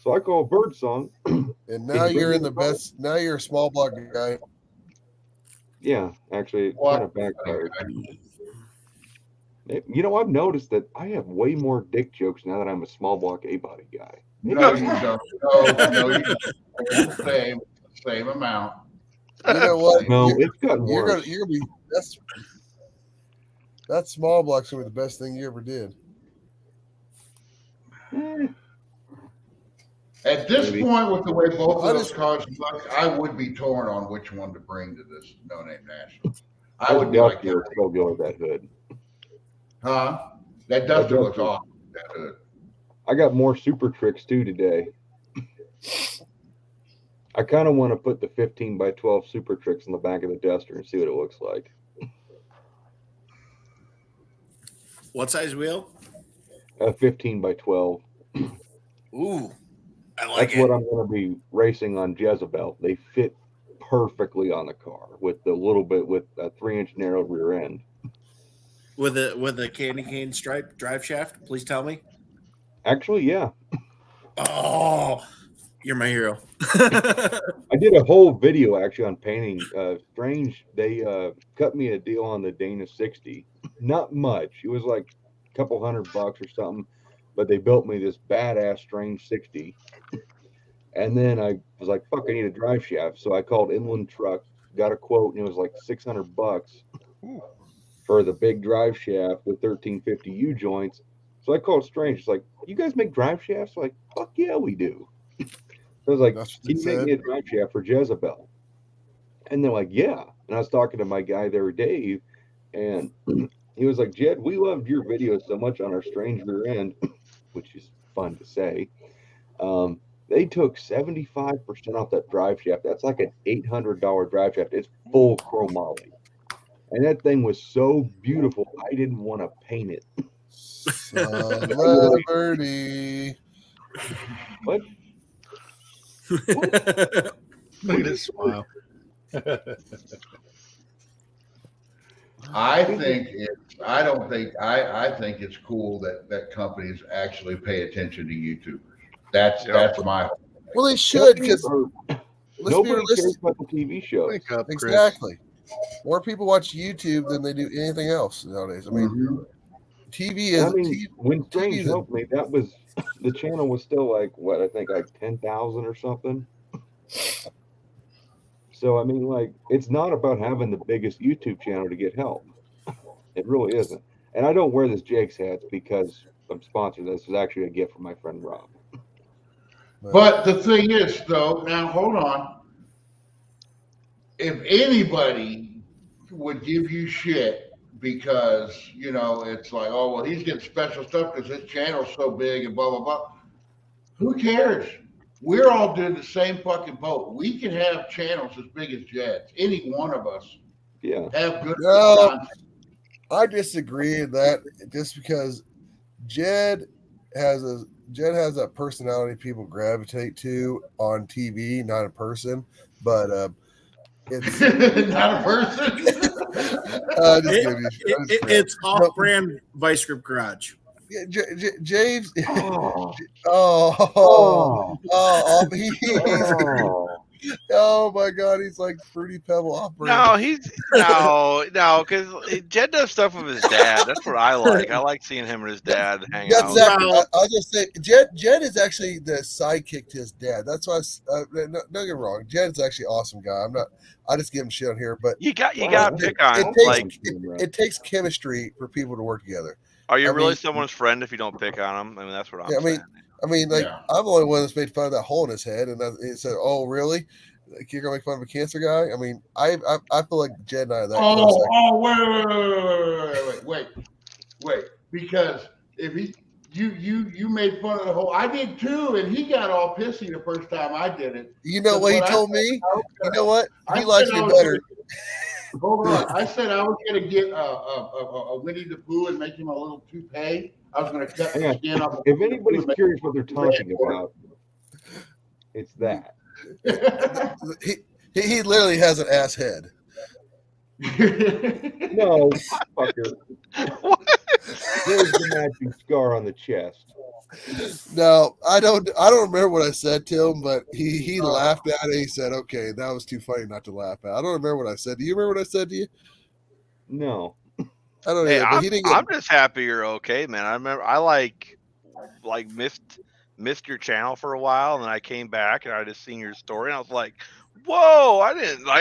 So I called Birdsong. And now you're in the best. Now you're a small block guy. Yeah, actually, it kind of backfired. You know, I've noticed that I have way more dick jokes now that I'm a small block A-body guy. No, you don't. No, you don't. Same amount. You know what? No, it's gotten You're worse. gonna be that small block's gonna be the best thing you ever did. At this Maybe. point, with the way both of those cars look, I would be torn on which one to bring to this No Name National. I would be like, you're so good with that hood. huh? That duster looks awesome. That hood. I got more super tricks too today. I kind of want to put the 15 by 12 super tricks in the back of the duster and see what it looks like. What size wheel? 15 by 12. Ooh, I like That's it. what I'm going to be racing on Jezebel. They fit perfectly on the car with a 3-inch narrow rear end. With a candy cane stripe drive shaft, please tell me. Actually, yeah. Oh, you're my hero. I did a whole video actually on painting. Strange, they cut me a deal on the Dana 60. Not much. It was like a couple $100 or something, but they built me this badass Strange 60. And then I was like, fuck, I need a drive shaft. So I called Inland Truck, got a quote, and it was like $600 for the big drive shaft with 1350 U joints. So I called Strange. It's like, you guys make drive shafts? Like, fuck yeah, we do. I was like, can you make me a drive shaft for Jezebel? And they're like, yeah. And I was talking to my guy there, Dave, and he was like, Jed, we loved your videos so much on our Strange rear end, which is fun to say. They took 75% off that drive shaft. That's like an $800 drive shaft. It's full chromoly. And that thing was so beautiful, I didn't want to paint it. Celebrity. What? Look at his smile. I think it's cool that companies actually pay attention to YouTubers. That's my whole thing. Well, they should because let's be Nobody realistic. cares about the TV show. Wake up, Chris. Exactly. More people watch YouTube than they do anything else nowadays. I mean, TV is. I mean, when Strange TV is a- helped me, that was the channel was still like what I think like 10,000 or something. So I mean, like, it's not about having the biggest YouTube channel to get help. It really isn't. And I don't wear this Jake's hat because I'm sponsored. This is actually a gift from my friend Rob. But the thing is, though, now hold on. If anybody would give you shit because, you know, it's like, oh, well, he's getting special stuff because his channel's so big and blah, blah, blah. Who cares? We're all doing the same fucking boat. We can have channels as big as Jed's. Any one of us Yeah. have good No, content. I disagree in that just because Jed has a personality people gravitate to on TV, not in person. But it's not a person. It's off-brand Vice Grip Garage. James. Oh my God, he's like Fruity Pebble operator. No, he's no, because Jed does stuff with his dad. That's what I like. I like seeing him and his dad hang That's out. exactly. I'll just say, Jed is actually the sidekick to his dad. That's why. Don't get me wrong. Jed's actually an awesome guy. I just give him shit on here, but You got to pick on him. it takes chemistry for people to work together. Are you I really mean- someone's friend if you don't pick on him? I mean, that's what I'm Yeah, saying. I mean, like I'm the only one that's made fun of that hole in his head, and he said, "Oh, really? Like, you're gonna make fun of a cancer guy?" I mean, I feel like Jed and I are that close. Wait, because if you made fun of the whole, I did too, and he got all pissy the first time I did it. You know what he told me? You know what? He I likes said me I was better. Hold on, I said I was gonna get a Winnie the Pooh and make him a little toupee. I was gonna cut the skin off. If anybody's curious what they're talking about, it's that. He literally has an ass head. No, fucker. There's the matching scar on the chest. No, I don't remember what I said to him, but he laughed at it. He said, "Okay, that was too funny not to laugh at." I don't remember what I said. Do you remember what I said to you? No. I don't Hey, know. But he didn't get. I'm just happy you're okay, man. I remember I like missed your channel for a while, and then I came back and I just seen your story, and I was like, "Whoa! I didn't know.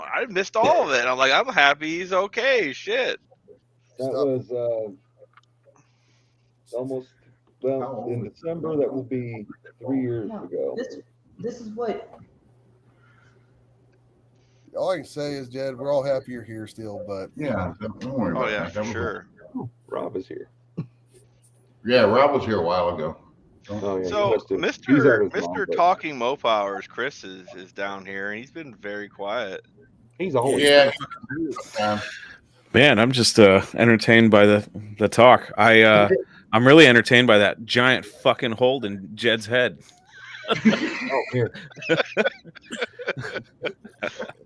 I missed all of it." I'm like, I'm happy he's okay. Shit. That was almost, well, in December, that will be 3 years ago. This is what All I can say is, Jed, we're all happy you're here still, but Yeah, don't worry Oh about yeah, that. for That was- sure. Rob is here. Yeah, Rob was here a while ago. Oh, yeah, So he must have- he's at Mr. his mom, but Talking Mopowers, Chris is down here, and he's been very quiet. He's always Yeah. Man, I'm just entertained by the talk. I'm really entertained by that giant fucking hole in Jed's head. Oh, here. it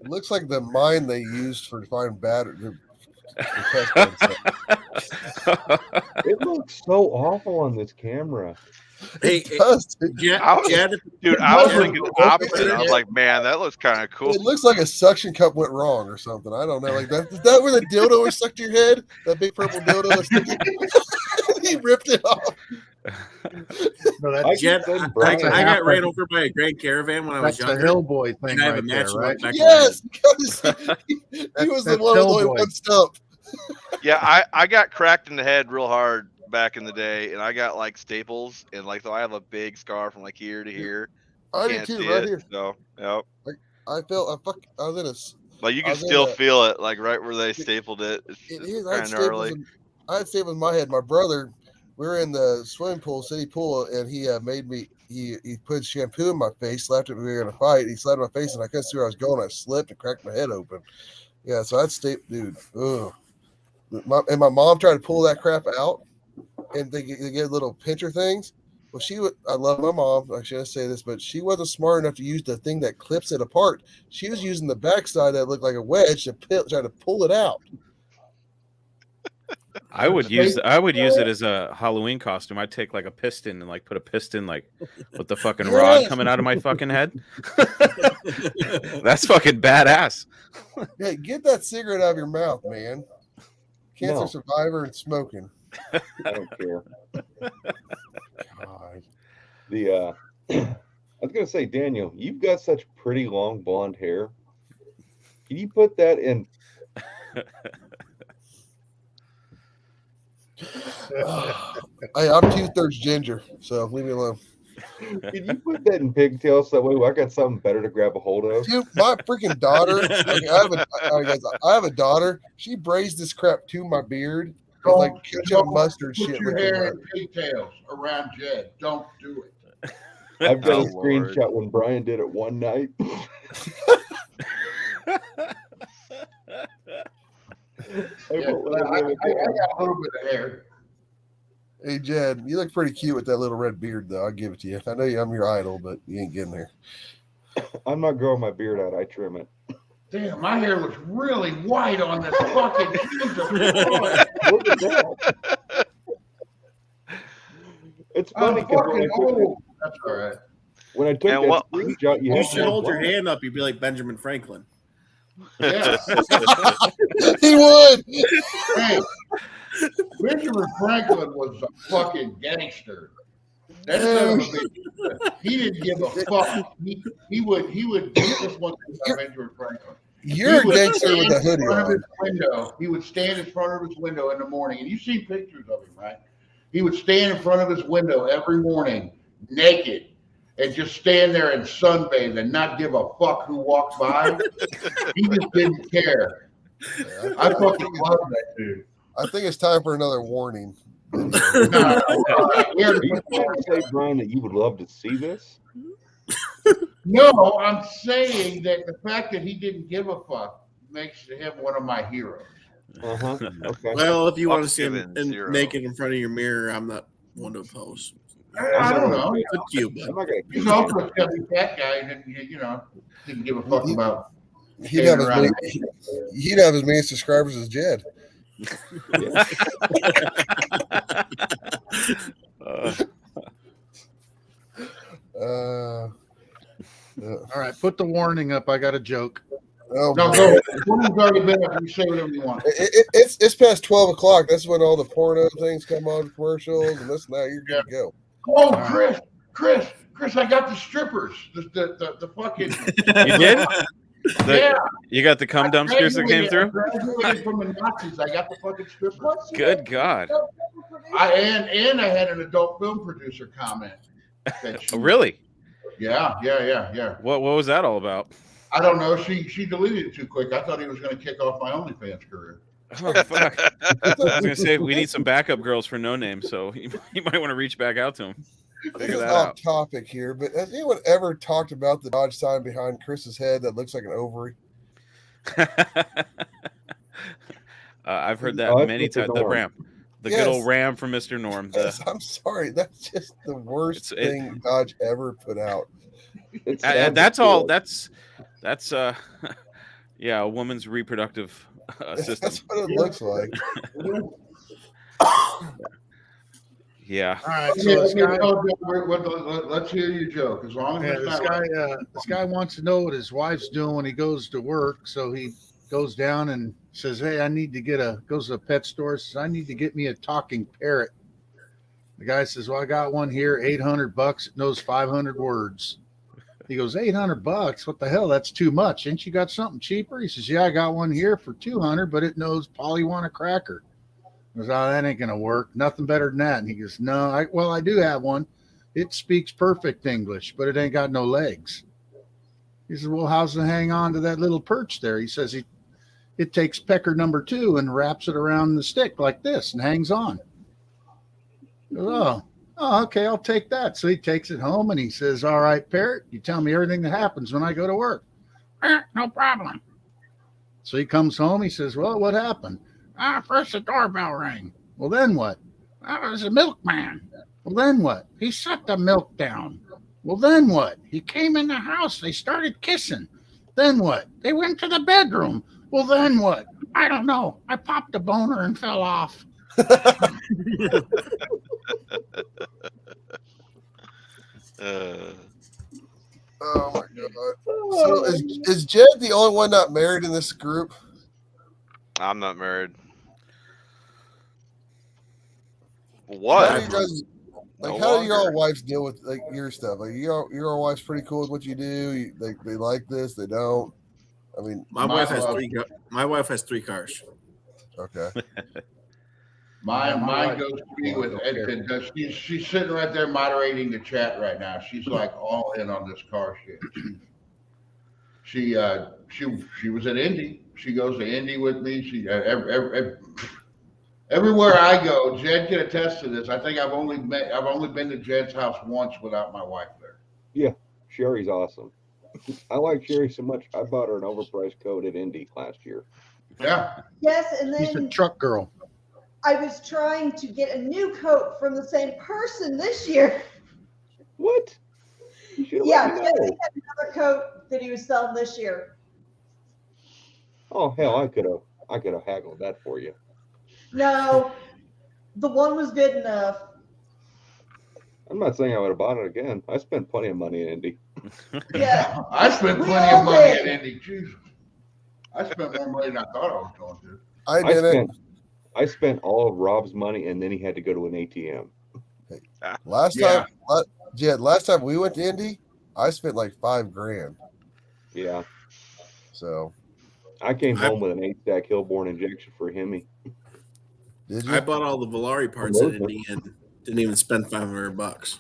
looks like the mine they used for to find battery. It looks so awful on this camera. Hey, It does. Jed, I was- Jed, Dude, I was thinking the opposite. I was like, man, that looks kind of cool. It looks like a suction cup went wrong or something. I don't know. Like that. Is that where the dildo was stuck to your head? That big purple dildo. Was stuck to he ripped it off. No, I that's, Jed, keep saying I Brian. got ran over by a Grand Caravan when I was that's the younger. Hillboy thing And I have a right there, matching right? one back Yes, because he was the that's one with only Hellboy. one stump. Yeah, I got cracked in the head real hard back in the day, and I got like staples, and like so I have a big scar from like here to here. I did Can't too, see right it, here. So, yep. I was in a. But you I can was in still a- feel it, like right where they stapled it. It's It is. I had kind of staples. gnarly. I had staples in my head. My brother, we were in the swimming pool, city pool, and he made me. He put shampoo in my face, slapped it. We were gonna fight. He slapped my face, and I couldn't see where I was going. I slipped and cracked my head open. Yeah, so I'd dude. Ugh. My mom tried to pull that crap out, and they get little pincher things. Well, I love my mom. I shouldn't say this, but she wasn't smart enough to use the thing that clips it apart. She was using the backside that looked like a wedge to try to pull it out. I would use it as a Halloween costume. I'd take like a piston and like put a piston like with the fucking rod coming out of my fucking head. That's fucking badass. Hey, get that cigarette out of your mouth, man. Cancer No. survivor and smoking. I don't care. God. I was gonna say, Daniel, you've got such pretty long blonde hair. Can you put that in? Hey, I'm 2/3 ginger, so leave me alone. Can you put that in pigtails so that way I got something better to grab a hold of? Dude, my freaking daughter. Okay, I have a daughter. She braids this crap to my beard, with like ketchup, mustard Put shit. your looking hair like. in pigtails around Jed. Don't do it. I've got Oh, a Lord. screenshot when Brian did it one night. Yeah, I got a little bit of hair. Hey, Jed, you look pretty cute with that little red beard, though. I'll give it to you. I know I'm your idol, but you ain't getting there. I'm not growing my beard out. I trim it. Damn, my hair looks really white on this fucking Jesus Look at that. It's funny I'm because fucking old. That's all right. when I took And that what- screenshot, you You had should that hold your black. hand up. You'd be like Benjamin Franklin. Yeah. He would. Hey, Benjamin Franklin was a fucking gangster. That son of a bitch, he didn't give a fuck. He would just one thing about Benjamin Franklin. You're He a would gangster stand with a in hoodie front of on. his window. He would stand in front of his window in the morning, and you've seen pictures of him, right? He would stand in front of his window every morning, naked, and just stand there and sunbathe and not give a fuck who walked by. He just didn't care. I fucking love that dude. I think it's time for another warning. No, Are you trying to say, Brian, that you would love to see this? no, I'm saying that the fact that he didn't give a fuck makes him one of my heroes. Uh-huh. Okay. Well, if you want to Fuck's see him given in, zero. naked in front of your mirror, I'm not one to oppose. I don't know. It's up to you, I'm not gonna He's also a chubby fat guy and didn't give a fuck about. He'd have as many subscribers as Jed. All right, put the warning up. I got a joke. Oh, No, boy. go ahead. One's already been up. You say whatever you want. It's past 12 o'clock. That's when all the porno things come on, commercials, and this and that. You're good to go. Oh, Chris, I got the strippers. The fucking. You did? Yeah. You got the cum dumpsters that came I through? graduated from the Nazis. I got the fucking strippers. Good God. And I had an adult film producer comment. That she, Oh, really? Yeah. What was that all about? I don't know. She deleted it too quick. I thought he was going to kick off my OnlyFans career. Oh, fuck. I was going to say, we need some backup girls for No Name, so you might want to reach back out to him. This Figure is that off out. topic here, but has anyone ever talked about the Dodge sign behind Chris's head that looks like an ovary? I've heard that Oh, that's many Mr. times. The Norm. Ram. The Yes. good old Ram from Mr. Norm. Yes, I'm sorry. That's just the worst It's- thing Dodge ever put out. That's all. That's yeah, a woman's reproductive system. That's what it looks like. All Yeah. right, so this guy, Let's hear your joke. As long as it's not this guy wants to know what his wife's doing when he goes to work. So he goes down and says, "Hey, I need to goes to a pet store. Says, I need to get me a talking parrot." The guy says, "Well, I got one here, $800. It knows 500 words." He goes, $800? What the hell? That's too much. Ain't you got something cheaper? He says, "Yeah, I got one here for 200, but it knows Polly want a cracker." I goes, "Oh, that ain't gonna work. Nothing better than that." And he goes, "No, I do have one. It speaks perfect English, but it ain't got no legs." He says, "Well, how's it hang on to that little perch there?" He says, it takes pecker number 2 and wraps it around the stick like this and hangs on. He goes, oh, okay, I'll take that. So he takes it home and he says, "All right, parrot, you tell me everything that happens when I go to work." "No problem." So he comes home. He says, "Well, what happened?" "First the doorbell rang." "Well, then what?" "It was a milkman." "Well, then what?" "He set the milk down." "Well, then what?" "He came in the house. They started kissing." "Then what?" "They went to the bedroom." "Well, then what?" "I don't know. I popped a boner and fell off." Oh my god! So is Jed the only one not married in this group? I'm not married. How do What? you guys No how do your longer. wives deal with like your stuff? Like your wife's pretty cool with what you do. They like this, they don't. I mean, My wife has my wife has 3 cars. Okay. Mine goes to be with Ed. She's sitting right there moderating the chat right now. She's like all in on this car shit. She was at Indy. She goes to Indy with me. She everywhere I go, Jed can attest to this. I think I've only been to Jed's house once without my wife there. Yeah, Sherry's awesome. I like Sherry so much. I bought her an overpriced coat at Indy last year. Yeah. Yes, and She's a then truck girl. I was trying to get a new coat from the same person this year. What? Yeah, he had another coat that he was selling this year. Oh hell, I could have haggled that for you. No, the one was good enough. I'm not saying I would have bought it again. I spent plenty of money at Indy. Yeah. I spent We plenty all of money did. at Indy. Jesus. I spent more money than I thought I was going to. I spent all of Rob's money, and then he had to go to an ATM. Last time we went to Indy, I spent like $5,000. Yeah. So I came home with an 8-stack Hillborn injection for Hemi. Did I bought all the Volare parts at Indy and didn't even spend $500.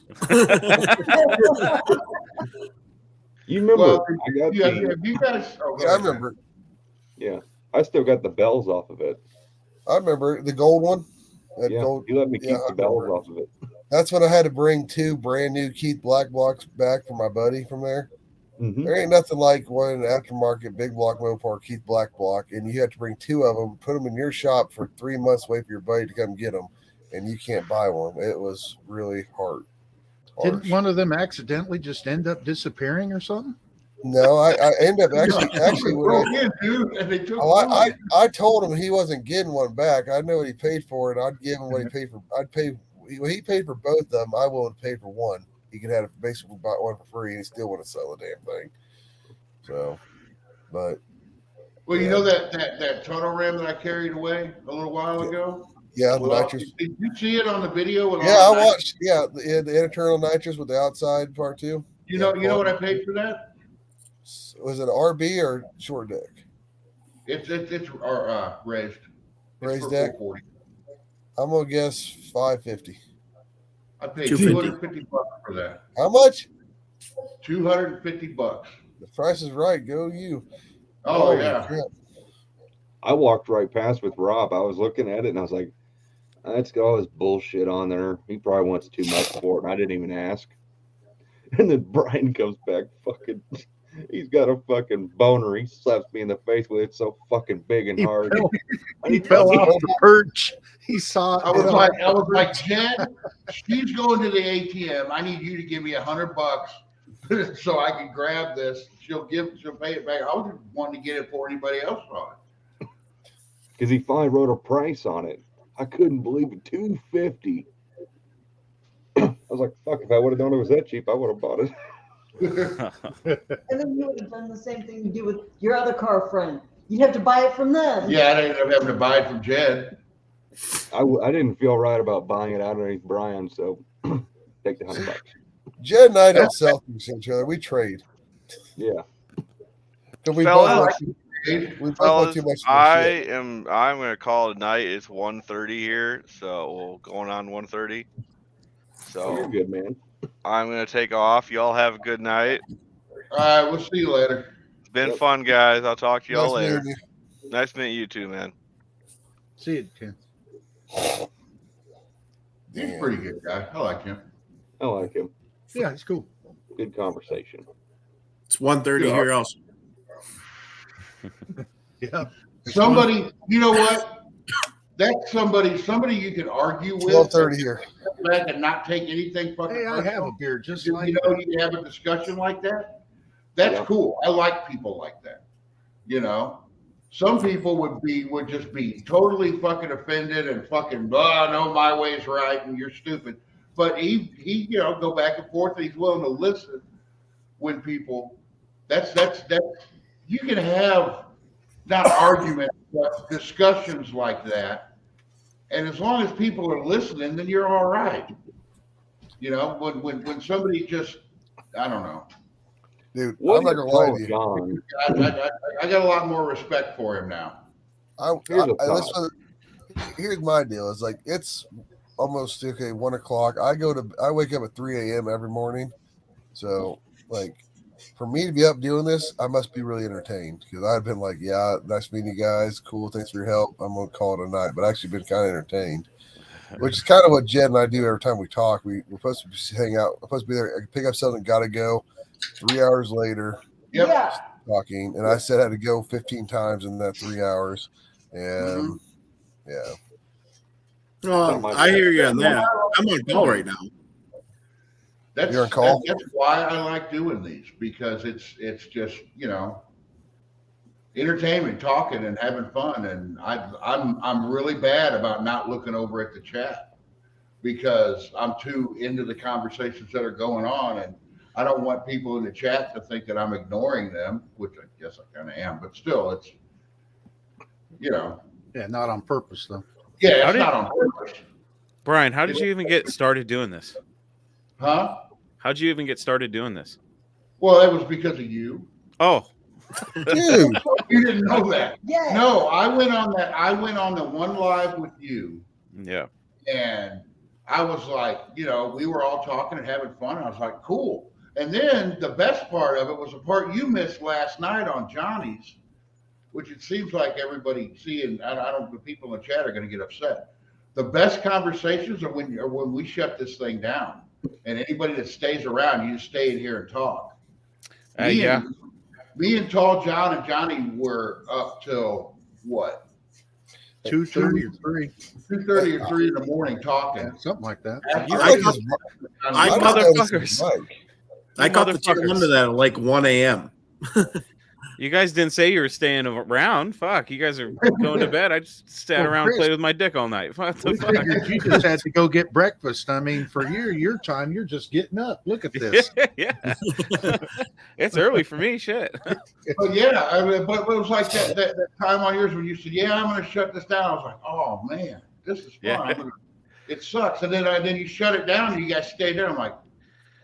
You remember? Well, I got yeah, the, have you guys? Oh, yeah, I remember. yeah, I still got the bells off of it. I remember the gold one. That Yeah, gold. you let me keep Yeah, the I bells remember. off of it. That's when I had to bring 2 brand new Keith Black blocks back for my buddy from there. Mhm. There ain't nothing like one in the aftermarket big block Mopar Keith Black block, and you have to bring 2 of them, put them in your shop for 3 months, wait for your buddy to come get them, and you can't buy one. It was really hard. Didn't one of them accidentally just end up disappearing or something? No, I ended up actually when Yeah, dude, and they took I told him he wasn't getting one back. I know what he paid for it. I'd give him what he paid for. I'd pay when he paid for both of them. I willing to pay for one. He could have basically bought one for free, and he still wouldn't sell the damn thing. So, but Well, you know that tunnel rim that I carried away a little while ago? yeah, the Well, nitrous. Did you see it on the video? With Yeah, all I the watched. Yeah, the internal nitrous with the outside part too. You know what I paid for that? Was it RB or short deck? It's raised. It's Raised for deck. 440. I'm gonna guess $550. I paid $250. $250 for that. How much? $250. The price is right. Go you. Oh, Holy yeah. crap. I walked right past with Rob. I was looking at it and I was like, "It's got all this bullshit on there. He probably wants too much for it." And I didn't even ask. And then Brian comes back, fucking. He's got a fucking boner. He slaps me in the face with it so fucking big and hard. He fell off the perch. He saw. I was like, Jen, she's going to the ATM. I need you to give me $100 so I can grab this. She'll pay it back. I was just wanting to get it before anybody else saw it. Because he finally wrote a price on it. I couldn't believe it. $250. I was like, fuck, if I would have known it was that cheap, I would have bought it. And then you would have done the same thing you do with your other car friend. You'd have to buy it from them. Yeah, I ended up having to buy it from Jed. I didn't feel right about buying it out underneath Brian, so take the $100. Jed and I don't sell things to each other. We trade. Yeah. So we Fellas, both fellas, too much. I'm gonna call it a night. It's 1:30 here, so going on 1:30. So You're good, man. I'm gonna take off. Y'all have a good night. All right, we'll see you later. It's been fun, guys. I'll talk to y'all Nice later. meeting Nice meeting you too, man. See you, Ken. He's a pretty good guy. I like him. I like him. Yeah, it's cool. Good conversation. It's 1:30 here also. Yeah. Somebody, you know what? That's somebody you can argue with. 12:30 here. Back and not take anything fucking Hey, I have a personal. beer just You like know, you have a discussion like that. That's Yeah. cool. I like people like that. You know, some people would just be totally fucking offended and fucking, oh, no, my way's right and you're stupid. But he you know, go back and forth and he's willing to listen when people, that's you can have not arguments, but discussions like that. And as long as people are listening, then you're all right. You know, when somebody just, I don't know. Dude, I'm not gonna lie to you. John. I got a lot more respect for him now. Here's my deal. It's like it's almost 1 o'clock. I wake up at 3 a.m. every morning. So like for me to be up doing this, I must be really entertained because I've been like, yeah, nice meeting you guys. Cool, thanks for your help. I'm gonna call it a night, but I've actually been kind of entertained. Which is kind of what Jed and I do every time we talk. We're supposed to hang out. We're supposed to be there, pick up something, gotta go. 3 hours later, talking, and I said I had to go 15 times in that 3 hours, and yeah. Well, I hear you on that. I'm on call right now. You're on call? That's why I like doing these, because it's just, you know, entertainment, talking and having fun. And I'm really bad about not looking over at the chat because I'm too into the conversations that are going on, and I don't want people in the chat to think that I'm ignoring them, which I guess I kind of am, but still, it's, you know. Yeah, not on purpose, though. Yeah, it's not on purpose. Brian, how did you even get started doing this? Huh? How'd you even get started doing this? Well, it was because of you. Oh. Dude. You didn't know that. Yeah. No, I went on the one live with you. Yeah. And I was like, you know, we were all talking and having fun. I was like, cool. And then the best part of it was the part you missed last night on Johnny's, which it seems like everybody seeing. I don't. The people in the chat are going to get upset. The best conversations are when we shut this thing down, and anybody that stays around, you just stay in here and talk. Me and Tall John and Johnny were up till what? 2:30 or 3. 2:30 or 3 in the morning talking. Something like that. I caught the tail end of that at like 1 a.m. You guys didn't say you were staying around. Fuck, you guys are going to bed. I just sat around and played with my dick all night. What the fuck? You just had to go get breakfast. I mean, for your time, you're just getting up. Look at this. Yeah. It's early for me. Shit. But yeah, I mean, but it was like that time on yours when you said, "Yeah, I'm going to shut this down." I was like, "Oh man, this is fun." Yeah. It sucks. And then you shut it down, and you guys stayed there. I'm like,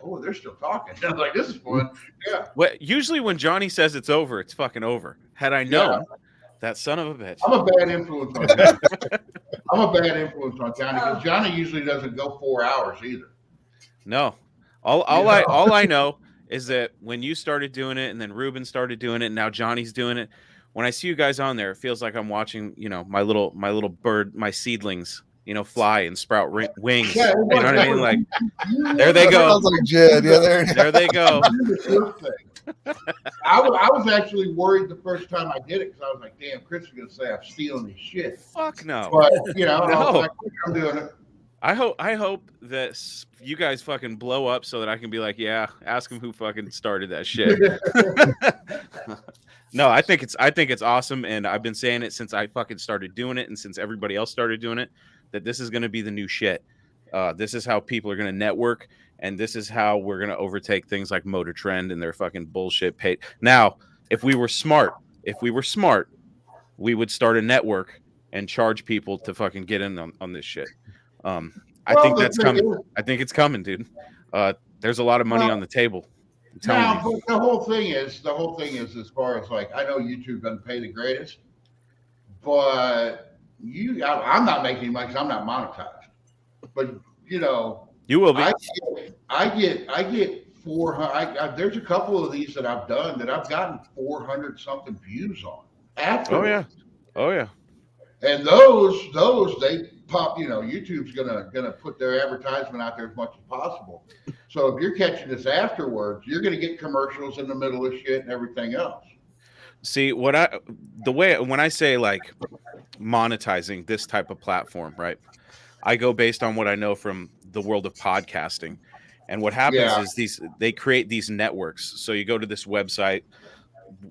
"Oh, they're still talking." I was like, "This is fun." Yeah. Well, usually when Johnny says it's over, it's fucking over. Had I known, that son of a bitch. I'm a bad influence on Johnny. I'm a bad influence on Johnny because Johnny usually doesn't go 4 hours either. No, all I know is that when you started doing it, and then Ruben started doing it, and now Johnny's doing it. When I see you guys on there, it feels like I'm watching, you know, my little bird, my seedlings, you know, fly and sprout wings. Yeah, you know what I mean? Like, there they go. Sounds like Jed. Yeah, there they go. I was actually worried the first time I did it because I was like, damn, Chris is going to say I'm stealing his shit. Fuck no. But, you know, I was No. like, I'm doing it. I hope that you guys fucking blow up so that I can be like, yeah, ask him who fucking started that shit. No, I think it's awesome, and I've been saying it since I fucking started doing it, and since everybody else started doing it, that this is going to be the new shit. This is how people are going to network, and this is how we're going to overtake things like Motor Trend and their fucking bullshit pay. Now, if we were smart, we would start a network and charge people to fucking get in on this shit. I think that's coming. I think it's coming, dude. There's a lot of money on the table. Now, but the whole thing is, as far as like, I know YouTube doesn't pay the greatest, but I'm not making any money because I'm not monetized. But you know, you will be. I get 400. There's a couple of these that I've done that I've gotten 400 something views on. Oh yeah. And those they pop. You know, YouTube's gonna put their advertisement out there as much as possible. So if you're catching this afterwards, you're gonna get commercials in the middle of shit and everything else. See when I say like monetizing this type of platform, right? I go based on what I know from the world of podcasting. And what happens is they create these networks. So you go to this website,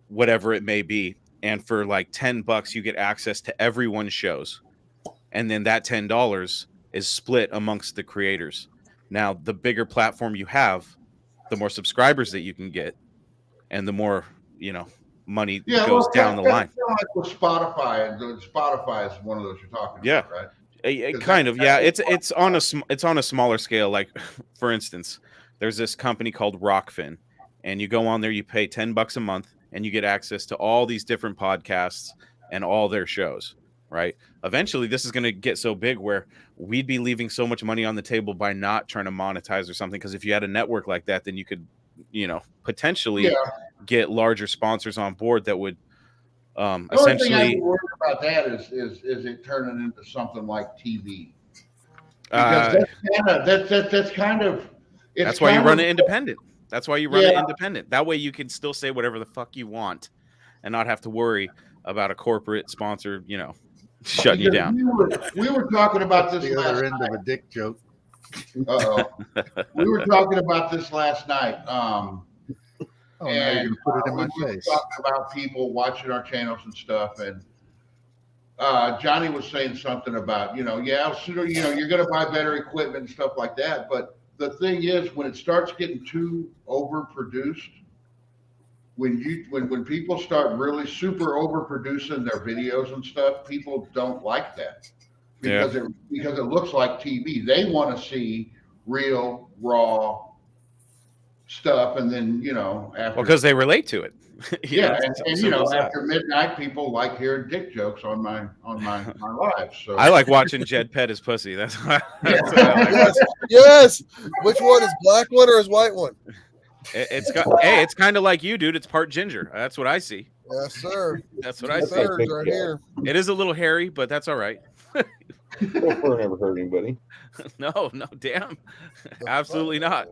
whatever it may be, and for like $10, you get access to everyone's shows, and then that $10 is split amongst the creators. Now, the bigger platform you have, the more subscribers that you can get, and the more money goes down the line. Kind of like with Spotify, and Spotify is one of those you're talking about, right? Kind of, yeah. It's on a smaller scale. Like, for instance, there's this company called Rockfin, and you go on there, you pay $10 a month, and you get access to all these different podcasts and all their shows. Right? Eventually, this is going to get so big where we'd be leaving so much money on the table by not trying to monetize or something. Because if you had a network like that, then you could, potentially get larger sponsors on board that would The only essentially. thing I'm worried about that is it turning into something like TV. Because that's kind of. That's why you run it independent. That's why you run it independent. That way you can still say whatever the fuck you want, and not have to worry about a corporate sponsor, shutting you down. We were talking about this the last other end night. of a dick joke. We were talking about this last night. Now you're and gonna put it in my we were face. talking about people watching our channels and stuff, and Johnny was saying something about, you're going to buy better equipment and stuff like that. But the thing is, when it starts getting too overproduced, when people start really super overproducing their videos and stuff, people don't like that because it looks like TV. They want to see real, raw stuff, and then after because they relate to it. After midnight, people like hearing dick jokes on my live. So I like watching Jed pet his pussy. That's why. Yes. Which one is black one or is white one? It's kind of like you, dude. It's part ginger. That's what I see. Yes, sir. That's what I see. Right here. It is a little hairy, but that's all right. Gopher never hurt anybody. No, damn, absolutely not.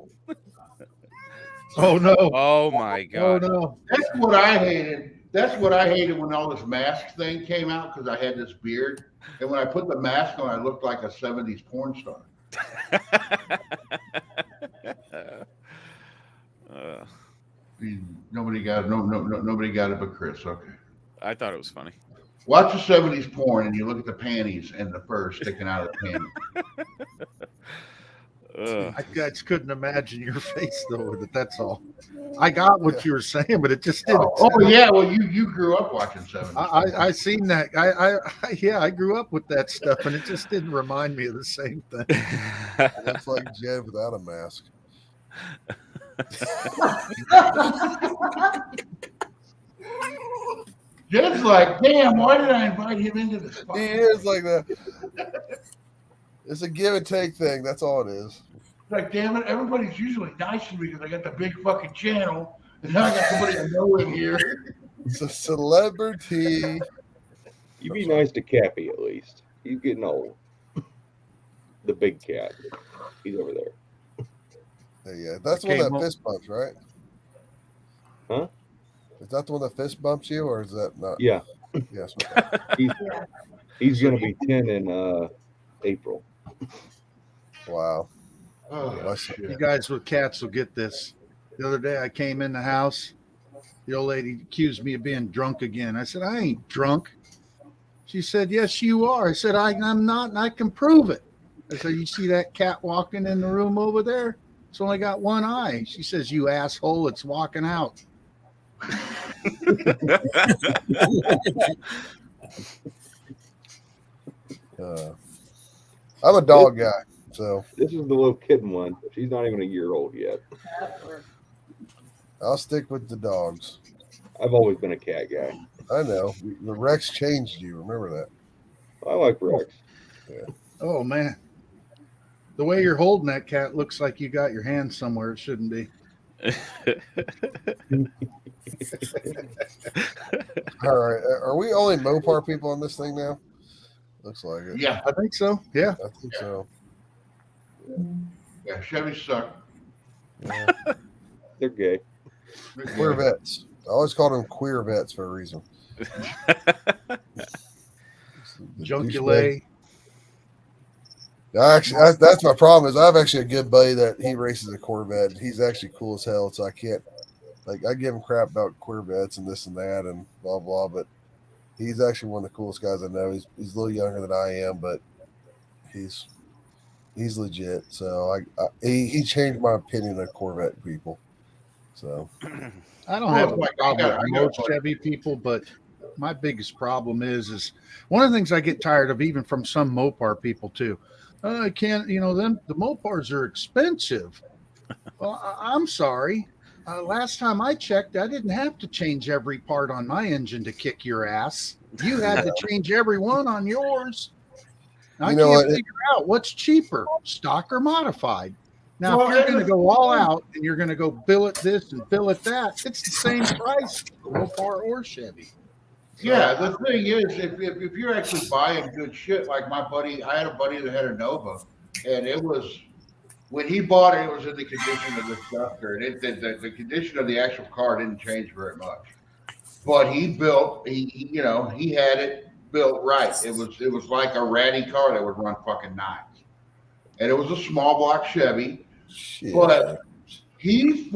Oh no! Oh my god! Oh no! That's what I hated. That's what I hated when all this mask thing came out, because I had this beard, and when I put the mask on, I looked like a '70s porn star. Nobody got it but Chris. Okay. I thought it was funny. Watch the '70s porn, and you look at the panties and the fur sticking out of the panties. I just couldn't imagine your face though. That's all. I got what you were saying, but it just didn't. Oh yeah, well you grew up watching '70s. I seen that. I grew up with that stuff, and it just didn't remind me of the same thing. That's like Jed without a mask. Jed's like, damn, why did I invite him into this? He is like that. It's a give and take thing. That's all it is. Like, damn it, everybody's usually nice to me because I got the big fucking channel, and now I got somebody I know in here. It's a celebrity. You be nice to Cappy at least. He's getting old. The big cat. He's over there. Yeah, that's the one that fist bumps, right? Huh? Is that the one that fist bumps you, or is that not? Yeah. Yes. He's going to be 10 in April. Wow. Oh, you guys with cats will get this. The other day I came in the house. The old lady accused me of being drunk again. I said, I ain't drunk. She said, yes, you are. I said, I'm not, and I can prove it. I said, you see that cat walking in the room over there? It's only got one eye. She says, you asshole, it's walking out. I'm a dog guy, so this is the little kitten one. She's not even a year old yet. I'll stick with the dogs. I've always been a cat guy. I know. The Rex changed you. Remember that? I like Rex. Yeah. Oh man, the way you're holding that cat looks like you got your hand somewhere it shouldn't be. All right. Are we only Mopar people on this thing now? Looks like it. Yeah, I think so. Yeah, I think so. Yeah, Chevys suck. Yeah. They're gay. Queer vets. I always called them queer vets for a reason. Junculate. Actually, that's my problem. Is I have actually a good buddy that he races a Corvette. He's actually cool as hell. So I can't, I give him crap about Corvettes and this and that and blah blah. But He's actually one of the coolest guys I know. He's a little younger than I am, but he's legit. So he changed my opinion of Corvette people. So I don't have a problem with most Chevy people, but my biggest problem is one of the things I get tired of, even from some Mopar people too. I can't, the Mopars are expensive. Well, I'm sorry. Last time I checked, I didn't have to change every part on my engine to kick your ass. You had to change every one on yours. I can't figure out what's cheaper, stock or modified. Now, if you're going to go all out and you're going to go billet this and billet that, it's the same price for Mopar or Chevy. Yeah, the thing is, if you're actually buying good shit, like my buddy, I had a buddy that had a Nova, and it was, when he bought it, it was in the condition of the Duster, and the condition of the actual car didn't change very much. But he had it built right. It was like a ratty car that would run fucking nines, and it was a small block Chevy. Shit. But he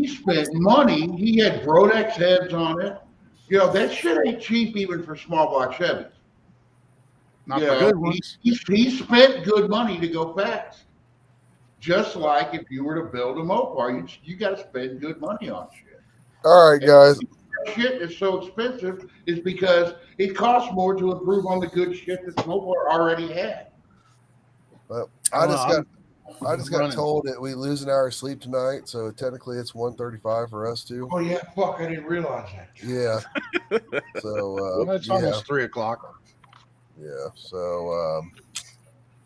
spent money. He had Brodex heads on it. That shit ain't cheap even for small block Chevys. Not for good ones. He spent good money to go fast. Just like if you were to build a Mopar, you got to spend good money on shit. All right, guys. Shit is so expensive is because it costs more to improve on the good shit that Mopar already had. Well, I just got told that we lose an hour of sleep tonight, so technically it's 1:35 for us too. Oh yeah, fuck! I didn't realize that. Yeah. So it's almost 3:00. Yeah. So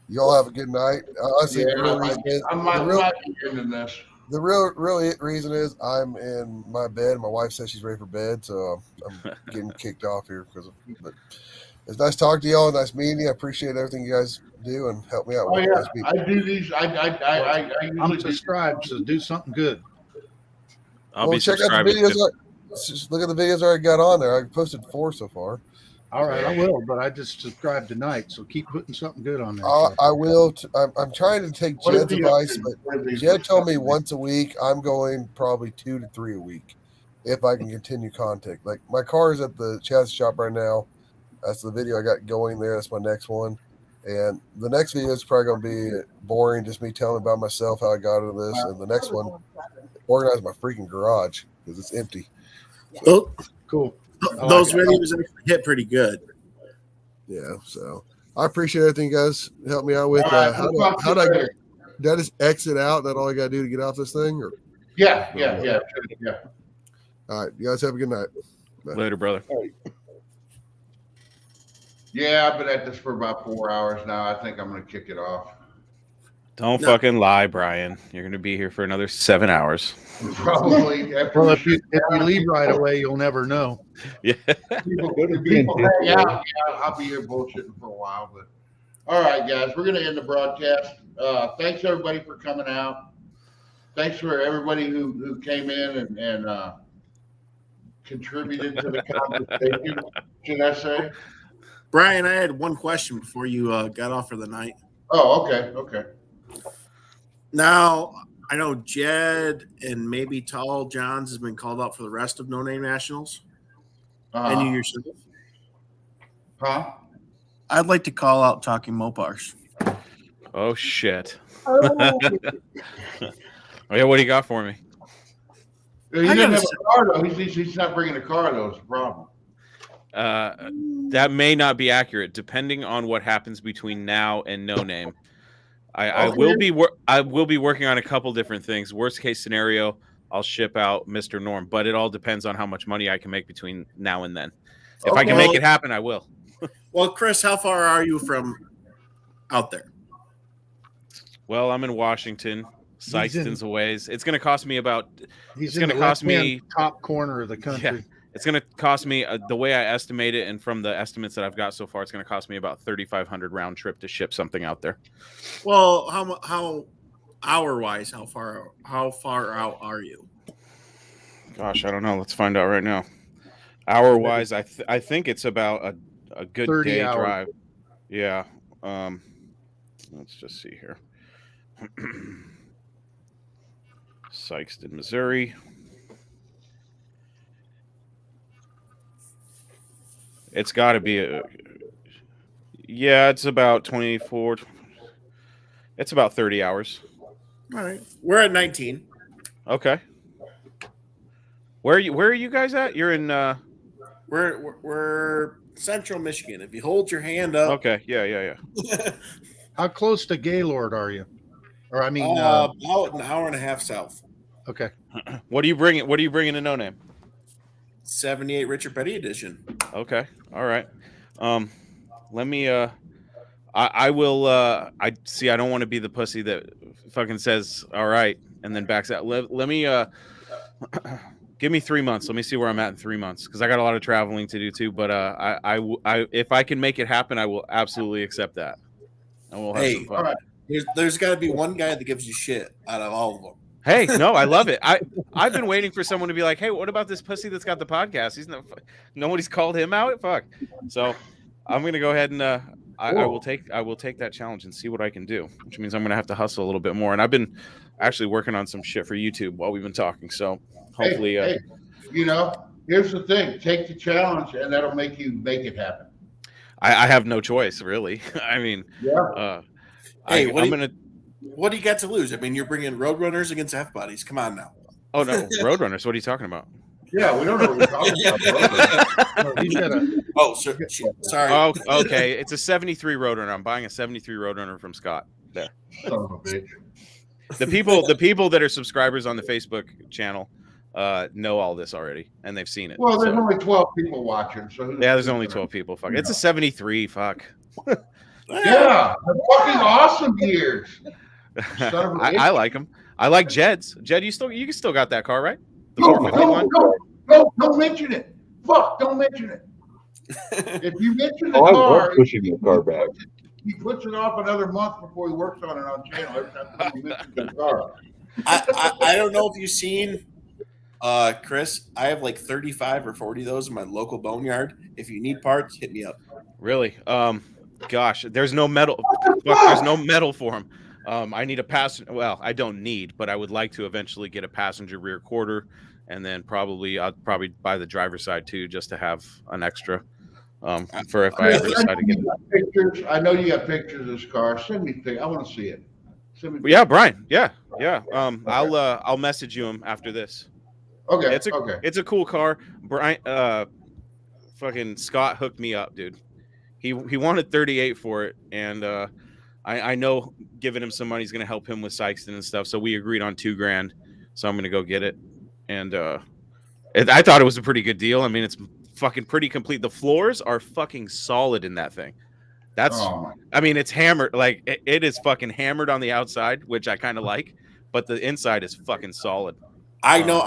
y'all have a good night. Honestly, the real reason is, the real reason is I'm in my bed. My wife says she's ready for bed, so I'm getting kicked off here but it's nice talking to y'all. Nice meeting you. I appreciate everything you guys do and help me out. Oh yeah, I do these. I'm subscribed, so do something good. I'll be check out the videos. Just look at the videos I got on there. I posted 4 so far. All right, I will, but I just subscribed tonight, so keep putting something good on there. I will. I'm trying to take Jed's advice, but Jed told me once a week. I'm going probably 2 to 3 a week if I can continue contact. Like my car is at the chassis shop right now. That's the video I got going there. That's my next one. And the next video is probably going to be boring, just me telling about myself, how I got into this. And the next one, organize my freaking garage because it's empty. Oh, cool. Those videos actually hit pretty good. Yeah, so I appreciate everything you guys help me out with. How do I just exit out? That all I got to do to get off this thing? Or Yeah. All right, you guys have a good night. Bye. Later, brother. Yeah, I've been at this for about 4 hours now. I think I'm going to kick it off. Don't fucking lie, Brian. You're going to be here for another 7 hours. Probably. Well, if you leave right away, you'll never know. Yeah. People hang out. Yeah, I'll be here bullshitting for a while. But all right, guys, we're going to end the broadcast. Thanks everybody for coming out. Thanks for everybody who came in and contributed to the conversation. Should I say? Brian, I had one question before you got off for the night. Oh, okay. Now, I know Jed and maybe Tall Johns has been called out for the rest of No Name Nationals. And you yourself. Huh? I'd like to call out Talking Mopars. Oh, shit. Oh. Yeah, what do you got for me? He doesn't have a car, though. He's not bringing a car, though. It's a problem. That may not be accurate, depending on what happens between now and No Name. I will be working on a couple different things. Worst case scenario, I'll ship out Mr. Norm, but it all depends on how much money I can make between now and then. If I can make it happen, I will. Well, Chris, how far are you from out there? Well, I'm in Washington. Sykeston's a ways. It's going to cost me about. He's going to cost me top corner of the country. Yeah, it's going to cost me the way I estimate it, and from the estimates that I've got so far, it's going to cost me about $3,500 round trip to ship something out there. Well, how hour wise, how far out are you? Gosh, I don't know. Let's find out right now. Hour wise, I think it's about a good 30 day hours. drive. Yeah. Let's just see here. Sykeston, Missouri. It's got to be it's about 24. It's about 30 hours. All right, we're at 19. Okay. Where are you guys at? You're in. We're Central Michigan. If you hold your hand up. Okay. Yeah. How close to Gaylord are you? Or I mean, about an hour and a half south. Okay. What are you bringing? What are you bringing to No Name? 78 Richard Petty edition. Okay. All right. Let me. I will. I see. I don't want to be the pussy that fucking says all right and then backs out. Let me. Give me 3 months. Let me see where I'm at in 3 months because I got a lot of traveling to do too. But I if I can make it happen, I will absolutely accept that. And we'll have some fun. All right. There's got to be one guy that gives you shit out of all of them. Hey, no, I love it. I've been waiting for someone to be like, hey, what about this pussy that's got the podcast? Nobody's called him out. Fuck. So I'm gonna go ahead and I will take that challenge and see what I can do, which means I'm gonna have to hustle a little bit more. And I've been actually working on some shit for YouTube while we've been talking. So hopefully, hey, here's the thing: take the challenge, and that'll make you make it happen. I have no choice, really. I mean, hey, what do you got to lose? I mean, you're bringing Roadrunners against F bodies. Come on now. Oh no, Roadrunners. What are you talking about? Yeah, we don't know what we're talking about. Sorry. Oh, okay. It's a 73 Roadrunner. I'm buying a 73 Roadrunner from Scott. There. Son of a bitch. The people that are subscribers on the Facebook channel know all this already, and they've seen it. Well, there's only 12 people watching, so yeah, there's only 12 people. Fuck, it's a 73. Fuck. Yeah, fucking awesome years. I like them. I like Jed's. Jed, you still got that car, right? The No, 451? don't mention it. Fuck, don't mention it. If you mention the I car, was pushing the car back. he puts it off another month before he works on it on channel. Every time he mentions the car. I don't know if you've seen, Chris. I have like 35 or 40 of those in my local boneyard. If you need parts, hit me up. Really? Gosh, there's no metal. There's no metal for them. I need a passenger. Well, I don't need, but I would like to eventually get a passenger rear quarter, and then I'll probably buy the driver's side too, just to have an extra for if I ever decide to get it. Pictures. I know you got pictures of this car. Send me things. I want to see it. Yeah, Brian. Yeah. I'll message you him after this. Okay. It's a cool car. Brian. Fucking Scott hooked me up, dude. He wanted 38 for it, and I know giving him some money is going to help him with Sykeston and stuff. So we agreed on $2,000. So I'm going to go get it. And I thought it was a pretty good deal. I mean, it's fucking pretty complete. The floors are fucking solid in that thing. I mean, it's hammered. Like it is fucking hammered on the outside, which I kind of like, but the inside is fucking solid. I know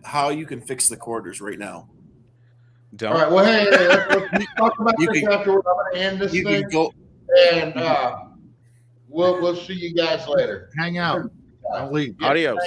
how you can fix the quarters right now. Don't. All right. Well, hey, let's talk about this afterward. I'm going to end this thing. And we'll see you guys later. Hang out. I'll leave. Adios.